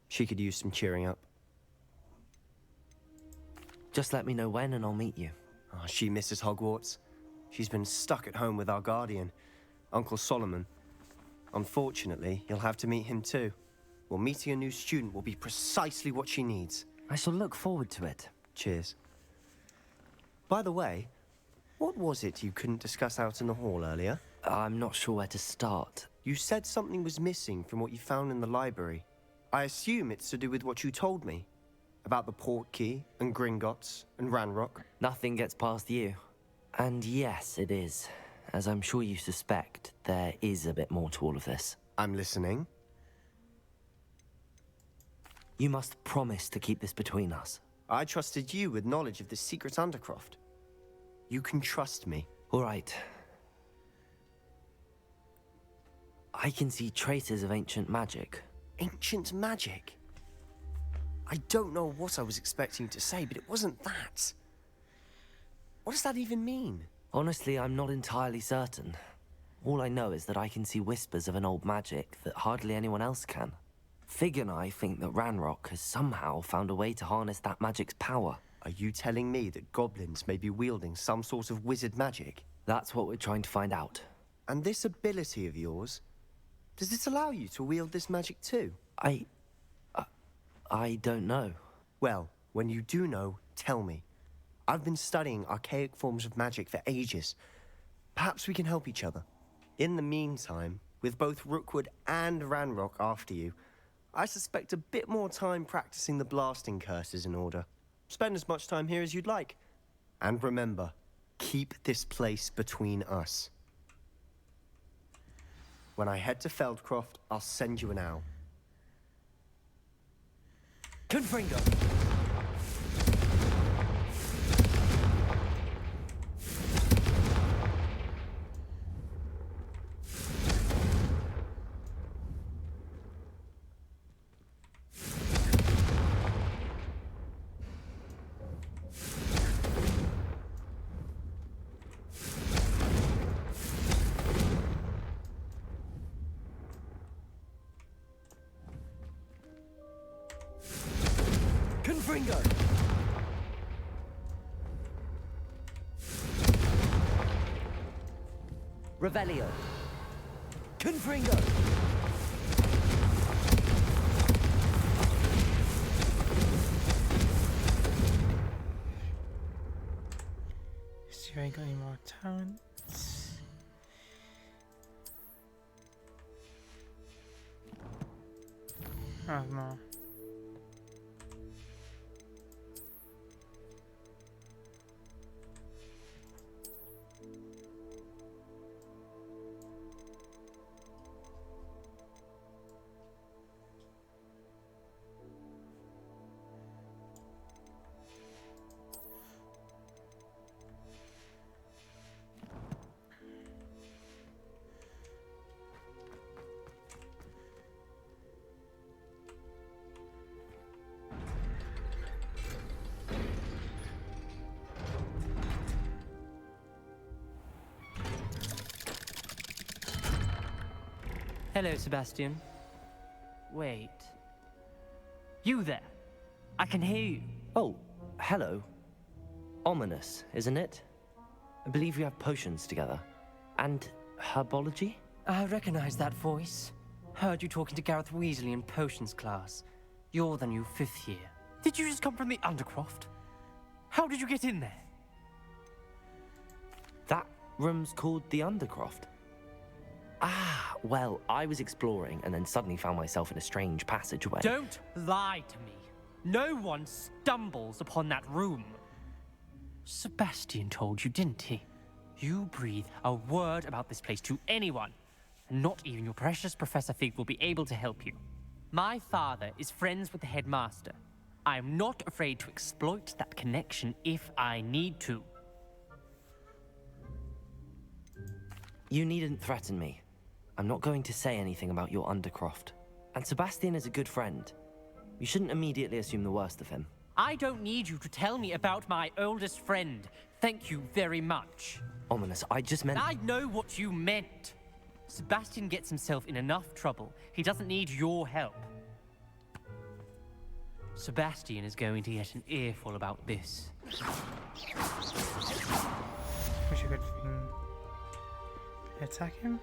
She could use some cheering up. Just let me know when and I'll meet you. Oh, she misses Hogwarts. She's been stuck at home with our guardian, Uncle Solomon. Unfortunately, you'll have to meet him too. Well, meeting a new student will be precisely what she needs. I shall look forward to it. Cheers. By the way, what was it you couldn't discuss out in the hall earlier? I'm not sure where to start. You said something was missing from what you found in the library. I assume it's to do with what you told me. About the Portkey and Gringotts and Ranrock? Nothing gets past you. And yes, it is. As I'm sure you suspect, there is a bit more to all of this. I'm listening. You must promise to keep this between us. I trusted you with knowledge of the secret Undercroft. You can trust me. All right. I can see traces of ancient magic. Ancient magic? I don't know what I was expecting to say, but it wasn't that. What does that even mean? Honestly, I'm not entirely certain. All I know is that I can see whispers of an old magic that hardly anyone else can. Fig and I think that Ranrock has somehow found a way to harness that magic's power. Are you telling me that goblins may be wielding some sort of wizard magic? That's what we're trying to find out. And this ability of yours, does it allow you to wield this magic too? I don't know. Well, when you do know, tell me. I've been studying archaic forms of magic for ages. Perhaps we can help each other. In the meantime, with both Rookwood and Ranrock after you, I suspect a bit more time practicing the blasting curse is in order. Spend as much time here as you'd like. And remember, keep this place between us. When I head to Feldcroft, I'll send you an owl. Confringo! Confringo! Revelio! Confringo! See if I got any more talents. Oh, no. Hello, Sebastian. Wait. You there? I can hear you. Oh, hello. Ominous, isn't it? I believe we have potions together. And herbology? I recognize that voice. Heard you talking to Gareth Weasley in potions class. You're the new 5th year. Did you just come from the Undercroft? How did you get in there? That room's called the Undercroft. Ah, well, I was exploring and then suddenly found myself in a strange passageway. Don't lie to me. No one stumbles upon that room. Sebastian told you, didn't he? You breathe a word about this place to anyone, and not even your precious Professor Fig will be able to help you. My father is friends with the headmaster. I am not afraid to exploit that connection if I need to. You needn't threaten me. I'm not going to say anything about your Undercroft. And Sebastian is a good friend. You shouldn't immediately assume the worst of him. I don't need you to tell me about my oldest friend. Thank you very much. Ominous, I just meant... I know what you meant. Sebastian gets himself in enough trouble. He doesn't need your help. Sebastian is going to get an earful about this. Wish I could attack him.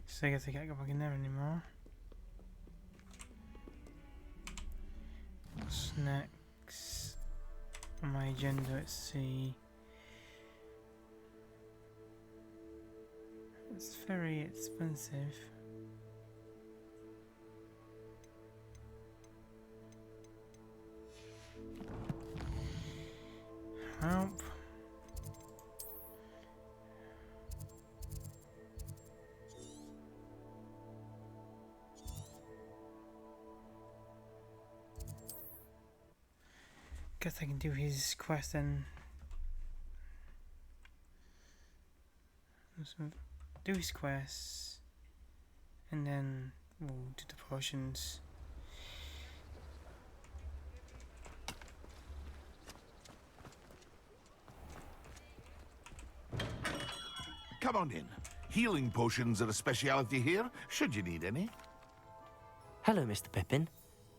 So I guess I can't go back in there anymore. What's next on my agenda? Let's see. That's very expensive. Help. Guess I can do his quest then. So do his quests, and then we'll do the potions. Come on in. Healing potions are a speciality here, should you need any. Hello, Mr. Pippin.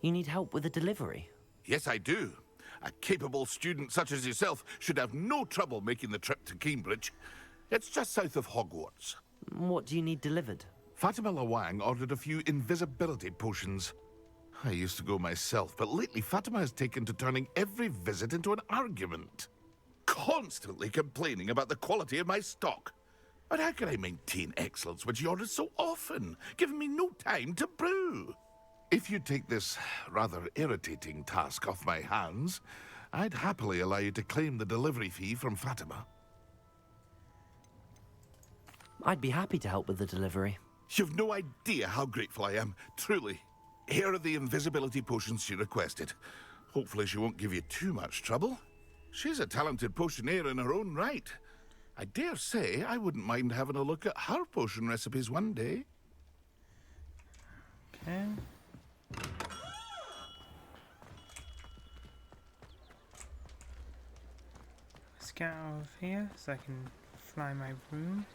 You need help with a delivery? Yes, I do. A capable student such as yourself should have no trouble making the trip to Cambridge. It's just south of Hogwarts. What do you need delivered? Fatima Lawang ordered a few invisibility potions. I used to go myself, but lately Fatima has taken to turning every visit into an argument. Constantly complaining about the quality of my stock. But how can I maintain excellence when she orders so often, giving me no time to brew? If you take this rather irritating task off my hands, I'd happily allow you to claim the delivery fee from Fatima. I'd be happy to help with the delivery. You've no idea how grateful I am, truly. Here are the invisibility potions she requested. Hopefully she won't give you too much trouble. She's a talented potioneer in her own right. I dare say I wouldn't mind having a look at her potion recipes one day. Okay. Let's get out of here so I can fly my broom.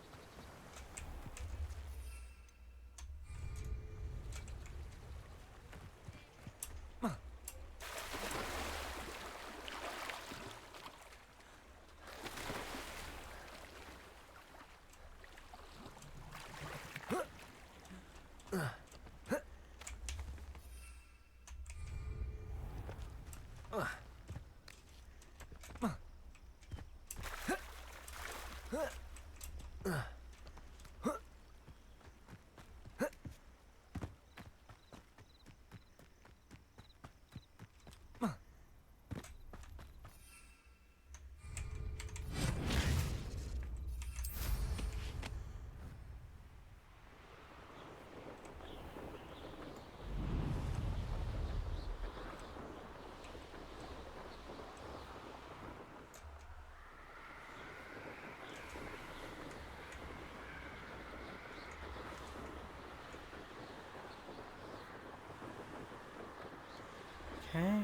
Okay.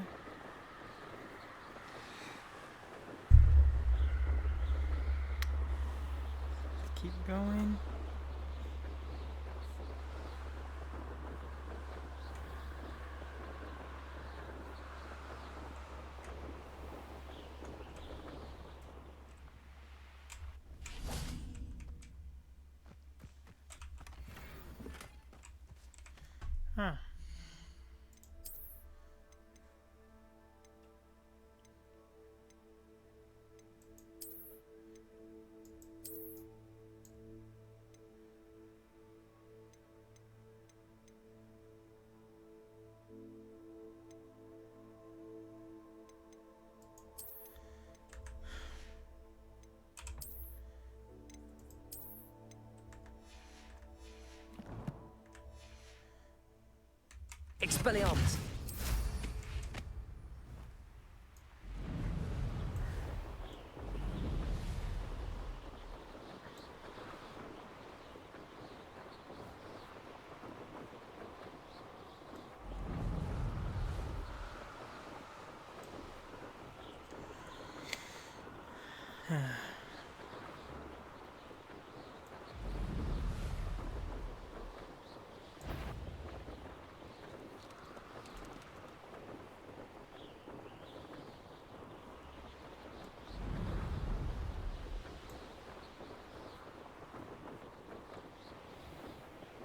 Keep going. Huh. Expelliarmus!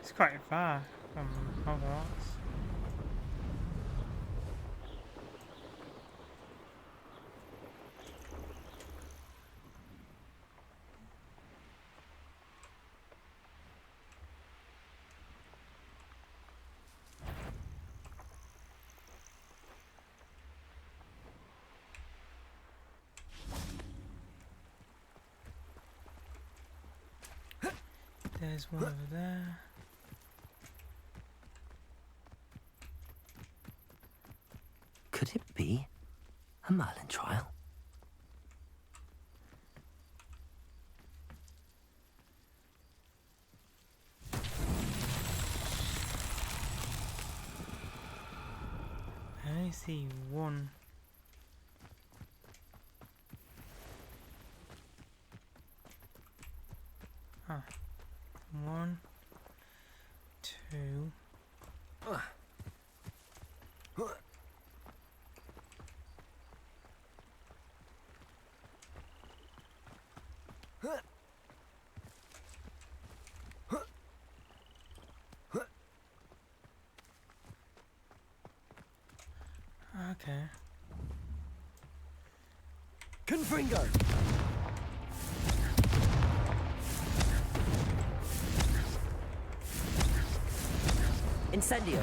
It's quite far from Hogwarts. There's one over there. Could it be a Merlin trial? I only see one. Huh. 1, 2. Okay. Confringo! Incendio!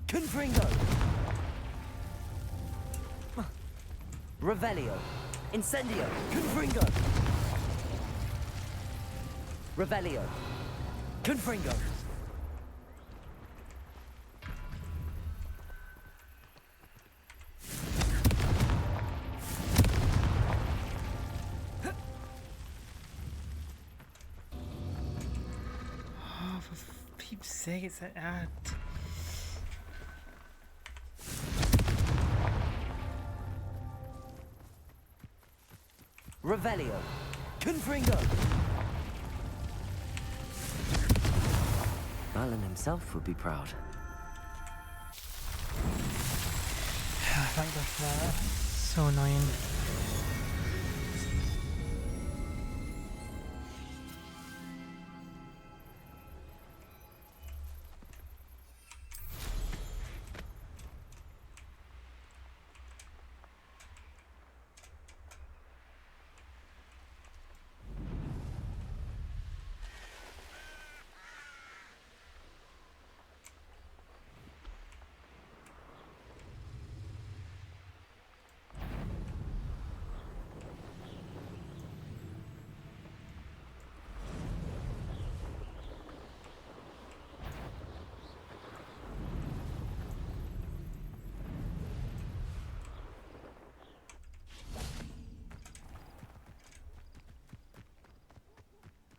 Confringo! Revelio! Incendio! Confringo! Revelio! Confringo! Oh, for peeps' sake, it's an ad. Revelio! Confringo! Merlin himself would be proud. Thank God for that. So annoying.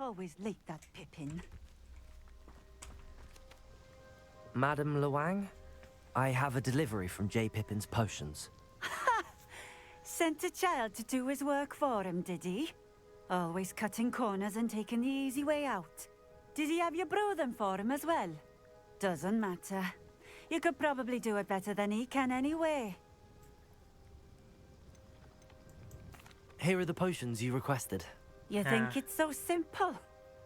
Always late, that Pippin. Madame Luang, I have a delivery from J. Pippin's potions. Sent a child to do his work for him, did he? Always cutting corners and taking the easy way out. Did he have you brew them for him as well? Doesn't matter. You could probably do it better than he can anyway. Here are the potions you requested. You think it's so simple?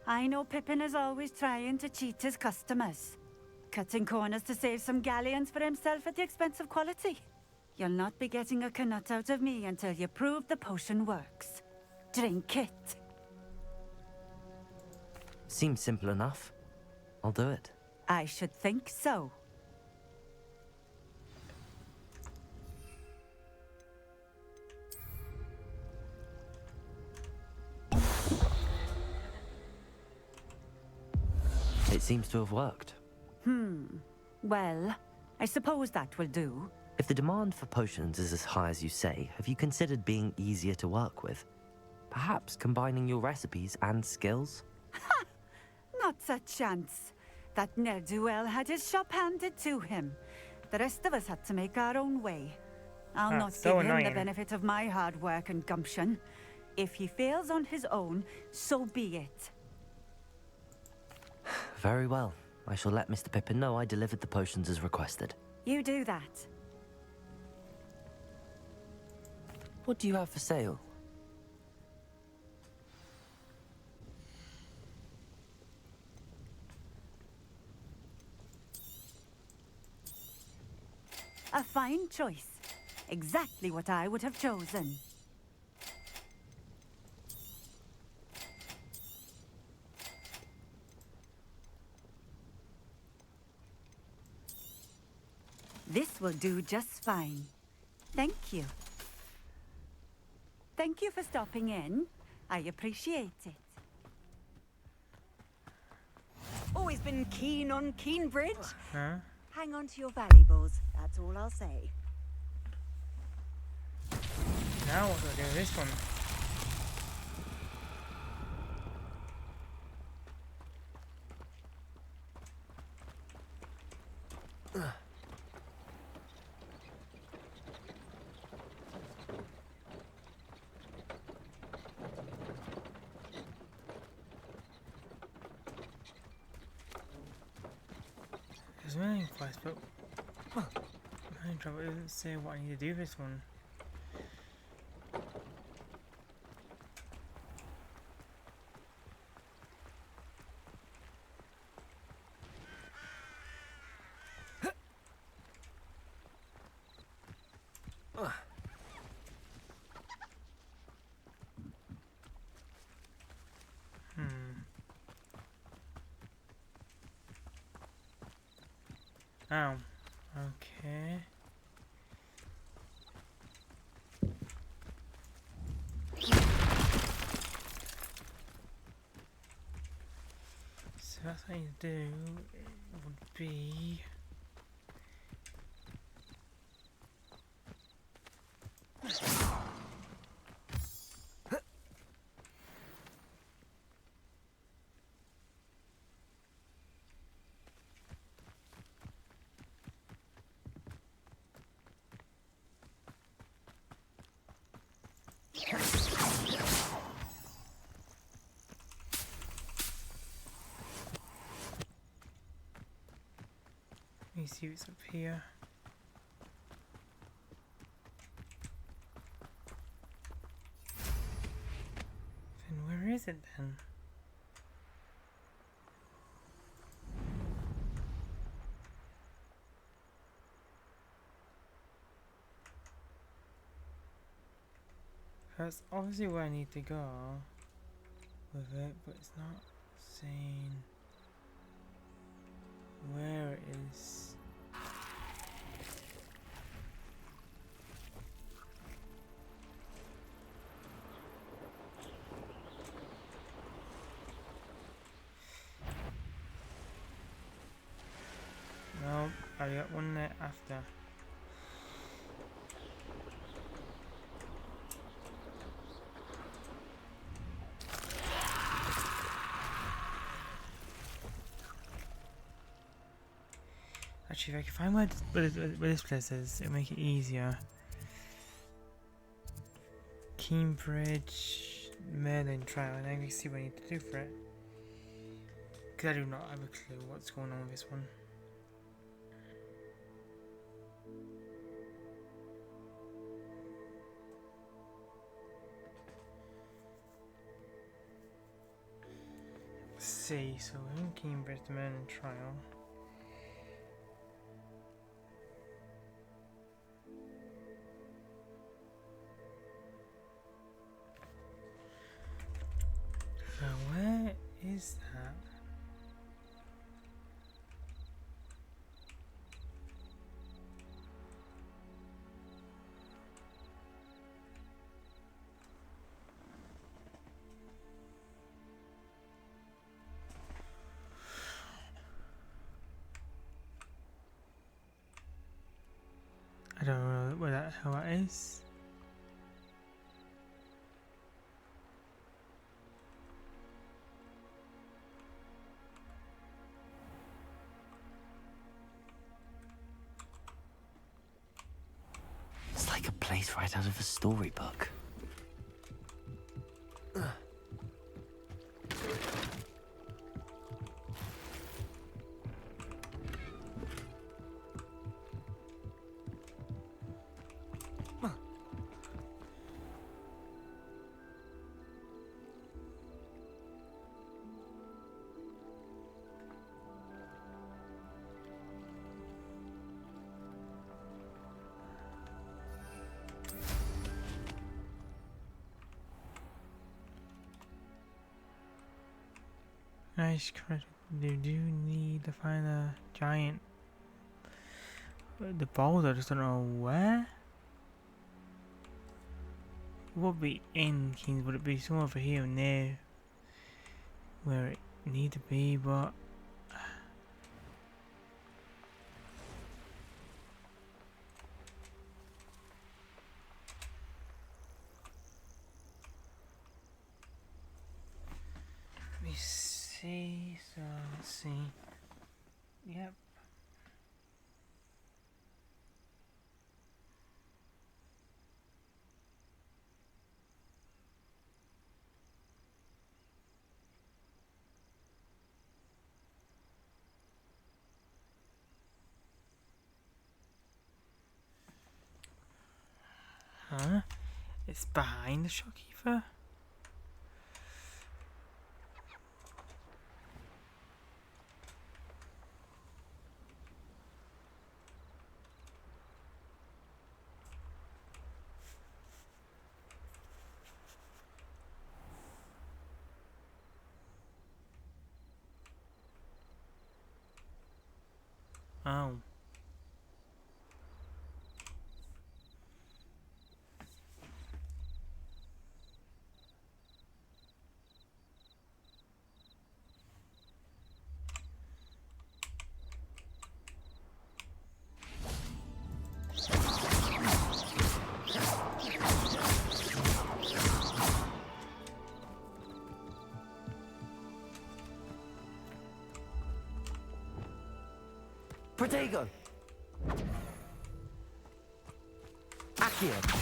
I know Pippin is always trying to cheat his customers. Cutting corners to save some galleons for himself at the expense of quality. You'll not be getting a canut out of me until you prove the potion works. Drink it. Seems simple enough. I'll do it. I should think so. It seems to have worked. Well, I suppose that will do. If the demand for potions is as high as you say, have you considered being easier to work with? Perhaps combining your recipes and skills? Not a chance. That ne'er-do-well had his shop handed to him. The rest of us had to make our own way. I'll not so give him the annoying. benefit of my hard work and gumption. If he fails on his own, so be it. Very well. I shall let Mr. Pippin know I delivered the potions as requested. You do that. What do you have for sale? A fine choice. Exactly what I would have chosen. This will do just fine. Thank you. Thank you for stopping in. I appreciate it. Always been keen on Keenbridge. Huh? Hang on to your valuables. That's all I'll say. Now what do I do with this one? There's many quests, but I'm having trouble. It doesn't say what I need to do with this one. Oh, okay. So that's what I need to do. It would be let me see what's up here. Then where is it then? That's obviously where I need to go with it, but it's not saying where it is. No, I got one there after. Actually, if I can find where this place is, it'll make it easier. Keenbridge, Merlin trial, and I can see what I need to do for it. Because I do not have a clue what's going on with this one. Let's see, so we're in Keenbridge, the Merlin trial. Where is that? I don't know where the hell that is. It's like a place right out of a storybook. Nice credit. You do need to find a giant. But the balls, I just don't know where. It would be in Kings, would it be somewhere over here and there where it need to be, but let me see, so let's see. Yep. Huh? It's behind the shopkeeper? Oh. Protego! Accio!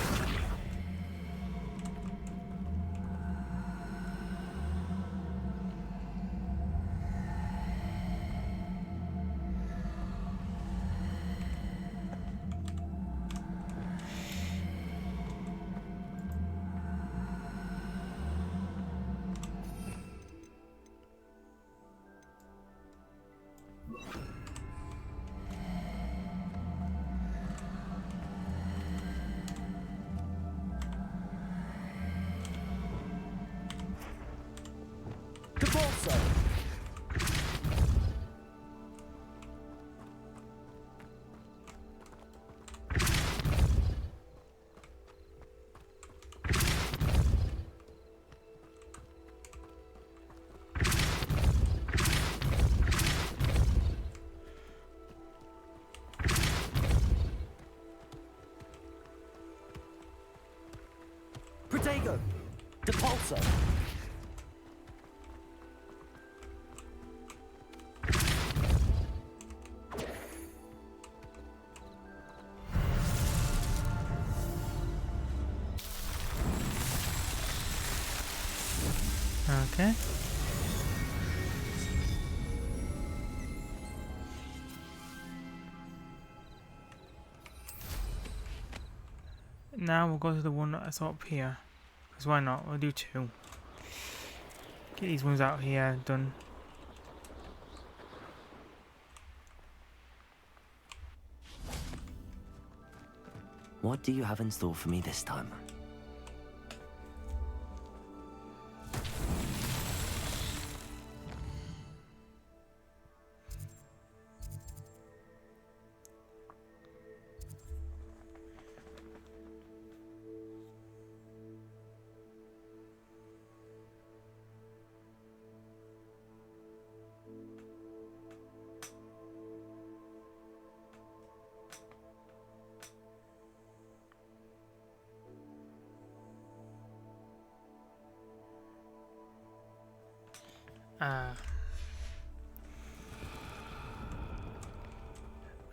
Protego! Depulso! Okay. Now we'll go to the one that's up here. Because why not? We'll do two. Get these ones out here done. What do you have in store for me this time?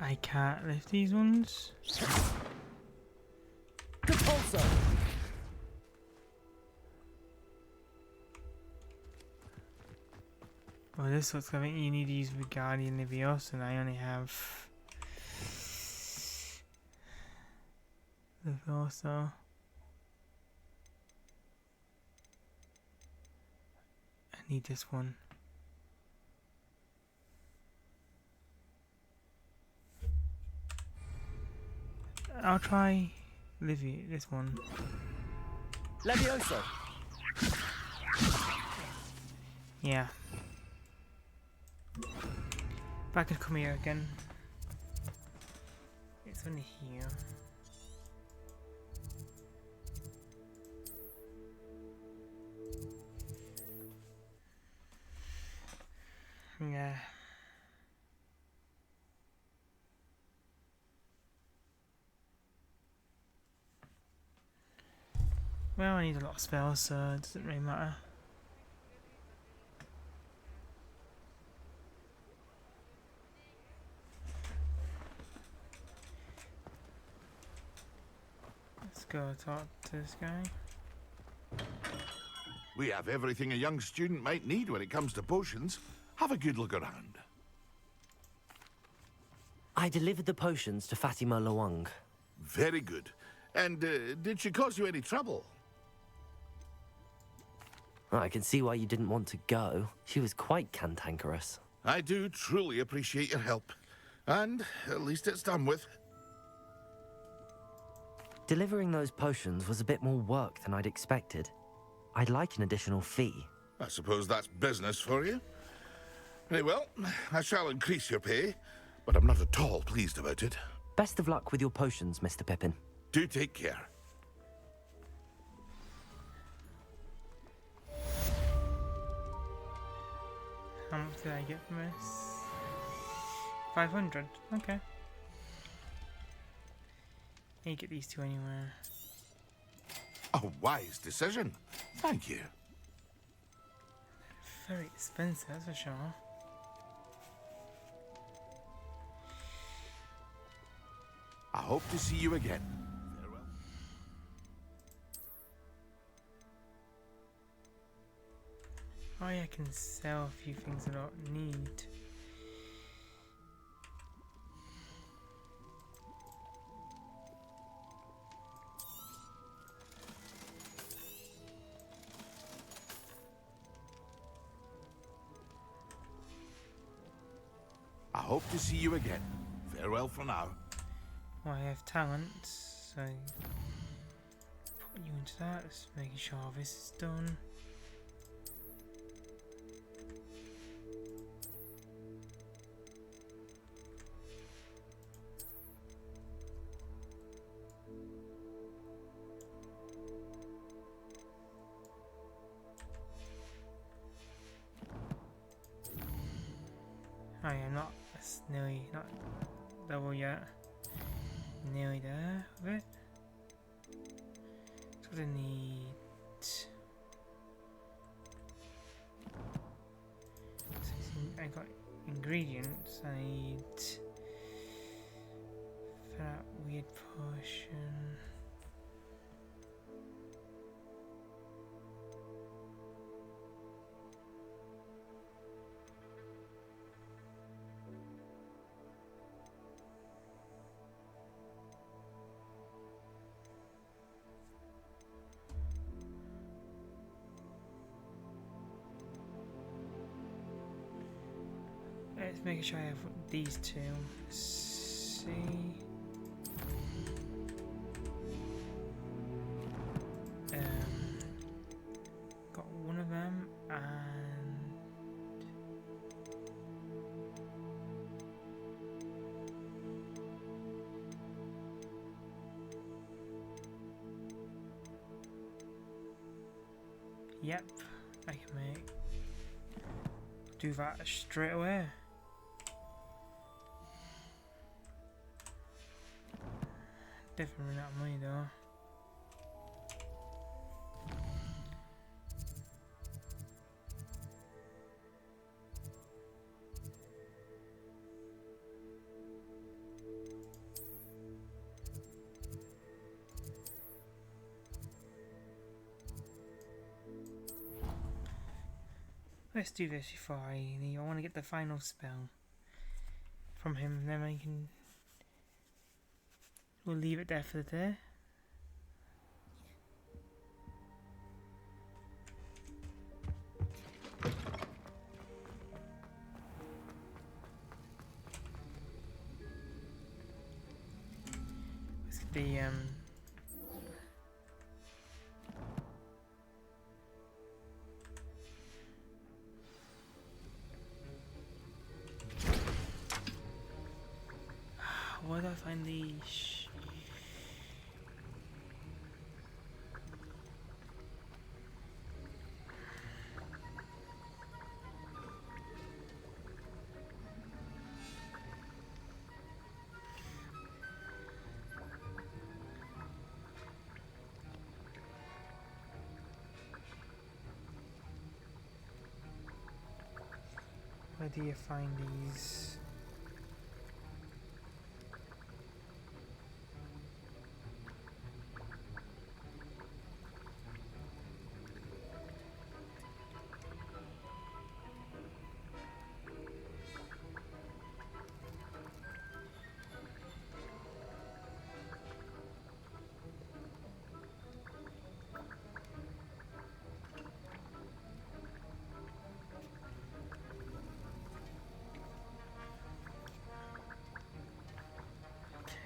I can't lift these ones. Depulso! Well, this looks like you need to use Wingardium Leviosa, and I only have Leviosa. I need this one. I'll try this one. Levioso! Yeah. If I could come here again. it's only here. Yeah. Well, I need a lot of spells, so it doesn't really matter. Let's go talk to this guy. We have everything a young student might need when it comes to potions. Have a good look around. I delivered the potions to Fatima Lawang. Very good. And did she cause you any trouble? I can see why you didn't want to go. She was quite cantankerous. I do truly appreciate your help. And at least it's done with. Delivering those potions was a bit more work than I'd expected. I'd like an additional fee. I suppose that's business for you. Very well, I shall increase your pay, but I'm not at all pleased about it. Best of luck with your potions, Mr. Pippin. Do take care. How much did I get from this? 500. Okay. You get these two anywhere. A wise decision. Thank you. Very expensive, that's for sure. I hope to see you again. Farewell. Oh yeah, I can sell a few things I don't need. I hope to see you again. Farewell for now. Well, I have talent, so put you into that. Just making sure this is done. I am not. It's nearly not double yet. Nearly there with it. So I need. I got ingredients. I need for that weird potion. Let's make sure I have these two. Let's see. Got one of them and yep, I can do that straight away. Definitely not money though. Let's do this before I leave. I want to get the final spell from him, and then I can. We'll leave it there for the day. Let's get the where do I find find the where do you find these?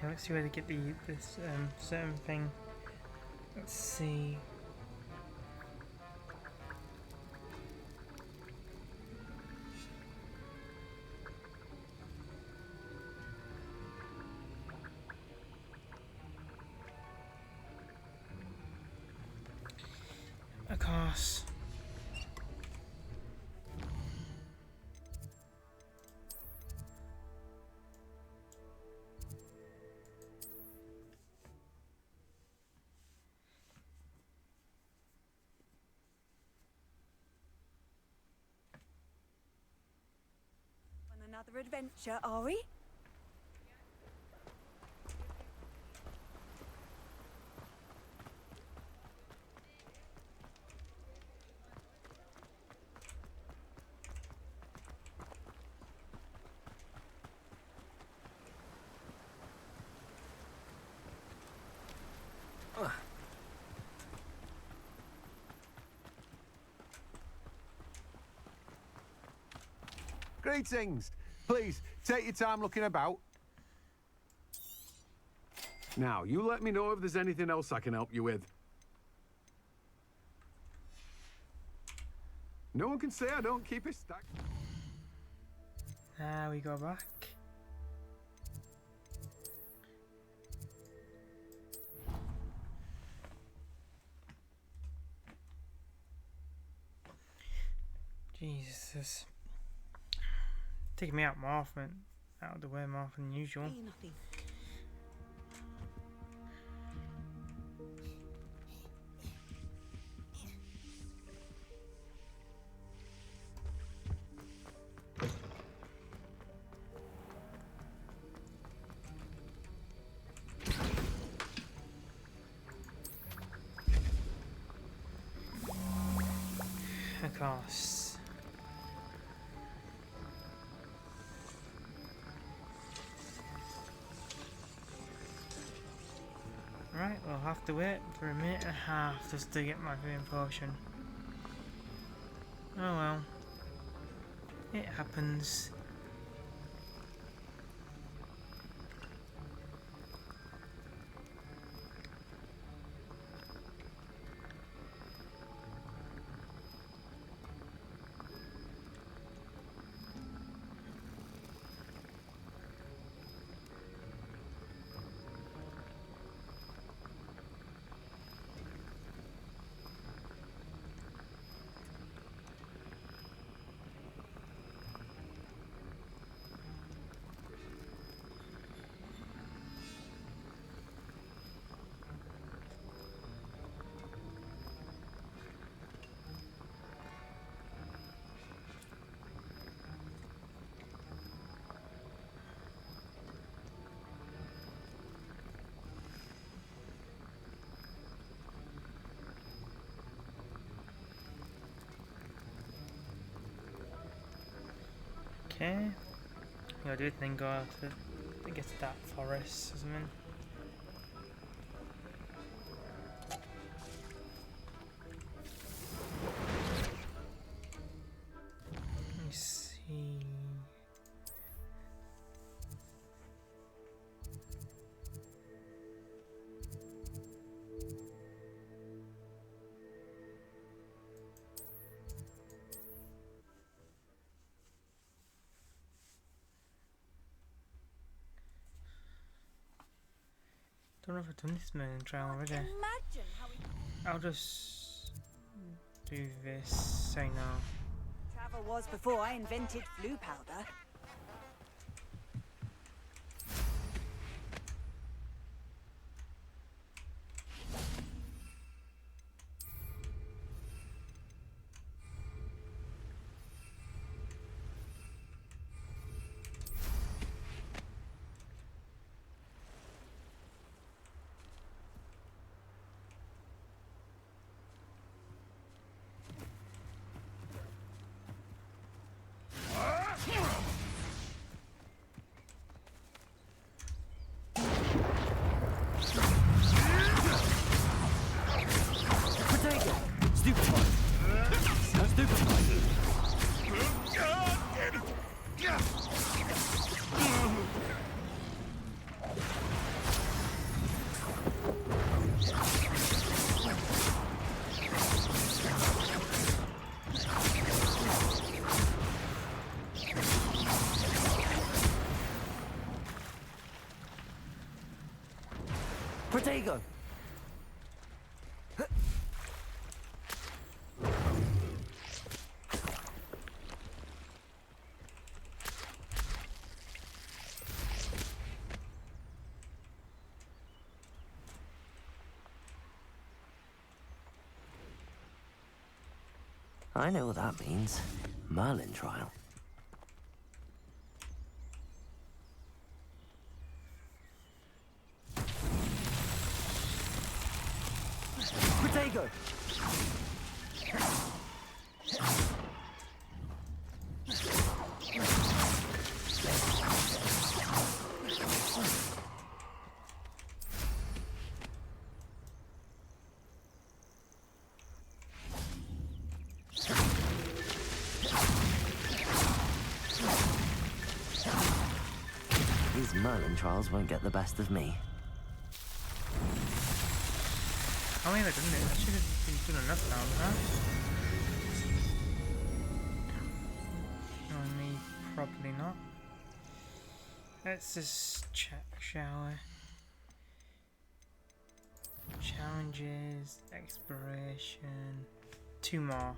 Okay, let's see where to get this certain thing. Let's see. Of course. On another adventure, are we? Greetings. Please, take your time looking about. Now, you let me know if there's anything else I can help you with. No one can say I don't keep it stacked. Now we go back. Jesus. Taking me out more often, out of the way more often than usual. Nothing. Of course. Right, we'll have to wait for a minute and a half just to get my healing potion. Oh well. It happens. Okay. Yeah, I do think go to get to that forest or something. Let me see. Don't know if I've done this Merlin trial already. I'll just do this. Say no. Travel was before I invented flu powder. Protego! I know what that means. Merlin trial. Protego! These Merlin trials won't get the best of me. How many have I done it? I should have been doing enough now, huh? No, me, probably not. Let's just check, shall we? Challenges, exploration, 2 more.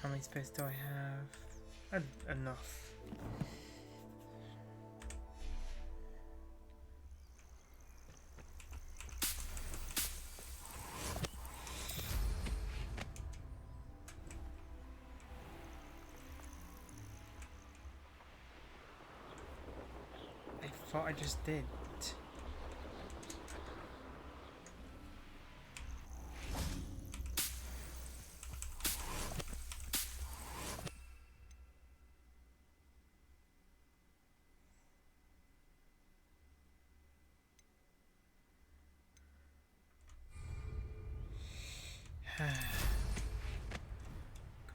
How many space do I have? Enough. I thought I just did.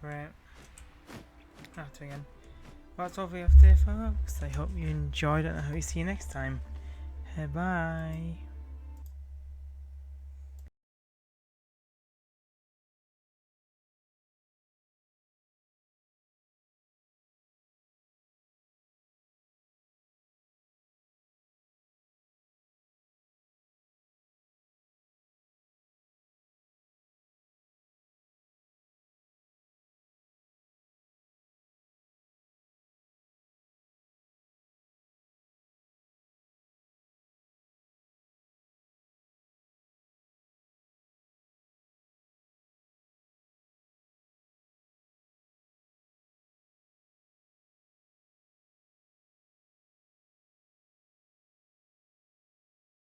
Great. After again. Well, that's all we have today, folks. I hope you enjoyed it and I hope to see you next time. Bye.